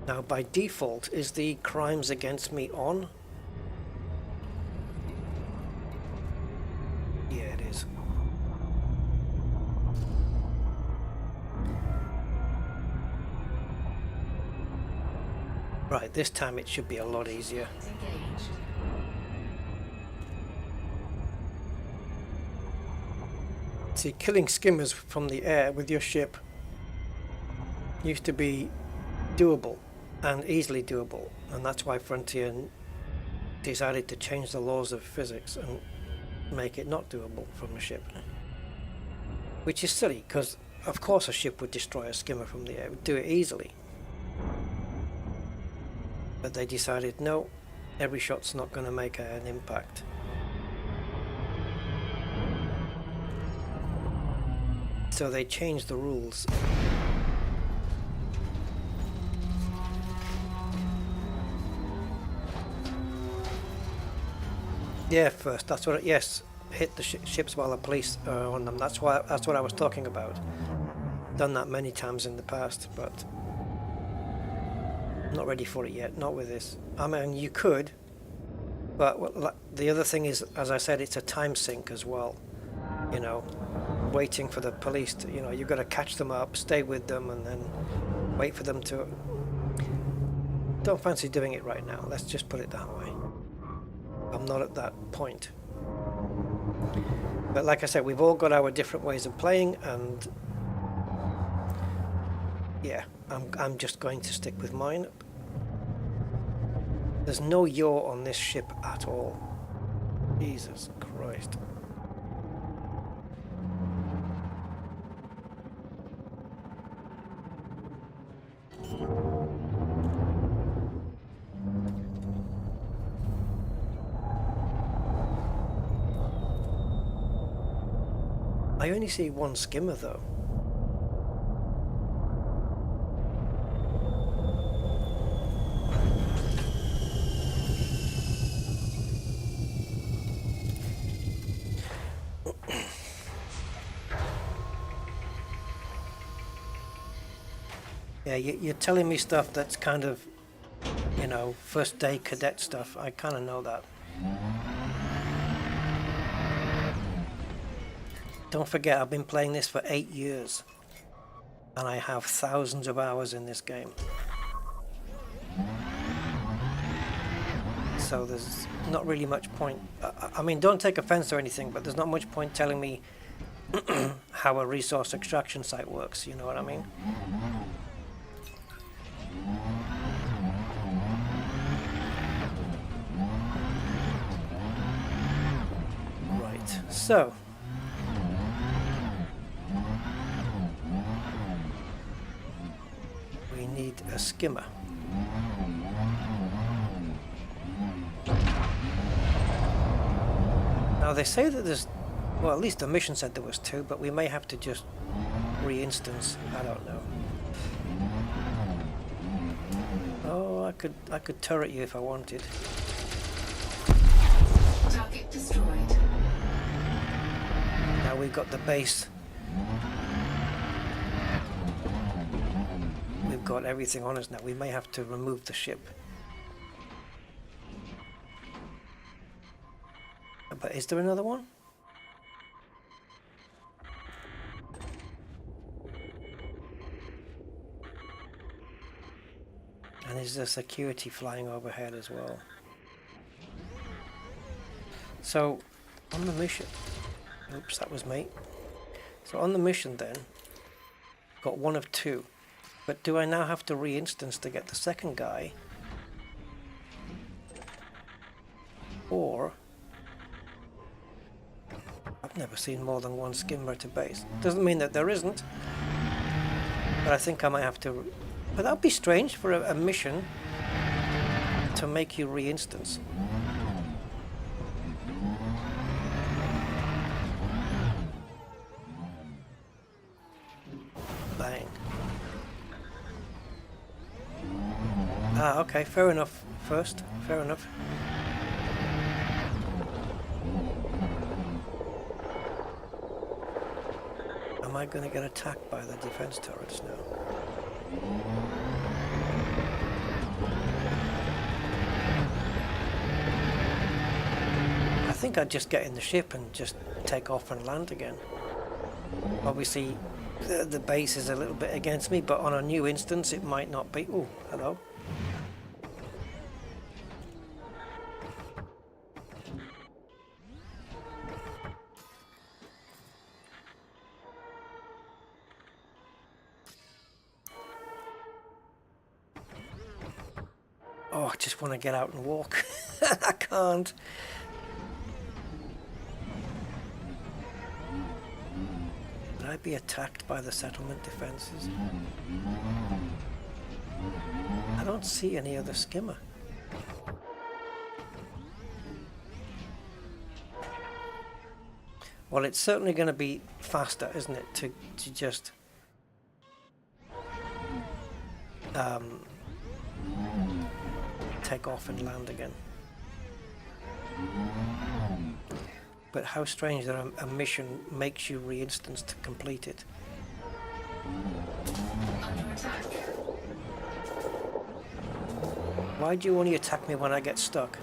Now, by default, is the crimes against me on? Yeah, it is. Right, this time it should be a lot easier. Engaged. See, killing skimmers from the air with your ship used to be doable and easily doable, and that's why Frontier decided to change the laws of physics and make it not doable from a ship, which is silly because of course a ship would destroy a skimmer from the air, it would do it easily, but they decided no, every shot's not going to make an impact. So they changed the rules. Yeah, first. That's what. Yes, hit the ships while the police are on them. That's why. That's what I was talking about. Done that many times in the past, but not ready for it yet. Not with this. I mean, you could, but the other thing is, as I said, it's a time sink as well. You know, waiting for the police to. You know, you've got to catch them up, stay with them, and then wait for them to. Don't fancy doing it right now. Let's just put it that way. I'm not at that point. But like I said, we've all got our different ways of playing, and yeah, I'm just going to stick with mine. There's no yaw on this ship at all. Jesus Christ. I only see one skimmer though. Yeah, you're telling me stuff that's kind of, you know, first day cadet stuff. I kind of know that. Don't forget, I've been playing this for 8 years, and I have thousands of hours in this game. So there's not really much point. I mean, don't take offense or anything, but there's not much point telling me how a resource extraction site works. You know what I mean? Right. So. Need a skimmer. Now they say that there's, well, at least the mission said there was 2, but we may have to just re-instance. I don't know. Oh, I could turret you if I wanted. Target destroyed. Now we've got the base. We've got everything on us now. We may have to remove the ship. But is there another one? And is there security flying overhead as well? So, on the mission... Oops, that was me. So on the mission then, got one of 2. But do I now have to re-instance to get the second guy? Or... I've never seen more than one skimmer to base. Doesn't mean that there isn't. But I think I might have to... But that would be strange for a mission to make you re-instance. Bang. Ah, okay, fair enough. First, fair enough. Am I going to get attacked by the defense turrets now? I think I'd just get in the ship and just take off and land again. Obviously, the base is a little bit against me, but on a new instance it might not be. Oh, hello. Oh, I just want to get out and walk. I can't. Would I be attacked by the settlement defenses? I don't see any other skimmer. Well, it's certainly going to be faster, isn't it, to just take off and land again. But how strange that a mission makes you re-instance to complete it. Under attack. Why do you only attack me when I get stuck?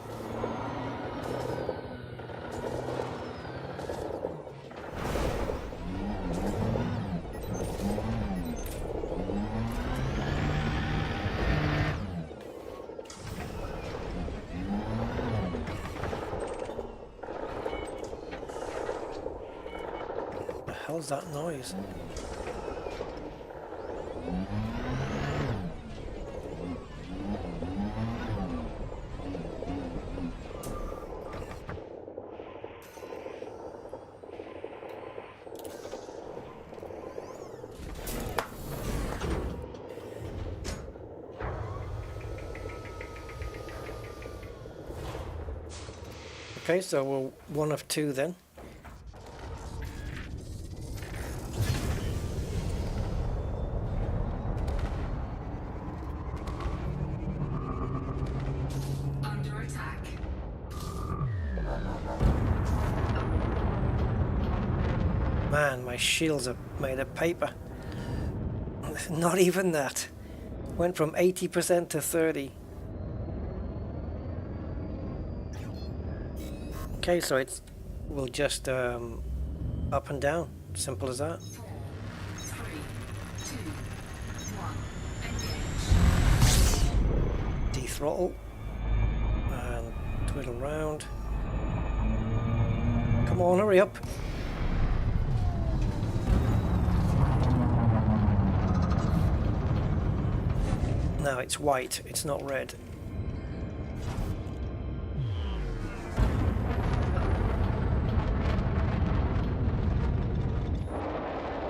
What the hell's that noise? Okay, so we're one of two then. Under attack. Man, my shields are made of paper. Not even that. Went from 80% to 30. Okay, so we'll just up and down. Simple as that. 4, 3, 2, 1. Engage. Throttle and twiddle round. Come on, hurry up. Now it's white, it's not red.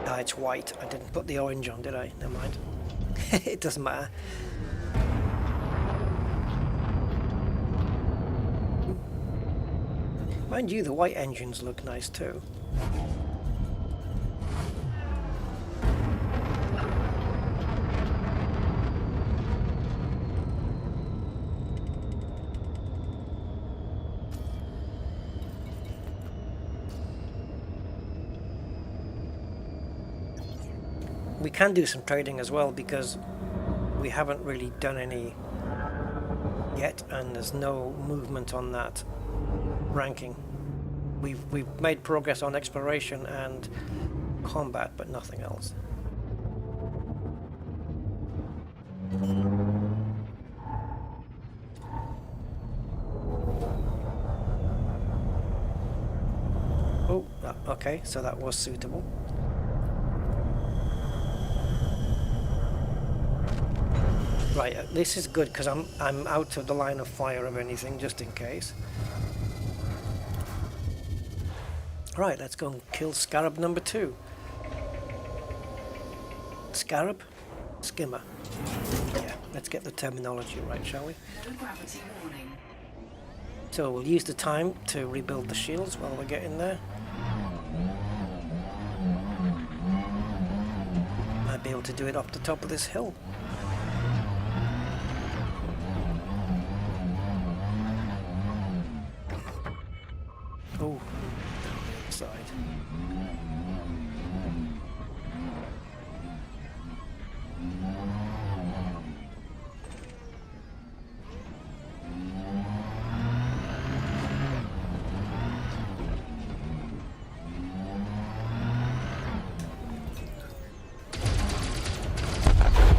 Ah, it's white. I didn't put the orange on, did I? Never mind. It doesn't matter. Mind you, the white engines look nice too. We can do some trading as well because we haven't really done any yet, and there's no movement on that ranking. We've made progress on exploration and combat, but nothing else. Oh, okay, so that was suitable. Right, this is good because I'm out of the line of fire of anything, just in case. Right, let's go and kill Scarab number 2. Scarab? Skimmer. Yeah, let's get the terminology right, shall we? No gravity warning. So we'll use the time to rebuild the shields while we're getting there. Might be able to do it off the top of this hill. Oh, side.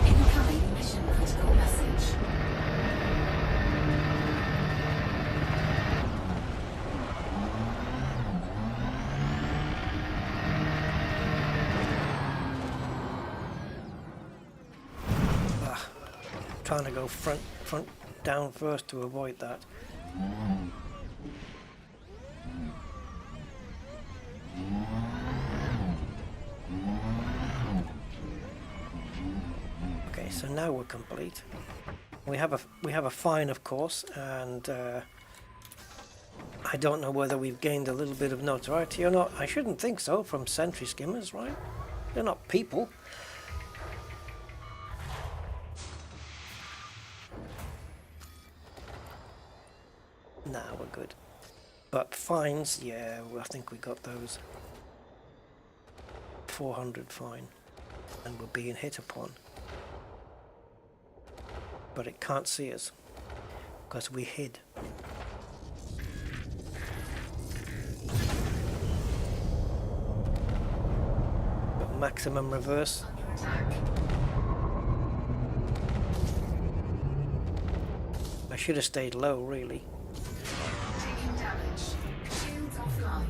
Incoming mission critical message. Trying to go front down first to avoid that. Okay, so now we're complete. We have a fine, of course, and I don't know whether we've gained a little bit of notoriety or not. I shouldn't think so from sentry skimmers, right? They're not people. Nah, we're good. But fines, yeah, I think we got those. 400 fine, and we're being hit upon. But it can't see us because we hid. But maximum reverse. Under attack. I should have stayed low, really. Taking damage. Shields offline.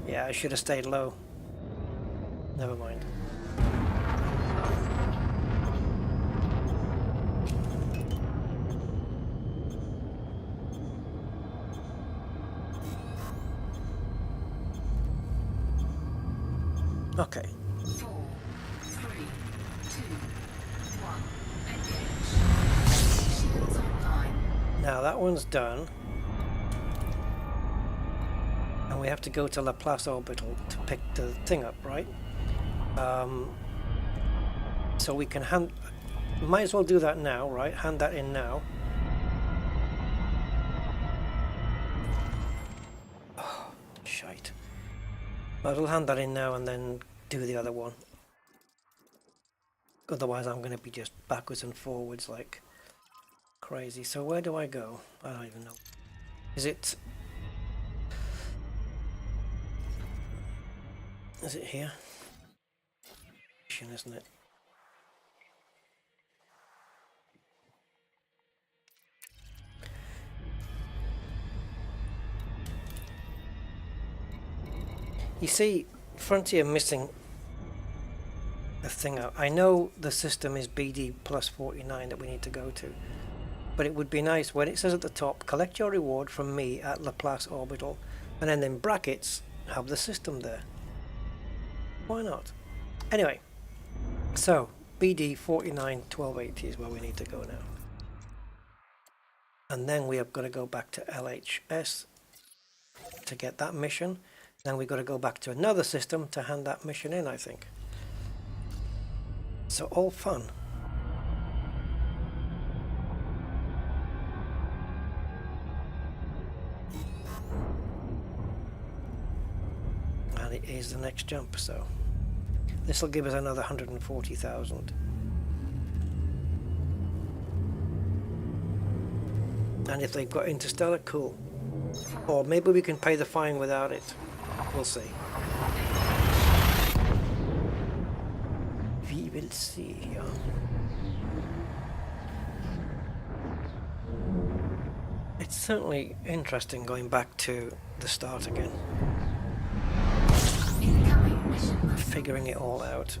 Yeah, I should have stayed low. Never mind. Okay. 4, 3, 2, 1. Engage. Shields online. Now that one's done. And we have to go to Laplace orbital to pick the thing up, right? So we can hand... Might as well do that now, right? Hand that in now. Oh, shite. Might as well hand that in now and then do the other one. Otherwise I'm going to be just backwards and forwards like crazy. So where do I go? I don't even know. Is it here? Isn't it? You see, Frontier missing a thing out. I know the system is BD plus 49 that we need to go to, but it would be nice when it says at the top, collect your reward from me at Laplace orbital, and then in brackets have the system there. Why not? Anyway, so BD 49 1280 is where we need to go now, and then we have got to go back to LHS to get that mission. Then we've got to go back to another system to hand that mission in, I think. So all fun. And it is the next jump, so this will give us another 140,000. And if they've got Interstellar, cool. Or maybe we can pay the fine without it. We'll see. We will see. Yeah. It's certainly interesting going back to the start again. Incoming mission. Figuring it all out.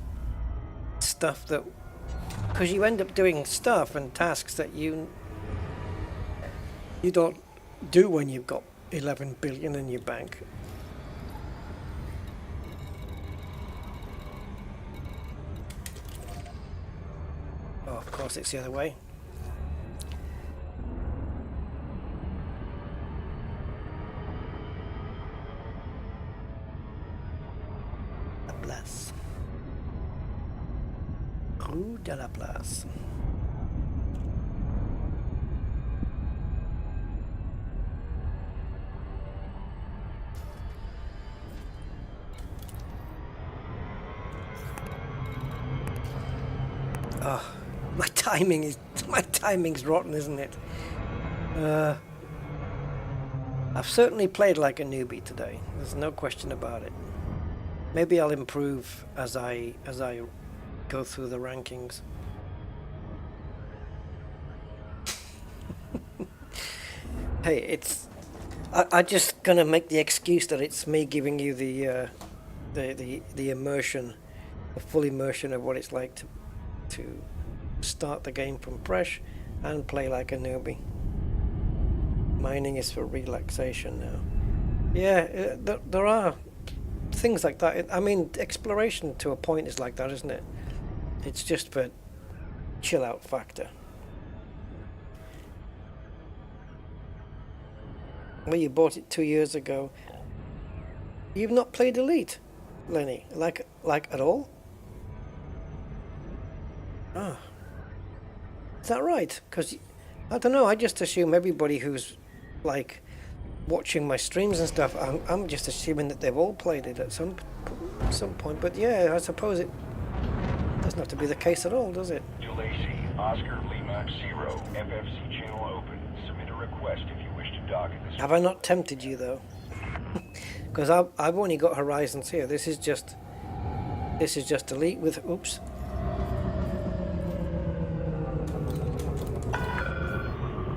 Stuff that... Because you end up doing stuff and tasks that you don't do when you've got 11 billion in your bank. Oh, of course it's the other way. La Place. Rue de la Place. Oh, my timing's rotten, isn't it? I've certainly played like a newbie today. There's no question about it. Maybe I'll improve as I go through the rankings. Hey, it's I just gonna make the excuse that it's me giving you the immersion, the full immersion of what it's like to start the game from fresh and play like a newbie. Mining is for relaxation now. Yeah, there are things like that. I mean, exploration to a point is like that, isn't it? It's just for chill out factor. Well, you bought it 2 years ago. You've not played Elite, Lenny, like at all? Ah, is that right? Because I don't know. I just assume everybody who's like watching my streams and stuff, I'm just assuming that they've all played it at some point. But yeah, I suppose it doesn't have to be the case at all, does it? Delacy, Oscar Lima 0, FFC channel open. Submit a request if you wish to dock at this. Have I not tempted you though? Because I've only got Horizons here. This is just Elite with oops.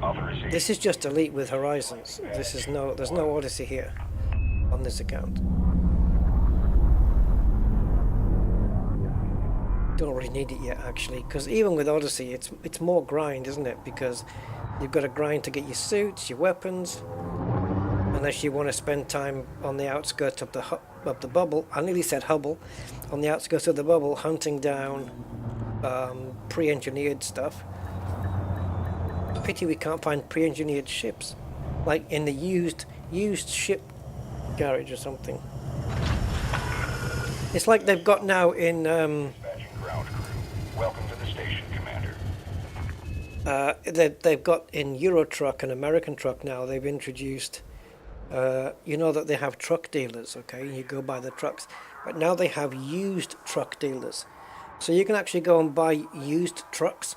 Authorization. This is just Elite with Horizons. There's no Odyssey here on this account. Don't really need it yet actually, because even with Odyssey it's more grind, isn't it? Because you've got to grind to get your suits, your weapons, unless you want to spend time on the outskirts of the bubble. I nearly said Hubble, on the outskirts of the bubble, hunting down pre-engineered stuff. Pity we can't find pre-engineered ships, like in the used ship garage or something. It's like they've got now in Dispatching ground crew. Welcome to the station, Commander. they've got in Euro Truck and American Truck now. They've introduced, you know that they have truck dealers, okay? You go buy the trucks, but now they have used truck dealers, so you can actually go and buy used trucks.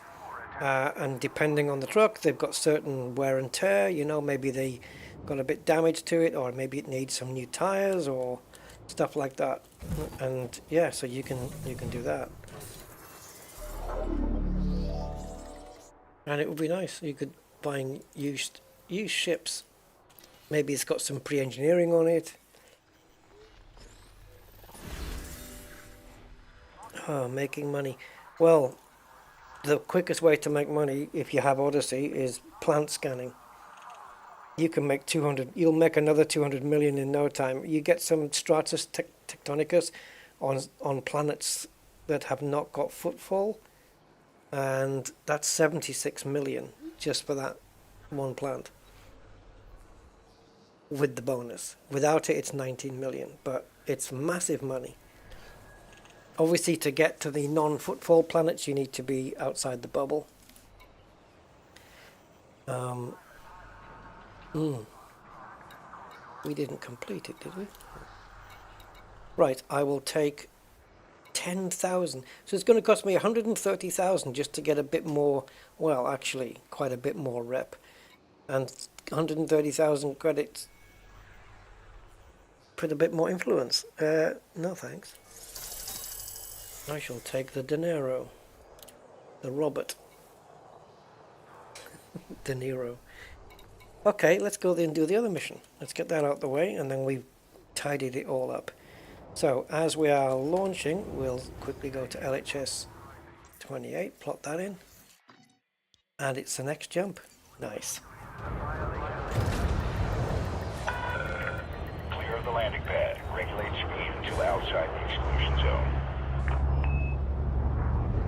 And depending on the truck, they've got certain wear and tear. You know, maybe they got a bit damage to it, or maybe it needs some new tires or stuff like that. And yeah, so you can do that. And it would be nice. You could buy used ships. Maybe it's got some pre-engineering on it. Oh, making money. Well, the quickest way to make money if you have Odyssey is plant scanning. You can make 200, you'll make another 200 million in no time. You get some stratus tectonicus on planets that have not got footfall, and that's 76 million just for that one plant with the bonus. Without it, it's 19 million, but it's massive money. Obviously, to get to the non-footfall planets, you need to be outside the bubble. We didn't complete it, did we? Right, I will take 10,000. So it's going to cost me 130,000 just to get a bit more, well, actually, quite a bit more rep. And 130,000 credits. Put a bit more influence. No thanks. I shall take the dinero. The Robert. De Niro. Okay, let's go then and do the other mission. Let's get that out the way, and then we've tidied it all up. So, as we are launching, we'll quickly go to LHS 28, plot that in. And it's the next jump. Nice. Clear of the landing pad. Regulate speed until outside the exclusion zone.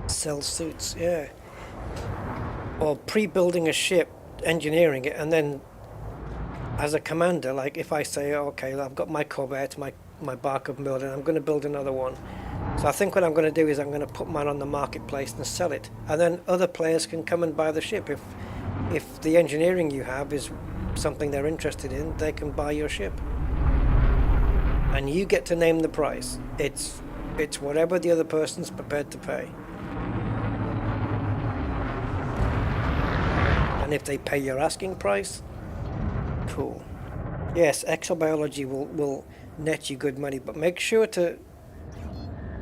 Sell suits, yeah. Or pre-building a ship, engineering it, and then as a commander, like if I say, okay, I've got my Corvette, my bark I'm building, I'm going to build another one. So I think what I'm going to do is I'm going to put mine on the marketplace and sell it, and then other players can come and buy the ship. If the engineering you have is something they're interested in, they can buy your ship, and you get to name the price. It's whatever the other person's prepared to pay. And if they pay your asking price, cool. Yes, exobiology will net you good money, but make sure to,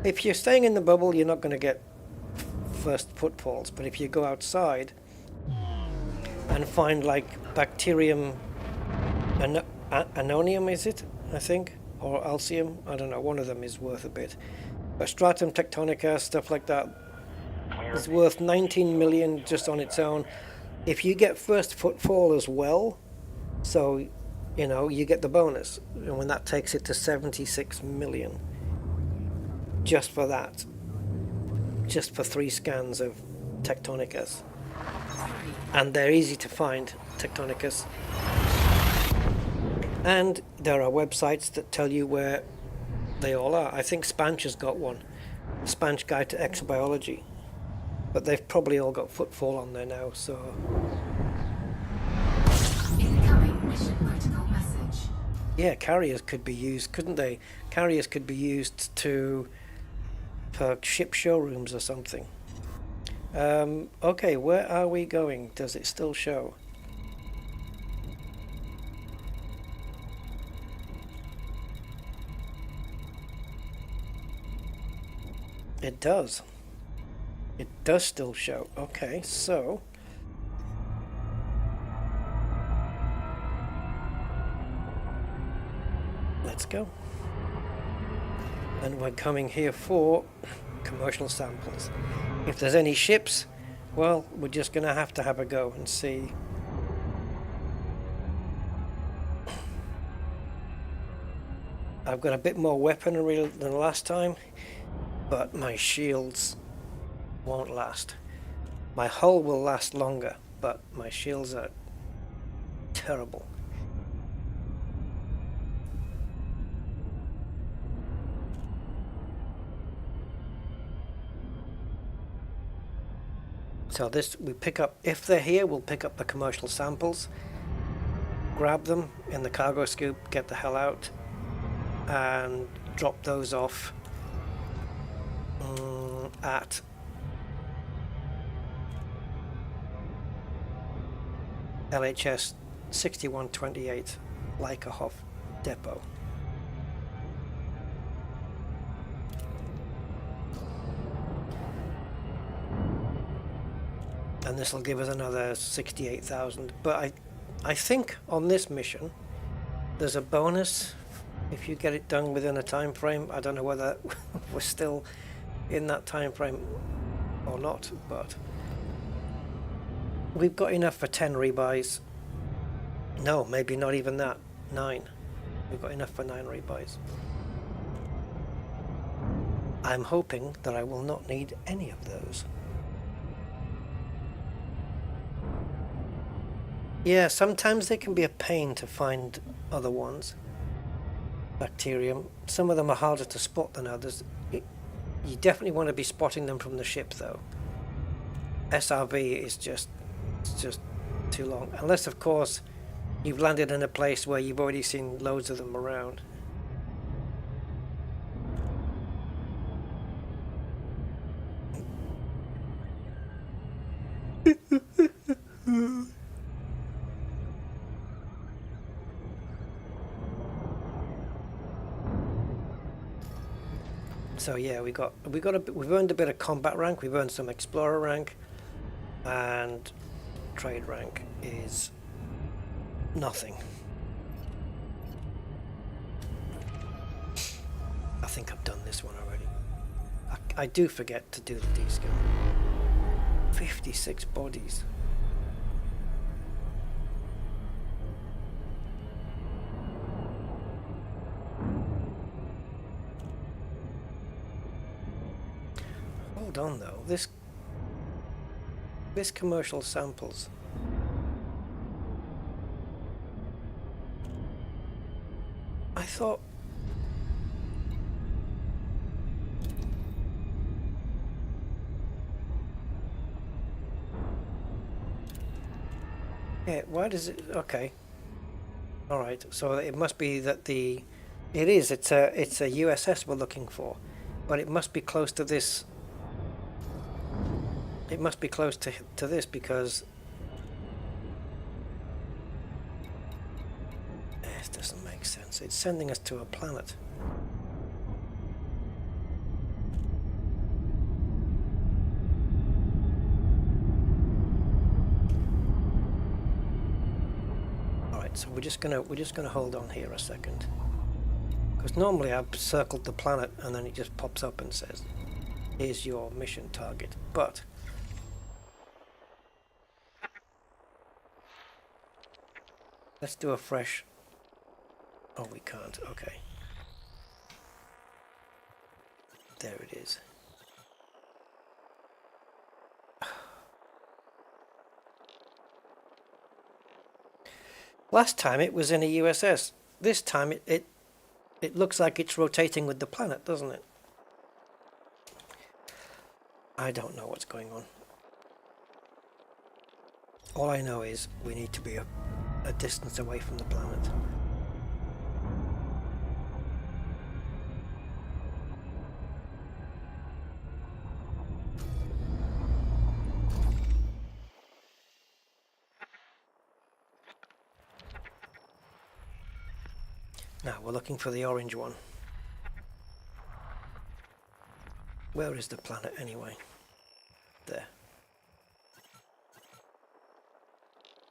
if you're staying in the bubble, you're not going to get first footfalls, but if you go outside and find like bacterium anonium, is it, I think, or alcium, I don't know, one of them is worth a bit, but stratum tectonica, stuff like that, is worth 19 million just on its own. If you get first footfall as well, so you know you get the bonus, and when that takes it to 76 million just for that, just for 3 scans of tectonicas, and they're easy to find, tectonicas, and there are websites that tell you where they all are. I think Spanch has got one, Spanch Guide to Exobiology. But they've probably all got footfall on there now, so... Incoming mission critical message. Yeah, carriers could be used, couldn't they? Carriers could be used for ship showrooms or something. Okay, where are we going? Does it still show? It does. It does still show. Okay, so... let's go. And we're coming here for commercial samples. If there's any ships, well, we're just going to have a go and see. I've got a bit more weaponry than last time, but my shields won't last. My hull will last longer, but my shields are terrible. So this, we pick up, if they're here, we'll pick up the commercial samples, grab them in the cargo scoop, get the hell out, and drop those off at LHS 6128 Leikerhof Depot. And this will give us another 68,000. But I think on this mission there's a bonus if you get it done within a time frame. I don't know whether we're still in that time frame or not, but we've got enough for 10 rebuys. No, maybe not even that. 9. We've got enough for 9 rebuys. I'm hoping that I will not need any of those. Yeah, sometimes they can be a pain to find other ones. Bacterium. Some of them are harder to spot than others. You definitely want to be spotting them from the ship, though. SRV is just too long. Unless, of course, you've landed in a place where you've already seen loads of them around. So yeah, we've earned a bit of combat rank, we've earned some explorer rank, and trade rank is nothing. I think I've done this one already. I do forget to do the D-skill. 56 bodies. Hold on though, this commercial samples. I thought yeah, why does it okay. Alright, so it must be that it's a USS we're looking for. But it must be close to this. It must be close to this because this doesn't make sense. It's sending us to a planet. All right, so we're just gonna hold on here a second, because normally I've circled the planet and then it just pops up and says, "Here's your mission target," but let's do a fresh... Oh, we can't. Okay. There it is. Last time it was in a USS. This time it looks like it's rotating with the planet, doesn't it? I don't know what's going on. All I know is we need to be a distance away from the planet. Now we're looking for the orange one. Where is the planet anyway? There.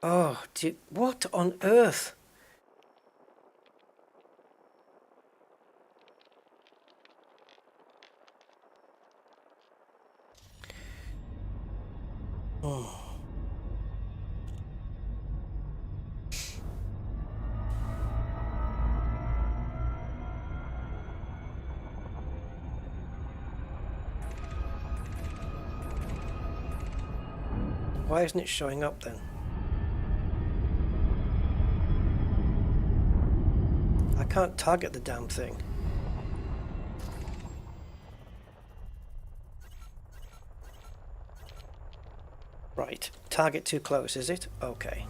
Oh, what on earth? Oh. Why isn't it showing up then? I can't target the damn thing. Right, target too close, is it? Okay.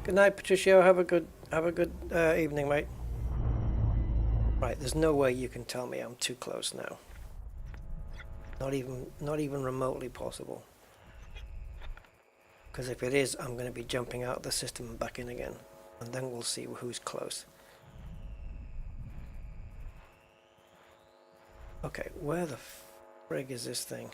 Good night, Patricio. Have a good evening, mate. Right, there's no way you can tell me I'm too close now. Not even remotely possible. Because if it is, I'm going to be jumping out of the system and back in again, and then we'll see who's close. Okay, where the frig is this thing?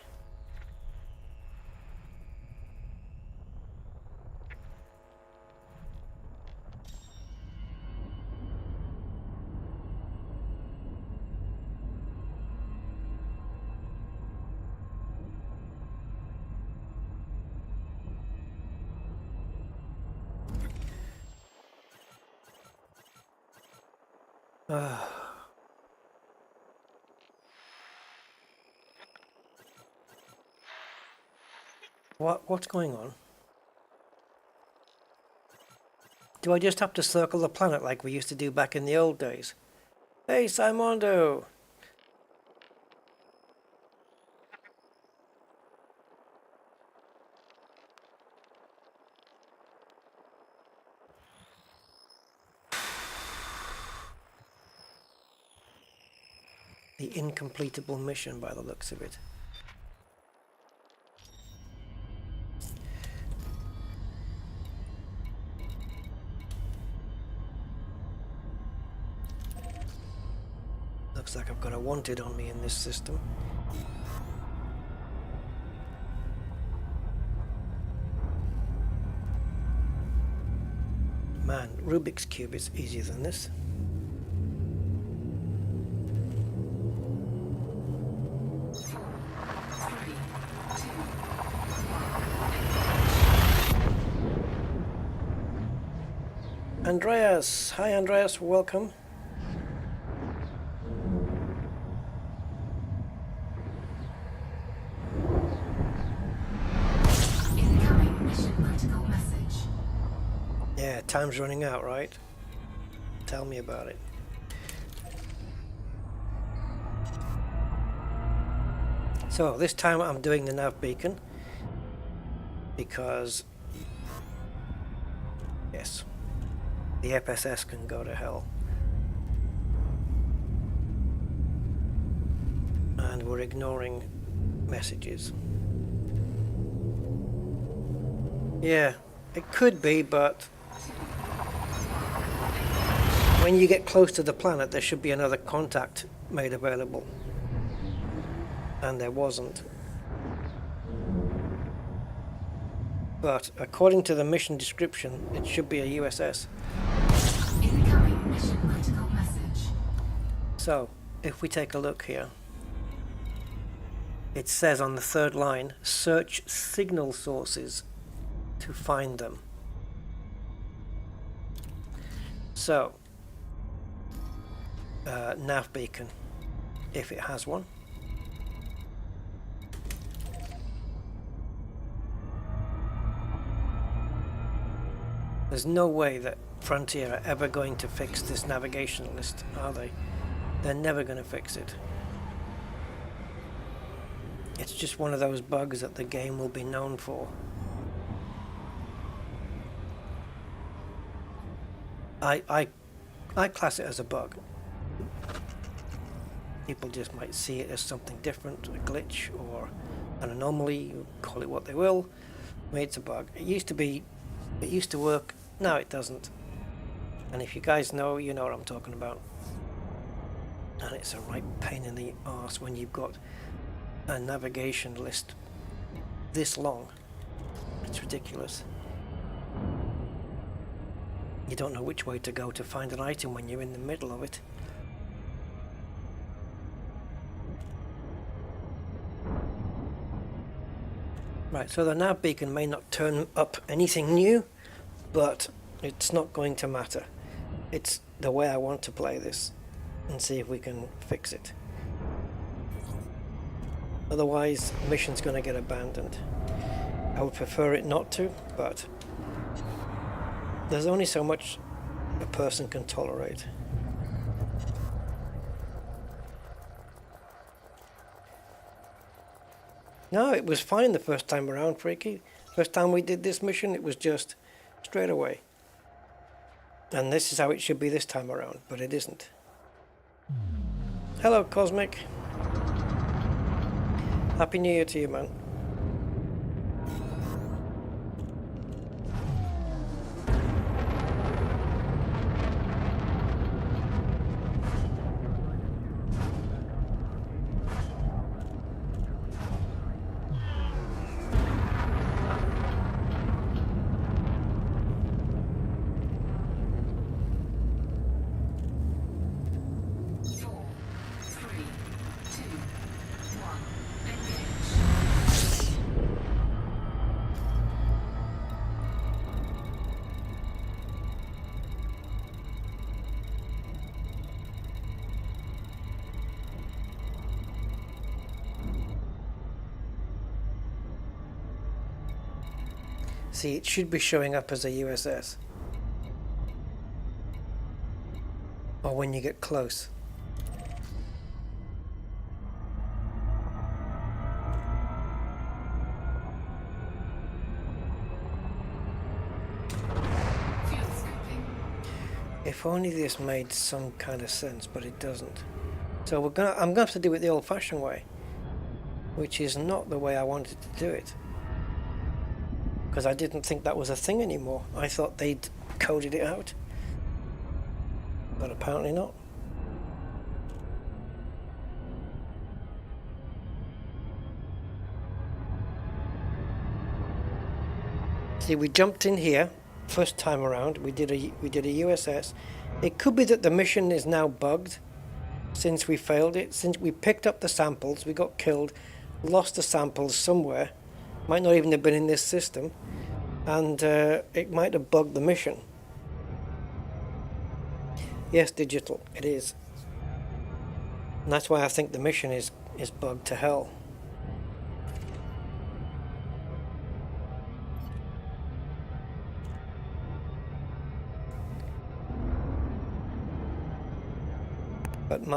What's going on? Do I just have to circle the planet like we used to do back in the old days? Hey, Simondo! The incompletable mission by the looks of it. Looks like I've got a wanted on me in this system. Man, Rubik's Cube is easier than this. Andreas, hi Andreas, welcome. Incoming mission critical message. Yeah, time's running out, right? Tell me about it. So this time I'm doing the nav beacon because yes, the FSS can go to hell. And we're ignoring messages. Yeah, it could be, but when you get close to the planet, there should be another contact made available. And there wasn't. But according to the mission description, it should be a USS. Incoming mission critical message. So, if we take a look here, it says on the third line, search signal sources to find them. So, nav beacon, if it has one. There's no way that Frontier are ever going to fix this navigation list, are they? They're never going to fix it. It's just one of those bugs that the game will be known for. I class it as a bug. People just might see it as something different, a glitch or an anomaly, call it what they will. I mean, it's a bug. It used to work, now it doesn't. And if you guys know, you know what I'm talking about. And it's a right pain in the arse when you've got a navigation list this long. It's ridiculous. You don't know which way to go to find an item when you're in the middle of it. Right, so the nav beacon may not turn up anything new, but it's not going to matter. It's the way I want to play this and see if we can fix it. Otherwise, the mission's going to get abandoned. I would prefer it not to, but there's only so much a person can tolerate. No, it was fine the first time around, Freaky. First time we did this mission, it was just straight away. And this is how it should be this time around, but it isn't. Hello, Cosmic. Happy New Year to you, man. See, it should be showing up as a USS. Or when you get close. If only this made some kind of sense, but it doesn't. So I'm gonna have to do it the old-fashioned way, which is not the way I wanted to do it. Because I didn't think that was a thing anymore. I thought they'd coded it out. But apparently not. See, we jumped in here first time around. We did a USS. It could be that the mission is now bugged since we failed it. Since we picked up the samples, we got killed, lost the samples somewhere. Might not even have been in this system, and it might have bugged the mission. Yes, digital, it is. And that's why I think the mission is bugged to hell. But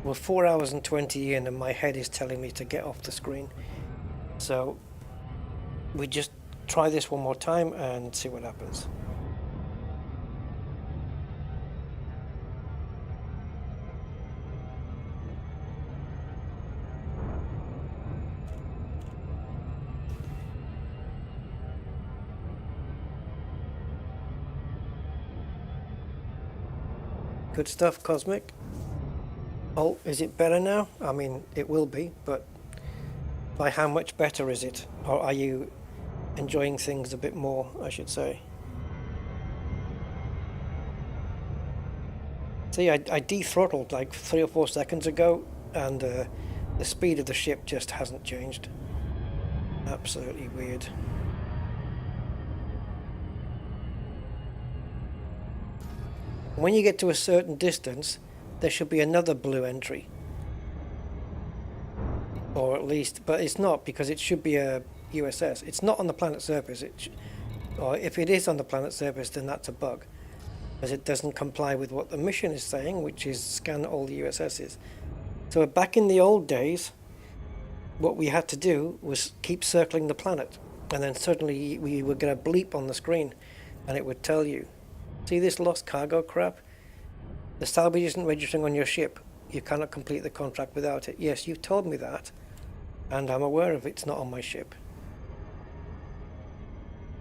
we're 4 hours and 20 in, and my head is telling me to get off the screen. So we just try this one more time and see what happens. Good stuff, Cosmic. Oh, is it better now? I mean, it will be, but by how much better is it? Or are you enjoying things a bit more, I should say? See, I de-throttled like 3 or 4 seconds ago, and the speed of the ship just hasn't changed. Absolutely weird. When you get to a certain distance, there should be another blue entry. Or at least, but it's not, because it should be a USS. It's not on the planet's surface. or if it is on the planet's surface, then that's a bug, as it doesn't comply with what the mission is saying, which is scan all the USSs. So back in the old days, what we had to do was keep circling the planet, and then suddenly we were going to bleep on the screen, and it would tell you, see this lost cargo crap? The salvage isn't registering on your ship. You cannot complete the contract without it. Yes, you've told me that, and I'm aware of it's not on my ship.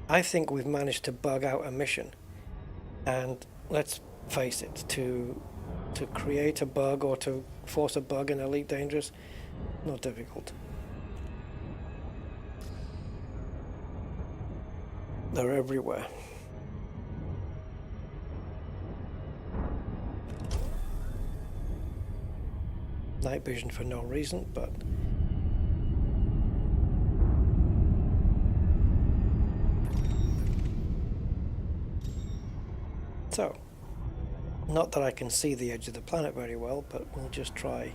I think we've managed to bug out a mission, and let's face it, to create a bug or to force a bug in Elite Dangerous, not difficult. They're everywhere. Night vision for no reason, but so, not that I can see the edge of the planet very well, but we'll just try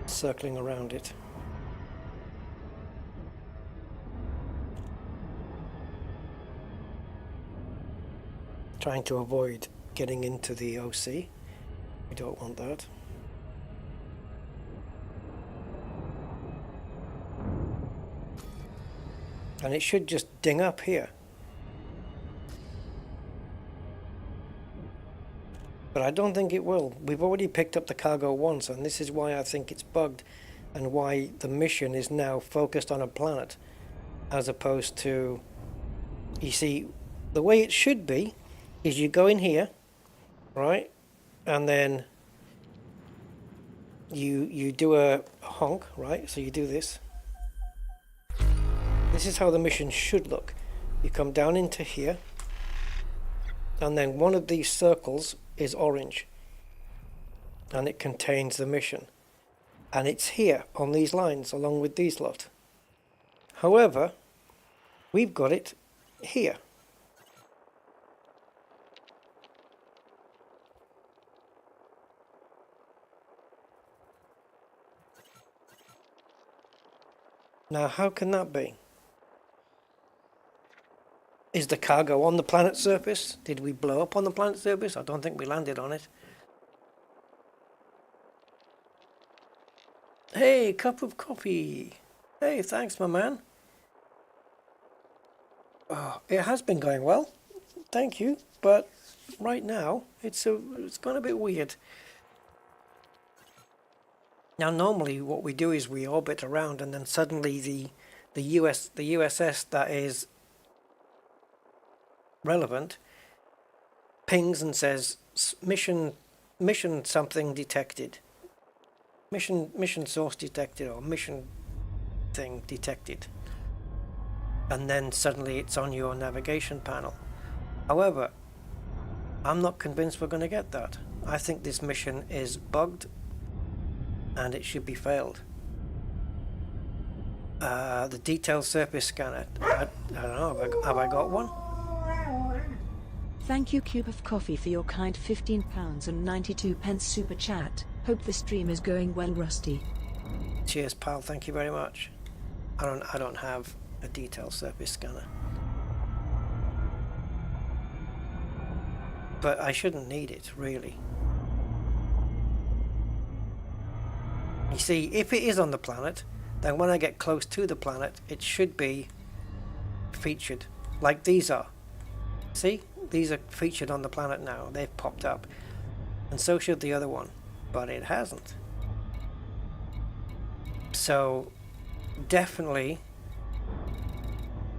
circling around it. Trying to avoid getting into the OC. We don't want that. And it should just ding up here. But I don't think it will. We've already picked up the cargo once, and this is why I think it's bugged, and why the mission is now focused on a planet, as opposed to, you see, the way it should be is you go in here, right, and then you do a honk, right, so you do this. This is how the mission should look. You come down into here, and then one of these circles is orange, and it contains the mission, and it's here on these lines along with these lot. However, we've got it here. Now, how can that be? Is the cargo on the planet's surface? Did we blow up on the planet's surface? I don't think we landed on it. Hey, cup of coffee. Hey, thanks, my man. Oh, it has been going well. Thank you. But right now, it's gone a bit weird. Now, normally what we do is we orbit around, and then suddenly the USS that is relevant pings and says mission something detected, mission source detected, or mission thing detected, and then suddenly it's on your navigation panel. However, I'm not convinced we're going to get that. I think this mission is bugged and it should be failed. The detailed surface scanner, I don't know, have I got one? Thank you, Cube of Coffee, for your kind £15 and 92 pence super chat. Hope the stream is going well, Rusty. Cheers, pal. Thank you very much. I don't have a detailed surface scanner, but I shouldn't need it, really. You see, if it is on the planet, then when I get close to the planet, it should be featured, like these are. See? These are featured on the planet now. They've popped up. And so should the other one. But it hasn't. So, definitely,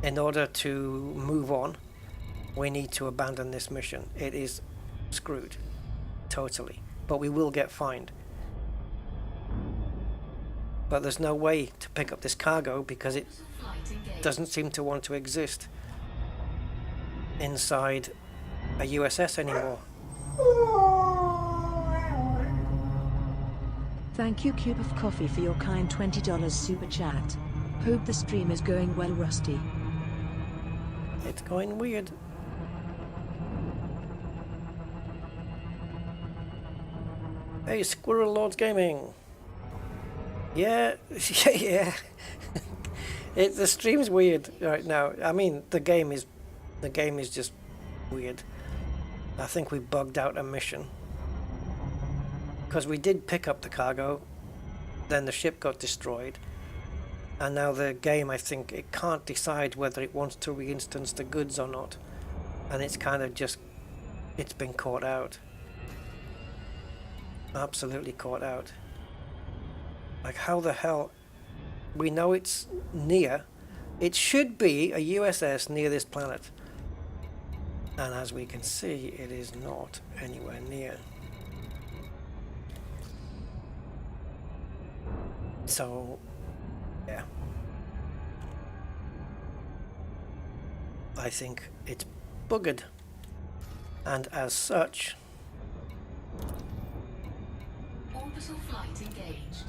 in order to move on, we need to abandon this mission. It is screwed. Totally. But we will get fined. But there's no way to pick up this cargo because it doesn't seem to want to exist inside a USS anymore. Thank you, Cube of Coffee, for your kind $20 super chat. Hope the stream is going well, Rusty. It's going weird. Hey, Squirrel Lords Gaming. Yeah, yeah. The stream's weird right now. I mean, the game is just weird. I think we bugged out a mission because we did pick up the cargo, then the ship got destroyed, and now the game, I think it can't decide whether it wants to reinstance the goods or not, and it's kind of just, it's been caught out. Absolutely caught out. Like, how the hell? We know it's near. It should be a USS near this planet. And as we can see, it is not anywhere near. So, yeah. I think it's buggered. And as such... Orbital flight engaged.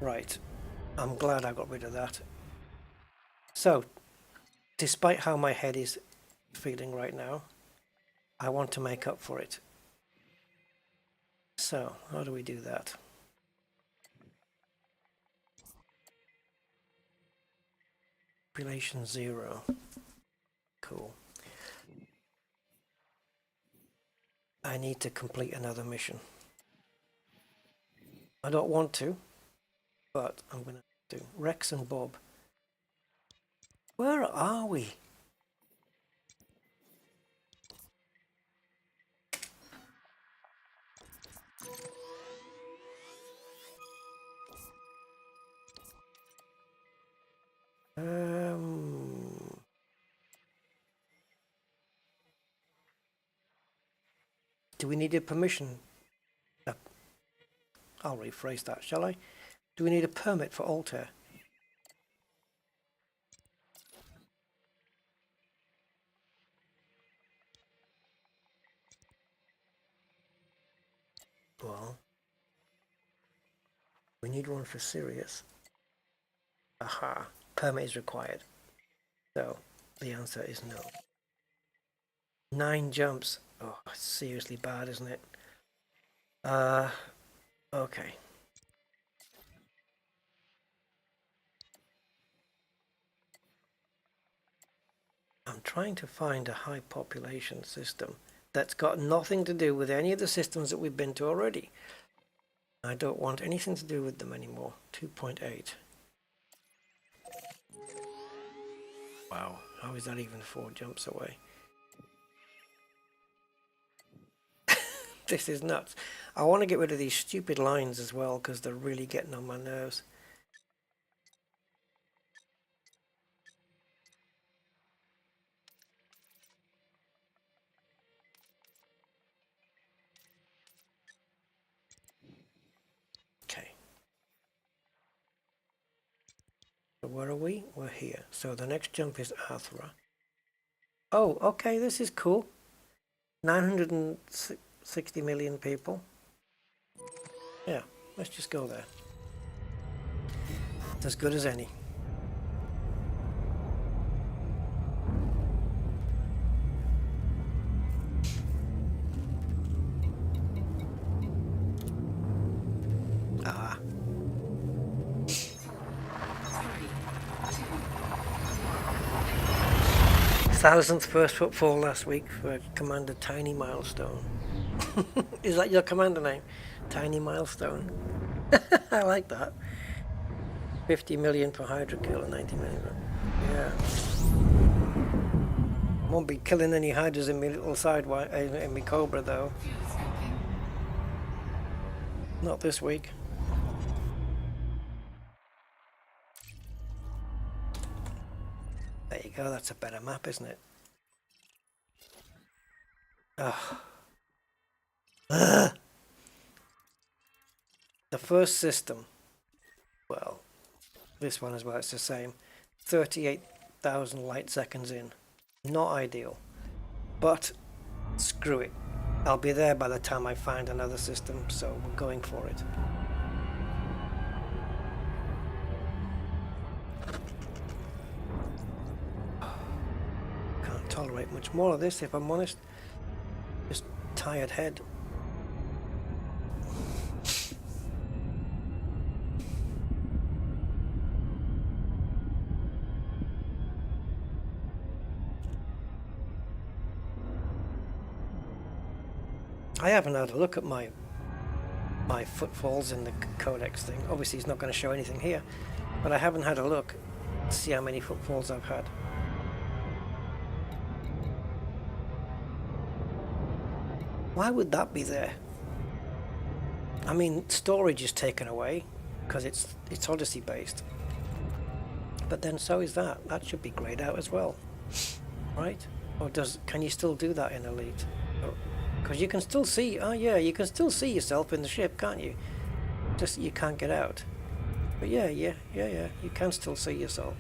Right. I'm glad I got rid of that. So, despite how my head is feeling right now, I want to make up for it. So, how do we do that? Population 0. Cool. I need to complete another mission. I don't want to, but I'm going to do Rex and Bob. Where are we? Do we need a permission? I'll rephrase that, shall I? Do we need a permit for Altair? Well, we need one for Sirius. Aha, permit is required. So, the answer is no. 9 jumps. Oh, it's seriously bad, isn't it? Okay. I'm trying to find a high population system that's got nothing to do with any of the systems that we've been to already. I don't want anything to do with them anymore. 2.8. Wow, how is that even 4 jumps away? This is nuts. I want to get rid of these stupid lines as well because they're really getting on my nerves. Okay. So where are we? We're here. So the next jump is Athra. Oh, okay, this is cool. 960 million people. Yeah, let's just go there. It's as good as any. Ah. 1000th first footfall last week for Commander Tiny Milestone. Is that your commander name? Tiny Milestone. I like that. 50 million for Hydra kill and 90 million. Yeah. Won't be killing any Hydras in my little in my Cobra though. Not this week. There you go, that's a better map, isn't it? Ugh. Ugh. The first system, well, this one as well, it's the same. 38,000 light seconds in. Not ideal. But, screw it. I'll be there by the time I find another system, so we're going for it. Can't tolerate much more of this, if I'm honest. tired head. I haven't had a look at my footfalls in the codex thing. Obviously, it's not going to show anything here, but I haven't had a look to see how many footfalls I've had. Why would that be there? I mean, storage is taken away because it's Odyssey based, but then so is that. That should be grayed out as well, right? Or can you still do that in Elite? Because you can still see, oh yeah, you can still see yourself in the ship, can't you? Just you can't get out. But yeah, you can still see yourself.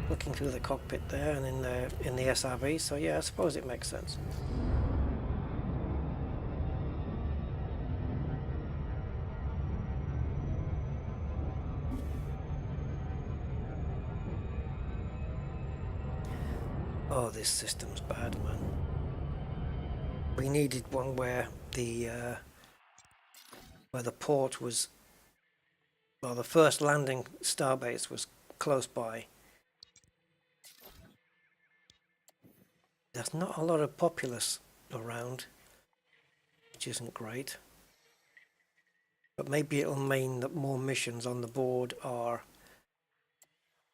Looking through the cockpit there and in the SRV, so yeah, I suppose it makes sense. Oh, this system's bad, man. We needed one where the port was, well, the first landing starbase was close by. There's not a lot of populace around, which isn't great. But maybe it'll mean that more missions on the board are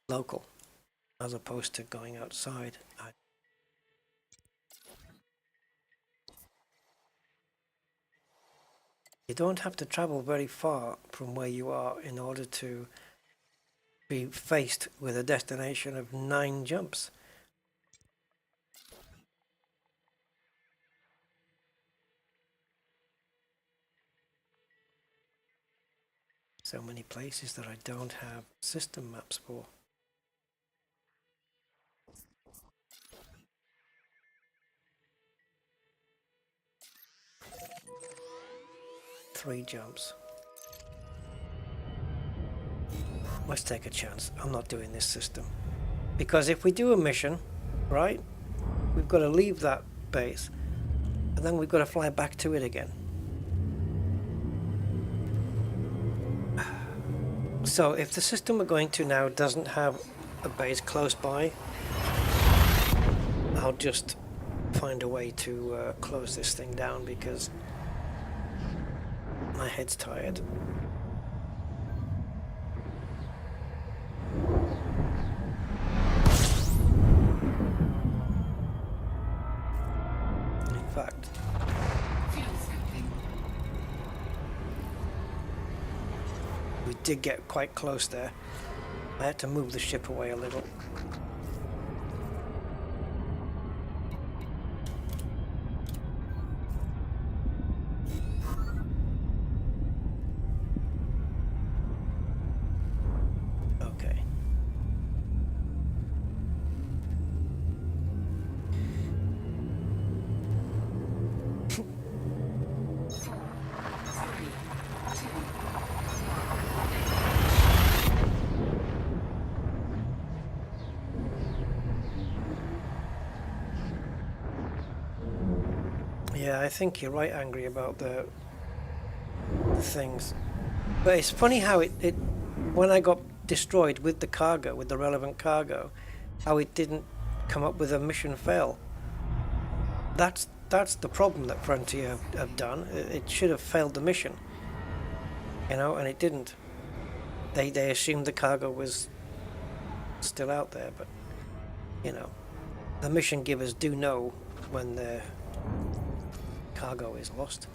local, as opposed to going outside. You don't have to travel very far from where you are in order to be faced with a destination of 9 jumps. So many places that I don't have system maps for. Three jumps. Let's take a chance. I'm not doing this system. Because if we do a mission, right, we've got to leave that base and then we've got to fly back to it again. So if the system we're going to now doesn't have a base close by, I'll just find a way to close this thing down because my head's tired. In fact, we did get quite close there. I had to move the ship away a little. Yeah, I think you're right, Angry, about the things. But it's funny how it when I got destroyed with the cargo, with the relevant cargo, how it didn't come up with a mission fail. That's the problem that Frontier have done. It should have failed the mission, you know, and it didn't. They assumed the cargo was still out there, but you know, the mission givers do know when their cargo is lost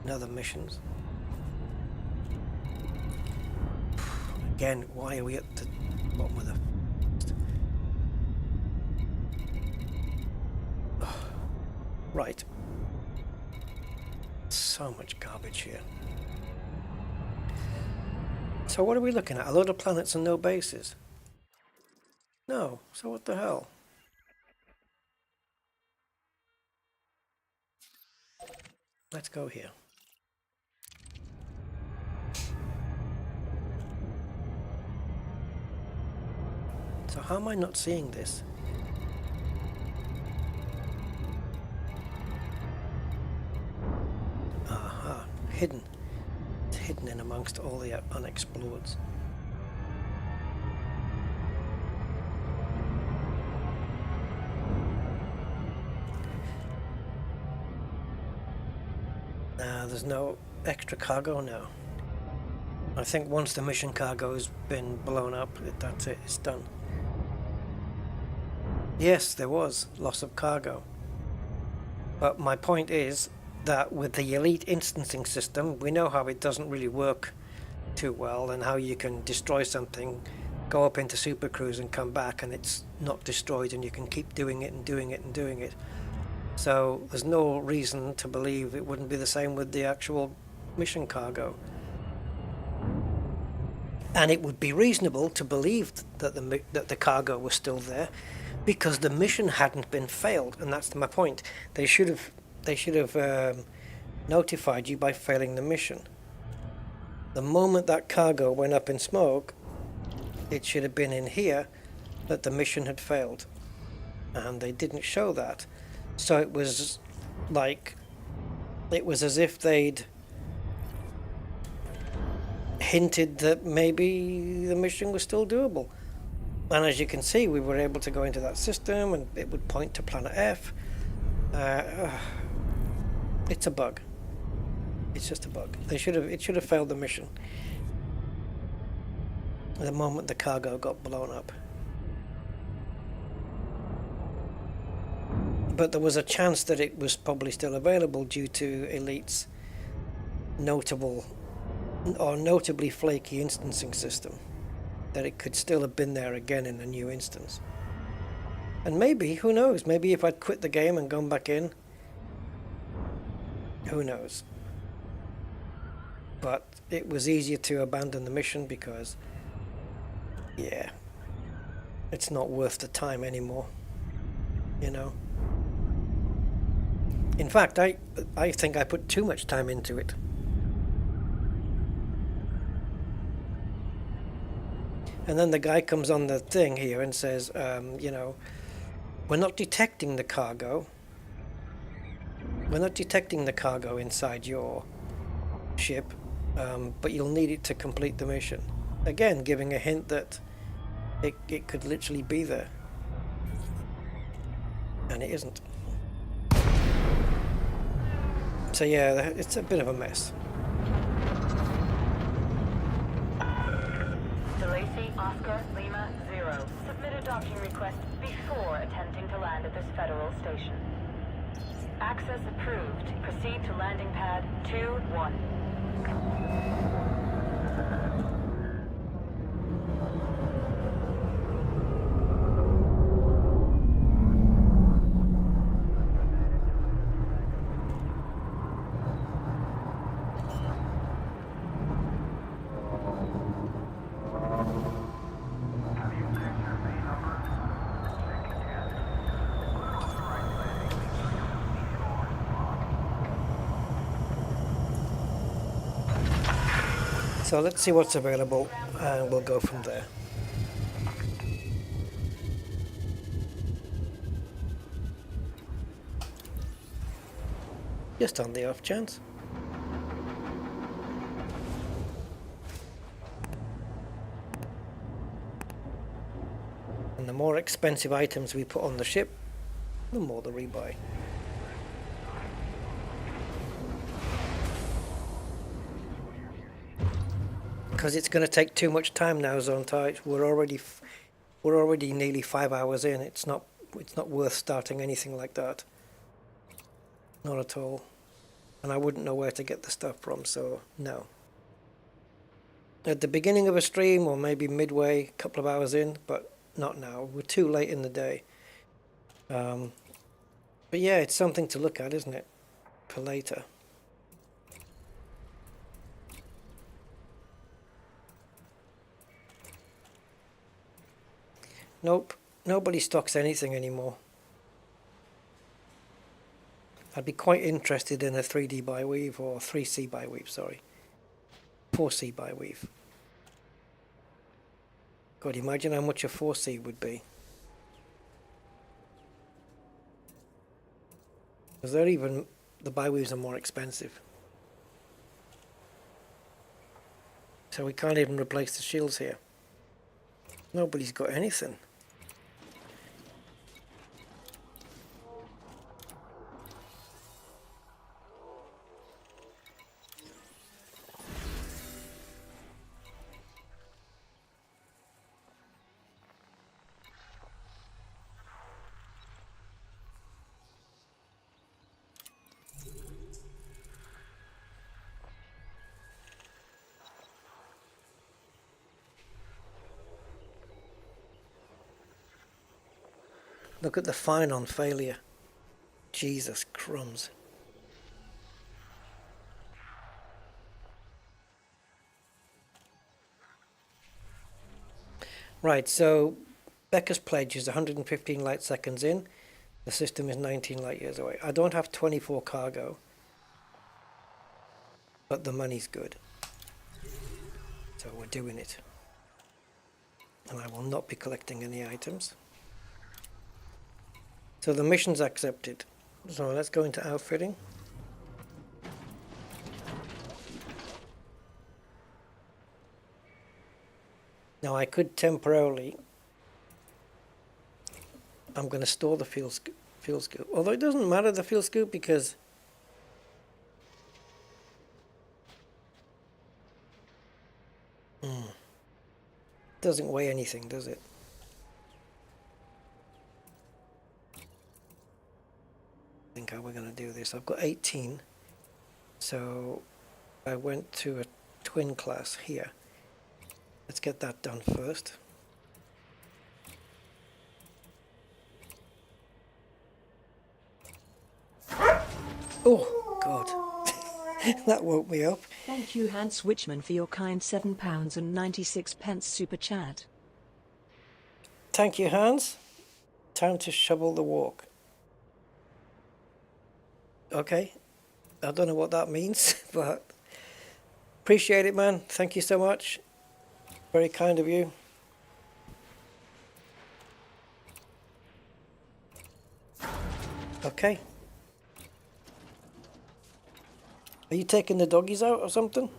in other missions. Again, why are we at the bottom of the... Right. So much garbage here. So what are we looking at? A load of planets and no bases? No. So what the hell? Let's go here. So how am I not seeing this? hidden. It's hidden in amongst all the unexplored. There's no extra cargo now. I think once the mission cargo has been blown up, that's it, it's done. Yes, there was loss of cargo. But my point is that with the Elite instancing system, we know how it doesn't really work too well, and how you can destroy something, go up into Super Cruise and come back and it's not destroyed, and you can keep doing it and doing it and doing it. So there's no reason to believe it wouldn't be the same with the actual mission cargo. And it would be reasonable to believe that the cargo was still there, because the mission hadn't been failed, and that's my point. They should have notified you by failing the mission. The moment that cargo went up in smoke, it should have been in here that the mission had failed, and they didn't show that. So it was as if they'd hinted that maybe the mission was still doable. And as you can see, we were able to go into that system and it would point to Planet F. It's a bug. It's just a bug. It should have failed the mission the moment the cargo got blown up. But there was a chance that it was probably still available due to Elite's notably flaky instancing system, that it could still have been there again in a new instance. And maybe, who knows, maybe if I'd quit the game and gone back in, who knows. But it was easier to abandon the mission because, yeah, it's not worth the time anymore, you know. In fact, I think I put too much time into it. And then the guy comes on the thing here and says, you know, we're not detecting the cargo. We're not detecting the cargo inside your ship, but you'll need it to complete the mission. Again, giving a hint that it could literally be there. And it isn't. So yeah, it's a bit of a mess. DeLacy Oscar Lima 0. Submit a docking request before attempting to land at this federal station. Access approved. Proceed to landing pad 2-1. So let's see what's available and we'll go from there. Just on the off chance. And the more expensive items we put on the ship, the more the rebuy. Because it's going to take too much time now, Zontai. We're already nearly 5 hours in. It's not worth starting anything like that. Not at all. And I wouldn't know where to get the stuff from, so no. At the beginning of a stream, or maybe midway, a couple of hours in, but not now. We're too late in the day. But yeah, it's something to look at, isn't it? For later. Nope, nobody stocks anything anymore. I'd be quite interested in a 3D by weave, or 3C by weave, sorry. 4C by weave. God, imagine how much a 4C would be. Because the by weaves are more expensive. So we can't even replace the shields here. Nobody's got anything. Look at the fine on failure. Jesus crumbs. Right, so Becca's pledge is 115 light seconds in. The system is 19 light years away. I don't have 24 cargo, but the money's good. So we're doing it. And I will not be collecting any items. So the mission's accepted. So let's go into outfitting. Now I could temporarily, I'm going to store the fuel scoop. Although it doesn't matter the fuel scoop because it doesn't weigh anything, does it? I think how we're going to do this. I've got 18, so I went to a twin class here. Let's get that done first. Oh God, that woke me up. Thank you, Hans Witchman, for your kind £7.96 super chat. Thank you, Hans. Time to shovel the walk. Okay, I don't know what that means, but appreciate it, man. Thank you so much. Very kind of you. Okay. Are you taking the doggies out or something?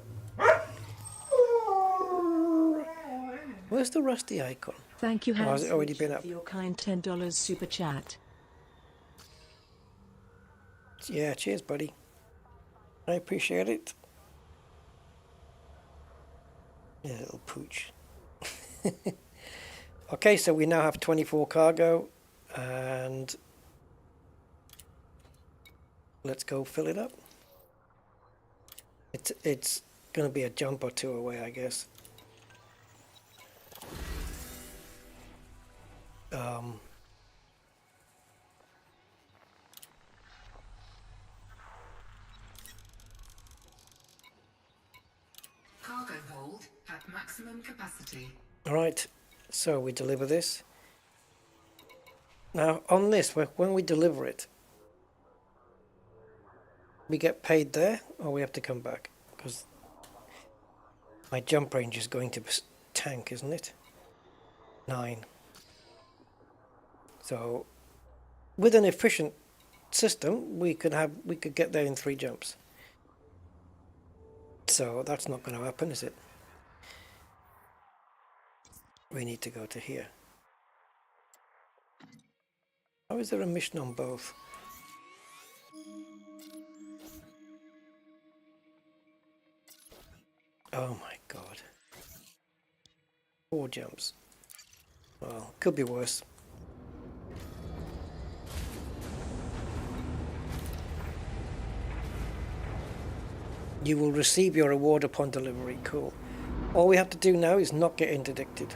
Where's the rusty icon? Thank you, Or has Hans it already been Witchman, up? for your kind $10 super chat. Yeah, cheers, buddy. I appreciate it. Yeah, little pooch. Okay, so we now have 24 cargo, and let's go fill it up. It's going to be a jump or two away, I guess. Cargo hold at maximum capacity. All right, so we deliver this. Now, on this, when we deliver it, we get paid there, or we have to come back? Because my jump range is going to tank, isn't it? 9. So, with an efficient system, we could get there in 3 jumps. So that's not going to happen, is it? We need to go to here. How is there a mission on both? Oh my God. 4 jumps. Well, could be worse. You will receive your reward upon delivery. Cool. All we have to do now is not get interdicted.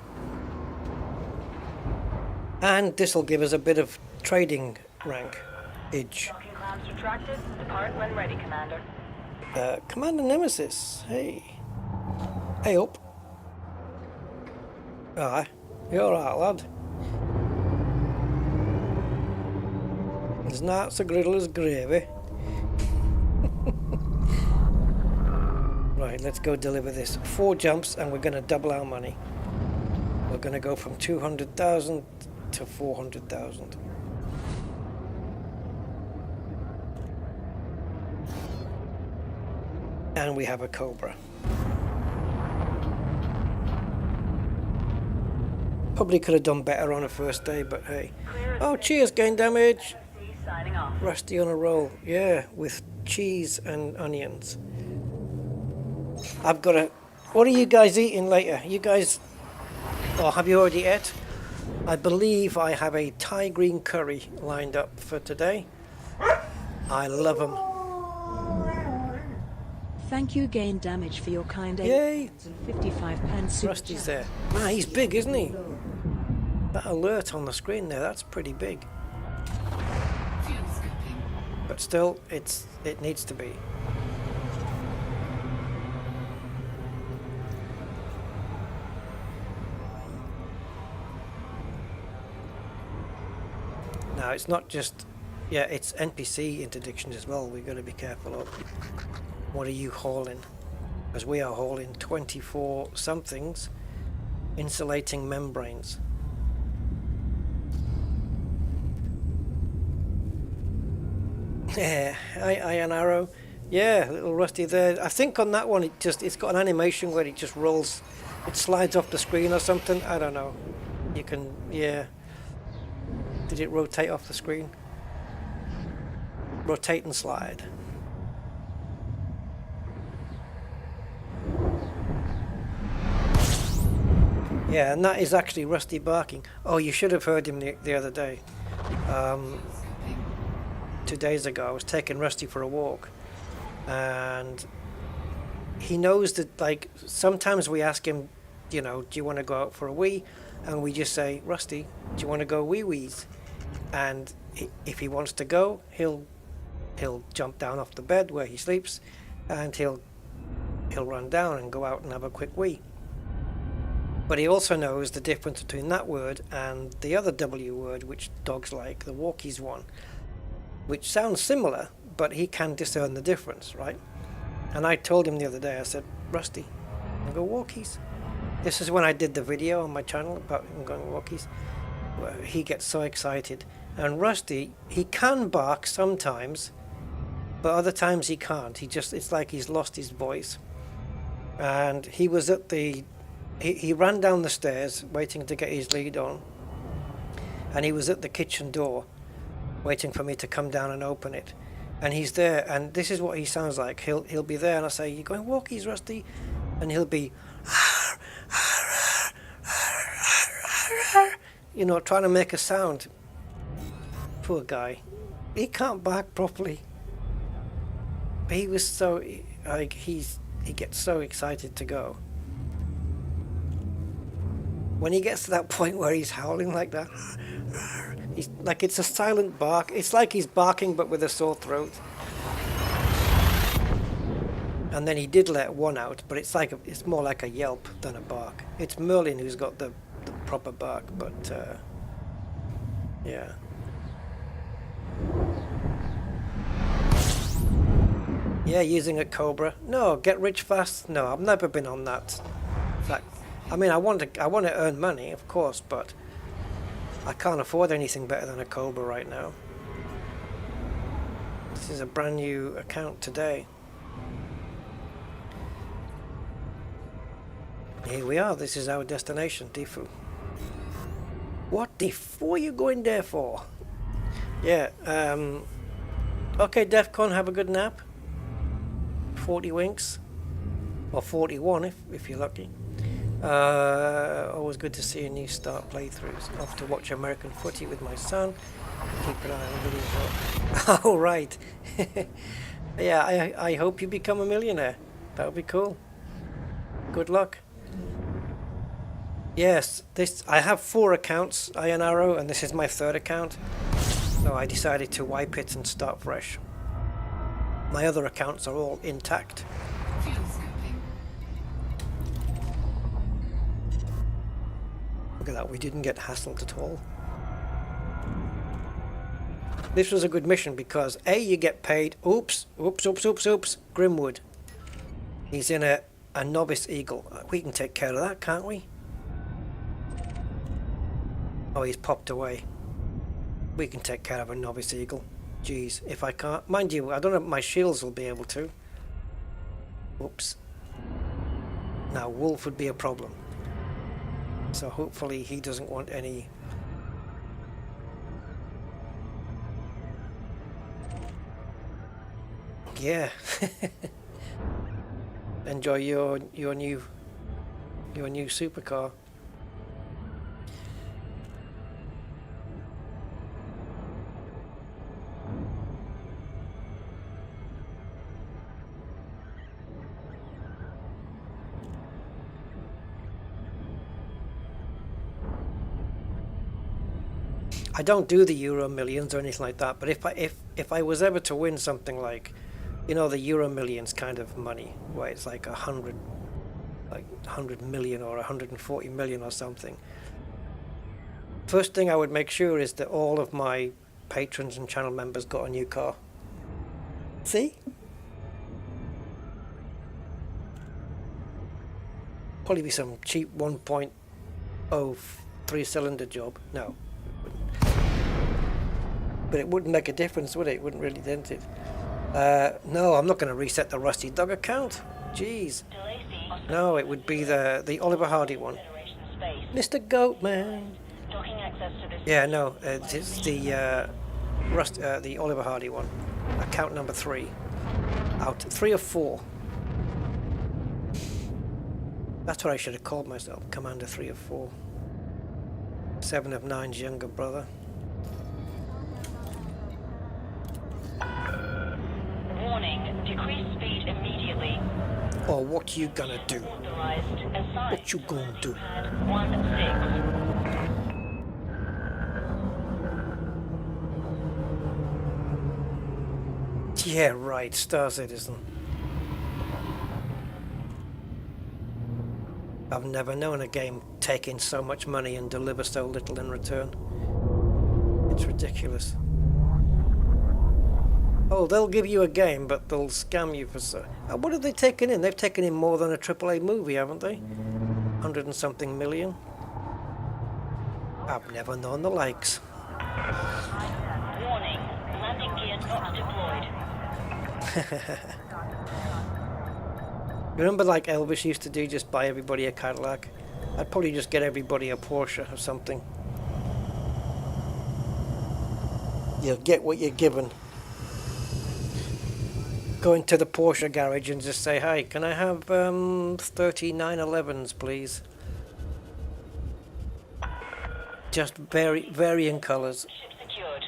And this will give us a bit of trading rank edge. Docking clamps retracted. Depart when ready, Commander. Commander Nemesis, hey. Hey up. Aye, you're alright, lad. There's not so griddle as gravy. Right, let's go deliver this. 4 jumps and we're going to double our money. We're going to go from 200,000 to 400,000. And we have a Cobra. Probably could have done better on a first day, but hey. Clear Oh, cheers, gain damage. signing off. Rusty on a roll. Yeah, with cheese and onions. I've got a... What are you guys eating later? You guys... Or have you already ate? I believe I have a Thai green curry lined up for today. I love them. Thank you, gain damage, for your kind Yay! £8.55 super Rusty's chat. there. Ah, he's big, isn't he? That alert on the screen there, that's pretty big. Fuel scooping. But still, it needs to be. Now, it's not just... Yeah, it's NPC interdiction as well. We've got to be careful of. What are you hauling? Because we are hauling 24 somethings insulating membranes. Yeah, Iron Arrow. Yeah, little Rusty there. I think on that one it's got an animation where it just rolls, it slides off the screen or something. I don't know. You can, yeah. Did it rotate off the screen? Rotate and slide. Yeah, and that is actually Rusty barking. Oh, you should have heard him the other day. 2 days ago, I was taking Rusty for a walk, and he knows that, like, sometimes we ask him, you know, do you want to go out for a wee? And we just say, Rusty, do you want to go wee-wees? And if he wants to go, he'll jump down off the bed where he sleeps, and he'll run down and go out and have a quick wee. But he also knows the difference between that word and the other W word, which dogs like, the walkies one, which sounds similar, but he can discern the difference, right? And I told him the other day, I said, Rusty, I'm going walkies. This is when I did the video on my channel about him going walkies. Where he gets so excited. And Rusty, he can bark sometimes, but other times he can't. It's like he's lost his voice. And he was at the... He ran down the stairs waiting to get his lead on, and he was at the kitchen door waiting for me to come down and open it, and he's there, and this is what he sounds like. He'll be there, and I say, you going walkies, Rusty? And he'll be you know, trying to make a sound. Poor guy, he can't bark properly, but he was so like he gets so excited to go. When he gets to that point where he's howling like that, he's like, it's a silent bark. It's like he's barking but with a sore throat. And then he did let one out, but it's more like a yelp than a bark. It's Merlin who's got the proper bark, but yeah. Yeah, using a Cobra. No, get rich fast. No, I've never been on that. I mean, I want to earn money, of course, but I can't afford anything better than a Cobra right now. This is a brand new account today. Here we are. This is our destination, Defu. What Defu are you going there for? Yeah. Okay, DEFCON. Have a good nap. 40 winks, or 41 if you're lucky. Always good to see a new start playthroughs. Off to watch American footy with my son. Keep an eye on videos. Oh, right. Yeah, I hope you become a millionaire. That would be cool. Good luck. Yes, I have 4 accounts, Iron Arrow, and this is my 3rd account. So I decided to wipe it and start fresh. My other accounts are all intact. Fuel scooping. Look at that, we didn't get hassled at all. This was a good mission because A, you get paid. Oops. Grimwood. He's in a novice eagle. We can take care of that, can't we? Oh, he's popped away. We can take care of a novice eagle. Jeez, if I can't... Mind you, I don't know if my shields will be able to. Oops. Now, wolf would be a problem. So hopefully he doesn't want any. Yeah. Enjoy your new supercar. I don't do the Euro Millions or anything like that, but if I was ever to win something like, you know, the Euro Millions kind of money, where it's like 100 million or 140 million or something, first thing I would make sure is that all of my patrons and channel members got a new car. See? Probably be some cheap 1.0 3-cylinder job. No. But it wouldn't make a difference, would it? It wouldn't really dent it. No, I'm not going to reset the Rusty Dog account. Jeez. No, it would be the Oliver Hardy one. Mr. Goatman. Yeah, no, it's the the Oliver Hardy one. Account number 3. Out 3 or 4. That's what I should have called myself. Commander 3 or 4. 7 of 9's younger brother. Warning, decrease speed immediately. Or what you gonna do? What you gonna do? 16. Yeah, right, Star Citizen. I've never known a game take in so much money and deliver so little in return. It's ridiculous. Oh, they'll give you a game, but they'll scam you for so. What have they taken in? They've taken in more than a AAA movie, haven't they? 100 and something million. I've never known the likes. Warning, landing gear not deployed. Remember, like Elvis used to do, just buy everybody a Cadillac? I'd probably just get everybody a Porsche or something. You'll get what you're given. Go into the Porsche garage and just say, "Hi, can I have 3911s, please?" Just varying colours. Ship secured.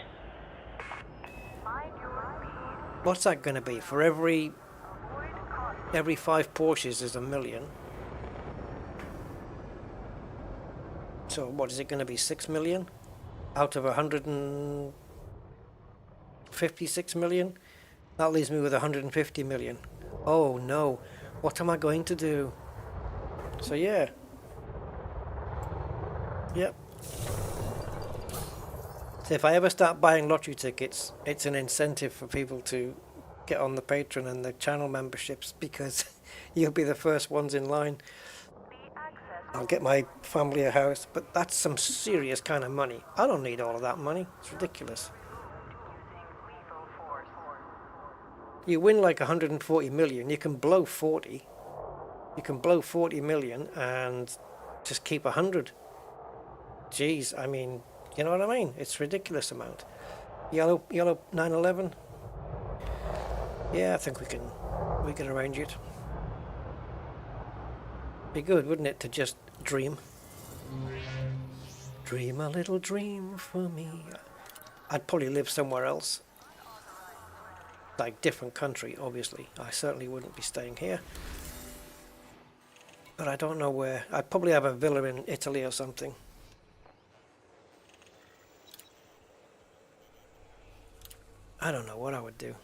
What's that going to be? For every 5 Porsches is $1 million. So what is it going to be? 6 million out of 156 million? That leaves me with 150 million. Oh no, what am I going to do? So yeah. Yep. So if I ever start buying lottery tickets, it's an incentive for people to get on the Patreon and the channel memberships, because you'll be the first ones in line. I'll get my family a house, but that's some serious kind of money. I don't need all of that money. It's ridiculous. You win like 140 million, you can blow 40. You can blow 40 million and just keep 100. Jeez, I mean, you know what I mean? It's a ridiculous amount. Yellow 911. Yeah, I think we can arrange it. Be good, wouldn't it, to just dream? Dream a little dream for me. I'd probably live somewhere else. Like different country, obviously. I certainly wouldn't be staying here. But I don't know where. I'd probably have a villa in Italy or something. I don't know what I would do.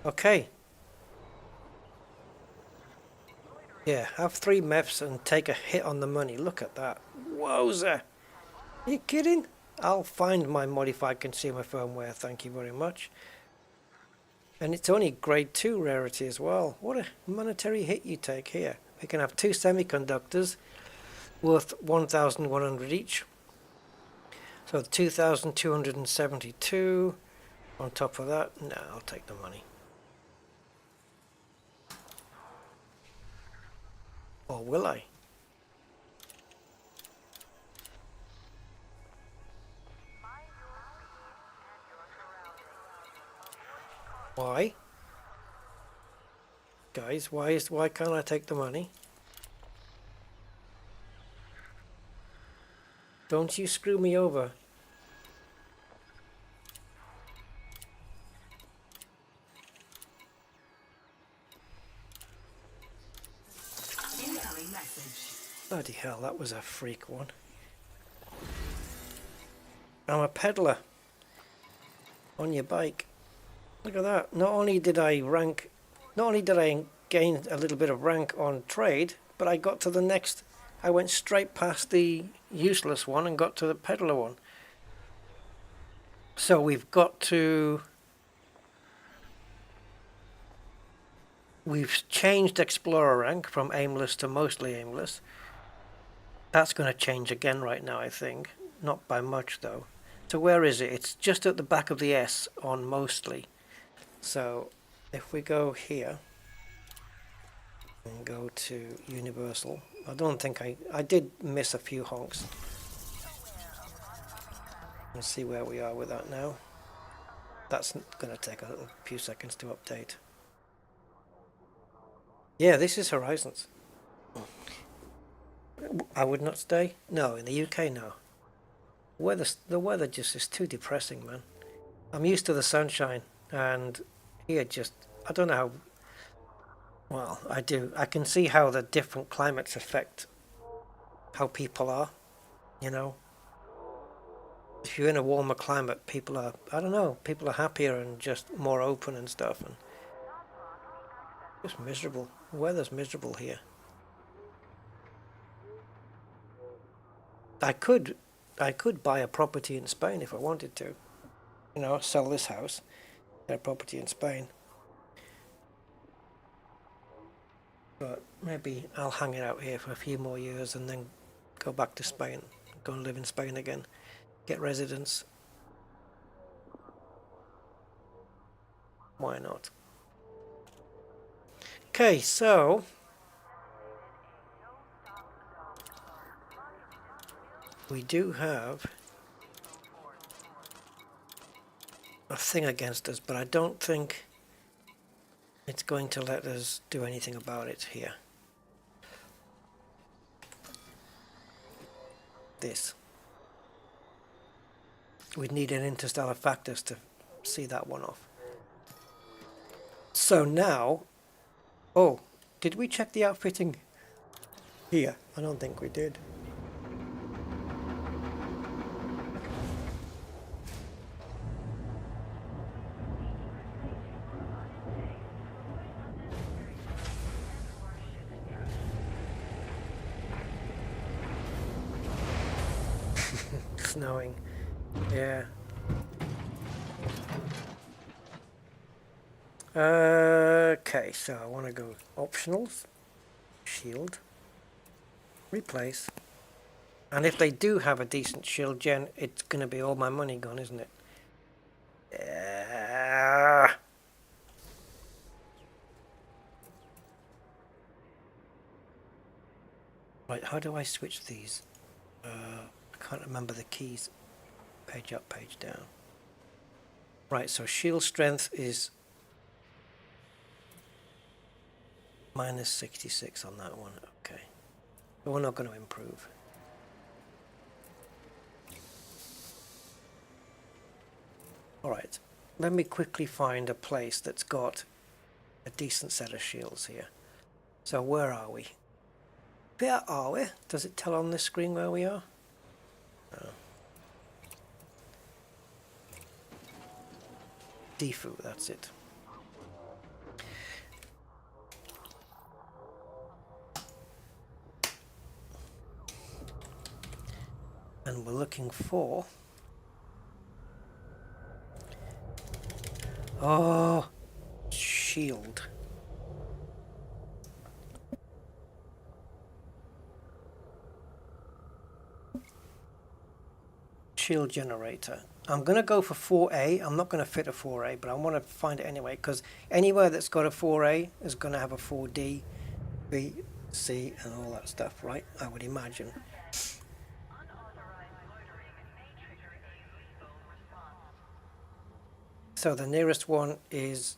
Okay. Yeah, have 3 MEFs and take a hit on the money. Look at that. Wowza! Are you kidding? I'll find my modified consumer firmware, thank you very much. And it's only grade 2 rarity as well. What a monetary hit you take here. We can have 2 semiconductors worth 1,100 each. So 2,272 on top of that. No, I'll take the money. Or will I? Why? Guys, why can't I take the money? Don't you screw me over. Incoming message. Bloody hell, that was a freak one. I'm a peddler on your bike. Look at that. Not only did I gain a little bit of rank on trade, but I got to the next. I went straight past the useless one and got to the peddler one. So we've changed explorer rank from aimless to mostly aimless. That's going to change again right now, I think. Not by much though. So where is it? It's just at the back of the S on mostly. So if we go here and go to universal, I don't think I did miss a few honks. Let's see where we are with that now. That's going to take a few seconds to update. Yeah, this is Horizons. I would not stay? No, in the UK no. The weather just is too depressing, man. I'm used to the sunshine, and here just, I don't know how, well, I do. I can see how the different climates affect how people are, you know. If you're in a warmer climate, people are, I don't know, people are happier and just more open and stuff, and just miserable. The weather's miserable here. I could buy a property in Spain if I wanted to. You know, sell this house, get a property in Spain. But maybe I'll hang it out here for a few more years and then go back to Spain, go and live in Spain again, get residence. Why not? Okay, so we do have a thing against us, but I don't think it's going to let us do anything about it here. This. We'd need an interstellar factors to see that one off. So now, oh, did we check the outfitting here? I don't think we did. Snowing. Yeah. Okay, so I want to go optionals, shield, replace, and if they do have a decent shield gen, it's going to be all my money gone, isn't it? Yeah. Right, how do I switch these? I can't remember the keys. Page up, page down. Right, so shield strength is minus 66 on that one. Okay, but we're not going to improve. All right, let me quickly find a place that's got a decent set of shields here. So where are we? Where are we? Does it tell on this screen where we are? No. Defu, that's it. And we're looking for... Oh, shield. shield generator. I'm going to go for 4A. I'm not going to fit a 4A, but I want to find it anyway, because anywhere that's got a 4A is going to have a 4D, B, C, and all that stuff, right? I would imagine. So the nearest one is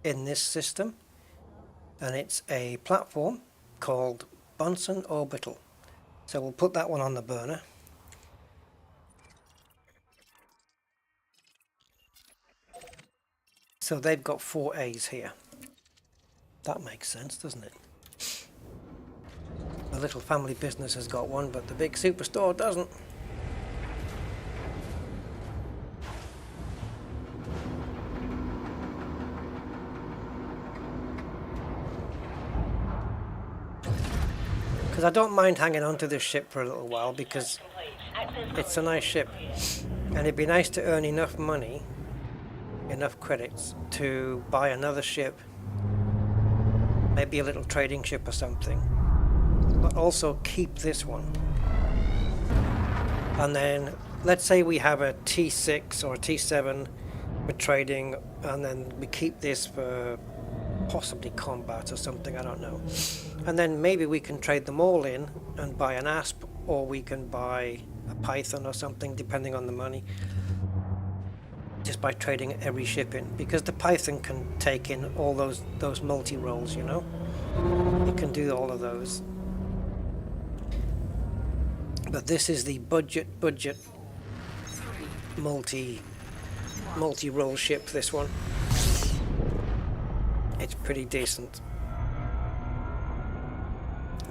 in this system, and it's a platform called Bunsen Orbital. So we'll put that one on the burner. So they've got 4As here. That makes sense, doesn't it? The little family business has got one, but the big superstore doesn't. Because I don't mind hanging on to this ship for a little while, because it's a nice ship. And it'd be nice to earn enough money, enough credits, to buy another ship, maybe a little trading ship or something, but also keep this one. And then let's say we have a T6 or a T7 for trading, and then we keep this for possibly combat or something, I don't know. And then maybe we can trade them all in and buy an ASP, or we can buy a Python or something, depending on the money, just by trading every ship in, because the Python can take in all those multi-rolls, you know. It can do all of those. But this is the budget multi-roll ship, this one. It's pretty decent.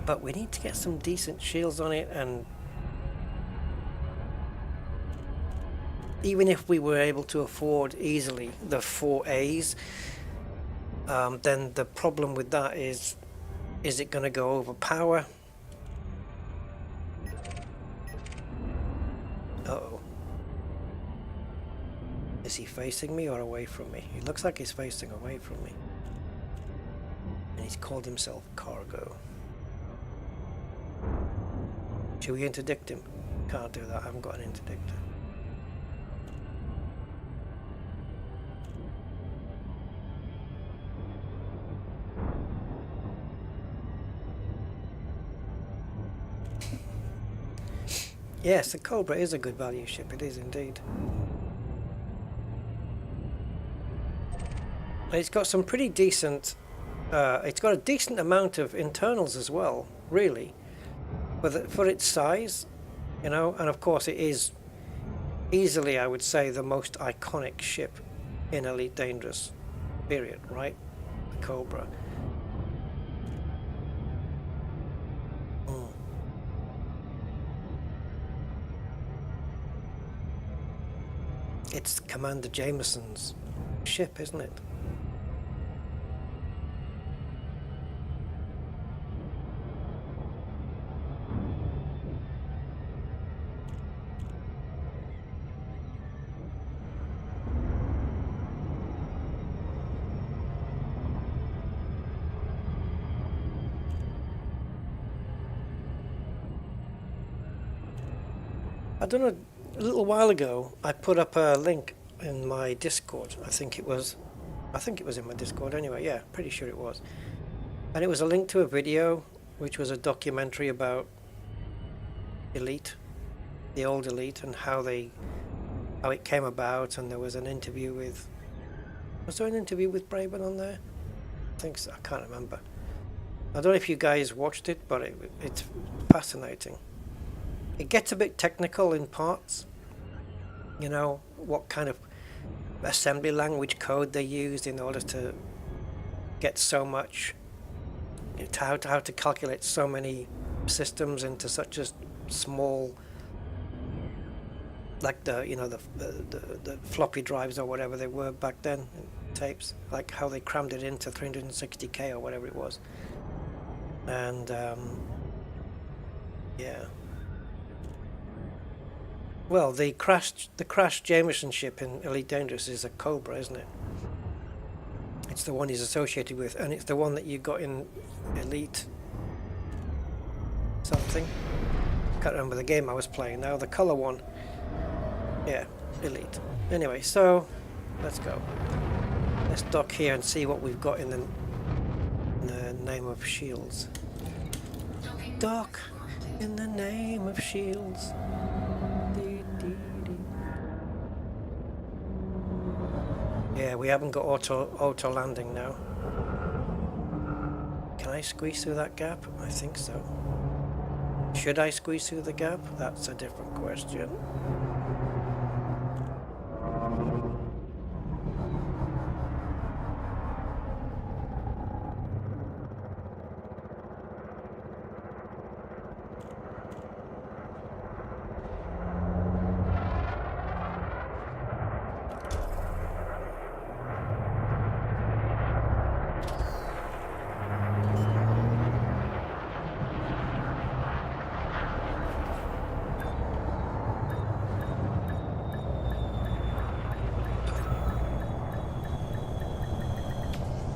But we need to get some decent shields on it, and even if we were able to afford easily the 4As, then the problem with that is it going to go over power? Uh-oh. Is he facing me or away from me? He looks like he's facing away from me. And he's called himself Cargo. Should we interdict him? Can't do that, I haven't got an interdictor. Yes, the Cobra is a good value ship, it is indeed. It's got some pretty decent, it's got a decent amount of internals as well, really. For its size, you know, and of course it is easily, I would say, the most iconic ship in Elite Dangerous, period, right? The Cobra. It's Commander Jameson's ship, isn't it? I don't know, a little while ago I put up a link in my Discord. I think it was in my Discord anyway, yeah, pretty sure it was. And it was a link to a video which was a documentary about Elite, the old Elite, and how it came about, and there was an interview with, was there an interview with Braben on there? I think so, I can't remember. I don't know if you guys watched it, but it's fascinating. It gets a bit technical in parts, you know, what kind of assembly language code they used in order to get so much, how to calculate so many systems into such a small, like the floppy drives or whatever they were back then, tapes, like how they crammed it into 360k or whatever it was. And yeah. Well, the crashed Jameson ship in Elite Dangerous is a Cobra, isn't it? It's the one he's associated with, and it's the one that you got in Elite something. Can't remember the game I was playing now. The colour one. Yeah, elite. Anyway, so let's go. Let's dock here and see what we've got in the name of shields. Dock in the name of shields. Dee, dee, dee. Yeah, we haven't got auto landing now. Can I squeeze through that gap? I think so. Should I squeeze through the gap? That's a different question.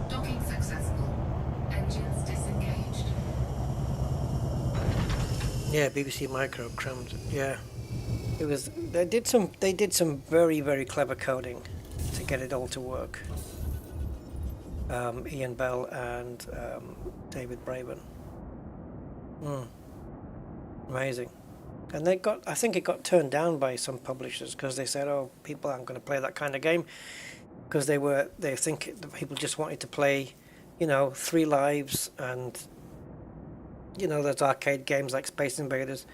Docking successful. Engines disengaged. Yeah, BBC Micro crammed. Yeah, it was. They did some very clever coding to get it all to work. Ian Bell and David Braben. Amazing. And they got. I think it got turned down by some publishers because they said, "Oh, people aren't going to play that kind of game," because they think the people just wanted to play, 3 lives and. Those arcade games like Space Invaders.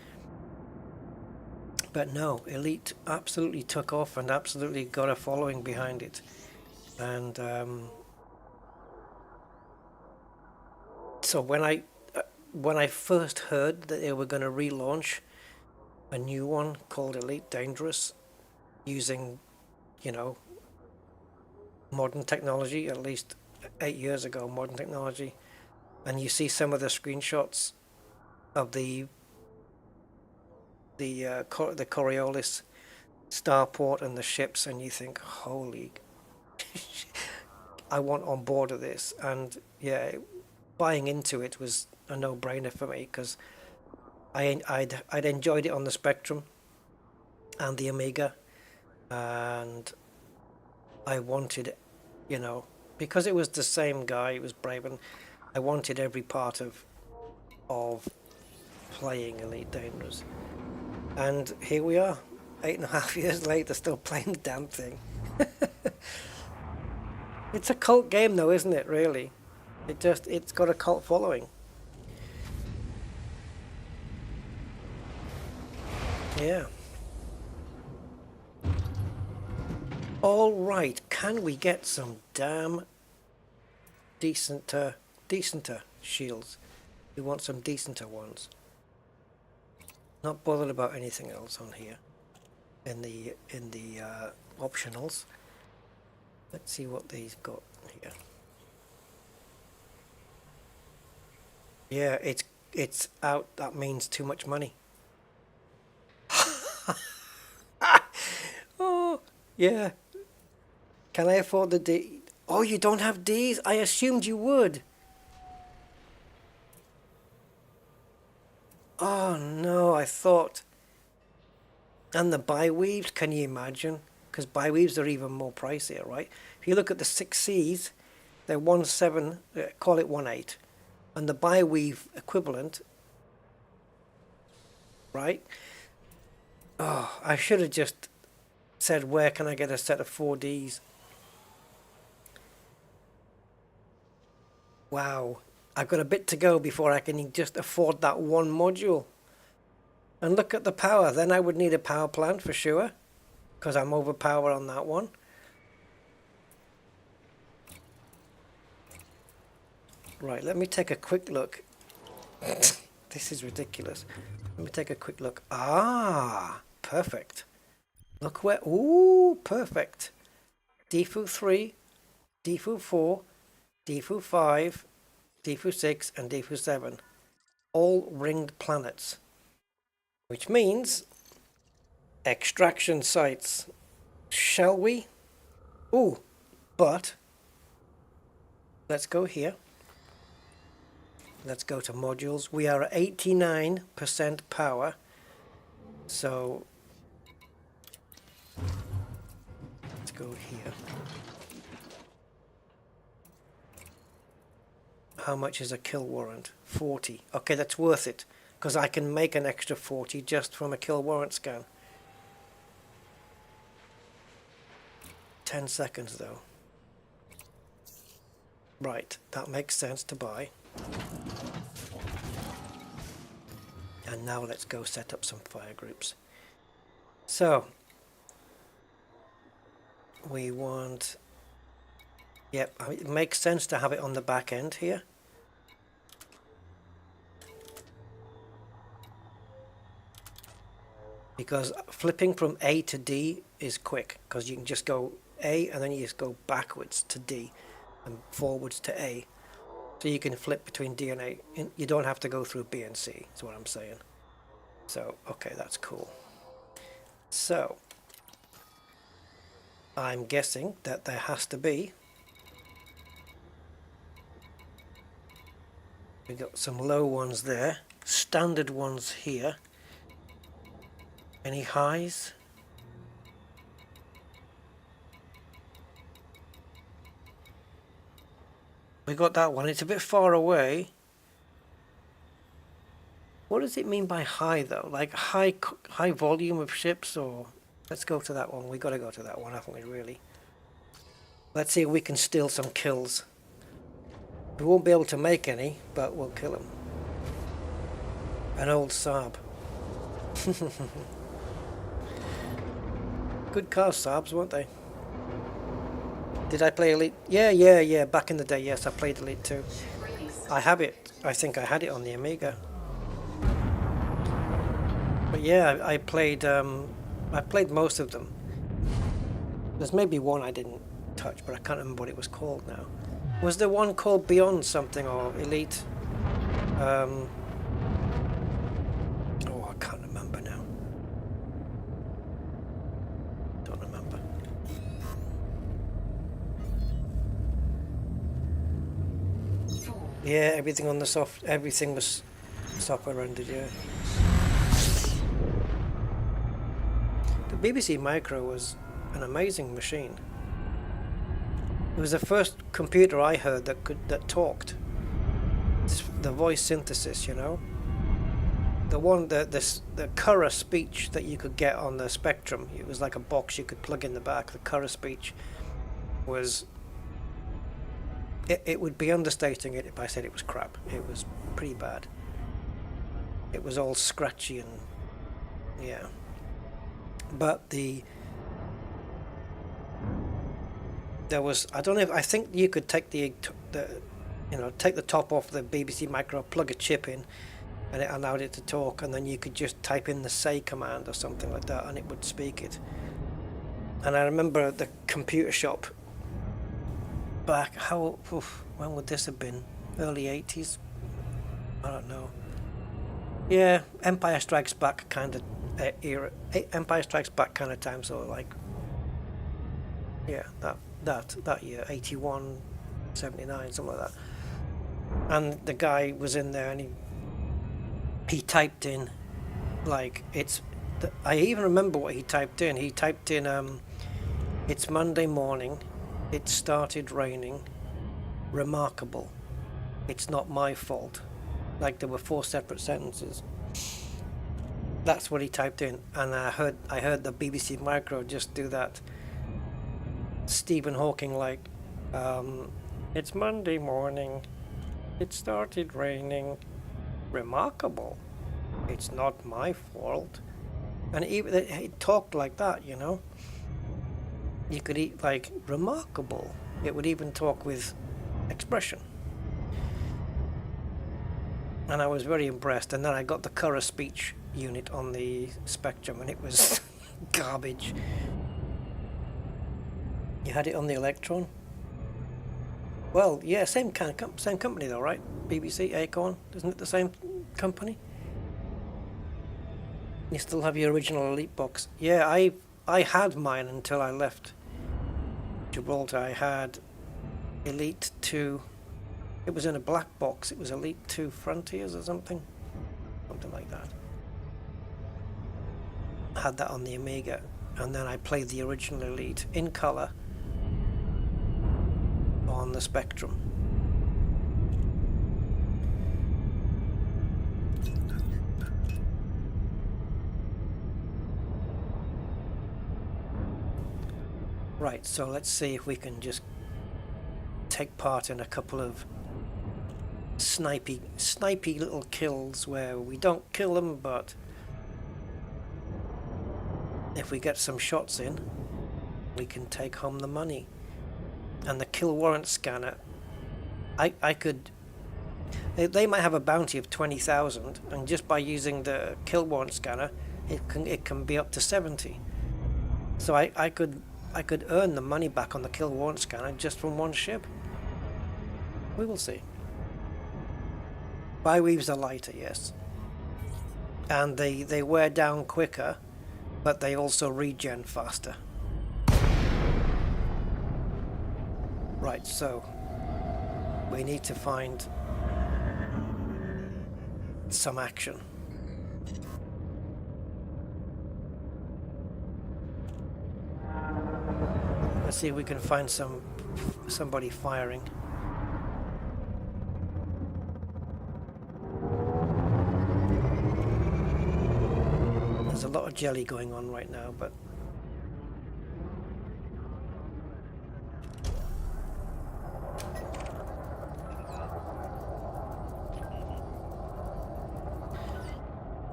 But no, Elite absolutely took off and absolutely got a following behind it. And so when I first heard that they were going to relaunch a new one called Elite Dangerous using, modern technology, at least 8 years ago, modern technology, and you see some of the screenshots of the Coriolis starport and the ships, and you think, holy, I want on board of this. And yeah, buying into it was a no-brainer for me because I'd enjoyed it on the Spectrum and the Amiga, and I wanted, because it was the same guy, it was Braben. I wanted every part of playing Elite Dangerous. And here we are, 8.5 years later, still playing the damn thing. It's a cult game though, isn't it, really? It's got a cult following. Yeah. All right, can we get some damn decenter shields? We want some decenter ones. Not bothered about anything else on here in the optionals. Let's see what these got here. Yeah, it's out. That means too much money. Oh yeah. Can I afford the D? Oh, you don't have Ds? I assumed you would. Oh no, I thought. And the bi-weaves, can you imagine? Because bi-weaves are even more pricier, right? If you look at the 6Cs, they're 1.7, call it 1.8. And the bi-weave equivalent, right? Oh, I should have just said, where can I get a set of 4Ds? Wow. I've got a bit to go before I can just afford that one module. And look at the power. Then I would need a power plant for sure, because I'm overpowered on that one. Right, let me take a quick look. This is ridiculous. Let me take a quick look. Ah, perfect. Look where... Ooh, perfect. Defu 3, Defu 4, Defu 5, Defu 6 and Defu 7, all ringed planets, which means extraction sites. Shall we? Ooh, but let's go here. Let's go to modules. We are at 89% power, so go here. How much is a kill warrant? 40. Okay, that's worth it, because I can make an extra 40 just from a kill warrant scan. 10 seconds though. Right, that makes sense to buy. And now let's go set up some fire groups. So we want, yep, it makes sense to have it on the back end here. Because flipping from A to D is quick, because you can just go A and then you just go backwards to D and forwards to A. So you can flip between D and A. You don't have to go through B and C, is what I'm saying. So, okay, that's cool. So, I'm guessing that there has to be, we got some low ones there, standard ones here. Any highs? We got that one. It's a bit far away. What does it mean by high though? Like high volume of ships, or let's go to that one. We got to go to that one, haven't we? Really. Let's see if we can steal some kills. We won't be able to make any, but we'll kill them. An old Saab. Good cars, Saabs, weren't they? Did I play Elite? Yeah. Back in the day, yes, I played Elite too. I have it. I think I had it on the Amiga. But yeah, I played most of them. There's maybe one I didn't touch, but I can't remember what it was called now. Was there one called Beyond something or Elite? Oh, I can't remember now. Don't remember. Yeah, everything on the everything was software rendered, yeah. The BBC Micro was an amazing machine. It was the first computer I heard that talked. The voice synthesis, you know. The Curra speech that you could get on the Spectrum. It was like a box you could plug in the back. The Curra speech was. It would be understating it if I said it was crap. It was pretty bad. It was all scratchy and yeah. But there was, I don't know if, I think you could take take the top off the BBC Micro, plug a chip in, and it allowed it to talk, and then you could just type in the say command or something like that, and it would speak it. And I remember the computer shop back, when would this have been? Early 80s? I don't know. Yeah, Empire Strikes Back kind of era. Empire Strikes Back kind of time, so like, yeah, that year, 81, 79, something like that. And the guy was in there and he typed in, like, I even remember what he typed in. He typed in, it's Monday morning, it started raining, remarkable, it's not my fault. Like there were 4 separate sentences. That's what he typed in, and I heard the BBC Micro just do that. Stephen Hawking, like, it's Monday morning, it started raining, remarkable, it's not my fault. And even it talked like that, you know. You could eat like remarkable. It would even talk with expression. And I was very impressed. And then I got the Curra speech unit on the Spectrum, and it was garbage. You had it on the Electron? Well, yeah, same company though, right? BBC, Acorn, isn't it the same company? You still have your original Elite box. Yeah, I had mine until I left Gibraltar. I had Elite 2. It was in a black box. It was Elite 2 Frontiers or something like that. I had that on the Amiga. and then I played the original Elite in color on the Spectrum. Right, so let's see if we can just take part in a couple of snipey little kills where we don't kill them, but if we get some shots in, we can take home the money. And the kill warrant scanner, I could, they might have a bounty of 20,000, and just by using the kill warrant scanner, it can be up to 70. So I could earn the money back on the kill warrant scanner just from one ship. We will see. Bi-weaves are lighter, yes, and they wear down quicker, but they also regen faster. Right, so we need to find some action. Let's see if we can find somebody firing. There's a lot of jelly going on right now, but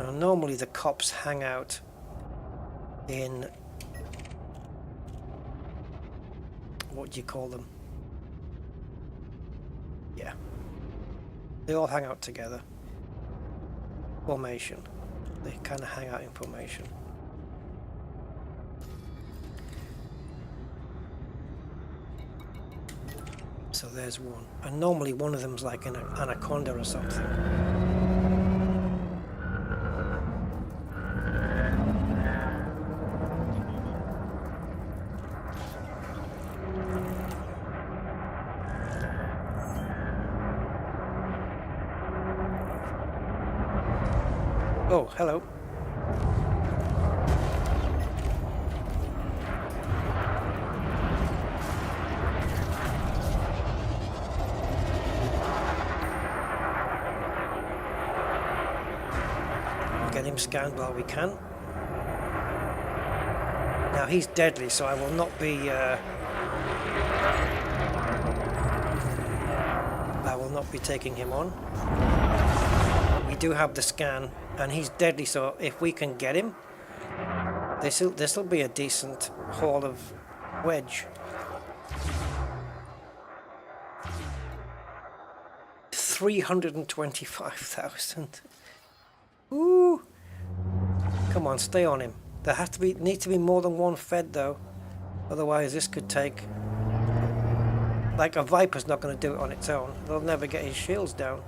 now, normally the cops hang out in, what do you call them? Yeah, they all hang out together. Formation. They kind of hang out in formation. So there's one, and normally one of them's like an anaconda or something. Oh, hello. Get him scanned while we can. Now he's deadly, so I will not be taking him on. We do have the scan, and he's deadly, so if we can get him, this'll be a decent haul of wedge. 325,000. Ooh! Come on, stay on him. There needs to be more than one fed though, otherwise this could take. Like a Viper's not going to do it on its own. They'll never get his shields down.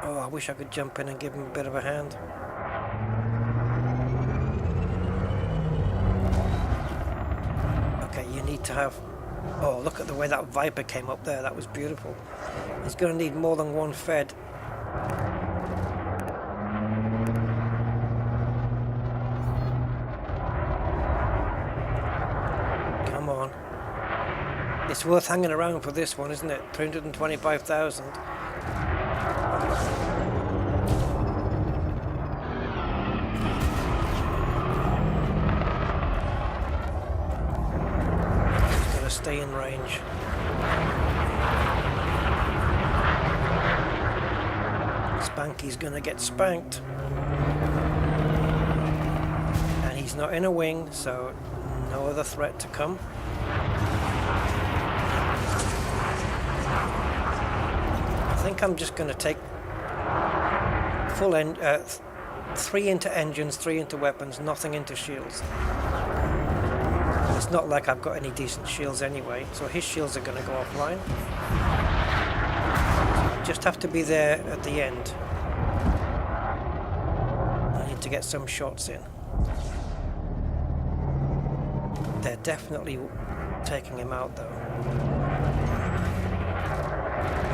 Oh, I wish I could jump in and give him a bit of a hand. Okay, you need to have... Oh, look at the way that Viper came up there. That was beautiful. He's going to need more than one fed. Come on. It's worth hanging around for this one, isn't it? 325,000. Stay in range. Spanky's gonna get spanked. And he's not in a wing, so no other threat to come. I think I'm just gonna take full 3 into engines, 3 into weapons, nothing into shields. It's not like I've got any decent shields anyway, so his shields are going to go offline. I just have to be there at the end. I need to get some shots in. They're definitely taking him out though.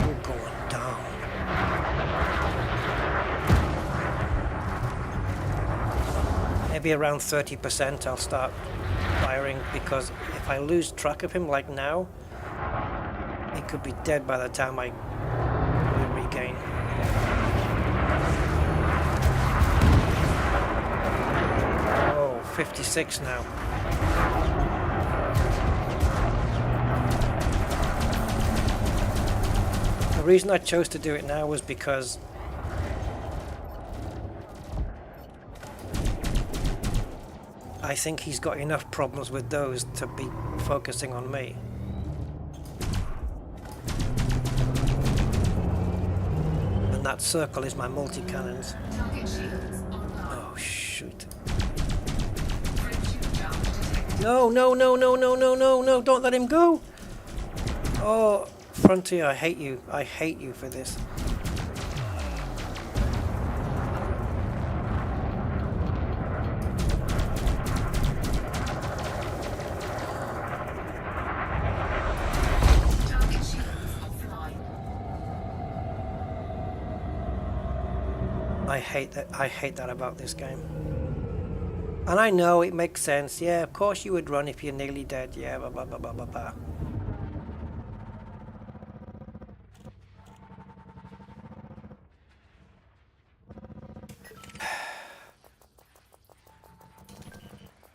We're going down. maybe around 30% I'll start firing, because if I lose track of him like now, he could be dead by the time I regain. Oh, 56 now. The reason I chose to do it now was because I think he's got enough problems with those to be focusing on me. And that circle is my multi-cannons. Target shields online. Oh, shoot. Friendship jump detected. No, no, no, no, no, no, no, no, don't let him go. Oh, Frontier, I hate you. I hate you for this. Target shields offline. I hate that. I hate that about this game. And I know it makes sense. Yeah, of course you would run if you're nearly dead. Yeah, blah, blah, blah, blah, blah, blah.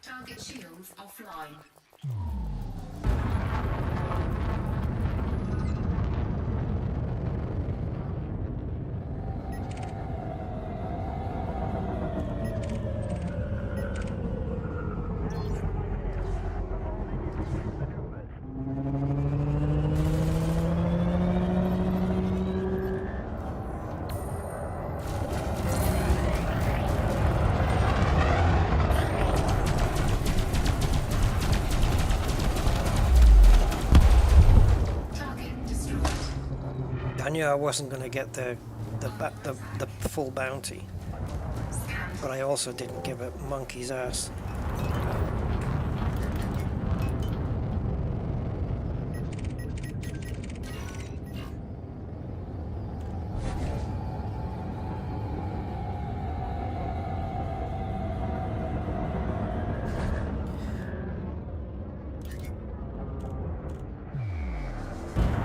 Target shields offline. Target destroyed. I knew I wasn't going to get the full bounty, Scanned. but I also didn't give a monkey's ass.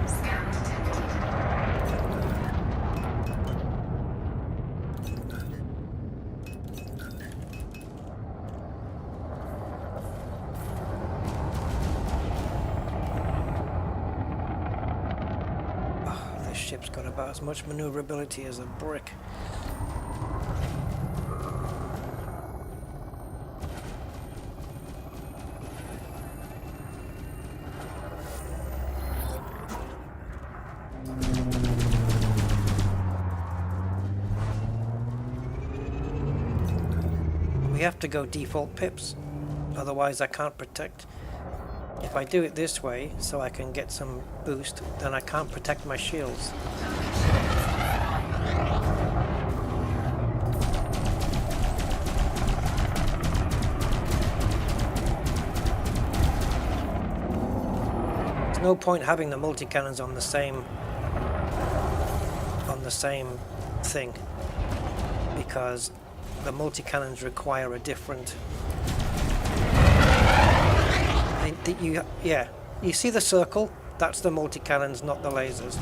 Scan detected. Oh, this ship's got about as much maneuverability as a brick. We have to go default pips, otherwise I can't protect. If I do it this way, so I can get some boost, then I can't protect my shields. There's no point having the multi-cannons on the same thing, because the multi-cannons require a different... You see the circle? That's the multi-cannons, not the lasers.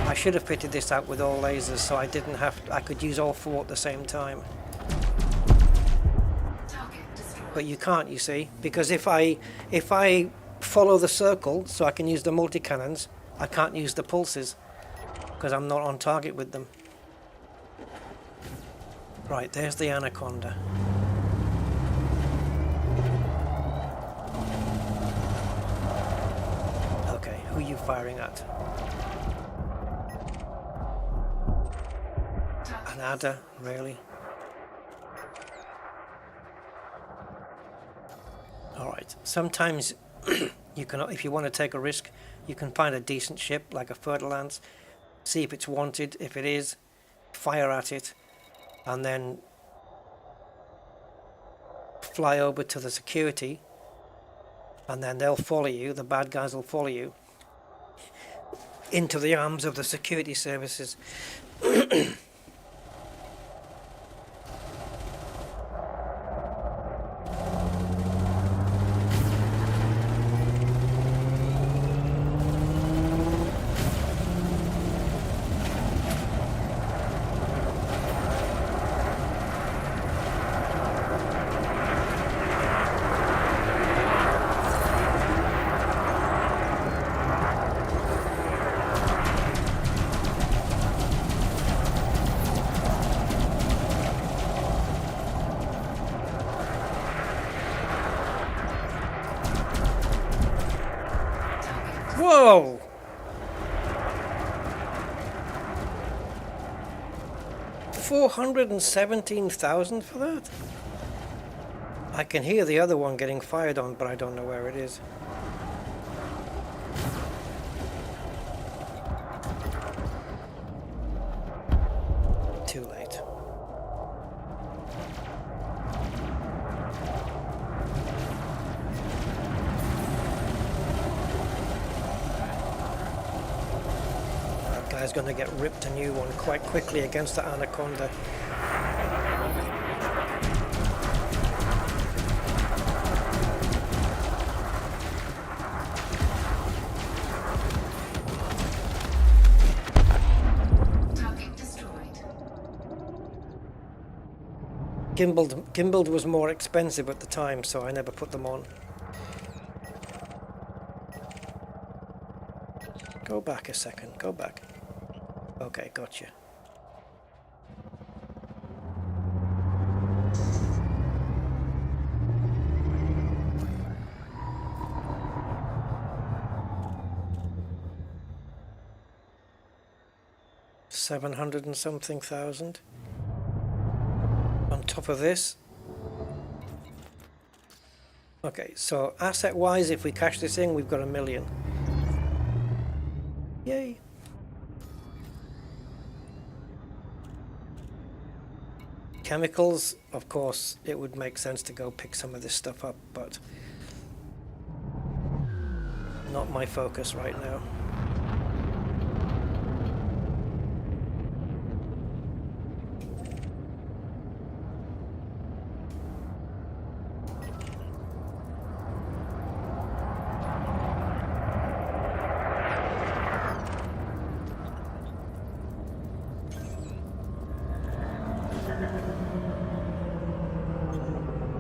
I should have fitted this out with all lasers, so I didn't have... I could use all four at the same time. Target destroyed. But you can't, you see, because if I follow the circle, so I can use the multi-cannons, I can't use the pulses, because I'm not on target with them. Right, there's the Anaconda. Okay, who are you firing at? An adder, really? Alright, sometimes you can, if you want to take a risk, you can find a decent ship like a Fer-de-Lance, see if it's wanted. If it is, fire at it, and then fly over to the security, and then they'll follow you, the bad guys will follow you into the arms of the security services. Whoa! $417,000 for that? I can hear the other one getting fired on, but I don't know where it is. Too late. That guy's gonna get ripped a new one quite quickly against the Anaconda. Target destroyed. Gimbaled was more expensive at the time, so I never put them on. Go back a second, go back. Okay, gotcha. $700 and something thousand. On top of this. Okay, so asset wise, if we cash this in, we've got $1 million. Yay. Chemicals, of course, it would make sense to go pick some of this stuff up, but not my focus right now.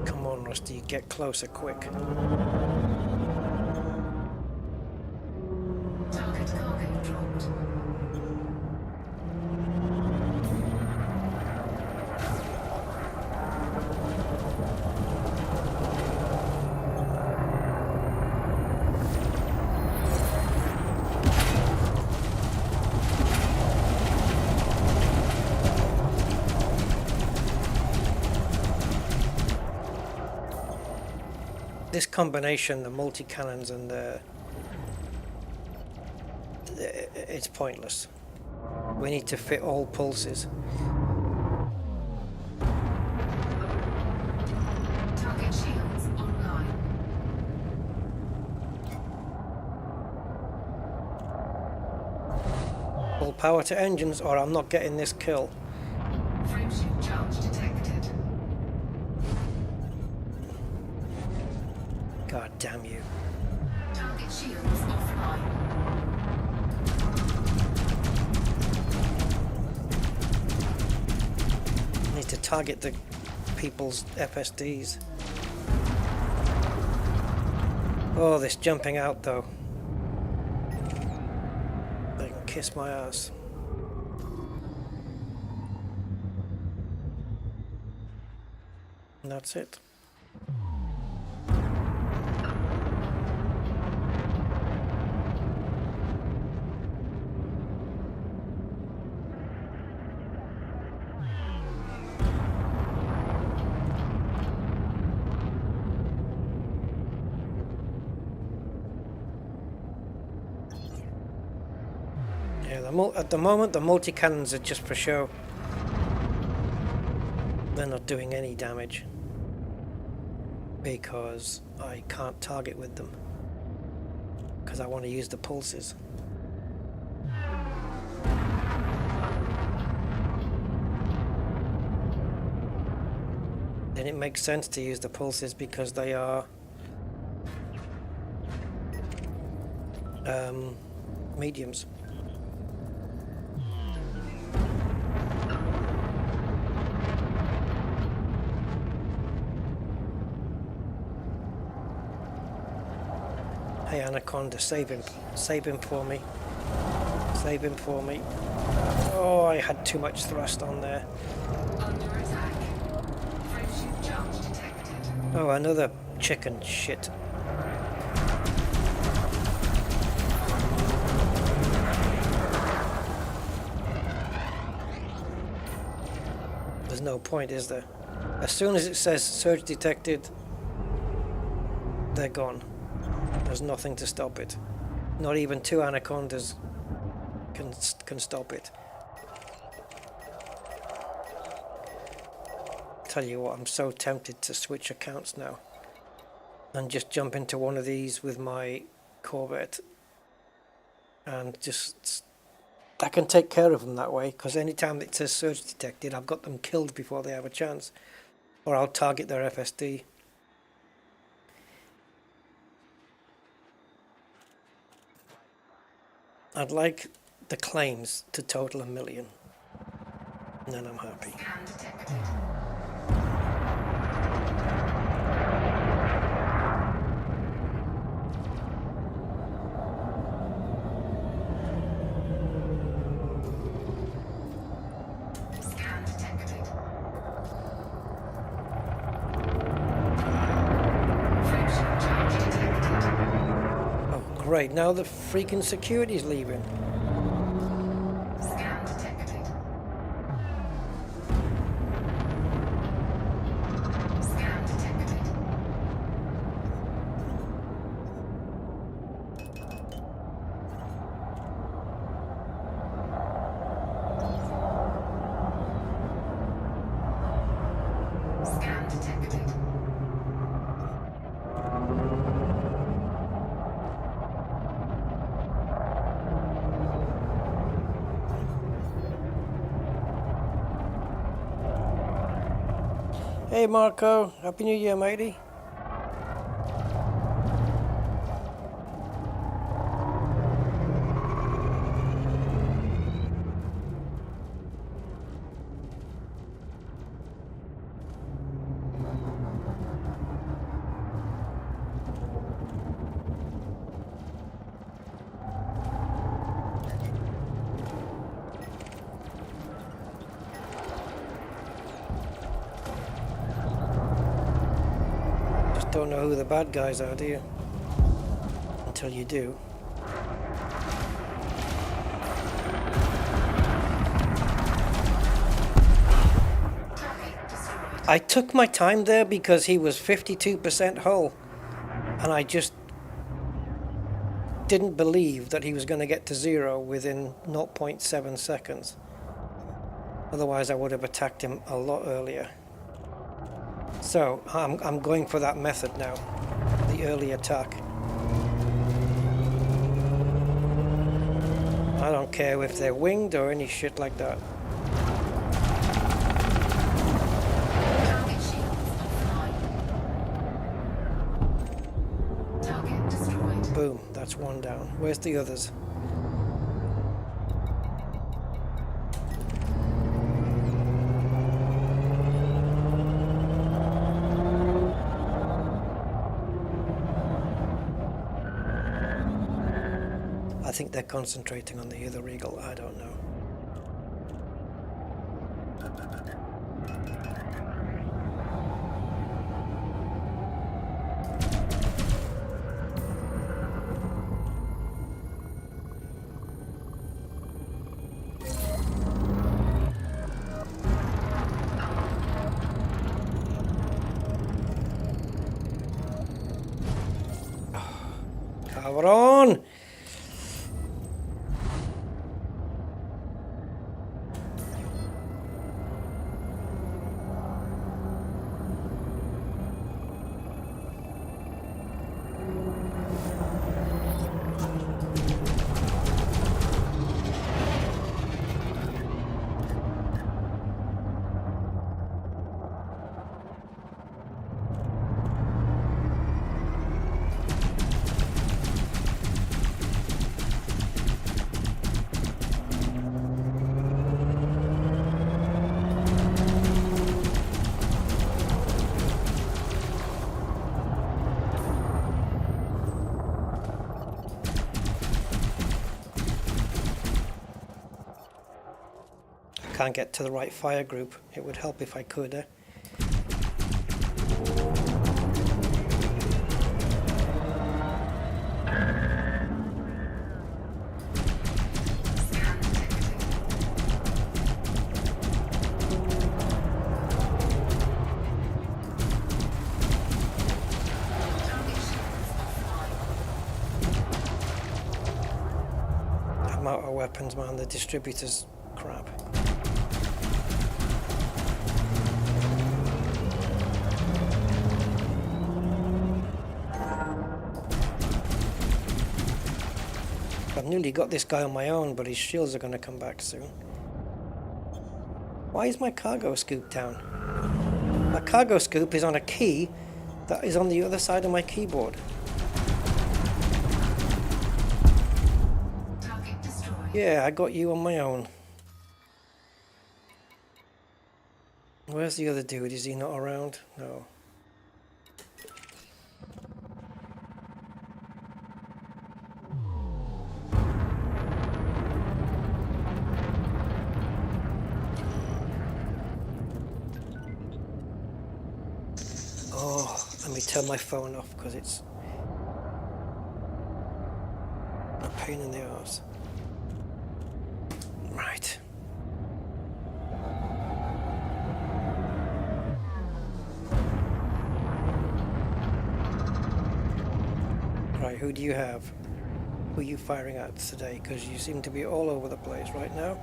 Come on, Rusty, get closer quick. Target cargo dropped. This combination, the multi-cannons and it's pointless. We need to fit all pulses. Target shields online. Full power to engines, or I'm not getting this kill. Frameshift charge detected. God damn you. Target shields offline. Need to target the people's FSDs. Oh, this jumping out though. They can kiss my ass. And that's it. At the moment, the multi-cannons are just for show. They're not doing any damage because I can't target with them because I want to use the pulses. Then it makes sense to use the pulses because they are mediums. Hey Anaconda, save him for me. Save him for me. Oh, I had too much thrust on there. Under attack. Frameshift charge detected. Oh, another chicken shit. there's no point, is there? As soon as it says surge detected, they're gone. There's nothing to stop it. Not even two anacondas can stop it. Tell you what, I'm so tempted to switch accounts now and just jump into one of these with my Corvette, and just I can take care of them that way, because anytime it says surge detected, I've got them killed before they have a chance, or I'll target their FSD. I'd like the claims to total 1 million, and then I'm happy. Scan detected. Scan detected. Friction charge detected. Oh great, now the freaking security's leaving. Scan detected. Scan detected. Scan detected. Hey Marco, Happy New Year, matey. Just don't know who the bad guys are, do you? Until you do. I took my time there because he was 52% hull, and I just didn't believe that he was going to get to zero within 0.7 seconds. Otherwise I would have attacked him a lot earlier. So I'm going for that method now, the early attack. I don't care if they're winged or any shit like that. Target shields offline. Target destroyed. Boom, that's one down. Where's the others? I think they're concentrating on the other Eagle, I don't know. Cover on! Can't get to the right fire group. It would help if I could. Scan detected. out of weapons, man. The distributor's crap. I've nearly got this guy on my own, but his shields are going to come back soon. Why is my cargo scoop down? My cargo scoop is on a key that is on the other side of my keyboard. Target destroyed. Yeah, I got you on my own. Where's the other dude? Is he not around? No. Oh, let me turn my phone off because it's a pain in the arse. Right. Right, who do you have? Who are you firing at today? Because you seem to be all over the place right now.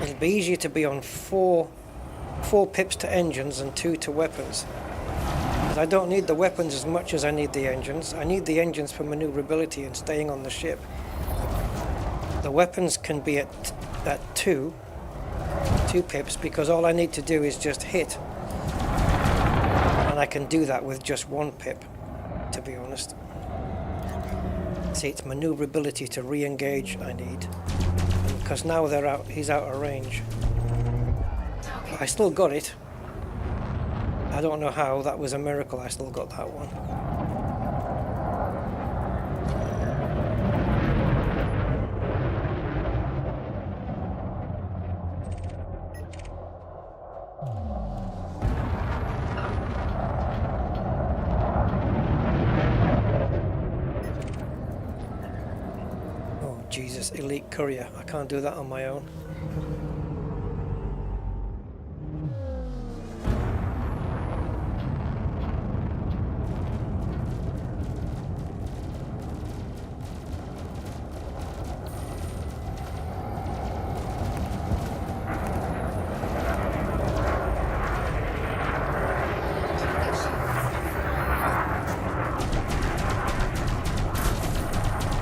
It'll be easier to be on four pips to engines and 2 to weapons. Because I don't need the weapons as much as I need the engines. I need the engines for maneuverability and staying on the ship. The weapons can be at 2 pips because all I need to do is just hit. And I can do that with just 1 pip, to be honest. See, it's maneuverability to re-engage I need. Because now he's out of range. I still got it. I don't know how, that was a miracle I still got that one. Jesus, elite courier. I can't do that on my own.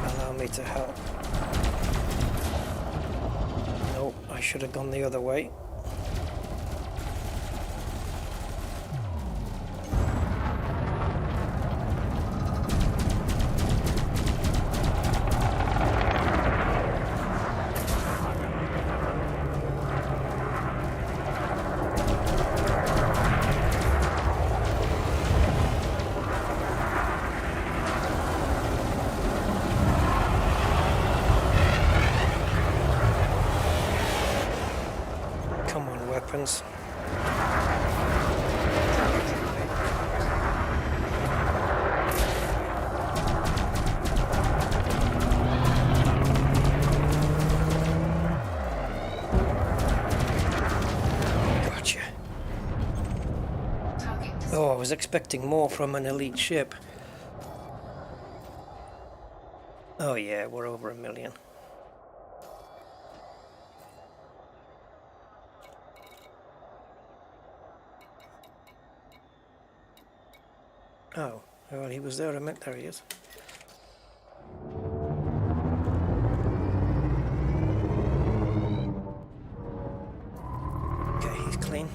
Allow me to help. Should have gone the other way. Weapons. Gotcha. Oh, I was expecting more from an elite ship. Oh yeah, we're over 1 million. Oh, well, he was there a minute. There he is. Okay, he's clean.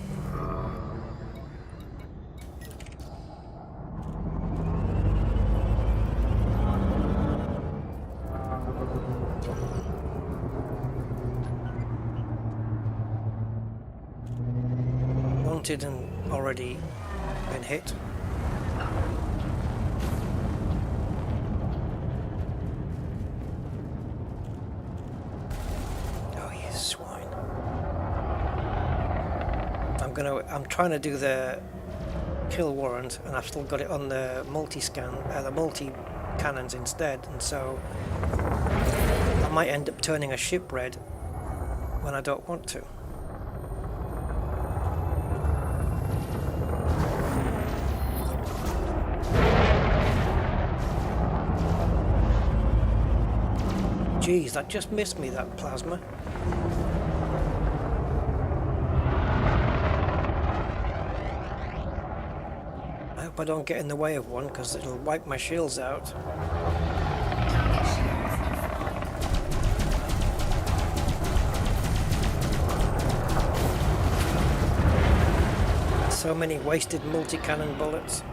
Mounted and already been hit. I'm trying to do the kill warrant, and I've still got it on the multi-scan, the multi-cannons instead, and so might end up turning a ship red when I don't want to. Geez, that just missed me, that plasma. I hope I don't get in the way of one, because it'll wipe my shields out. So many wasted multi-cannon bullets.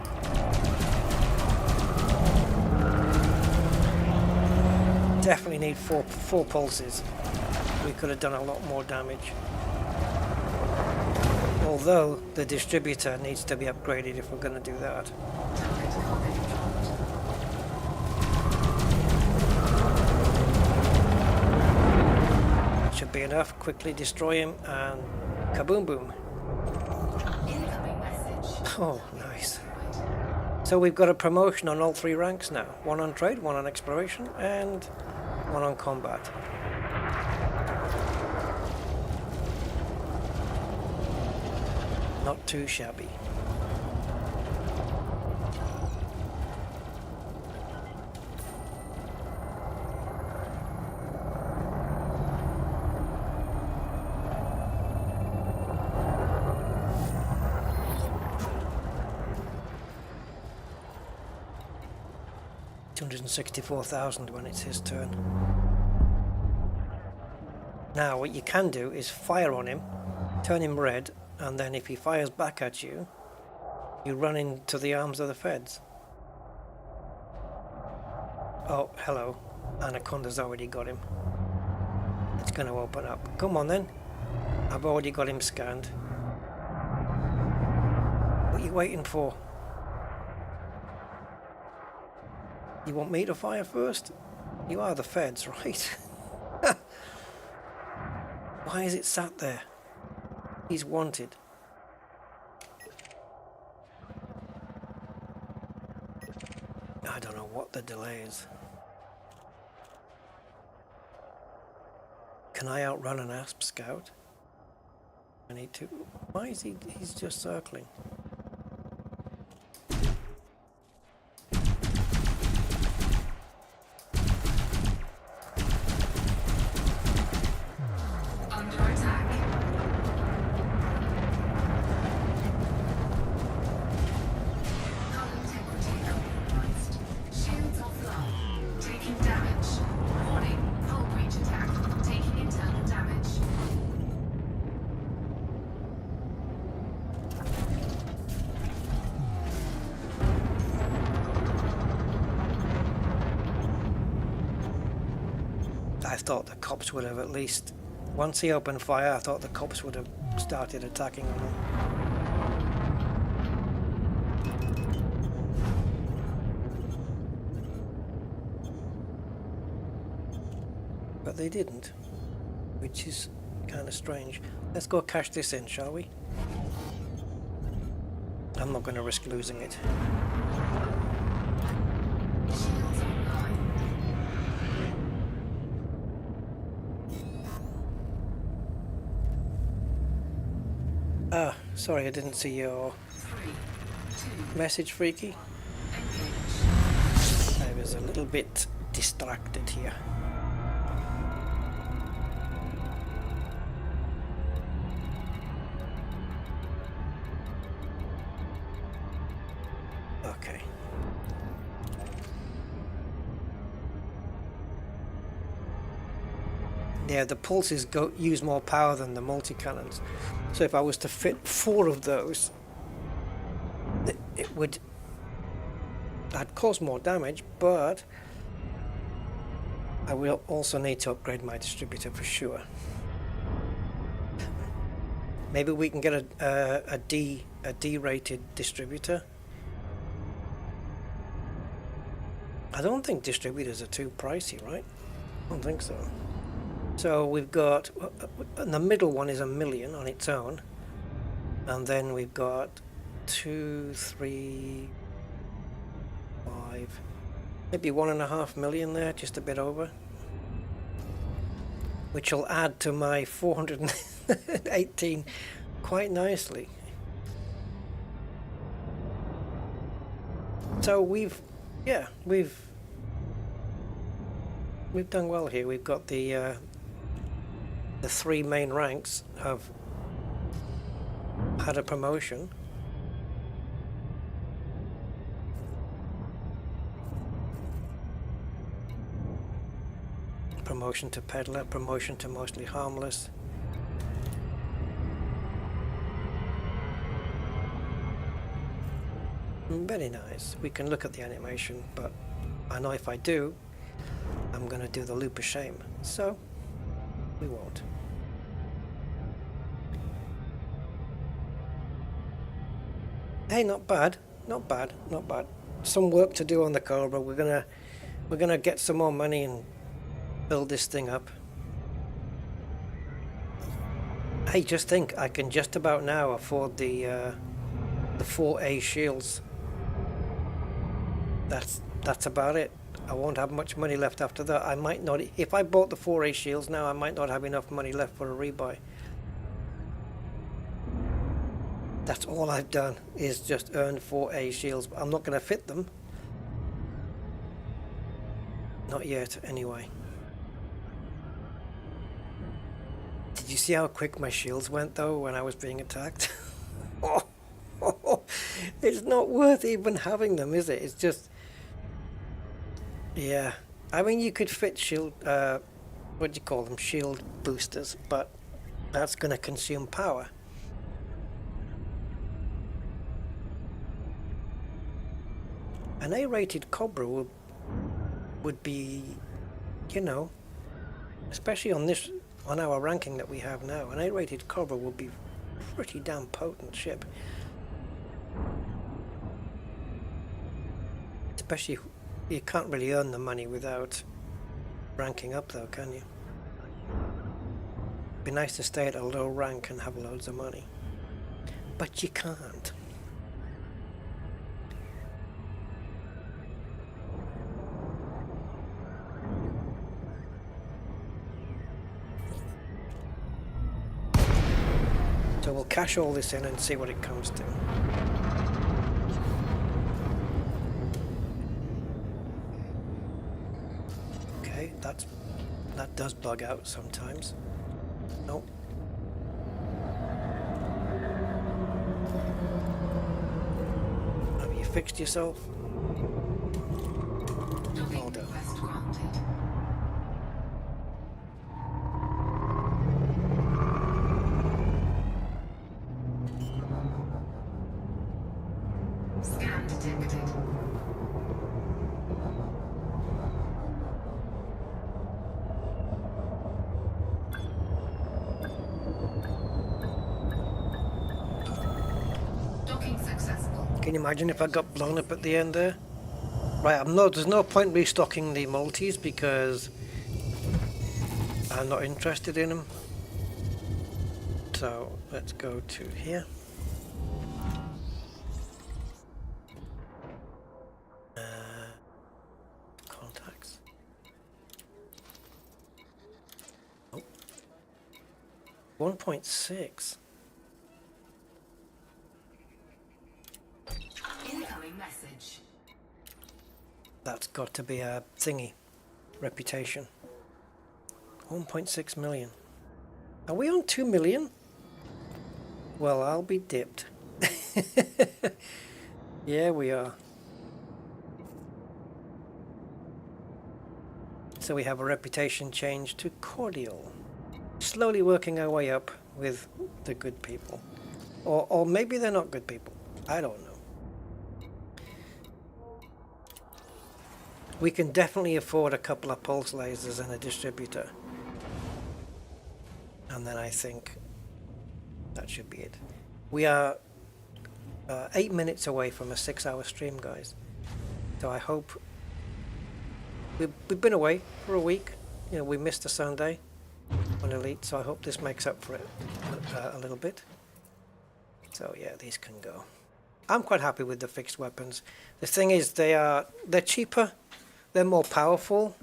Definitely need four pulses. We could have done a lot more damage. Although the distributor needs to be upgraded if we're going to do that. Should be enough. Quickly destroy him and kaboom boom. Oh, nice. So we've got a promotion on all 3 ranks now. 1 on trade, 1 on exploration, and 1 on combat. Not too shabby. $264,000 when it's his turn. Now what you can do is fire on him, turn him red, and then if he fires back at you, you run into the arms of the feds. Oh, hello. Anaconda's already got him. It's going to open up. Come on then. I've already got him scanned. What are you waiting for? You want me to fire first? You are the feds, right? Why is it sat there? He's wanted. I don't know what the delay is. Can I outrun an ASP scout? I need to. Why is he's just circling? I thought the cops would have at least, once he opened fire, I thought the cops would have started attacking him. But they didn't, which is kind of strange. Let's go cash this in, shall we? I'm not going to risk losing it. Ah, sorry, I didn't see your message, Freaky. I was a little bit distracted here. Okay. Yeah, the pulses use more power than the multi-cannons. So if I was to fit 4 of those, that'd cause more damage, but I will also need to upgrade my distributor for sure. Maybe we can get a D-rated distributor. I don't think distributors are too pricey, right? I don't think so. So we've got, and the middle one is $1 million on its own, and then we've got 2, 3, 5, maybe $1.5 million there, just a bit over. which will add to my 418 quite nicely. So we've done well here. We've got the three main ranks have had a promotion. Promotion to peddler, promotion to mostly harmless. Very nice. We can look at the animation, but I know if I do, I'm going to do the loop of shame. So, we won't. Hey, not bad. Not bad. Not bad. Some work to do on the Cobra. We're gonna get some more money and build this thing up. Hey, just think, I can just about now afford the 4A shields. That's about it. I won't have much money left after that. I might not, if I bought the 4A shields now, I might not have enough money left for a rebuy. That's all I've done, is just earn 4A shields. I'm not going to fit them. Not yet, anyway. Did you see how quick my shields went, though, when I was being attacked? It's not worth even having them, is it? It's just... Yeah. I mean, you could fit shield... what do you call them? Shield boosters, but that's going to consume power. An A-rated Cobra would be, you know, especially on our ranking that we have now, an A-rated Cobra would be pretty damn potent ship. Especially, you can't really earn the money without ranking up though, can you? Be nice to stay at a low rank and have loads of money. But you can't. So we'll cash all this in and see what it comes to. Okay, that does bug out sometimes. Nope. Have you fixed yourself? All done. Request granted. Scan detected. Docking successful. Can you imagine if I got blown up at the end there? Right, there's no point restocking the multis because I'm not interested in them. So let's go to here. Contacts. Oh. 1.6. Incoming message. That's got to be a thingy. Reputation. 1.6 million. Are we on 2 million? Well, I'll be dipped. Yeah, we are. So we have a reputation change to cordial. Slowly working our way up with the good people. Or maybe they're not good people. I don't know. We can definitely afford a couple of pulse lasers and a distributor. And then I think that should be it. We are 8 minutes away from a 6-hour stream, guys. So I hope... We've been away for a week. You know, we missed a Sunday on Elite, so I hope this makes up for it a little bit. So yeah, these can go. I'm quite happy with the fixed weapons. The thing is, they're cheaper, they're more powerful,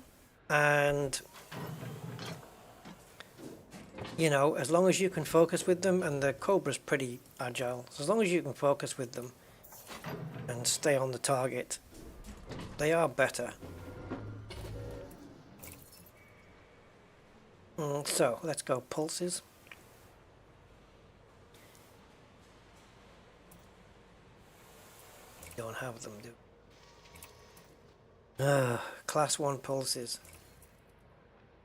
and You know, as long as you can focus with them, and the Cobra's pretty agile, so as long as you can focus with them and stay on the target, they are better. So let's go pulses. Don't have them, do. Class 1 pulses.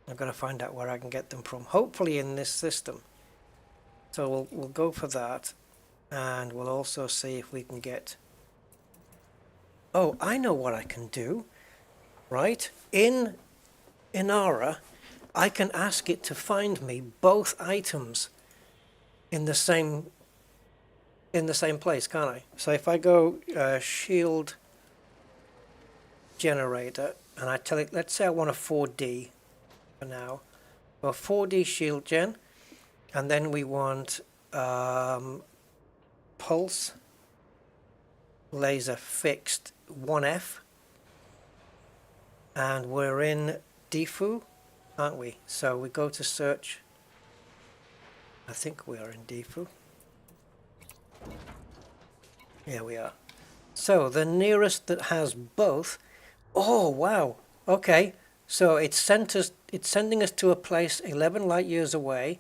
I've got to find out where I can get them from. Hopefully in this system. So we'll go for that, and we'll also see if we can get. Oh, I know what I can do. Right, in Inara, I can ask it to find me both items in the same place, can't I? So if I go shield generator, and I tell it, let's say I want a 4D for now, well, 4D shield gen, and then we want pulse laser fixed 1F, and we're in Defu, aren't we? So we go to search. I think we are in Defu. Here we are. So the nearest that has both. Oh wow. Okay. So it's sending us to a place 11 light years away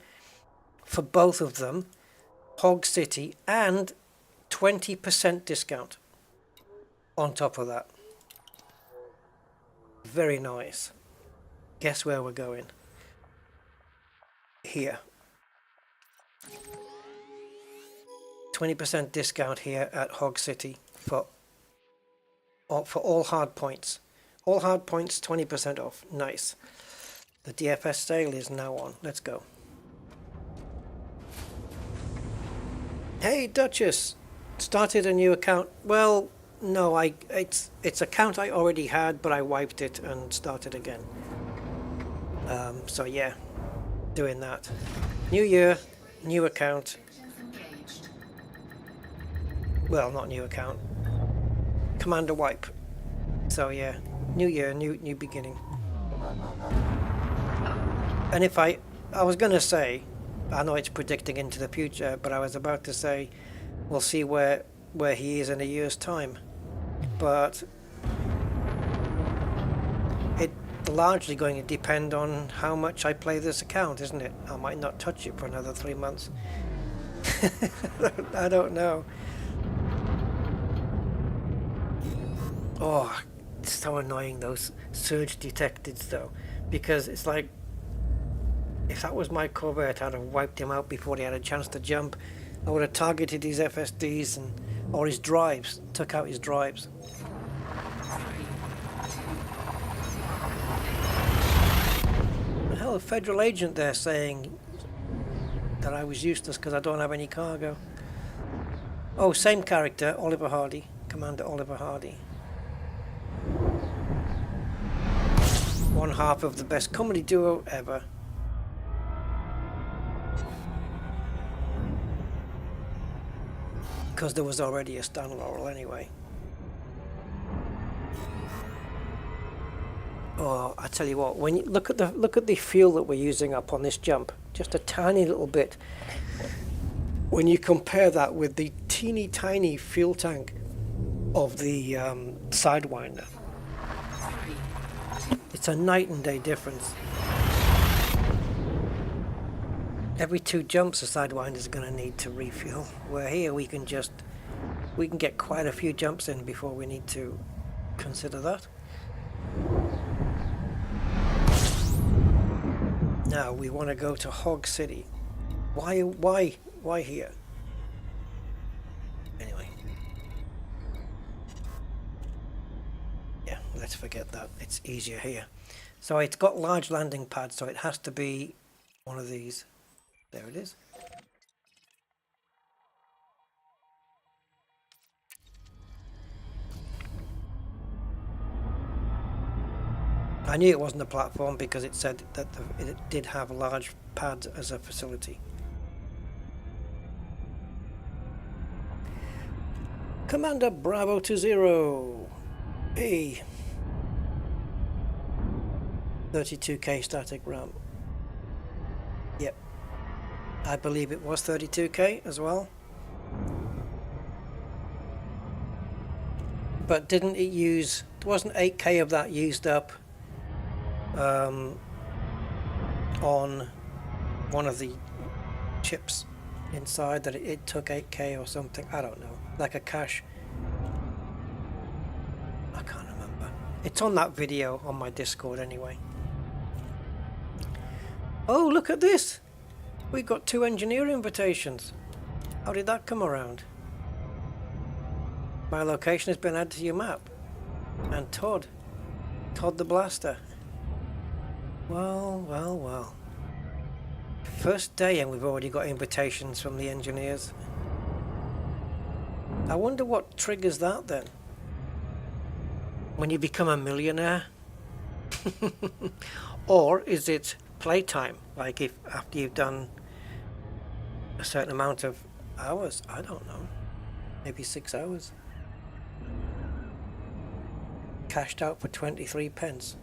for both of them, Hog City, and 20% discount on top of that. Very nice. Guess where we're going? Here. 20% discount here at Hog City for all hard points. All hard points 20% off. Nice. The DFS sale is now on. Let's go. Hey Duchess, started a new account. Well, no, it's account I already had, but I wiped it and started again. So yeah, doing that. New year, new account. Well, not new account. Commander wipe. So yeah, new year, new beginning. And if I was gonna say, I know it's predicting into the future, but I was about to say, we'll see where he is in a year's time. But it's largely going to depend on how much I play this account, isn't it? I might not touch it for another 3 months. I don't know. Oh, it's so annoying, those surge detecteds though, because it's like, if that was my Corvette, I'd have wiped him out before he had a chance to jump. I would have targeted his FSDs or his drives, took out his drives. Hell, a federal agent there saying that I was useless because I don't have any cargo. Oh, same character, Oliver Hardy, Commander Oliver Hardy. One half of the best comedy duo ever. Because there was already a Stan Laurel anyway. Oh, I tell you what, when you look at the fuel that we're using up on this jump, just a tiny little bit. When you compare that with the teeny tiny fuel tank of the Sidewinder, it's a night and day difference. Every 2 jumps the Sidewinder's going to need to refuel. Where here we can get quite a few jumps in before we need to consider that. Now we want to go to Hog City. Why here? Anyway. Yeah, let's forget that. It's easier here. So it's got large landing pads, so it has to be one of these. There it is. I knew it wasn't a platform because it said that it did have large pads as a facility. Commander Bravo 20. Hey. 32K static RAM. Yep. I believe it was 32K as well. But didn't it use, wasn't 8K of that used up on one of the chips inside, that it took 8K or something? I don't know, like a cache. I can't remember. It's on that video on my Discord anyway. Oh, look at this! We got 2 engineer invitations. How did that come around? My location has been added to your map. And Todd the Blaster. Well, well, well. First day and we've already got invitations from the engineers. I wonder what triggers that then. When you become a millionaire? Or is it playtime? Like if after you've done a certain amount of hours? I don't know. Maybe 6 hours. Cashed out for 23 pence.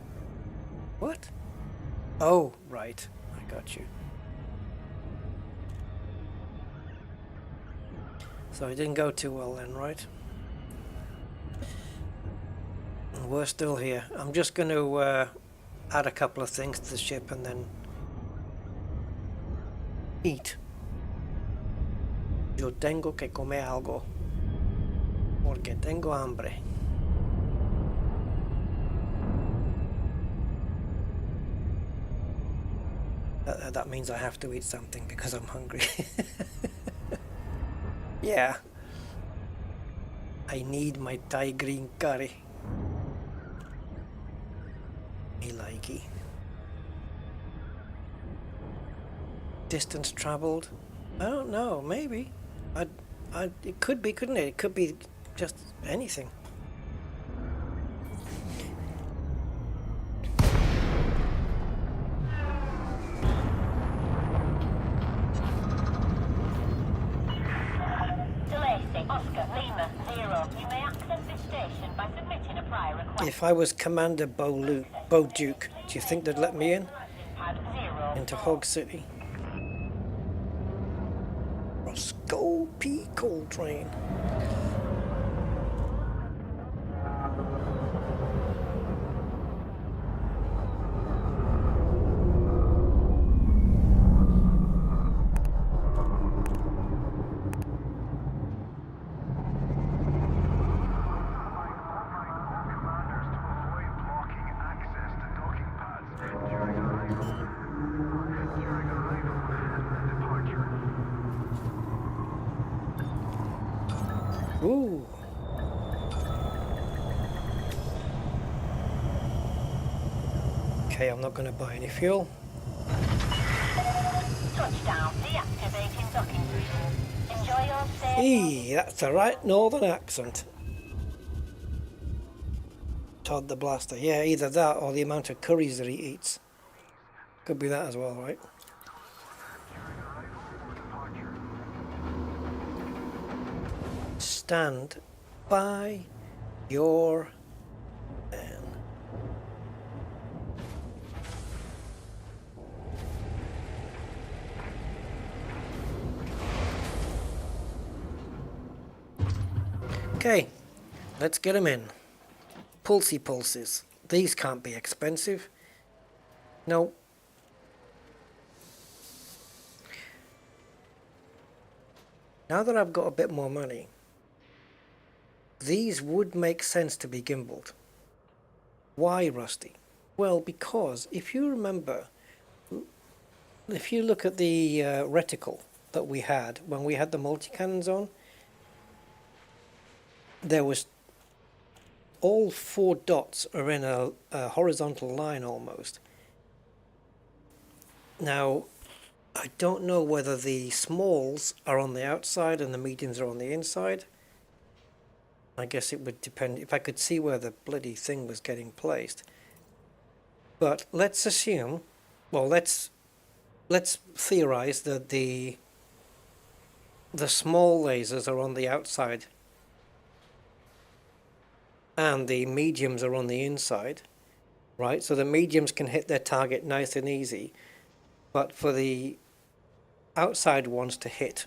What? Oh, right. I got you. So it didn't go too well then, right? And we're still here. I'm just going to add a couple of things to the ship and then eat. Yo tengo que comer algo porque tengo hambre. That means I have to eat something because I'm hungry. Yeah. I need my Thai green curry. Me likey. Distance traveled? I don't know, maybe. It could be, couldn't it? It could be just anything. If I was Commander Bo Duke, do you think they'd let me in? Into Hog City? Roscoe P. Coltrane. Ooh. Okay, I'm not going to buy any fuel. Touchdown, deactivating docking route. Enjoy your stay. Eee, that's the right northern accent. Todd the Blaster. Yeah, either that or the amount of curries that he eats. Could be that as well, right? Stand by your man. Okay, let's get them in. Pulsy pulses. These can't be expensive. No. Now that I've got a bit more money, these would make sense to be gimbaled. Why, Rusty? Well, because if you remember, if you look at the reticle that we had when we had the multi-cannons on, there was all 4 dots are in a horizontal line almost. Now, I don't know whether the smalls are on the outside and the mediums are on the inside. I guess it would depend if I could see where the bloody thing was getting placed. But let's assume, well, let's theorize that the small lasers are on the outside and the mediums are on the inside, right? So the mediums can hit their target nice and easy, but for the outside ones to hit.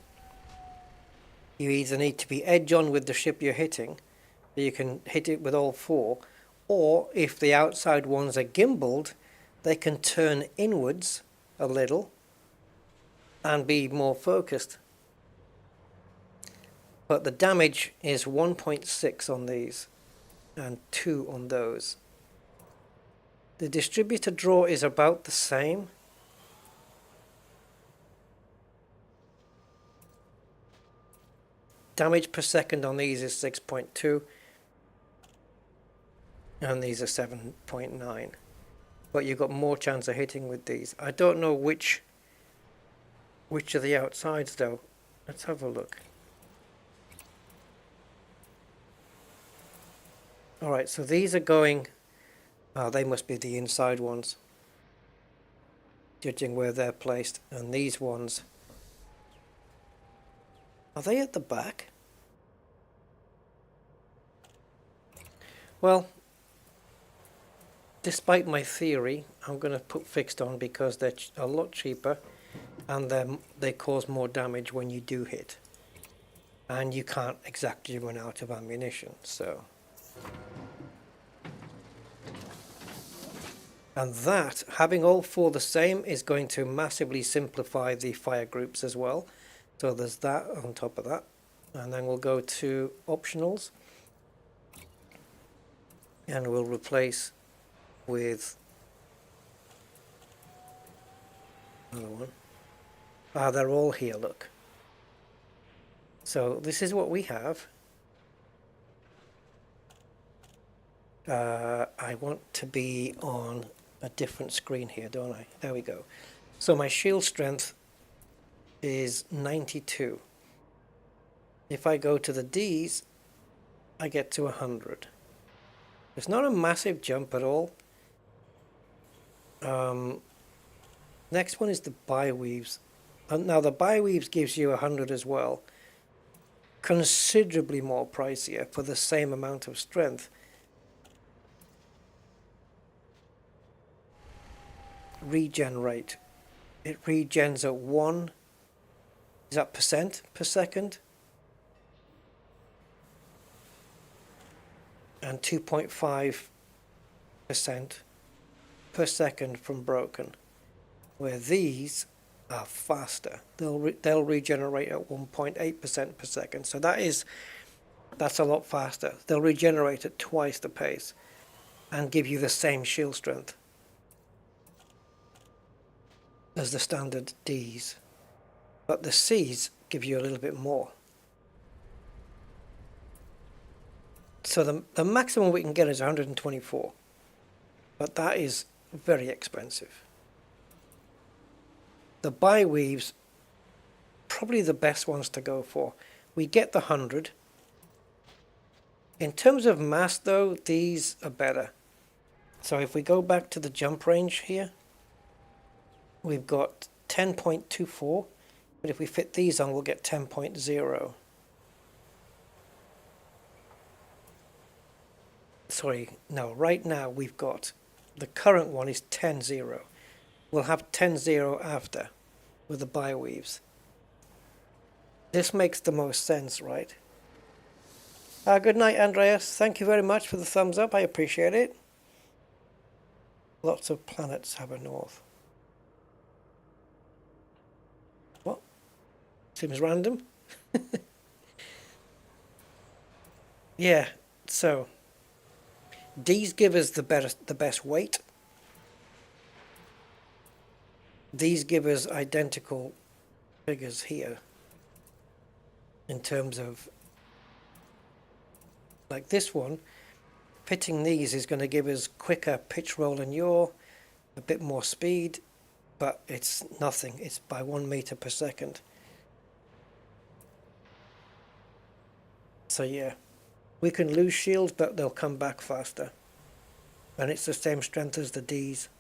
You either need to be edge on with the ship you're hitting, so you can hit it with all four, or if the outside ones are gimbaled, they can turn inwards a little and be more focused. But the damage is 1.6 on these and 2 on those. The distributor draw is about the same. Damage per second on these is 6.2 and these are 7.9, but you've got more chance of hitting with these. I don't know which are the outsides though. Let's have a look. Alright, so these are going, oh, they must be the inside ones, judging where they're placed, and these ones, are they at the back? Well, despite my theory, I'm going to put fixed on because they're a lot cheaper and they cause more damage when you do hit. And you can't exactly run out of ammunition, so. And that, having all four the same, is going to massively simplify the fire groups as well. So there's that on top of that. And then we'll go to optionals. And we'll replace with another one. Ah, they're all here, look. So this is what we have. I want to be on a different screen here, don't I? There we go. So my shield strength is 92. If I go to the D's, I get to 100. It's not a massive jump at all. Next one is the bi-weaves. Now the bi-weaves gives you 100 as well. Considerably more pricier for the same amount of strength. Regenerate. It regens at 1, is that percent per second? And 2.5% per second from broken, where these are faster. They'll regenerate at 1.8% per second. So that's a lot faster. They'll regenerate at twice the pace and give you the same shield strength as the standard Ds, but the Cs give you a little bit more. So the maximum we can get is 124, but that is very expensive. The bi-weaves, probably the best ones to go for. We get the 100. In terms of mass though, these are better. So if we go back to the jump range here, we've got 10.24, but if we fit these on, we'll get 10.0. Sorry, no, right now we've got, the current one is 10.0. We'll have 10.0 after with the bi-weaves. This makes the most sense, right? Good night, Andreas. Thank you very much for the thumbs up. I appreciate it. Lots of planets have a north. What? Seems random. Yeah, so these give us the best weight. These give us identical figures here in terms of, like this one, fitting these is going to give us quicker pitch roll and yaw, a bit more speed, but it's nothing. It's by 1 meter per second. So yeah, we can lose shields, but they'll come back faster. And it's the same strength as the Ds.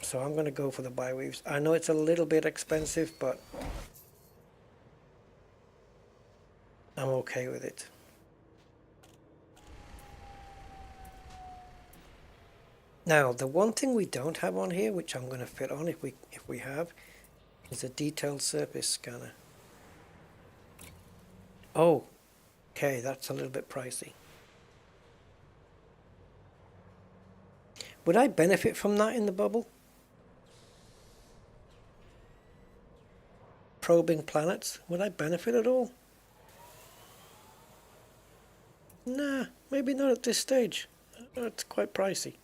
So I'm going to go for the bi-weaves. I know it's a little bit expensive, but I'm okay with it. Now, the one thing we don't have on here, which I'm going to fit on if we have, It's a detailed surface scanner. Oh, okay, that's a little bit pricey. Would I benefit from that in the bubble? Probing planets, would I benefit at all? Nah, maybe not at this stage. It's quite pricey.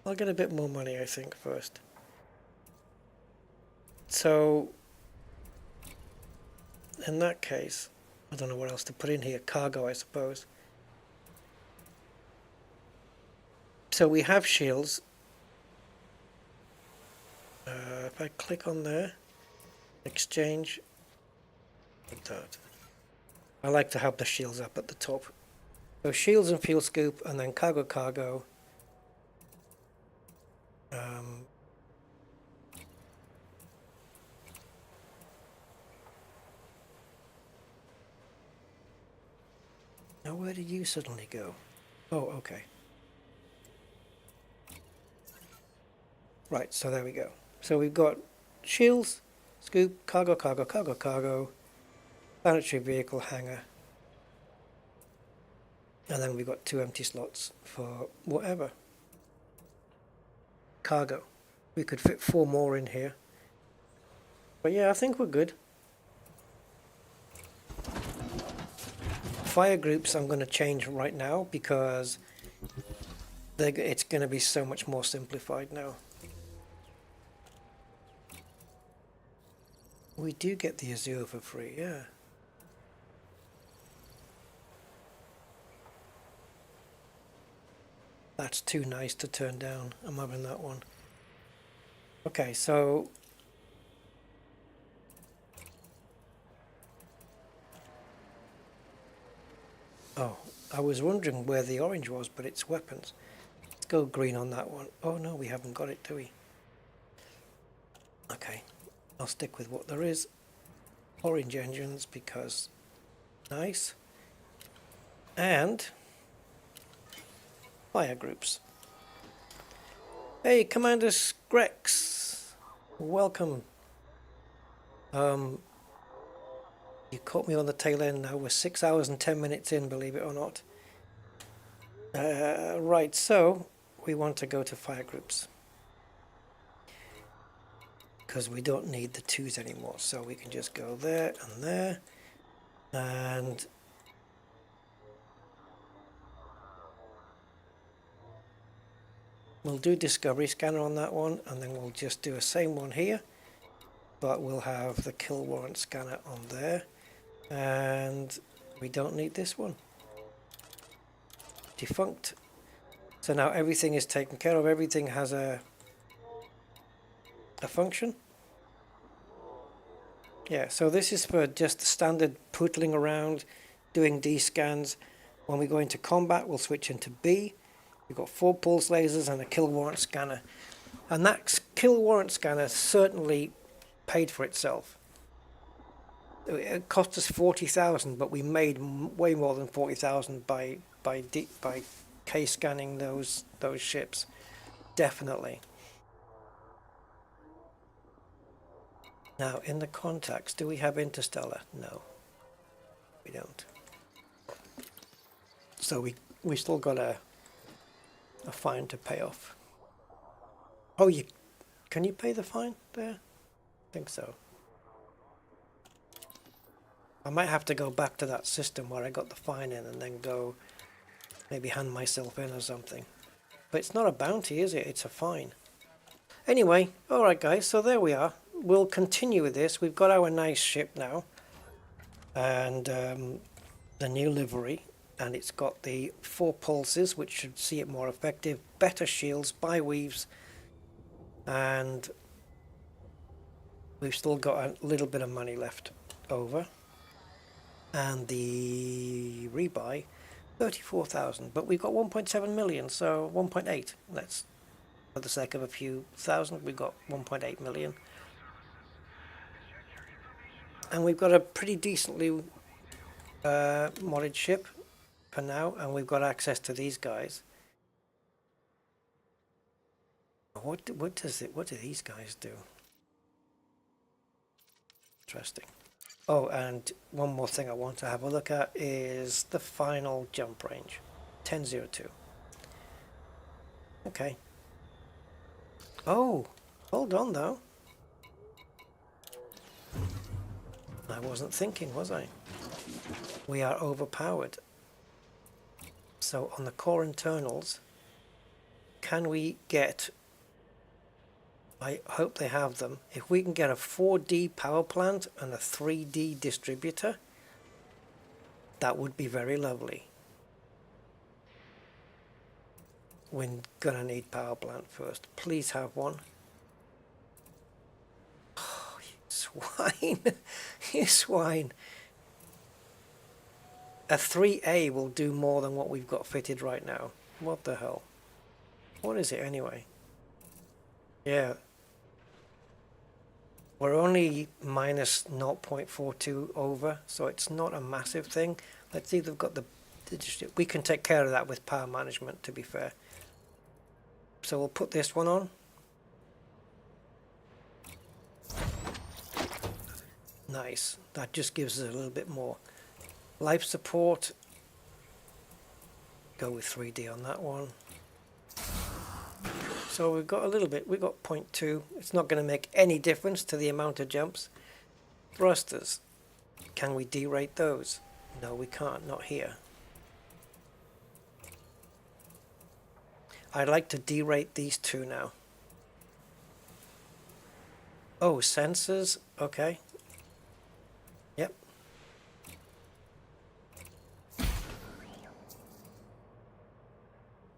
I'll get a bit more money, I think, first. So, in that case, I don't know what else to put in here. Cargo, I suppose. So we have shields. If I click on there, exchange, like that. I like to have the shields up at the top. So shields and fuel scoop, and then cargo. Now where did you suddenly go? Oh, okay. Right, so there we go. So we've got shields, scoop, cargo, planetary vehicle hangar. And then we've got 2 empty slots for whatever. Cargo. We could fit 4 more in here. But yeah, I think we're good. Fire groups I'm going to change right now because it's going to be so much more simplified now. We do get the Azure for free, yeah. That's too nice to turn down. I'm having that one. Okay, so oh, I was wondering where the orange was, but it's weapons. Let's go green on that one. Oh no, we haven't got it, do we? Okay, I'll stick with what there is. Orange engines because nice. And fire groups. Hey, Commander Grex, welcome. You caught me on the tail end now. We're 6 hours and 10 minutes in, believe it or not. Right, so we want to go to fire groups because we don't need the 2s anymore, so we can just go there and there, and we'll do discovery scanner on that one, and then we'll just do a same one here, but we'll have the kill warrant scanner on there, and we don't need this one. Defunct. So now everything is taken care of. Everything has a function. Yeah, so this is for just standard pootling around, doing D scans. When we go into combat, we'll switch into B. We've got 4 pulse lasers and a kill warrant scanner. And that kill warrant scanner certainly paid for itself. It cost us 40,000, but we made way more than 40,000 by K scanning those ships. Definitely. Now in the contacts, do we have interstellar? No, we don't. So we still got a fine to pay off. Oh, can you pay the fine there? I think so. I might have to go back to that system where I got the fine in and then go maybe hand myself in or something. But it's not a bounty, is it? It's a fine. Anyway, alright guys, so there we are. We'll continue with this. We've got our nice ship now. And the new livery. And it's got the 4 pulses, which should see it more effective. Better shields, bi-weaves. And we've still got a little bit of money left over. And the rebuy, 34,000. But we've got 1.7 million, so 1.8. Let's, for the sake of a few thousand, we've got 1.8 million. And we've got a pretty decently modded ship for now, and we've got access to these guys. What do these guys do? Interesting. Oh, and one more thing I want to have a look at is the final jump range. 1002. Okay. Oh, hold on though. I wasn't thinking, was I? We are overpowered. So on the core internals, can we get, I hope they have them, if we can get a 4D power plant and a 3D distributor, that would be very lovely. We're gonna need power plant first. Please have one. Oh, you swine. You swine. A 3A will do more than what we've got fitted right now. What the hell? What is it anyway? Yeah. We're only minus 0.42 over, so it's not a massive thing. Let's see if they've got the... We can take care of that with power management, to be fair. So we'll put this one on. Nice. That just gives us a little bit more life support. Go with 3D on that one. So we've got a little bit, we've got 0.2. It's not going to make any difference to the amount of jumps. Thrusters. Can we derate those? No, we can't, not here. I'd like to derate these two now. Oh, sensors, okay. Yep.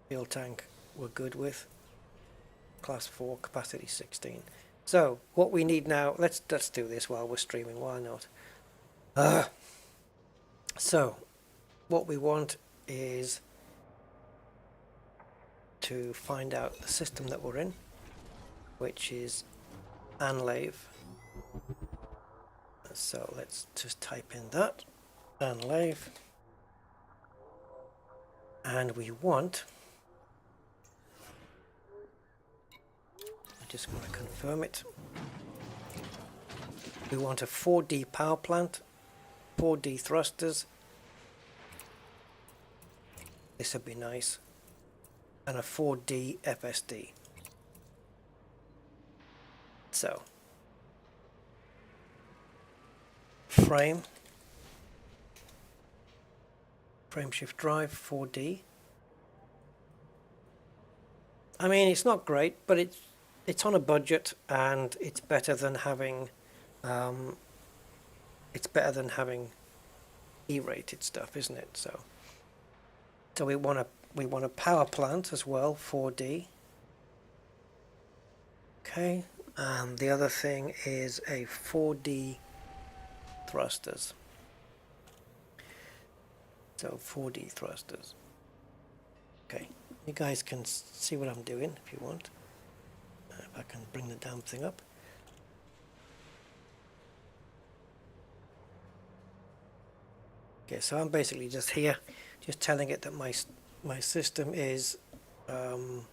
Fuel tank we're good with. Class 4, capacity 16. So, what we need now, let's do this while we're streaming, why not? So, what we want is to find out the system that we're in, which is Anlave. So let's just type in that, Anlave, and we want, I just want to confirm it, we want a 4D power plant, 4D thrusters, this would be nice, and a 4D FSD. So, frame shift drive 4D. I mean, it's not great, but it's on a budget, and it's better than having E-rated stuff, isn't it? So we want a power plant as well, 4D. Okay, and the other thing is a 4D thrusters. So 4D thrusters. Okay, you guys can see what I'm doing if you want. If I can bring the damn thing up. Okay, so I'm basically just here, just telling it that my system is Anlave,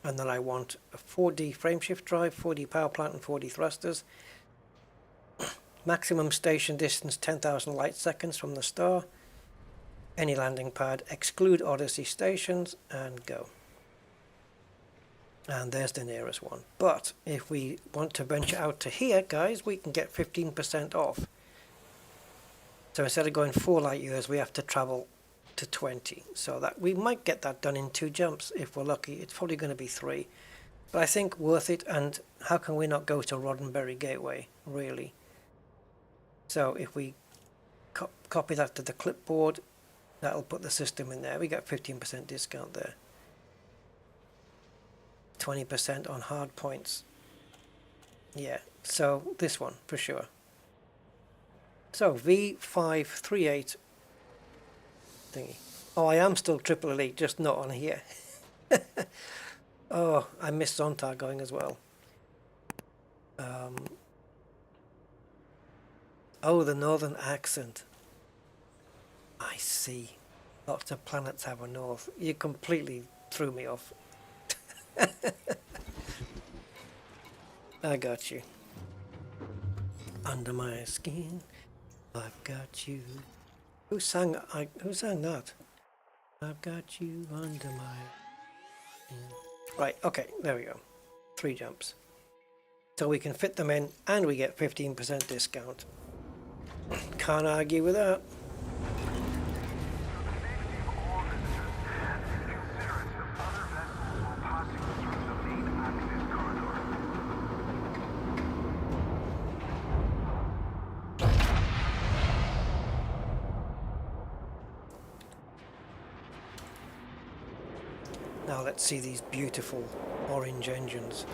and then I want a 4D frameshift drive, 4D power plant, and 4D thrusters. Maximum station distance 10,000 light seconds from the star. Any landing pad, exclude Odyssey stations, and go. And there's the nearest one. But if we want to venture out to here, guys, we can get 15% off. So instead of going 4 light years, we have to travel to 20. So that we might get that done in 2 jumps if we're lucky. It's probably going to be 3. But I think worth it, and how can we not go to Roddenberry Gateway, really? So if we copy that to the clipboard, that'll put the system in there. We get 15% discount there. 20% on hard points. Yeah, so this one for sure. So V538 thingy. Oh, I am still triple elite, just not on here. Oh, I missed Zontar going as well. Oh, the northern accent. I see. Lots of planets have a north. You completely threw me off. I got you. Under my skin, I've got you. Who sang that? I've got you under my skin. Right, okay, there we go. 3 jumps. So we can fit them in and we get 15% discount. Can't argue with that. Now let's see these beautiful orange engines.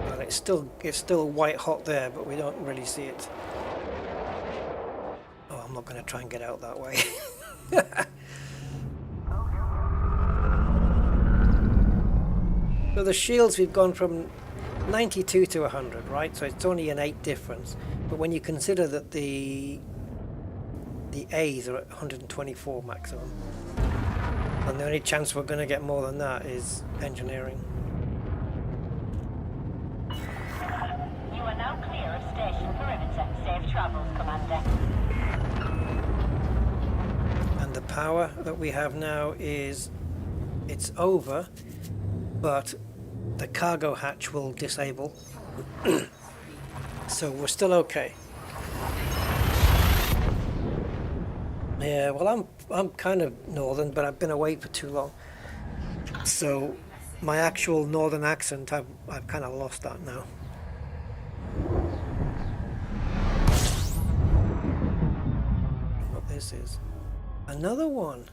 Well, it's still white hot there, but we don't really see it. Oh, I'm not going to try and get out that way. So the shields, we've gone from 92 to 100, right? So it's only an 8 difference. But when you consider that the A's are at 124 maximum, and the only chance we're going to get more than that is engineering. You are now clear of station perimeter. Safe travels, Commander. And the power that we have now is, it's over, but the cargo hatch will disable. So we're still okay. Yeah, well, I'm kind of northern, but I've been away for too long. So my actual northern accent, I've kind of lost that now. What this is? Another one.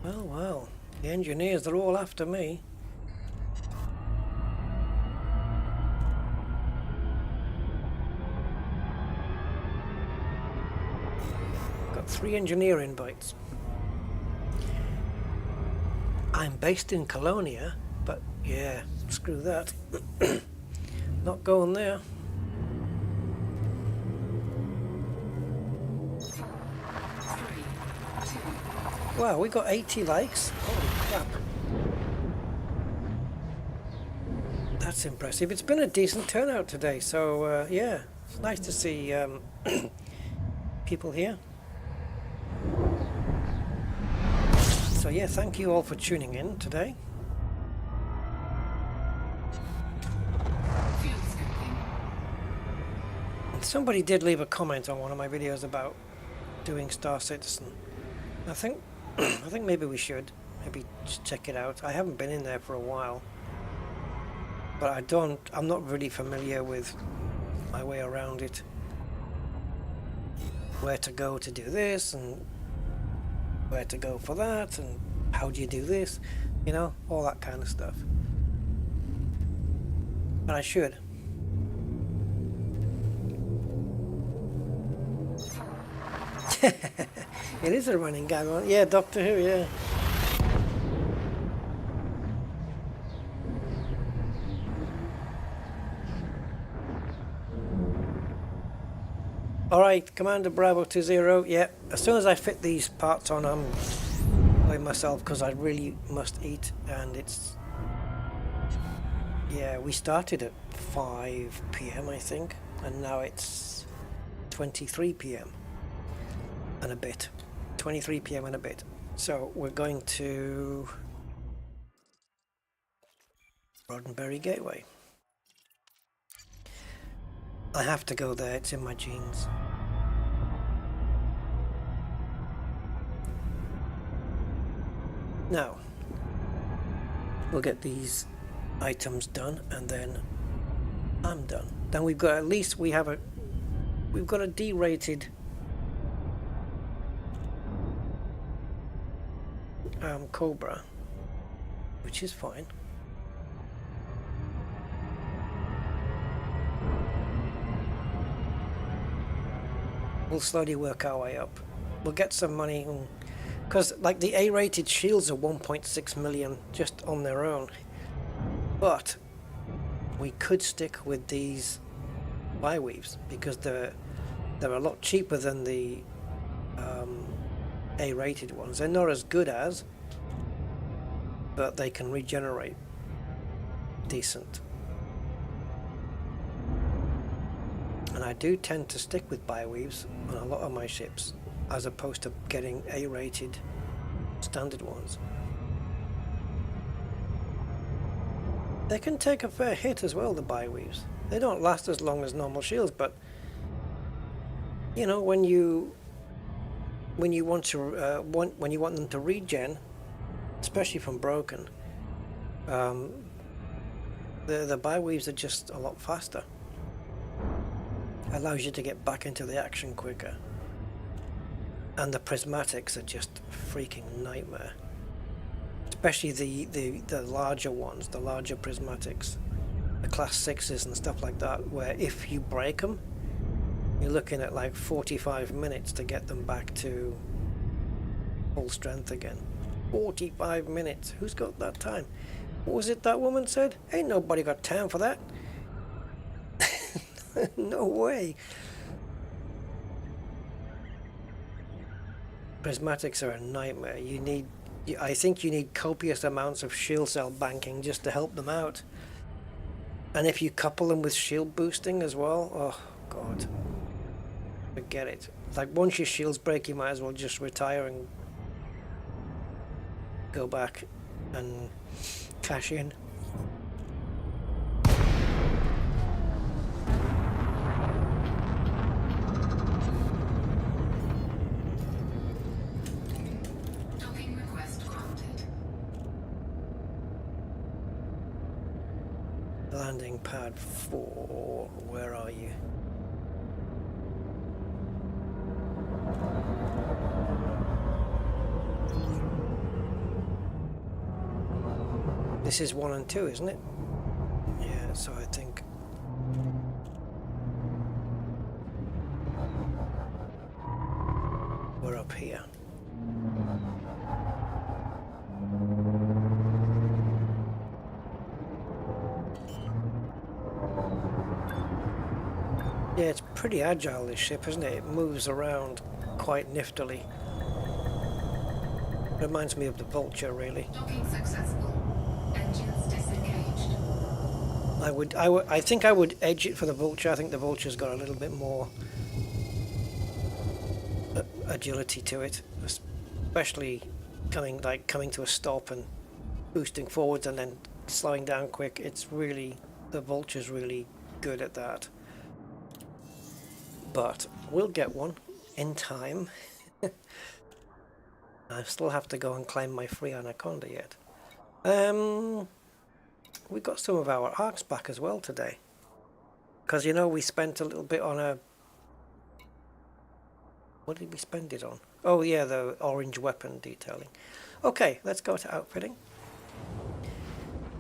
Well, the engineers, they're all after me. Got 3 engineer invites. I'm based in Colonia, but yeah, screw that. Not going there. Wow, we got 80 likes. Holy crap. That's impressive. It's been a decent turnout today, so yeah, it's nice to see people here. So yeah, thank you all for tuning in today. And somebody did leave a comment on one of my videos about doing Star Citizen. I think maybe we should just check it out. I haven't been in there for a while, but I'm not really familiar with my way around it. Where to go to do this, and where to go for that, and how do you do this, you know, all that kind of stuff. But I should. It is a running gag on. Yeah, Doctor Who, yeah. Alright, Commander Bravo 20, yeah. As soon as I fit these parts on, I'm by myself because I really must eat, and it's... Yeah, we started at 5 PM I think, and now it's 23 PM and a bit. 23 PM and a bit. So we're going to Roddenberry Gateway. I have to go there, it's in my genes. Now, we'll get these items done and then I'm done. Then we've got, at least we've got a D-rated Cobra, which is fine. We'll slowly work our way up. We'll get some money, because like the A-rated shields are 1.6 million just on their own. But we could stick with these bi-weaves because they're a lot cheaper than the A-rated ones. They're not as good as, but they can regenerate decent. And I do tend to stick with bi-weaves on a lot of my ships, as opposed to getting A-rated standard ones. They can take a fair hit as well, the bi-weaves. They don't last as long as normal shields, but you know, when you want to when you want them to regen, especially from broken, the bi-weaves are just a lot faster. Allows you to get back into the action quicker. And the prismatics are just a freaking nightmare. Especially the larger ones, the larger prismatics, the class 6s and stuff like that, where if you break them, you're looking at like 45 minutes to get them back to full strength again. 45 minutes. Who's got that time? What was it that woman said? Ain't nobody got time for that. No way. Prismatics are a nightmare. I think you need copious amounts of shield cell banking just to help them out. And if you couple them with shield boosting as well, oh god. Forget it. Like once your shields break, you might as well just retire and go back and cash in. Docking request granted. Landing pad 4, where are you? This is 1 and 2, isn't it? Yeah, so I think we're up here. Yeah, it's pretty agile, this ship, isn't it? It moves around quite niftily. Reminds me of the Vulture, really. Docking successful. Engines disengaged. I think I would edge it for the Vulture. I think the Vulture's got a little bit more agility to it, especially coming to a stop and boosting forwards and then slowing down quick. It's really, the Vulture's really good at that. But we'll get one in time. I still have to go and claim my free Anaconda yet. We got some of our arcs back as well today, because you know we spent a little bit on a, what did we spend it on? Oh yeah, the orange weapon detailing. Okay, let's go to outfitting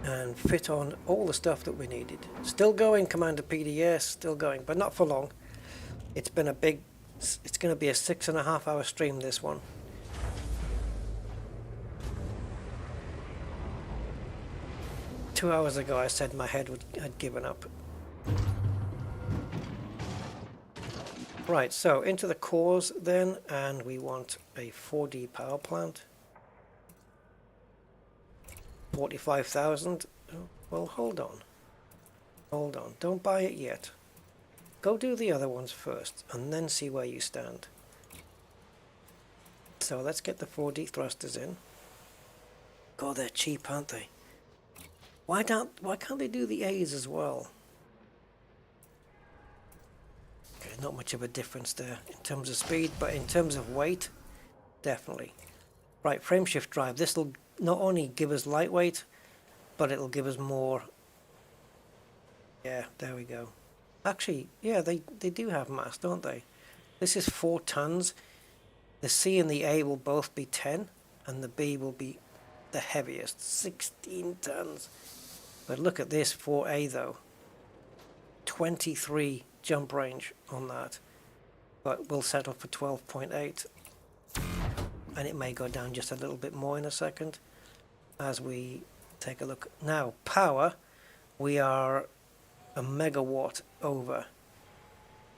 and fit on all the stuff that we needed. Still going, Commander PDS, still going, but not for long. It's been a big, it's going to be a 6.5 hour stream, this one. Two hours ago I said my head had given up. Right, so into the cores then, and we want a 4D power plant. 45,000. Oh, well, hold on. Hold on, don't buy it yet. Go do the other ones first, and then see where you stand. So let's get the 4D thrusters in. God, they're cheap, aren't they? Why can't they do the A's as well? Okay, not much of a difference there in terms of speed, but in terms of weight, definitely. Right, frameshift drive. This will not only give us lightweight, but it'll give us more. Yeah, there we go. Actually, yeah, they do have mass, don't they? This is 4 tons. The C and the A will both be 10, and the B will be the heaviest, 16 tons. But look at this 4A though. 23 jump range on that. But we'll settle for 12.8. And it may go down just a little bit more in a second as we take a look. Now, power, we are a megawatt over.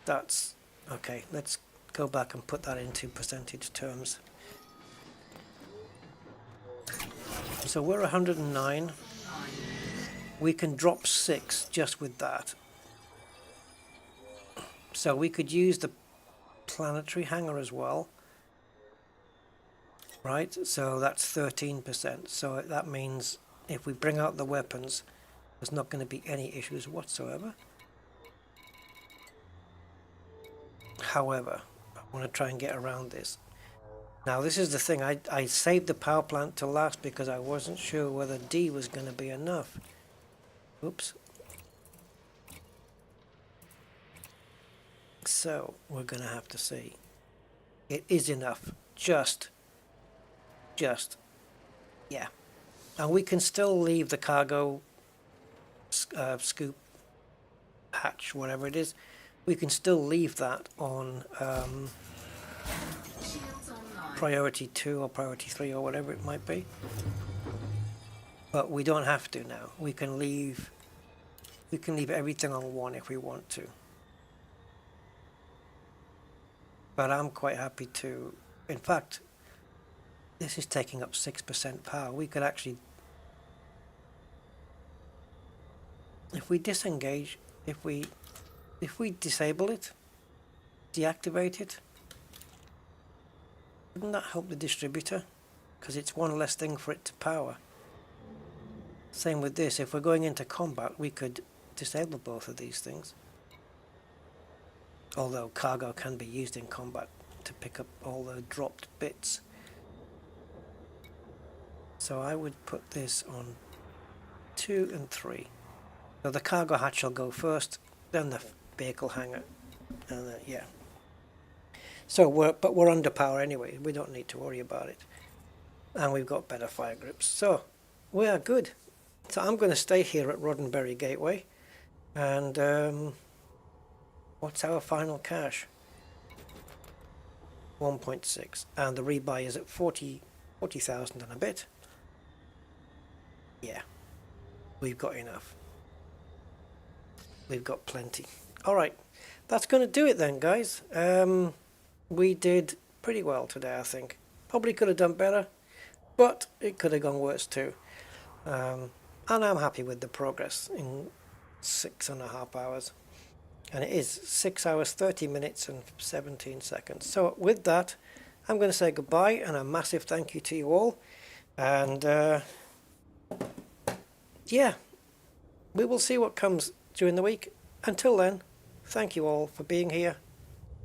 That's okay. Let's go back and put that into percentage terms. So we're 109. We can drop 6 just with that. So we could use the planetary hanger as well. Right, so that's 13%. So that means if we bring out the weapons, there's not going to be any issues whatsoever. However, I want to try and get around this. Now this is the thing, I saved the power plant to last because I wasn't sure whether D was going to be enough. Oops. So we're going to have to see. It is enough. Just. Yeah. And we can still leave the cargo scoop hatch, whatever it is. We can still leave that on priority 2 or priority 3 or whatever it might be. But we don't have to now. We can leave everything on 1 if we want to. But I'm quite happy to, in fact, this is taking up 6% power. We could actually, if we disengage, if we disable it, deactivate it, wouldn't that help the distributor? Because it's one less thing for it to power. Same with this, if we're going into combat, we could disable both of these things. Although cargo can be used in combat to pick up all the dropped bits. So I would put this on 2 and 3. So the cargo hatch will go first, then the vehicle hangar, and yeah. So we're under power anyway. We don't need to worry about it, and we've got better fire grips. So we are good. So I'm going to stay here at Roddenberry Gateway, and what's our final cash? 1.6, and the rebuy is at 40,000 and a bit. Yeah, we've got enough. We've got plenty. Alright, that's going to do it then, guys. We did pretty well today, I think. Probably could have done better, but it could have gone worse too. And I'm happy with the progress in 6.5 hours. And it is 6 hours, 30 minutes and 17 seconds. So with that, I'm going to say goodbye and a massive thank you to you all. And yeah, we will see what comes during the week. Until then, thank you all for being here,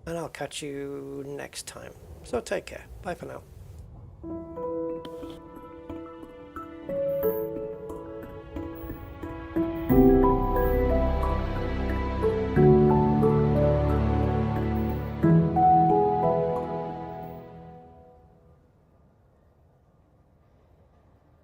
and I'll catch you next time. So take care. Bye for now.